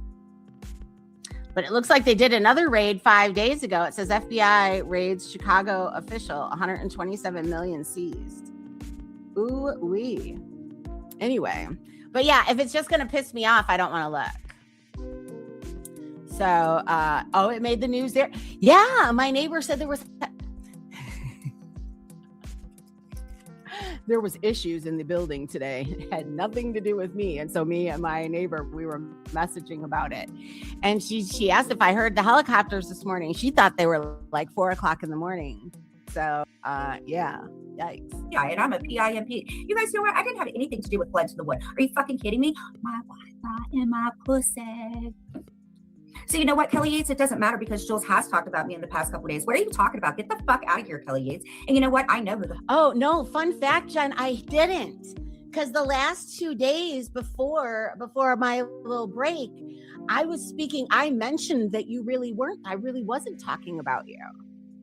But it looks like they did another raid 5 days ago. It says FBI raids Chicago official, 127 million seized. Ooh wee. Anyway, but yeah, if it's just gonna piss me off, I don't want to look. So, oh, it made the news there. Yeah, my neighbor said there was issues in the building today. It had nothing to do with me. And so me and my neighbor, we were messaging about it. And she asked if I heard the helicopters this morning. She thought they were like 4 o'clock in the morning. So, yeah, yikes. Yeah, and I'm a PIMP. You guys know what? I didn't have anything to do with Blood to the Wood. Are you fucking kidding me? My Wi-Fi and my pussy. So you know what, Kelly Yates? It doesn't matter because Jules has talked about me in the past couple of days. What are you talking about? Get the fuck out of here, Kelly Yates. And you know what? I know who the... Oh, no. Fun fact, Jen, I didn't. Because the last 2 days before my little break, I mentioned that you really weren't. I really wasn't talking about you.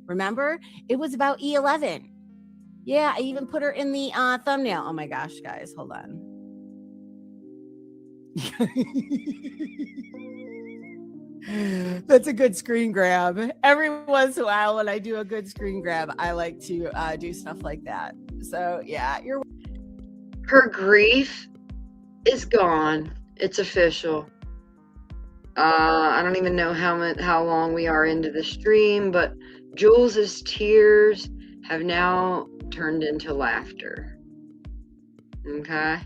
Remember? It was about E11. Yeah, I even put her in the thumbnail. Oh my gosh, guys. Hold on. That's a good screen grab. Every once in a while when I do a good screen grab, I like to do stuff like that. So yeah, her grief is gone. It's official. I don't even know how long we are into the stream, but Jules's tears have now turned into laughter. Okay?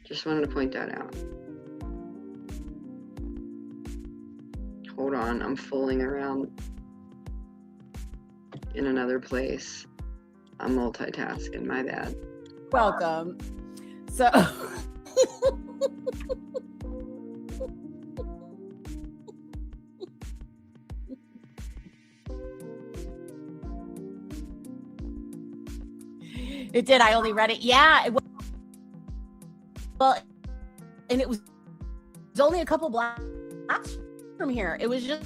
Just wanted to point that out. Hold on, I'm fooling around in another place. I'm multitasking, my bad. Welcome. So it did. I only read it. Yeah. Well, and it was only a couple blocks from here. It was just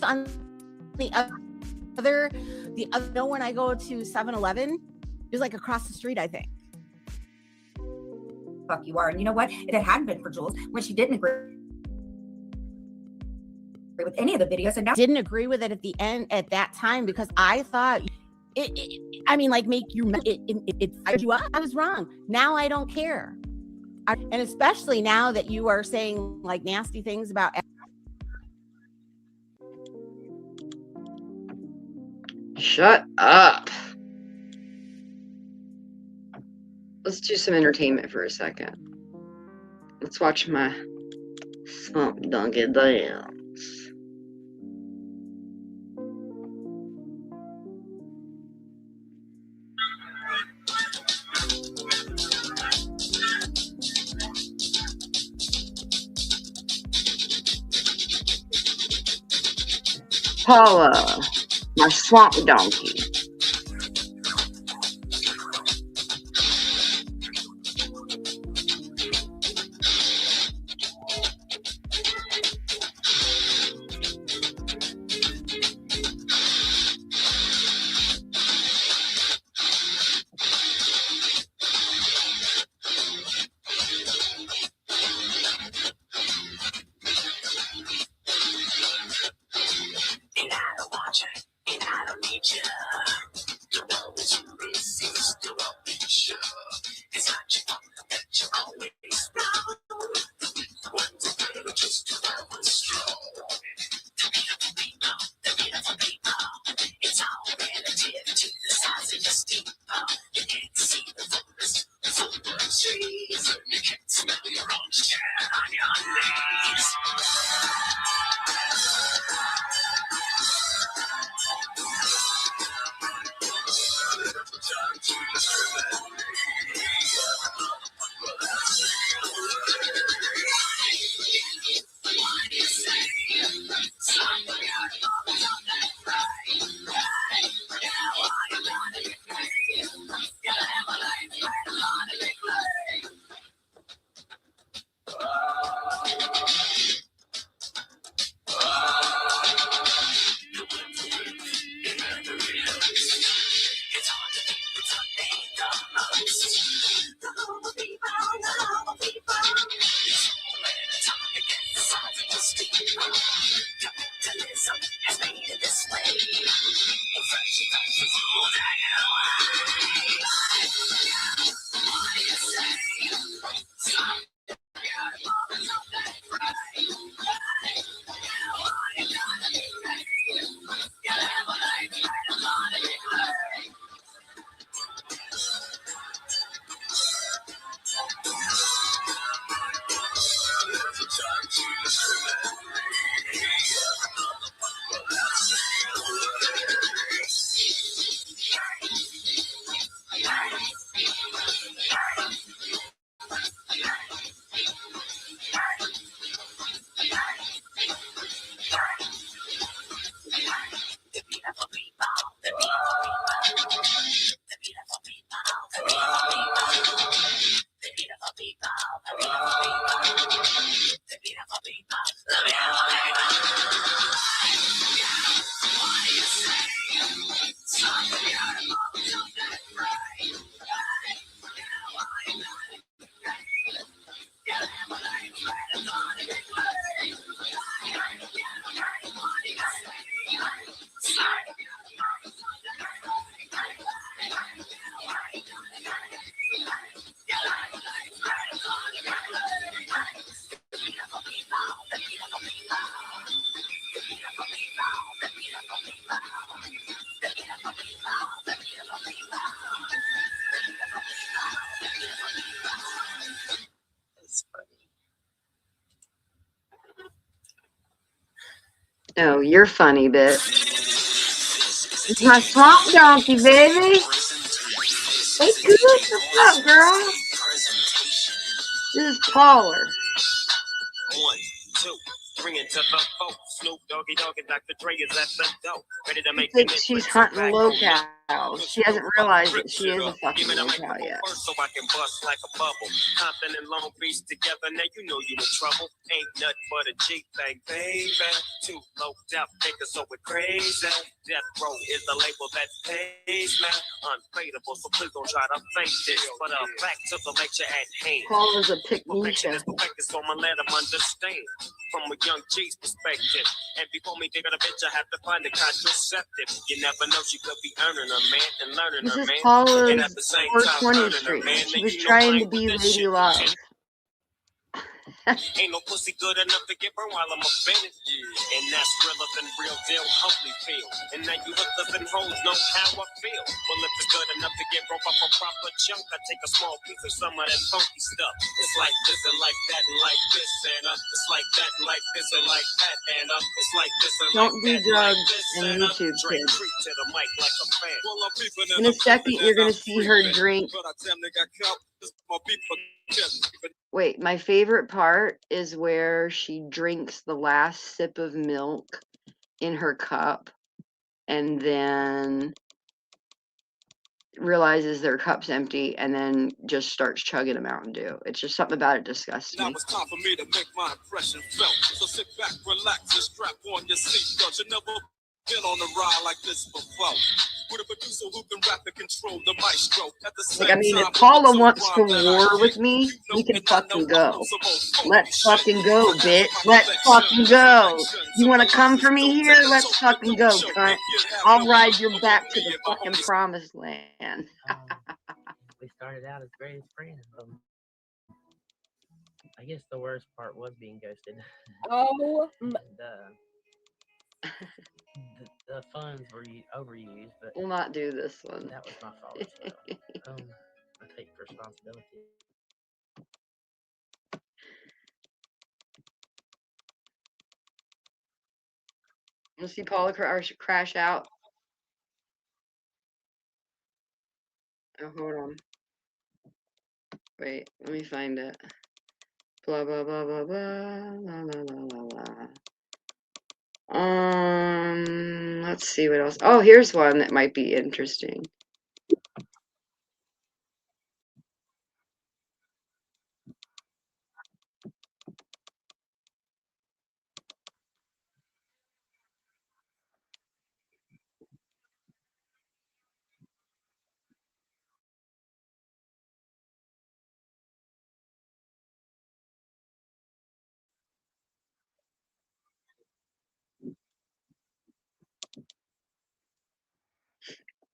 on the other, no, when I go to 7-Eleven, it was like across the street, I think. Fuck you are. And you know what? If it hadn't been for Jules, when she didn't agree with any of the videos, and now didn't agree with it at the end at that time because I thought I mean, like, make you it fired you up. I was wrong. Now I don't care. And especially now that you are saying like nasty things about. Shut up. Let's do some entertainment for a second. Let's watch my Swamp Donkey dance. Paula, my swamp donkey. Oh, you're funny, bitch. It's my swamp donkey, baby. Hey, Goose, what's up, girl? This is Paula. 1, 2, bring it to the folk. Snoop Doggy Dogg and Dr. Dre is at the door. Ready to She make thinks she's hunting locals. She hasn't realized that she is a fucking Give me the locale microphone yet. first so I can bust like a bubble. Compton and Long Beach together, now you know you in trouble. Ain't nothing but a G thing, baby. Too low death niggas, so we're crazy. Death Row is the label that pays, man. Unfadable, so please don't try to fake this. But back to the lecture at hand. Paula's a Perfection picnicia. is perfect, so I'ma let them understand from a young G's perspective. And before me digging a bitch, I have to find a contraceptive. You never know, she could be earning her man and learning This her is man. Paula's And at the same time, 420 earning her Street. man. She Then was you know I trying to ain't be with this Lady shit. Love. Ain't no pussy good enough to get burned while I'm offended. And that's realer than real deal, Holyfield. And now you hookers and hoes know how I feel. Well, if it's good enough to get rolled up a proper chunk, I take a small piece of some of that funky stuff. It's like this and like that and like this and it's like that and like this and like that and it's like this and Don't like do that and like drugs this and and YouTube, Drake kids. creep to the mic like a fan. Well, I'm peeping In a second, you're gonna see her drink. But I damn near got caught. This is my people. Wait, my favorite part is where she drinks the last sip of milk in her cup and then realizes their cup's empty and then just starts chugging a Mountain Dew. It's just something about it disgusts Now me. it's time for me to make my impression felt. So sit back, relax, and strap on your seatbelt. You never been on a ride like this before. With a producer who can rap and control the maestro. At the same Like, I mean, if time, Paula wants to war with me, we can fucking go. Let's fucking go, bitch. Let's fucking go. You want to come for me here? Let's fucking go, cunt. I'll ride your back to the fucking promised land. We started out as greatest friends. I guess the worst part was being ghosted. Oh, And, the funds were overused, but We'll not do this one. that was my fault as well. I take responsibility. You see Paula crash out? Oh, hold on. Wait, let me find it. Blah, blah, blah, blah, blah, blah, blah, blah, blah, blah. Let's see what else. Oh, here's one that might be interesting.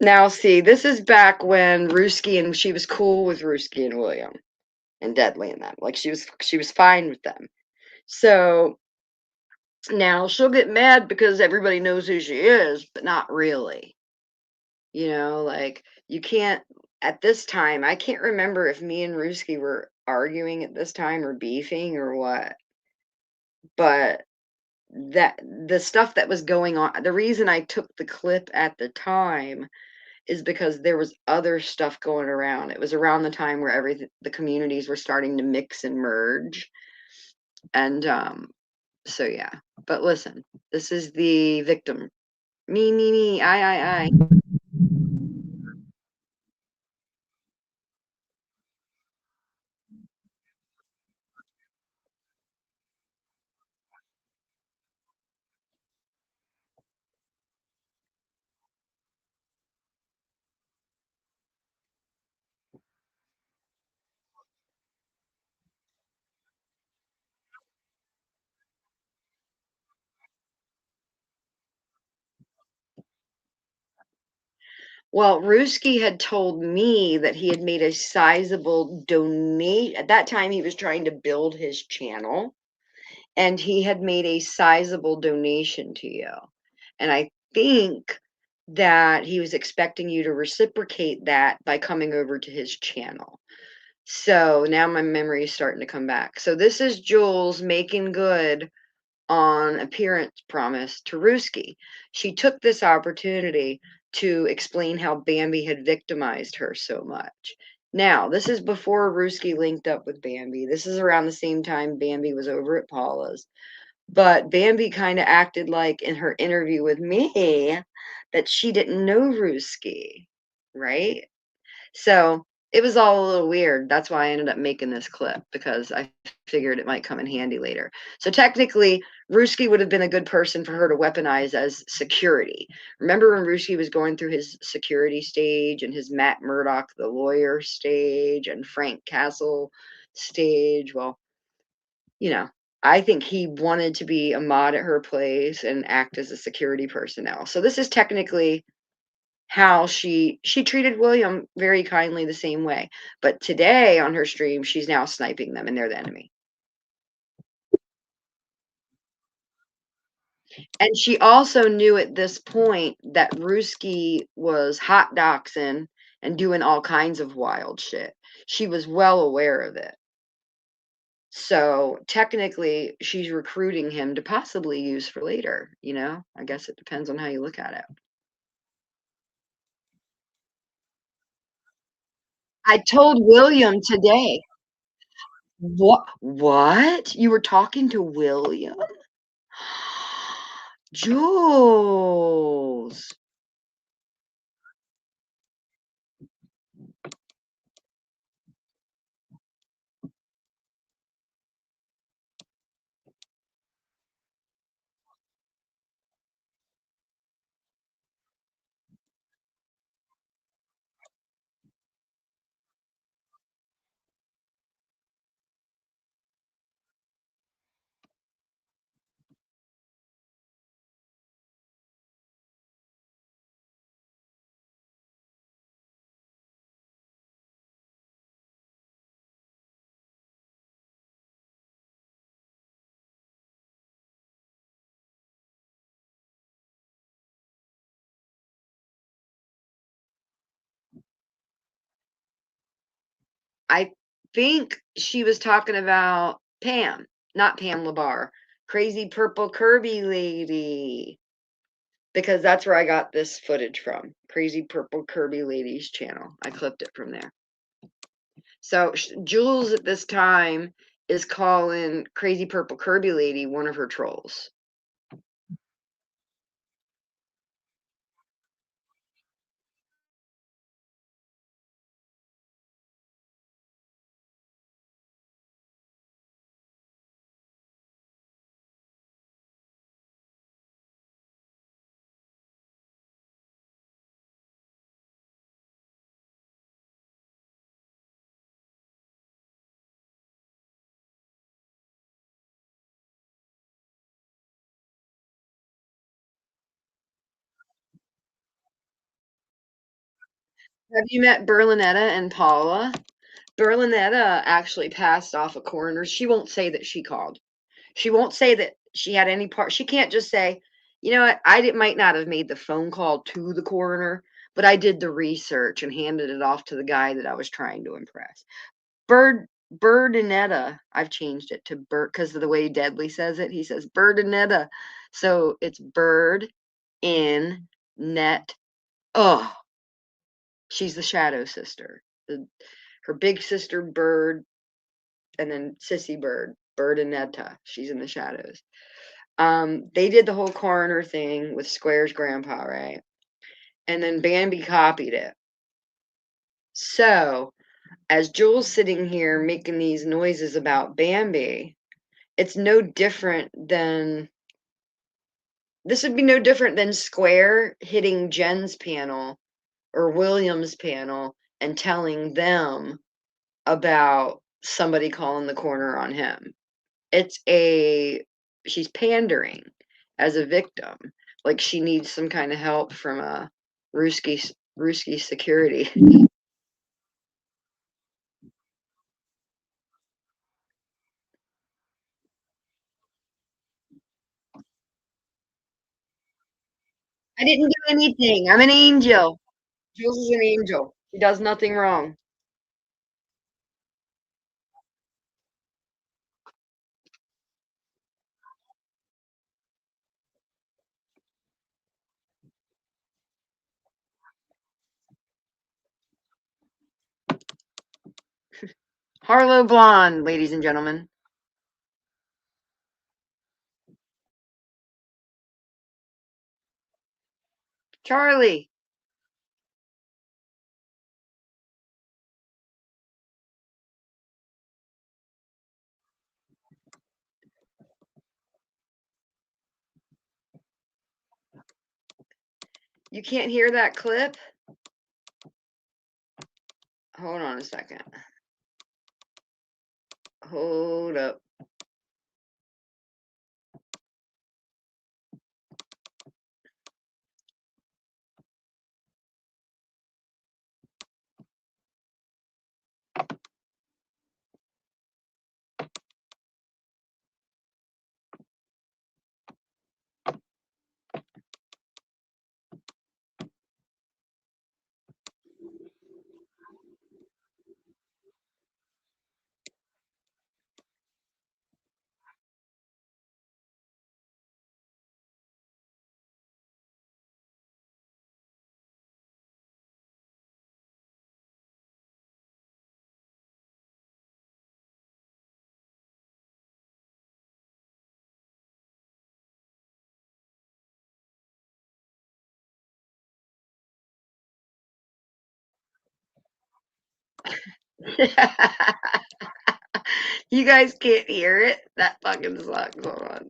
Now, see, this is back when Ruski and she was cool with Ruski and William and Deadly and them. Like she was fine with them. So now she'll get mad because everybody knows who she is, but not really. You know, like you can't at this time. I can't remember if me and Ruski were arguing at this time or beefing or what. But that the stuff that was going on, the reason I took the clip at the time is because there was other stuff going around. It was around the time where the communities were starting to mix and merge. And so yeah. But listen, this is the victim. Me, I. Well, Ruski had told me that he had made a sizable donate. At that time, he was trying to build his channel, and he had made a sizable donation to you. And I think that he was expecting you to reciprocate that by coming over to his channel. So now my memory is starting to come back. So this is Jules making good on appearance promise to Ruski. She took this opportunity to explain how Bambi had victimized her so much. Now, this is before Ruski linked up with Bambi. This is around the same time Bambi was over at Paula's. But Bambi kind of acted like in her interview with me that she didn't know Ruski, right? So it was all a little weird. That's why I ended up making this clip, because I figured it might come in handy later. So technically, Ruski would have been a good person for her to weaponize as security. Remember when Ruski was going through his security stage and his Matt Murdock, the lawyer stage, and Frank Castle stage? Well, you know, I think he wanted to be a mod at her place and act as a security personnel. So this is technically how she treated William very kindly the same way. But today on her stream, she's now sniping them and they're the enemy. And she also knew at this point that Ruski was hot doxing and doing all kinds of wild shit. She was well aware of it. So technically, she's recruiting him to possibly use for later, you know? I guess it depends on how you look at it. I told William today. What? You were talking to William? Jules. I think she was talking about Pam, not Pam LaBar. Crazy Purple Kirby Lady. Because that's where I got this footage from. Crazy Purple Kirby Lady's channel. I clipped it from there. So Jules at this time is calling Crazy Purple Kirby Lady one of her trolls. Have you met Berlinetta and Paula? Berlinetta actually passed off a coroner. She won't say that she called. She won't say that she had any part. She can't just say, you know what, might not have made the phone call to the coroner, but I did the research and handed it off to the guy that I was trying to impress. Birdinetta, I've changed it to Bird because of the way Deadly says it. He says Birdinetta. So it's bird in net. Oh, she's the shadow sister. Her big sister Bird, and then Sissy Bird, Birdinetta. She's in the shadows. They did the whole coroner thing with Square's grandpa, right? And then Bambi copied it. So, as Jules sitting here making these noises about Bambi, it's no different than this would be no different than Square hitting Jen's panel or William's panel and telling them about somebody calling the corner on him. She's pandering as a victim, like she needs some kind of help from a Ruski security. I didn't do anything. I'm an angel. Jules is an angel. She does nothing wrong. Harlow Blonde, ladies and gentlemen. Charlie. You can't hear that clip? Hold on a second. Hold up. You guys can't hear it? That fucking sucks. Hold on.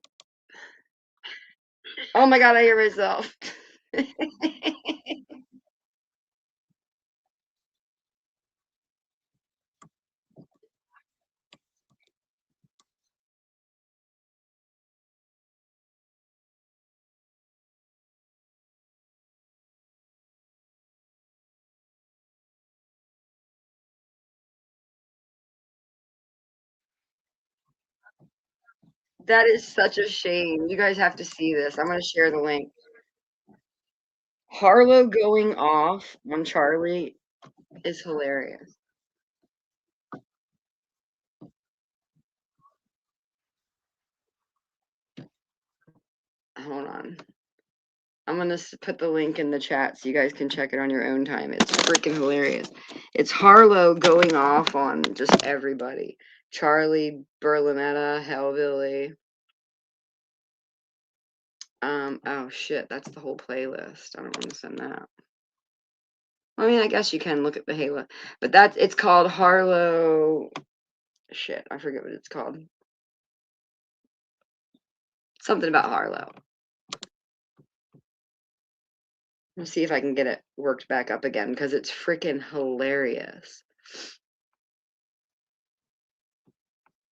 Oh my god, I hear myself. That is such a shame. You guys have to see this. I'm going to share the link. Harlow going off on Charlie is hilarious. Hold on. I'm going to put the link in the chat so you guys can check it on your own time. It's freaking hilarious. It's Harlow going off on just everybody. Charlie, Berlinetta, Hellbilly. Oh shit, that's the whole playlist. I don't want to send that. I mean, I guess you can look at the Halo, but it's called Harlow. Shit, I forget what it's called. Something about Harlow. Let's see if I can get it worked back up again because it's freaking hilarious.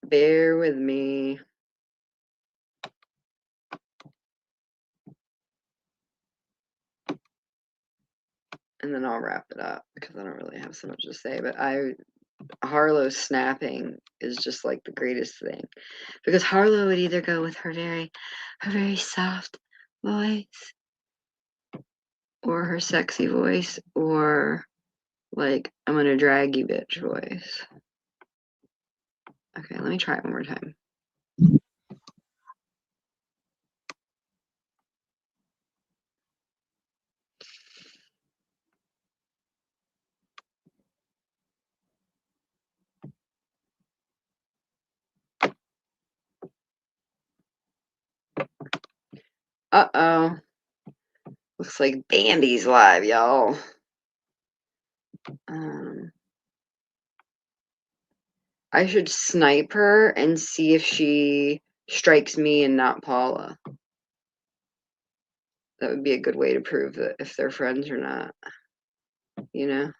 Bear with me. And then I'll wrap it up because I don't really have so much to say, but Harlow snapping is just like the greatest thing because Harlow would either go with her very soft voice or her sexy voice or like I'm gonna drag you bitch voice. Okay, let me try it one more time. Uh-oh. Looks like Bambi's live, y'all. I should snipe her and see if she strikes me and not Paula. That would be a good way to prove that if they're friends or not. You know?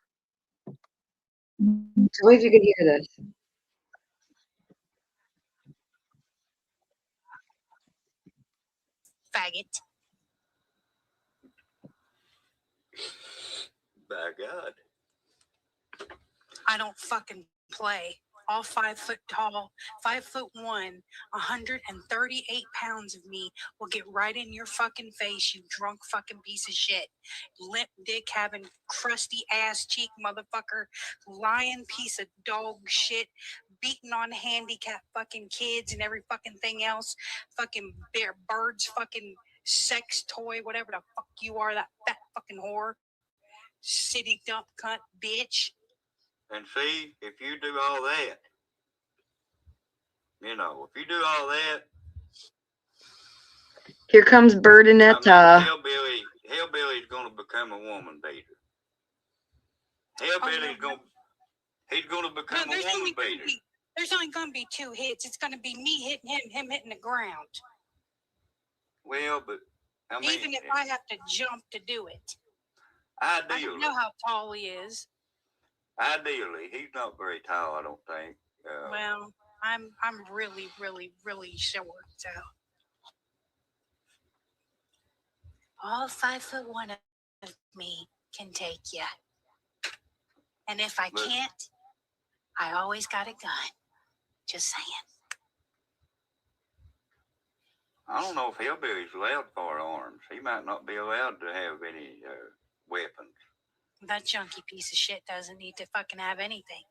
Tell me if you can hear this. Faggot. By God. I don't fucking play. All 5 foot tall, 5'1", 138 pounds of me will get right in your fucking face, you drunk fucking piece of shit. Limp dick having crusty ass cheek motherfucker, lying piece of dog shit, beating on handicapped fucking kids and every fucking thing else, fucking birds fucking sex toy, whatever the fuck you are, that fat fucking whore. City dump cunt bitch. And see, if you do all that, You know, if you do all that, Here comes Berdinetta. Hillbilly's gonna become a woman beater. Hillbilly's he's gonna become a woman beater. There's only gonna be 2 hits. It's gonna be me hitting him hitting the ground. Well, but I mean, even if I have to jump to do it. Ideally, I don't know how tall he is. Ideally, he's not very tall, I don't think. Well, I'm really, really, really short, so. All 5'1" of me can take you. And if I can't, I always got a gun. Just saying. I don't know if Hillbilly's allowed firearms. He might not be allowed to have any weapons. That junky piece of shit doesn't need to fucking have anything.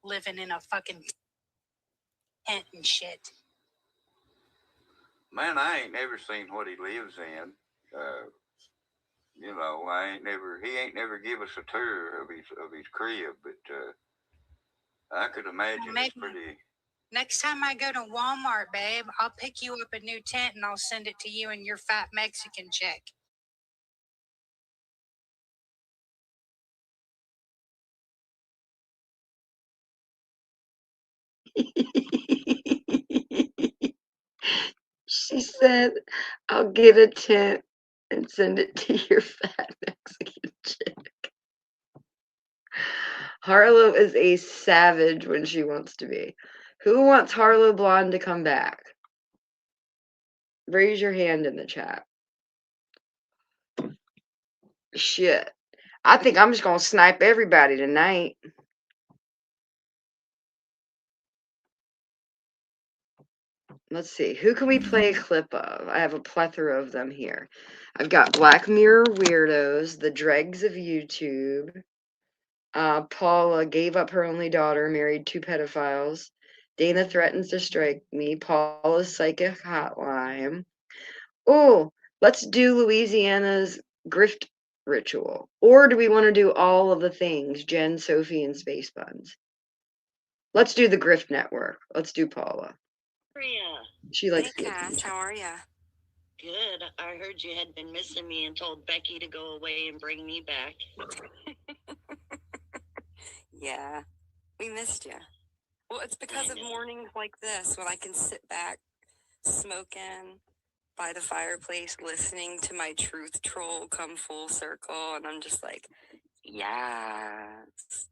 Living in a fucking tent and shit. Man, I ain't never seen what he lives in. You know, he ain't never give us a tour of his crib, but I could imagine it's pretty. Next time I go to Walmart, babe, I'll pick you up a new tent and I'll send it to you and your fat Mexican chick. She said, I'll get a tent and send it to your fat Mexican chick. Harlow is a savage when she wants to be. Who wants Harlow Blonde to come back? Raise your hand in the chat. Shit. I think I'm just going to snipe everybody tonight. Let's see. Who can we play a clip of? I have a plethora of them here. I've got Black Mirror Weirdos, the dregs of YouTube. Paula gave up her only daughter, married 2 pedophiles. Dana threatens to strike me. Paula's psychic hotline. Oh, let's do Louisiana's grift ritual. Or do we want to do all of the things? Jen, Sophie, and Space Buns. Let's do the grift network. Let's do Paula. She likes Hey, Cass, how are ya? Good. I heard you had been missing me and told Becky to go away and bring me back. Yeah, we missed you. Well, it's because of mornings like this when I can sit back, smoking by the fireplace, listening to my truth troll come full circle, and I'm just like, yes.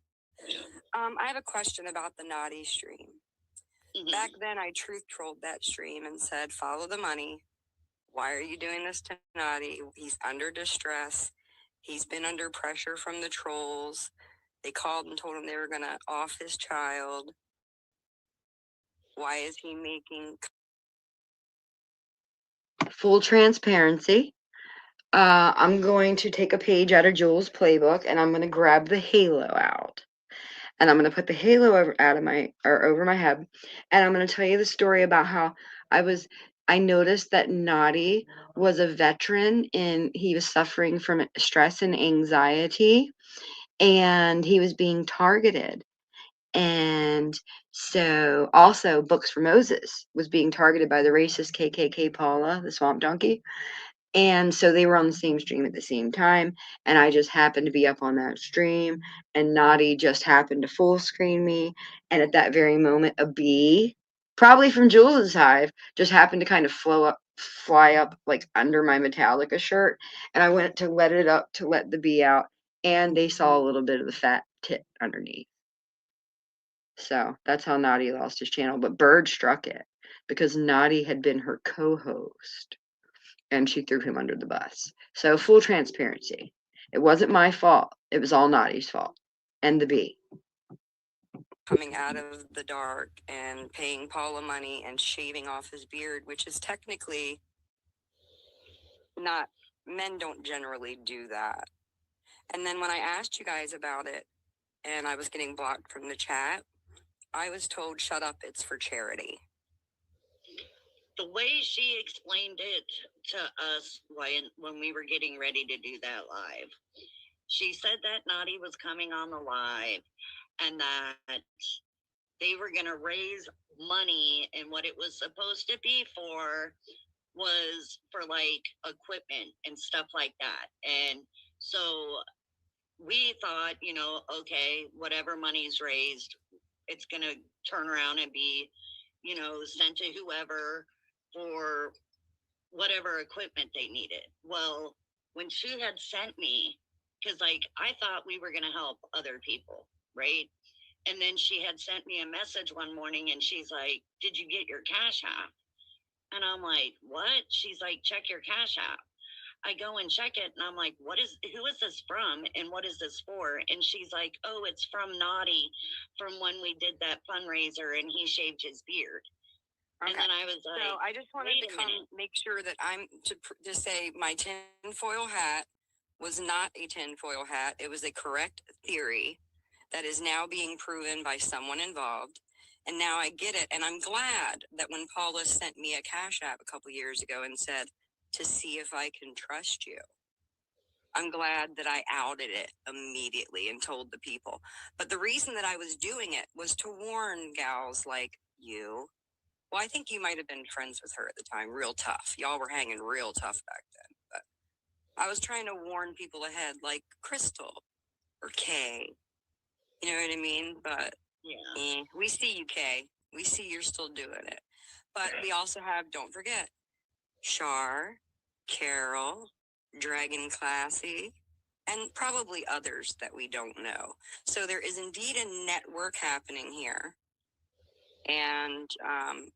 I have a question about the naughty stream. Back then, I truth trolled that stream and said, follow the money. Why are you doing this to Naughty? He's under distress. He's been under pressure from the trolls. They called and told him they were going to off his child. Why is he making... Full transparency. I'm going to take a page out of Jules' playbook and I'm going to grab the halo out. And I'm going to put the halo over my head. And I'm going to tell you the story about how I noticed that Naughty was a veteran and he was suffering from stress and anxiety and he was being targeted. And so also Books for Moses was being targeted by the racist KKK Paula, the swamp donkey. And so they were on the same stream at the same time. And I just happened to be up on that stream. And Naughty just happened to full screen me. And at that very moment, a bee, probably from Jules' hive, just happened to kind of fly up like under my Metallica shirt. And I went to let it up to let the bee out. And they saw a little bit of the fat tit underneath. So that's how Naughty lost his channel. But Bird struck it because Naughty had been her co-host. And she threw him under the bus. So full transparency. It wasn't my fault. It was all Naughty's fault. And the bee. coming out of the dark and paying Paula money and shaving off his beard, which is technically not... Men don't generally do that. And then when I asked you guys about it, and I was getting blocked from the chat, I was told, shut up, it's for charity. The way she explained it to us when we were getting ready to do that live, she said that Naughty was coming on the live and that they were going to raise money, and what it was supposed to be for was for like equipment and stuff like that. And so we thought, you know, okay, whatever money's raised, it's going to turn around and be, you know, sent to whoever for whatever equipment they needed. Well, when she had sent me, because like I thought we were going to help other people, right? And then she had sent me a message one morning and she's like, did you get your Cash App? And I'm like, what? She's like, check your Cash App. I go and check it and I'm like, who is this from and what is this for? And she's like, oh, it's from Naughty from when we did that fundraiser and he shaved his beard. Okay. And then I was like, so I just wanted to make sure that I'm to say my tinfoil hat was not a tinfoil hat. It was a correct theory that is now being proven by someone involved. And now I get it. And I'm glad that when Paula sent me a Cash App a couple years ago and said, to see if I can trust you, I'm glad that I outed it immediately and told the people. But the reason that I was doing it was to warn gals like you. Well, I think you might have been friends with her at the time, real tough. Y'all were hanging real tough back then. But I was trying to warn people ahead, like Crystal or Kay. You know what I mean? But yeah, we see you, Kay. We see you're still doing it. But we also have, don't forget, Char, Carol, Dragon Classy, and probably others that we don't know. So there is indeed a network happening here. And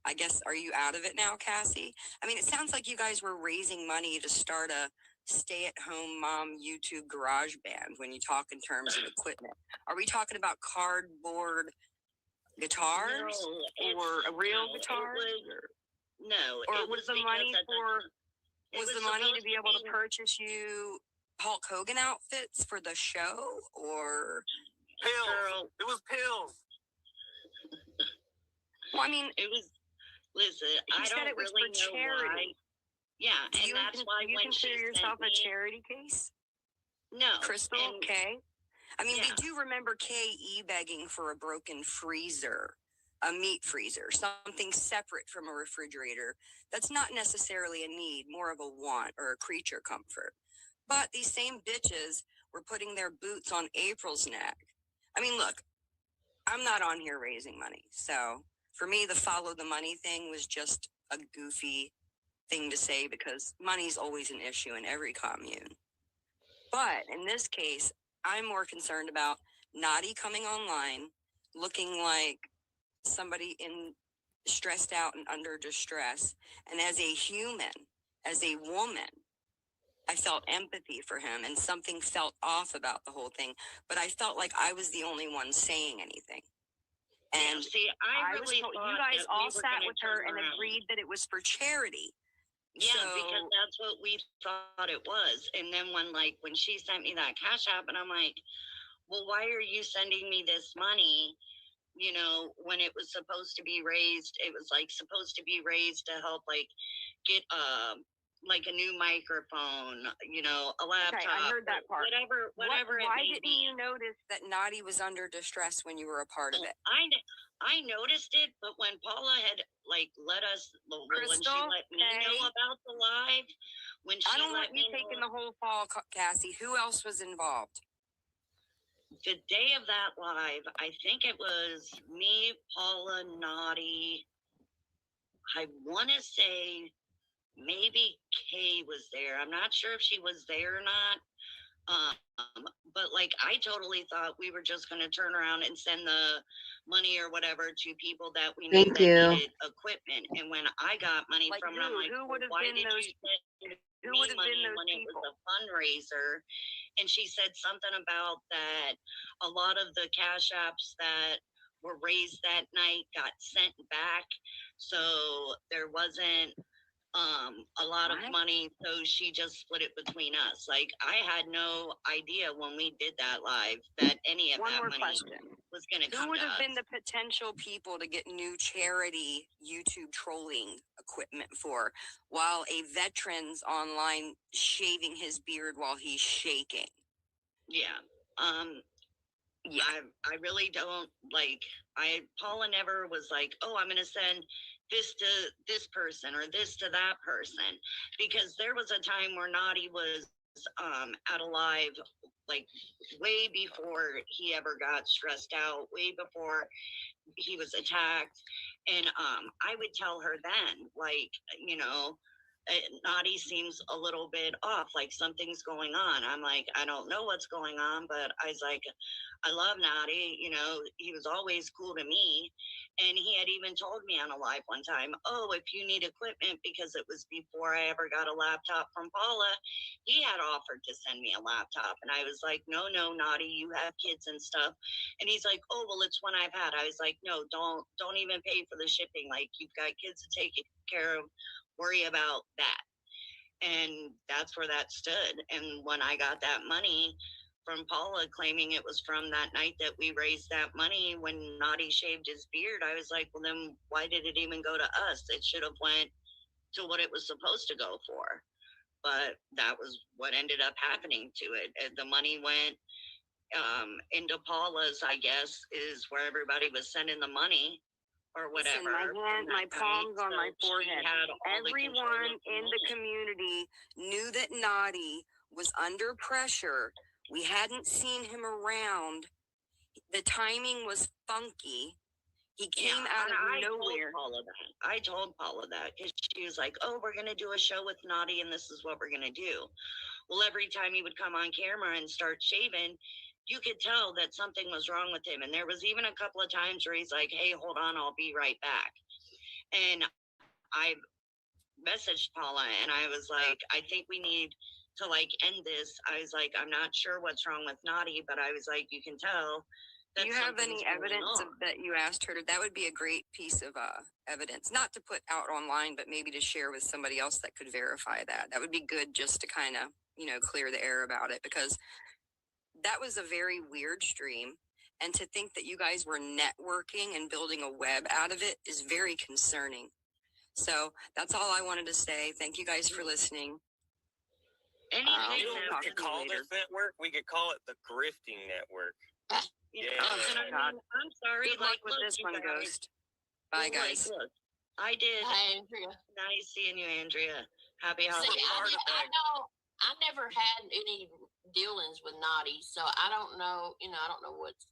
I guess, are you out of it now, Cassie? I mean, it sounds like you guys were raising money to start a stay-at-home mom YouTube garage band when you talk in terms of equipment. Are we talking about cardboard guitars or a real guitar? Or was the money to be able to purchase you Hulk Hogan outfits for the show, or pills? It was pills. Well, I mean, it was. Listen, he I said don't it was really for know charity. why. Yeah, and that's why you when consider she yourself sent a charity case? No, Crystal, and- Kay. I mean, Yeah. we do remember Kay begging for a broken freezer, a meat freezer, something separate from a refrigerator. That's not necessarily a need, more of a want or a creature comfort. But these same bitches were putting their boots on April's neck. I mean, look, I'm not on here raising money. So for me, the follow the money thing was just a goofy thing to say because money's always an issue in every commune. But in this case, I'm more concerned about Naughty coming online, looking like somebody stressed out and under distress. And as a human, as a woman, I felt empathy for him and something felt off about the whole thing. But I felt like I was the only one saying anything. And see, I really told, thought you guys that we all were sat gonna with her turn and around. agreed that it was for charity. Yeah, So- because that's what we thought it was. And then when she sent me that Cash App, and I'm like, well, why are you sending me this money? You know, when it was supposed to be raised, it was like supposed to be raised to help get like a new microphone, you know, a laptop. Okay, I heard that part. Whatever it Why may didn't be. you notice that Naughty was under distress when you were a part of it? I noticed it, but when Paula had let us, when she Crystal, let me know Kay, about the live, when she I don't let want you me taking know the whole fall, Cassie. Who else was involved? the day of that live, I think it was me, Paula, Naughty. I want to say maybe Kay was there. I'm not sure if she was there or not. But I totally thought we were just going to turn around and send the money or whatever to people that we knew Thank that you. needed equipment. And when I got money Like from it, I'm who? like, Who would have why been did those- you send who me would have been money those when it was people? a fundraiser? And she said something about that a lot of the Cash Apps that were raised that night got sent back. So there wasn't a lot of What? money, so she just split it between us. I had no idea when we did that live that any of One that more money question. was going to come Who would to have us. been the potential people to get new charity YouTube trolling equipment for, while a veteran's online shaving his beard while he's shaking? Yeah. Yeah, I really don't like. Paula never was like, oh, I'm gonna send this to this person or this to that person, because there was a time where Naughty was at a live, like way before he ever got stressed out, way before he was attacked, and I would tell her then, like, you know, Naughty seems a little bit off, like something's going on. I'm like, I don't know what's going on, but I was like, I love Naughty, you know, he was always cool to me. And he had even told me on a live one time, oh, if you need equipment, because it was before I ever got a laptop from Paula, he had offered to send me a laptop. And I was like, no, Naughty, you have kids and stuff. And he's like, oh, well, it's one I've had. I was like, no, don't even pay for the shipping. Like, you've got kids to take care of, worry about that. And that's where that stood. And when I got that money from Paula, claiming it was from that night that we raised that money when Naughty shaved his beard, I was like, well, then why did it even go to us? It should have went to what it was supposed to go for. But that was what ended up happening to it. The money went into Paula's, I guess, is where everybody was sending the money or whatever. Listen, my palms on my forehead. Everyone in the community knew that Naughty was under pressure. We hadn't seen him around. The timing was funky. He came out of nowhere. I told Paula that because she was like, oh, we're going to do a show with Naughty and this is what we're going to do. Well, every time he would come on camera and start shaving, you could tell that something was wrong with him. And there was even a couple of times where he's like, hey, hold on, I'll be right back. And I messaged Paula and I was like, I think we need to like end this. I was like, I'm not sure what's wrong with Naughty, but I was like, you can tell. Do you have any evidence that you asked her? That would be a great piece of evidence, not to put out online, but maybe to share with somebody else that could verify that. That would be good just to kind of, you know, clear the air about it, because that was a very weird stream. And to think that you guys were networking and building a web out of it is very concerning. So that's all I wanted to say. Thank you guys for listening. You know, we could call this network, we could call it the grifting network. Yeah. I'm sorry. Good luck with this one, Ghost. Bye, guys. Look, I did. Hi, Andrea. Nice seeing you, Andrea. Happy See, holidays. I never had any dealings with Naughty, so I don't know. You know, I don't know what's.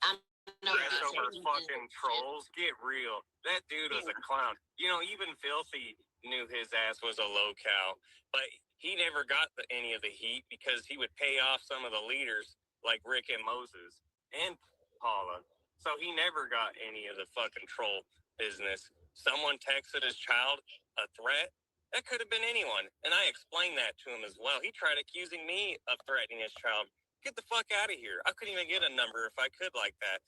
I know Dress over fucking trolls. Get real. That dude was a clown. You know, even Filthy knew his ass was a low-cal, but he never got any of the heat because he would pay off some of the leaders like Rick and Moses and Paula. So he never got any of the fucking troll business. Someone texted his child a threat. That could have been anyone. And I explained that to him as well. He tried accusing me of threatening his child. Get the fuck out of here. I couldn't even get a number if I could like that.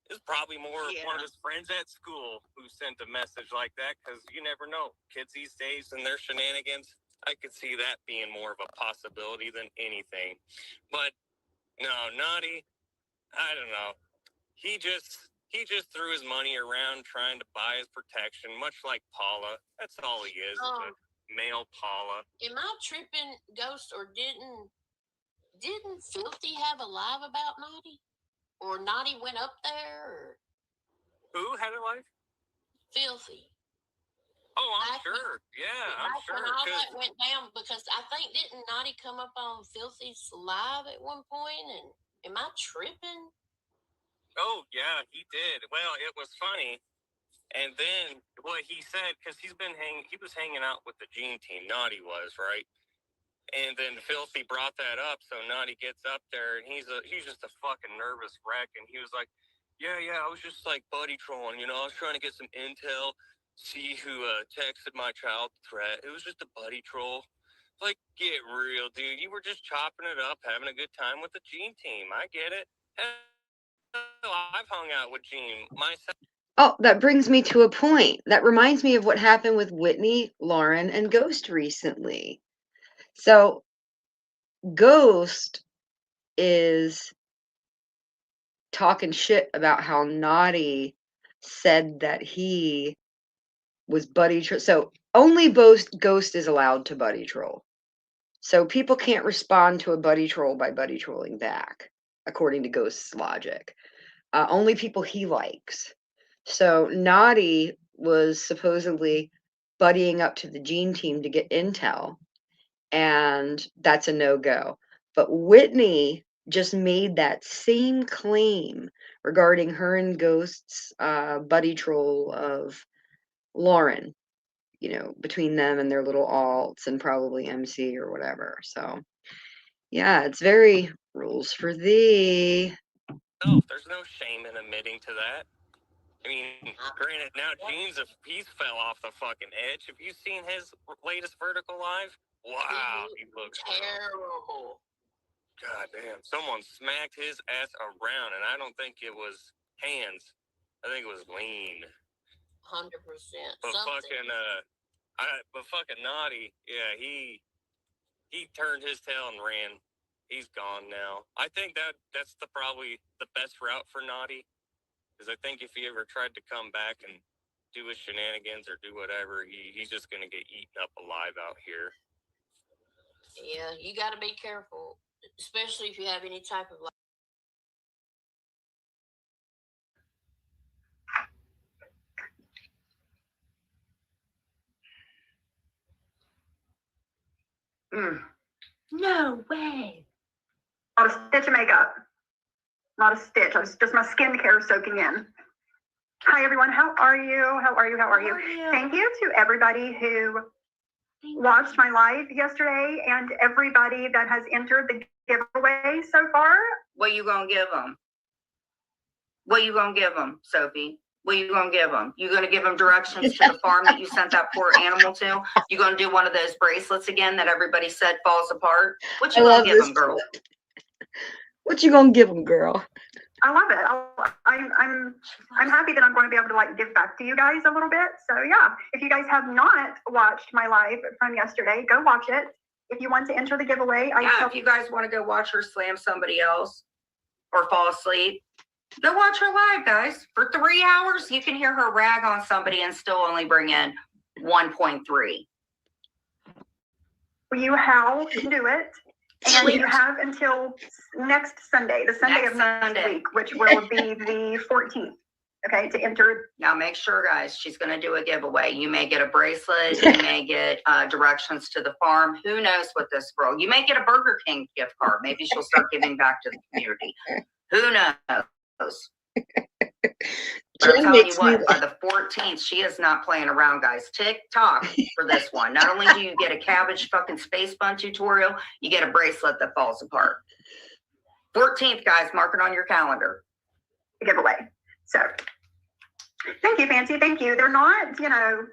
It was probably more one of his friends at school who sent a message like that, because you never know. Kids these days and their shenanigans, I could see that being more of a possibility than anything. But no, Naughty, I don't know. He just threw his money around trying to buy his protection, much like Paula. That's all he is a male Paula. Am I tripping, Ghost, or didn't Filthy have a live about Naughty? Or Naughty went up there? Or... Who had a live? Filthy. Oh, I'm sure. I'm sure. When all that went down, because I think didn't Naughty come up on Filthy's live at one point? And am I tripping? Oh yeah, he did. Well, it was funny. And then what he said, because he was hanging out with the Gene team. Naughty was, right? And then Filthy brought that up, so Naughty gets up there, and he's just a fucking nervous wreck, and he was like, yeah, I was just like buddy trolling, you know, I was trying to get some intel, see who texted my child threat. It was just a buddy troll. Like, get real, dude. You were just chopping it up, having a good time with the Gene team. I get it. Hell, I've hung out with Gene myself. Oh, that brings me to a point. That reminds me of what happened with Whitney, Lauren, and Ghost recently. So, Ghost is talking shit about how Naughty said that he was buddy troll. So, only Ghost is allowed to buddy troll. So, people can't respond to a buddy troll by buddy trolling back. according to Ghost's logic. Only people he likes. So Naughty was supposedly buddying up to the Gene team to get intel, and that's a no-go. But Whitney just made that same claim regarding her and Ghost's buddy troll of Lauren, you know, between them and their little alts and probably MC or whatever. So, yeah, it's very rules for thee. No, there's no shame in admitting to that. I mean, granted, now he's fell off the fucking edge. Have you seen his latest vertical live? Wow, he looks terrible. God damn, someone smacked his ass around, and I don't think it was hands. I think it was lean. 100%. But fucking Naughty, yeah, he turned his tail and ran. He's gone now. I think that's probably the best route for Naughty, because I think if he ever tried to come back and do his shenanigans or do whatever, he's just gonna get eaten up alive out here. Yeah, you got to be careful, especially if you have any type of No way. Not a stitch of makeup. Not a stitch. Just my skincare soaking in. Hi, everyone. How are you? How are you? How are you? Thank you to everybody who watched my live yesterday and everybody that has entered the giveaway so far. What you gonna give them? What you gonna give them, Sophie? What you gonna give them? You gonna give them directions to the farm that you sent that poor animal to? You gonna do one of those bracelets again that everybody said falls apart? What you gonna give them, girl? What you gonna give them, girl? I love it. I'm happy that I'm going to be able to like give back to you guys a little bit. So yeah, if you guys have not watched my live from yesterday, go watch it. If you want to enter the giveaway, if you guys want to go watch her slam somebody else or fall asleep, go watch her live, guys. For 3 hours, you can hear her rag on somebody and still only bring in 1.3. You how to do it. And you have until next Sunday, the Sunday of next week, which will be the 14th, okay, to enter. Now make sure, guys, she's going to do a giveaway. You may get a bracelet. You may get directions to the farm. Who knows what this girl, you may get a Burger King gift card. Maybe she'll start giving back to the community. Who knows? But I'm telling you what, by the 14th, she is not playing around, guys. TikTok for this one. Not only do you get a cabbage fucking space bun tutorial, you get a bracelet that falls apart. 14th, guys, mark it on your calendar. Giveaway. So, thank you, Fancy. Thank you. They're not, you know,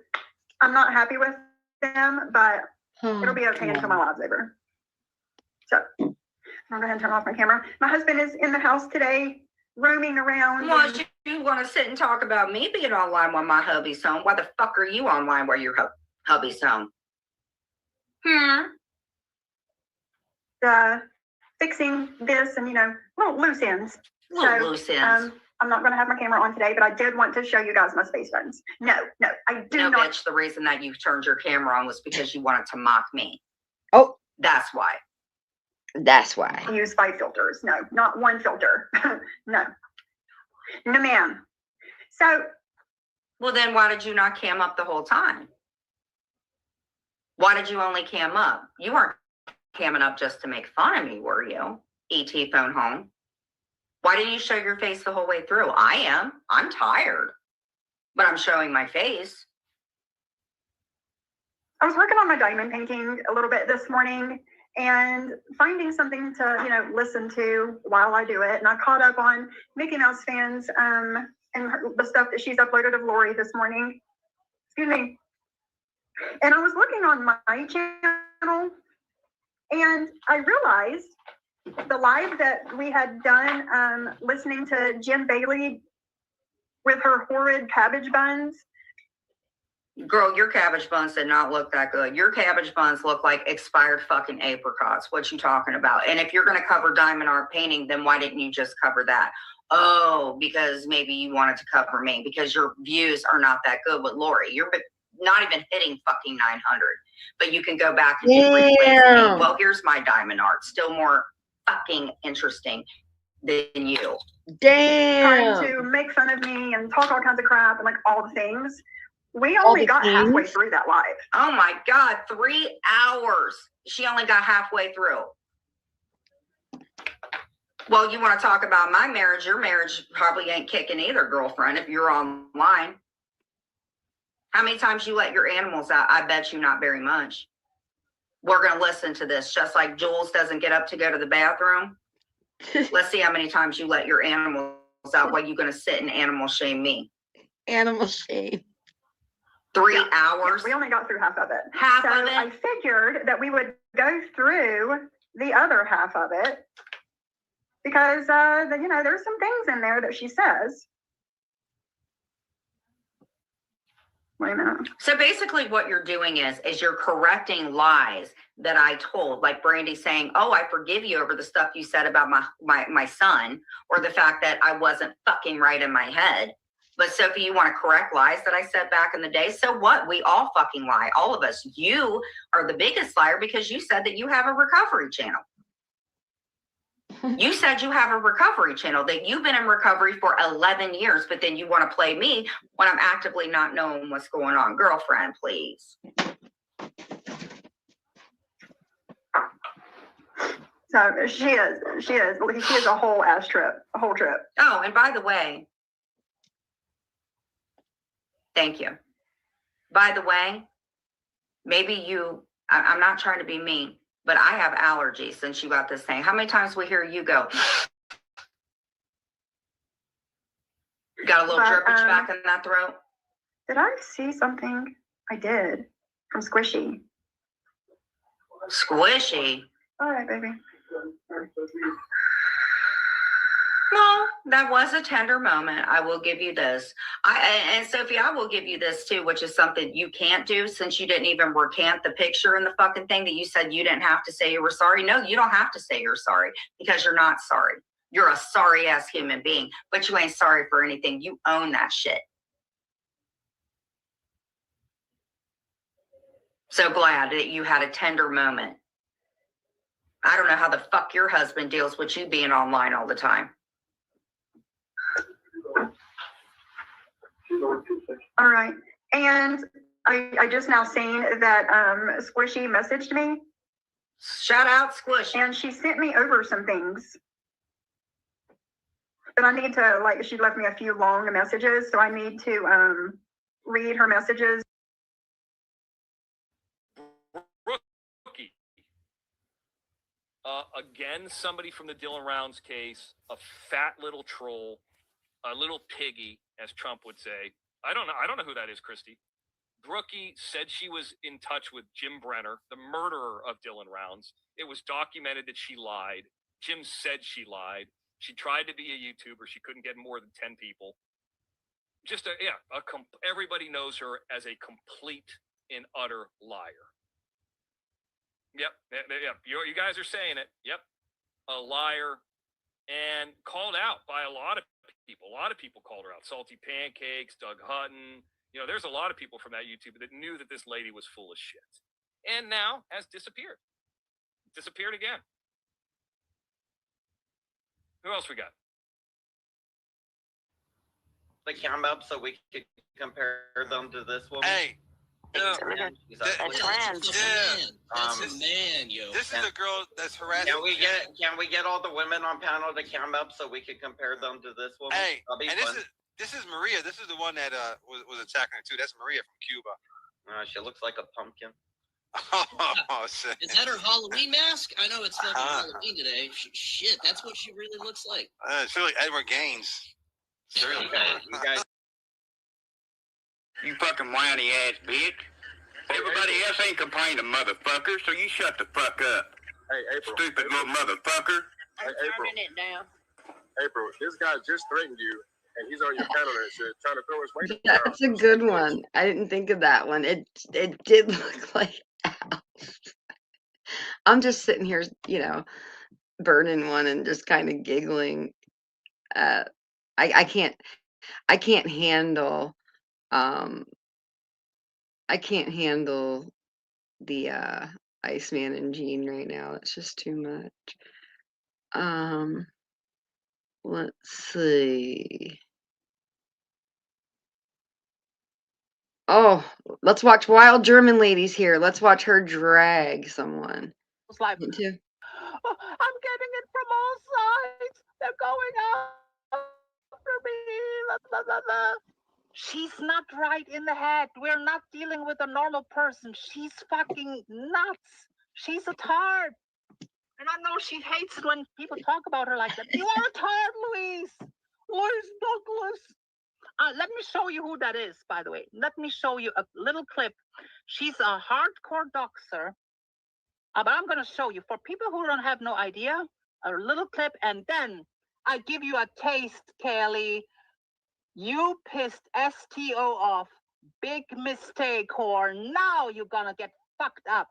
I'm not happy with them, but it'll be okay until my live's over. So, I'm going to go ahead and turn off my camera. My husband is in the house today, roaming around. Well, you want to sit and talk about me being online while my hubby's home? Why the fuck are you online while your hubby's home? Fixing this and, you know, little loose ends. Loose ends. I'm not going to have my camera on today, but I did want to show you guys my space buttons. No, I do not. Bitch, the reason that you turned your camera on was because you wanted to mock me. Oh. That's why. That's why. Use 5 filters. No, not 1 filter. No, ma'am. So. Well, then why did you not cam up the whole time? Why did you only cam up? You weren't camming up just to make fun of me, were you? ET phone home. Why didn't you show your face the whole way through? I am. I'm tired. But I'm showing my face. I was working on my diamond painting a little bit this morning and finding something to, you know, listen to while I do it. And I caught up on Mickey Mouse fans and the stuff that she's uploaded of Lori this morning. Excuse me. And I was looking on my channel and I realized the live that we had done listening to Jen Bailey with her horrid cabbage buns. Girl, your cabbage buns did not look that good. Your cabbage buns look like expired fucking apricots. What you talking about? And if you're going to cover diamond art painting, then why didn't you just cover that? Oh, because maybe you wanted to cover me because your views are not that good with Lori. You're not even hitting fucking 900. But you can go back and do replays. Well, here's my diamond art. Still more fucking interesting. than you. trying Damn. to make fun of me and talk all kinds of crap and like all the things. We All only the got halfway things? through that live. Oh my God, 3 hours. She only got halfway through. Well, you want to talk about my marriage? Your marriage probably ain't kicking either, girlfriend, if you're online. How many times you let your animals out? I bet you not very much. We're going to listen to this. Just like Jules doesn't get up to go to the bathroom. Let's see how many times you let your animals out while you're going to sit and animal shame me. Animal shame. 3 hours? We only got through half of it. Half so of it? I figured that we would go through the other half of it because, you know, there's some things in there that she says. Wait a minute. So basically what you're doing is you're correcting lies that I told, like Brandy saying, oh, I forgive you over the stuff you said about my son, or the fact that I wasn't fucking right in my head. But Sophie, you want to correct lies that I said back in the day? So what? We all fucking lie. All of us. You are the biggest liar because you said that you have a recovery channel. You said you have a recovery channel, that you've been in recovery for 11 years, but then you want to play me when I'm actively not knowing what's going on. Girlfriend, please. So she is a whole ass trip, a whole trip. Oh, and by the way, thank you. By the way, maybe I'm not trying to be mean, but I have allergies since you got this thing. How many times we hear you go? Got a little drippage back in that throat? Did I see something? I did. From Squishy. Squishy? All right, baby. No, that was a tender moment. I will give you this. And Sophie, I will give you this too, which is something you can't do since you didn't even recant the picture and the fucking thing that you said you didn't have to say you were sorry. No, you don't have to say you're sorry because you're not sorry. You're a sorry ass human being, but you ain't sorry for anything. You own that shit. So glad that you had a tender moment. I don't know how the fuck your husband deals with you being online all the time. All right. And I just now seen that Squishy messaged me. Shout out Squishy. And she sent me over some things. But I need to, like, she left me a few long messages, so I need to read her messages. Rookie. Again, somebody from the Dylan Rounds case, a fat little troll, a little piggy, as Trump would say. I don't know who that is, Christy. Brookie said she was in touch with Jim Brenner, the murderer of Dylan Rounds. It was documented that she lied. Jim said she lied. She tried to be a YouTuber. She couldn't get more than 10 people. Just everybody knows her as a complete and utter liar. Yep. You guys are saying it. Yep. A liar, and called out by a lot of people. A lot of people called her out. Salty Pancakes, Doug Hutton. You know, there's a lot of people from that YouTuber that knew that this lady was full of shit. And now has disappeared. Disappeared again. Who else we got? The cam up so we could compare them to this woman. Hey. No, That's a man, yo. This is the girl that's harassing. Can we get all the women on panel to cam up so we could compare them to this woman? Hey, and this is Maria. This is the one that was attacking her too. That's Maria from Cuba. She looks like a pumpkin. Oh shit! Is that her Halloween mask? I know it's fucking Halloween today. Shit, that's what she really looks like. It's really Edward Gaines. Seriously, you guys. You fucking whiny ass bitch. Everybody else ain't complaining, motherfucker, so you shut the fuck up. Hey, April. Stupid little motherfucker. Hey, April. Turning it down. April, this guy just threatened you, and he's on your panel and shit, trying to throw his weight. That's a good one. I didn't think of that one. It did look like I'm just sitting here, you know, burning one and just kind of giggling. I can't handle the Iceman and Gene right now. It's just too much. Let's see. Oh, let's watch Wild German Ladies here. Let's watch her drag someone. It's like, Me too. "Oh, I'm getting it from all sides. They're going after me. La, la, la, la." She's not right in the head. We're not dealing with a normal person. She's fucking nuts. She's a tard. And I know she hates it when people talk about her like that. You are a tard, Louise. Louise Douglas. Let me show you who that is, by the way. Let me show you a little clip. She's a hardcore doxer. But I'm going to show you. For people who don't have no idea, a little clip, and then I give you a taste, Kelly. You pissed STO off. Big mistake, whore. Now you're going to get fucked up.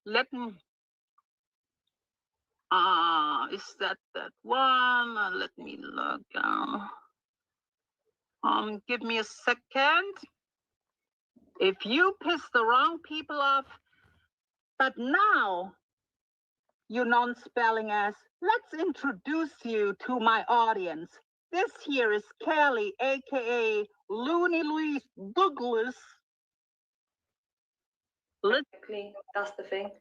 Let me... is that one? Let me look. Give me a second. If you piss the wrong people off, but now, you non-spelling ass, let's introduce you to my audience. This here is Kelly, aka Looney Louise Douglas. Exactly, that's the thing.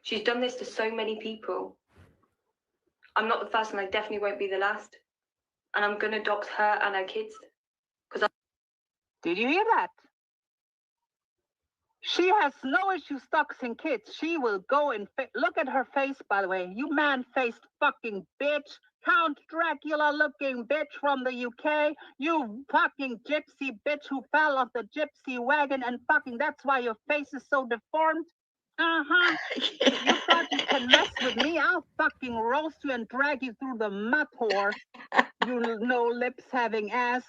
She's done this to so many people. I'm not the first, and I definitely won't be the last. And I'm gonna dox her and her kids. Did you hear that? She has no issue doxing kids. She will go and look at her face, by the way. You man-faced fucking bitch. Count Dracula looking bitch from the UK. You fucking gypsy bitch who fell off the gypsy wagon and fucking that's why your face is so deformed. You thought you can mess with me? I'll fucking roast you and drag you through the mud, whore. You no lips having ass.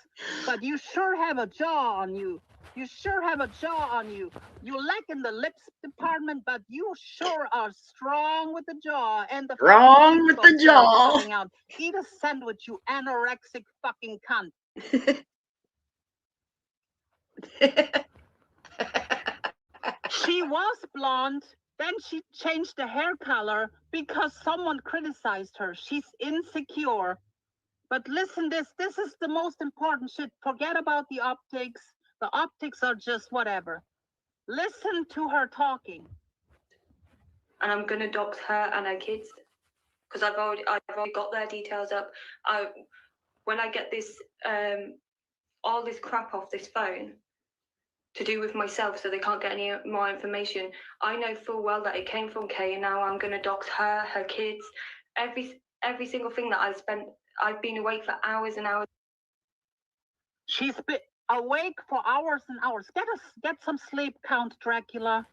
But you sure have a jaw on you. You sure have a jaw on you. You lack in the lips department, but you sure are strong with the jaw and the Strong with the jaw. coming out. Eat a sandwich, you anorexic fucking cunt. She was blonde, then she changed the hair color because someone criticized her. She's insecure. But listen, this is the most important shit. Forget about the optics. The optics are just whatever. Listen to her talking. And I'm gonna dox her and her kids. Because I've already got their details up. When I get this all this crap off this phone to do with myself so they can't get any more information, I know full well that it came from Kay, and now I'm gonna dox her, her kids, every single thing that I've been awake for hours and hours. She's been awake for hours and hours. Get some sleep, Count Dracula.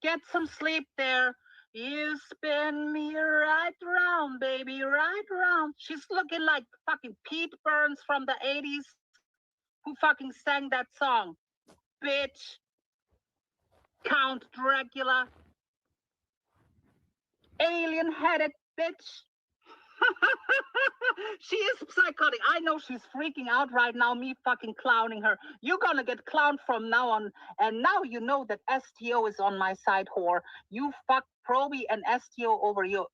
Get some sleep there. You spin me right round, baby, right round. She's looking like fucking Pete Burns from the 80s who fucking sang that song. Bitch. Count Dracula. Alien-headed bitch. She is psychotic. I know she's freaking out right now, me fucking clowning her. You're gonna get clowned from now on. And now you know that STO is on my side, whore. You fuck Proby and STO over your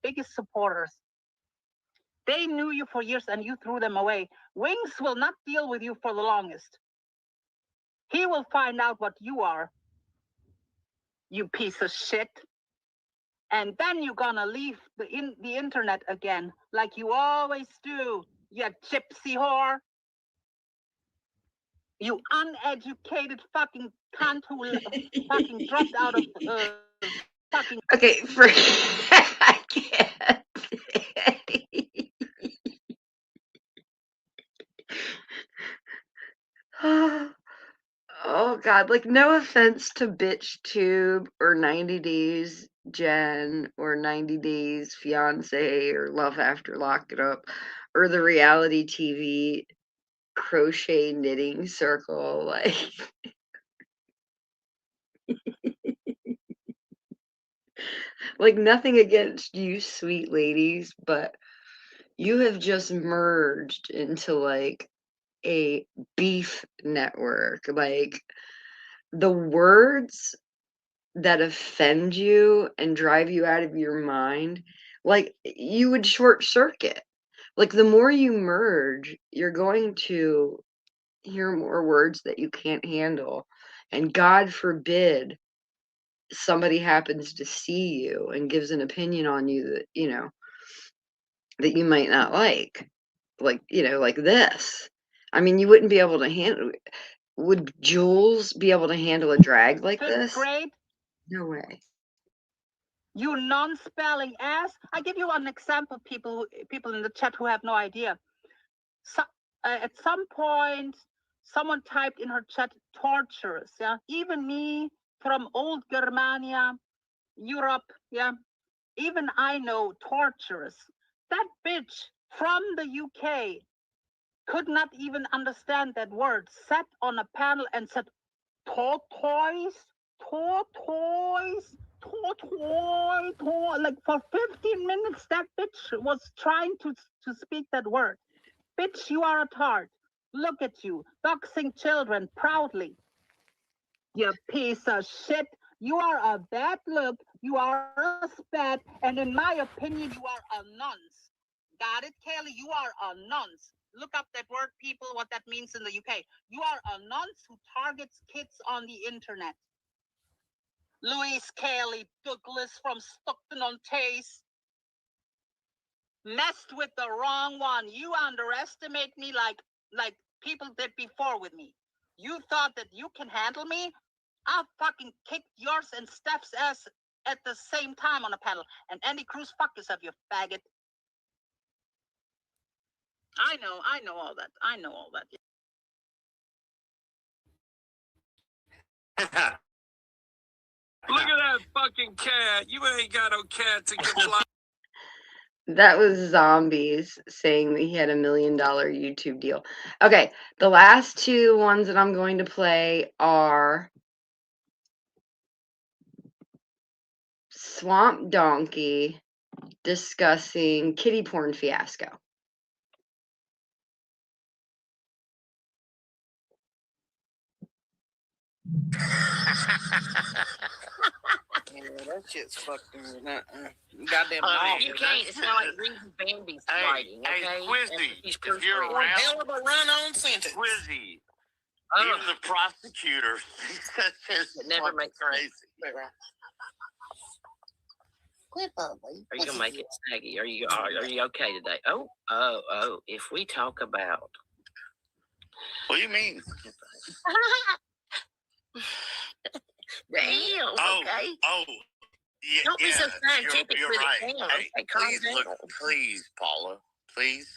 biggest supporters. They knew you for years and you threw them away. Wings will not deal with you for the longest. He will find out what you are, you piece of shit. And then you're gonna leave the internet again, like you always do, you gypsy whore. You uneducated fucking cunt who fucking dropped out of fucking... Okay, I can't. Oh God, like no offense to BitchTube or 90 Days Jen or 90 Days Fiance or Love After Lock It Up or the reality TV crochet knitting circle, like like nothing against you sweet ladies, but you have just merged into like a beef network. Like the words that offend you and drive you out of your mind, Like, you would short circuit. Like, the more you merge, you're going to hear more words that you can't handle. And God forbid somebody happens to see you and gives an opinion on you that, that you might not like. Like, like this. I mean, you wouldn't be able to handle. Would Jules be able to handle a drag like Fifth this? grade, No way. you non-spelling ass. I give you an example, people in the chat who have no idea. So, at some point, someone typed in her chat, torturous, yeah? Even me from old Germania, Europe, yeah? Even I know torturous. That bitch from the UK could not even understand that word, sat on a panel and said, tortoise, tortoise, tortoise, like for 15 minutes, that bitch was trying to speak that word. Bitch, you are a tart. Look at you, doxing children proudly. You piece of shit. You are a bad look. You are a spat. And in my opinion, you are a nonce. Got it, Kaylee? You are a nonce. Look up that word, people, what that means in the UK. You are a nonce who targets kids on the internet. Louise Cayley Douglas from Stockton-on-Tees. Messed with the wrong one. You underestimate me like people did before with me. You thought that you can handle me? I'll fucking kick yours and Steph's ass at the same time on a panel. And Andy Cruz, fuck yourself, you faggot. I know all that. I know all that. Look at that fucking cat. You ain't got no cat to comply. That was Zombies saying that he had $1 million YouTube deal. Okay, the last two ones that I'm going to play are Swamp Donkey discussing kitty porn fiasco. Yeah, that shit's fucking goddamn. You can't. It's not like reading Bambi's writing. Okay. Hey, Quizzy, He's if you're proofreading. around, Hell of a run-on sentence. Quizzy, even the prosecutor thinks that shit's It never makes crazy. Quit, Bubby. Are you gonna make it, Snaggy? Are you okay today? Oh! If we talk about, What do you mean? damn. Okay. Yeah, Don't be so scientific you're with right. it. Damn. Hey, Okay, calm please down. please, Paula, please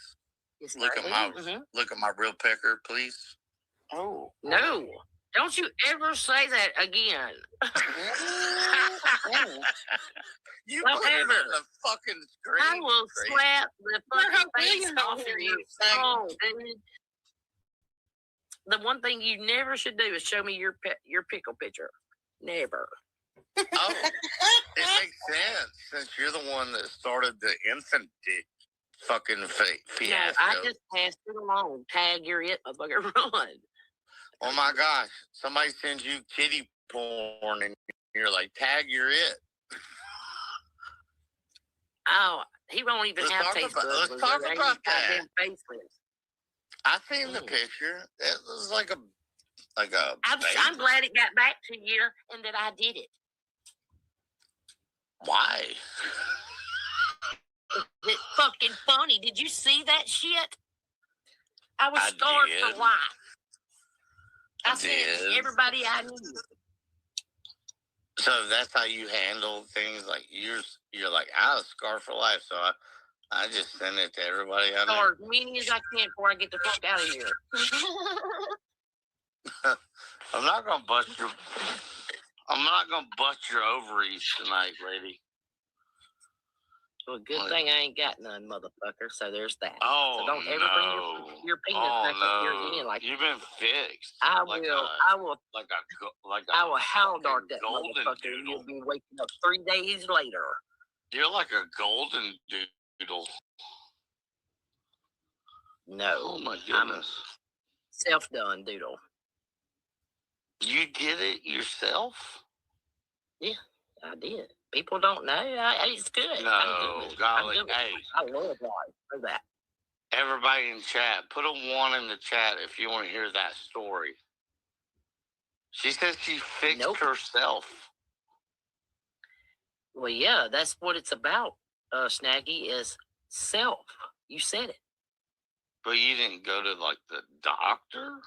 Yes, look ma'am. at my Mhm. look at my real pecker, please. Oh no! Don't you ever say that again. You Don't put it ever. on the fucking screen. I will Crazy. slap the fucking face Williams off over of here, you. you faggot. Oh, dude. The one thing you never should do is show me your pickle picture. Never. Oh, it makes sense since you're the one that started the infant dick fucking fiasco. No, I just passed it along. Tag your it, motherfucker, run. Oh my gosh, somebody sends you kitty porn and you're like, tag your it. Oh, he won't even Let's have talk taste about- buds. let's with talk it. about He's that. goddamn faceless. I seen the picture. It was like a I'm baby. glad it got back to you and that I did it. Why? It's fucking funny. Did you see that shit? I was I scarred did. for life. I I sent it to did. everybody I knew. So that's how you handle things. Like you're like, I have a scar for life, so I just send it to everybody I know. Or as many as I can before I get the fuck out of here. I'm not gonna bust your ovaries tonight, lady. Well, good thing I ain't got none, motherfucker. So there's that. Oh, so don't ever bring your penis back up here again. Like You've been fixed. I Like will. a- I will. Like a I will howl dart fucking that golden motherfucker, and you'll be waking up 3 days later. You're like a golden doodle. No. Oh my I'm goodness. self-done doodle. You did it yourself? Yeah, I did. People don't know. It's good. No, golly, hey. I love life. Know that. Everybody in chat, put a 1 in the chat if you want to hear that story. She says she fixed herself. Well, yeah, that's what it's about, Snaggy, is self. You said it. But you didn't go to, like, the doctor?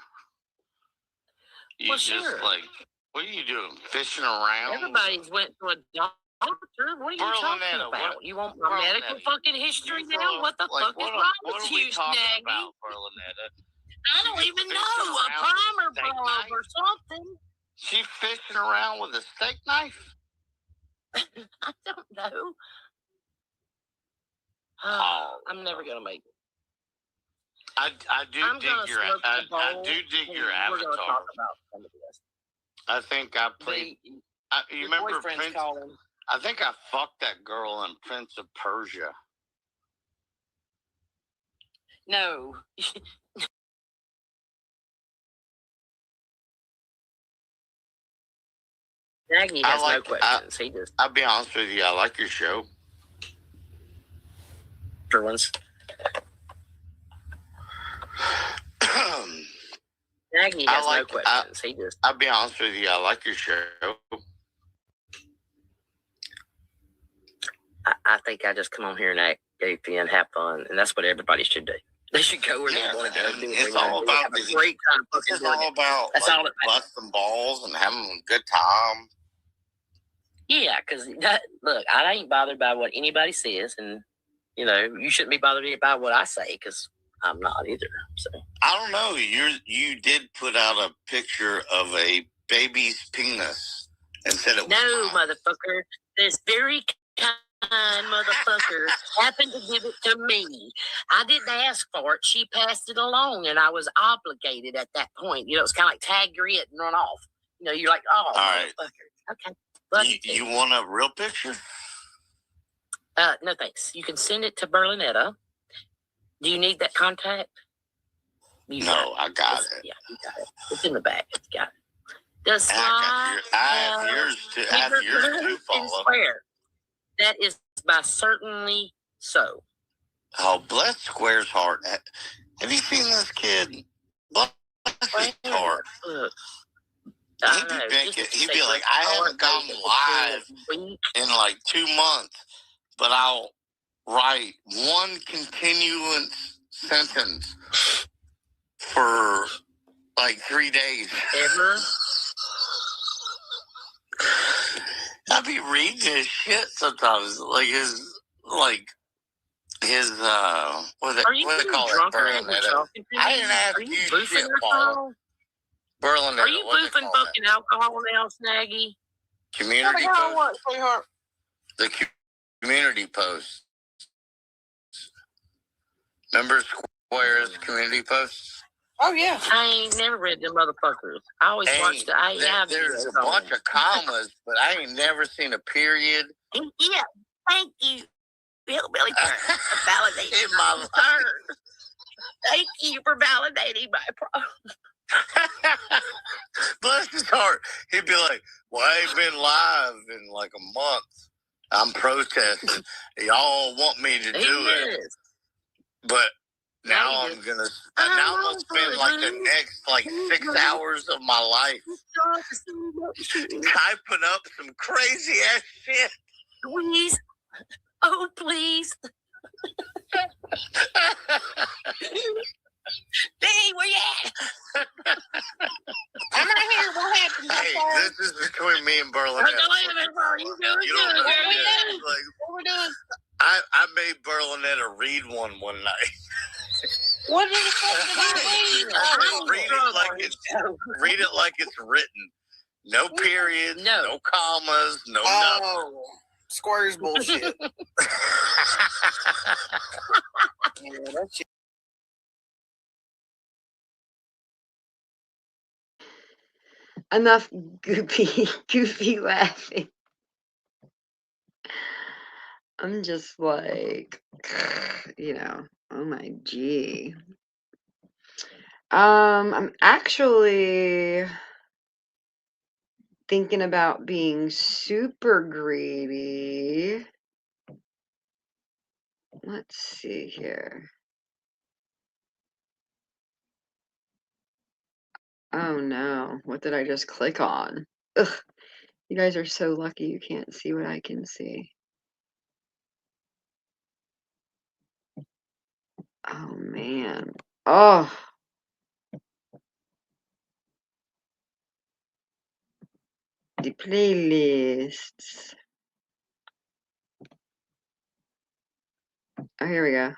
You Well, just, sure. like, what are you doing? Fishing around? Everybody's went to a doctor. What are you talking about? You want my medical fucking history now? What the fuck is wrong with you, Snaggy? I don't even know. A primer bulb or something. She fishing around with a steak knife? I don't know. Oh, I'm never gonna make it. I do dig your avatar. We're gonna talk about some of this. I think I played. You remember Prince? I think I fucked that girl in Prince of Persia. No. Snaggy has no questions. He just. I'll be honest with you. I like your show. For once. Snaggy has no questions. He just. I'll be honest with you. I like your show. I think I just come on here and act goofy and have fun, and that's what everybody should do. They should go where they want to go. It's all about a great time. It's all about that's all it busting balls and having a good time. Yeah, because look, I ain't bothered by what anybody says, and you shouldn't be bothered by what I say because I'm not either. So I don't know. You did put out a picture of a baby's penis and said it was motherfucker. This very kind motherfucker happened to give it to me. I didn't ask for it. She passed it along, and I was obligated at that point. It's kind of like tag your it and run off. You're like, oh, all right. Okay. You want a real picture? No, thanks. You can send it to Berlinetta. Do you need that contact? I got it. Yeah, you got it. It's in the back. You got it. I have yours to follow. That is by certainly so. Oh, bless Square's heart. Have you seen this kid? Bless his heart. Look, he'd be like, I haven't gone live in like 2 months, but I'll write one continuous sentence for like 3 days. Ever? I'd be reading his shit sometimes, like his what do they call it? I didn't ask you shit, Paul. Berlin. Are you boofing fucking alcohol now, Snaggy? Community post. Sweetheart? The community post. Remember Square's community posts? Oh yeah. I ain't never read them motherfuckers. I always watched the. There's a bunch of commas, but I ain't never seen a period. Yeah, thank you, Hillbilly, for validating my words. Thank you for validating my Bless his heart. He'd be like, well, I ain't been live in like a month. I'm protesting. Y'all want me to do it. But now I'm gonna spend like the next like 6 hours of my life typing up some crazy ass shit. Please. Oh, please. Hey, where you at? I'm right here. What happened? Hey, this is between me and Berlin. You doing good. What we doing? I made Berlinetta read one night. What the fuck did I read? Read it like it's written. No periods, no commas, no nothing. Square's bullshit. Enough goofy laughing. I'm just like, oh my gee. I'm actually thinking about being super greedy. Let's see here. Oh no, what did I just click on? Ugh, you guys are so lucky you can't see what I can see. Oh man. Oh. The playlists. Oh, here we go.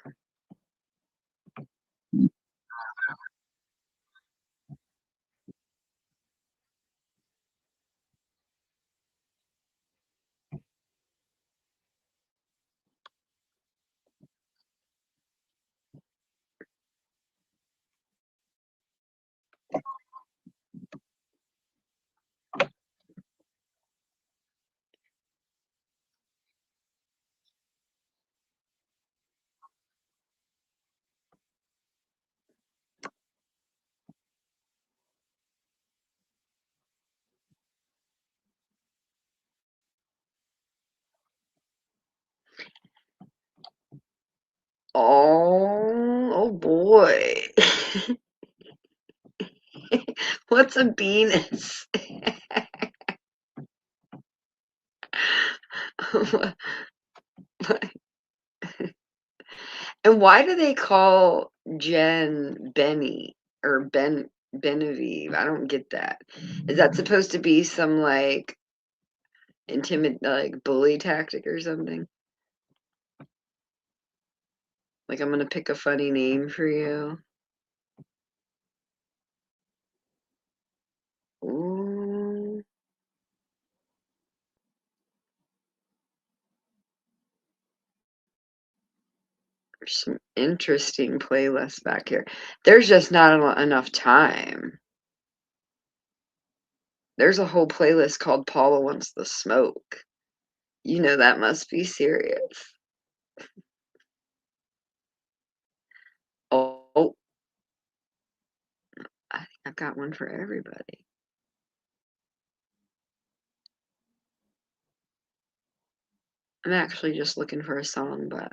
Oh boy. What's a penis? And why do they call Jen Benny or Benevieve? I don't get that. Is that supposed to be some like like bully tactic or something? Like I'm gonna pick a funny name for you. Ooh. There's some interesting playlists back here. There's just not enough time. There's a whole playlist called Paula Wants the Smoke. You know that must be serious. Oh, I think I've got one for everybody. I'm actually just looking for a song, but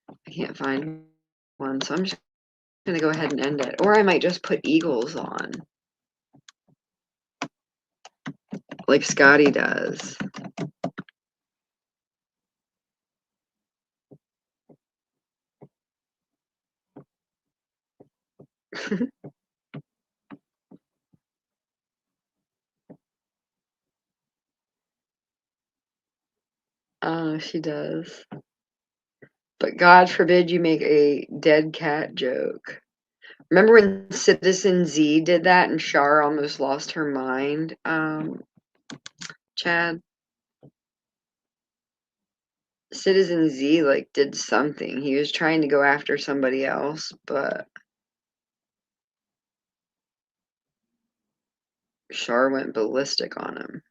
I can't find one, so I'm just gonna go ahead and end it. Or I might just put Eagles on, like Scotty does. Oh, she does. But God forbid you make a dead cat joke. Remember when Citizen Z did that and Char almost lost her mind? Chad? Citizen Z like did something. He was trying to go after somebody else, but Char went ballistic on him.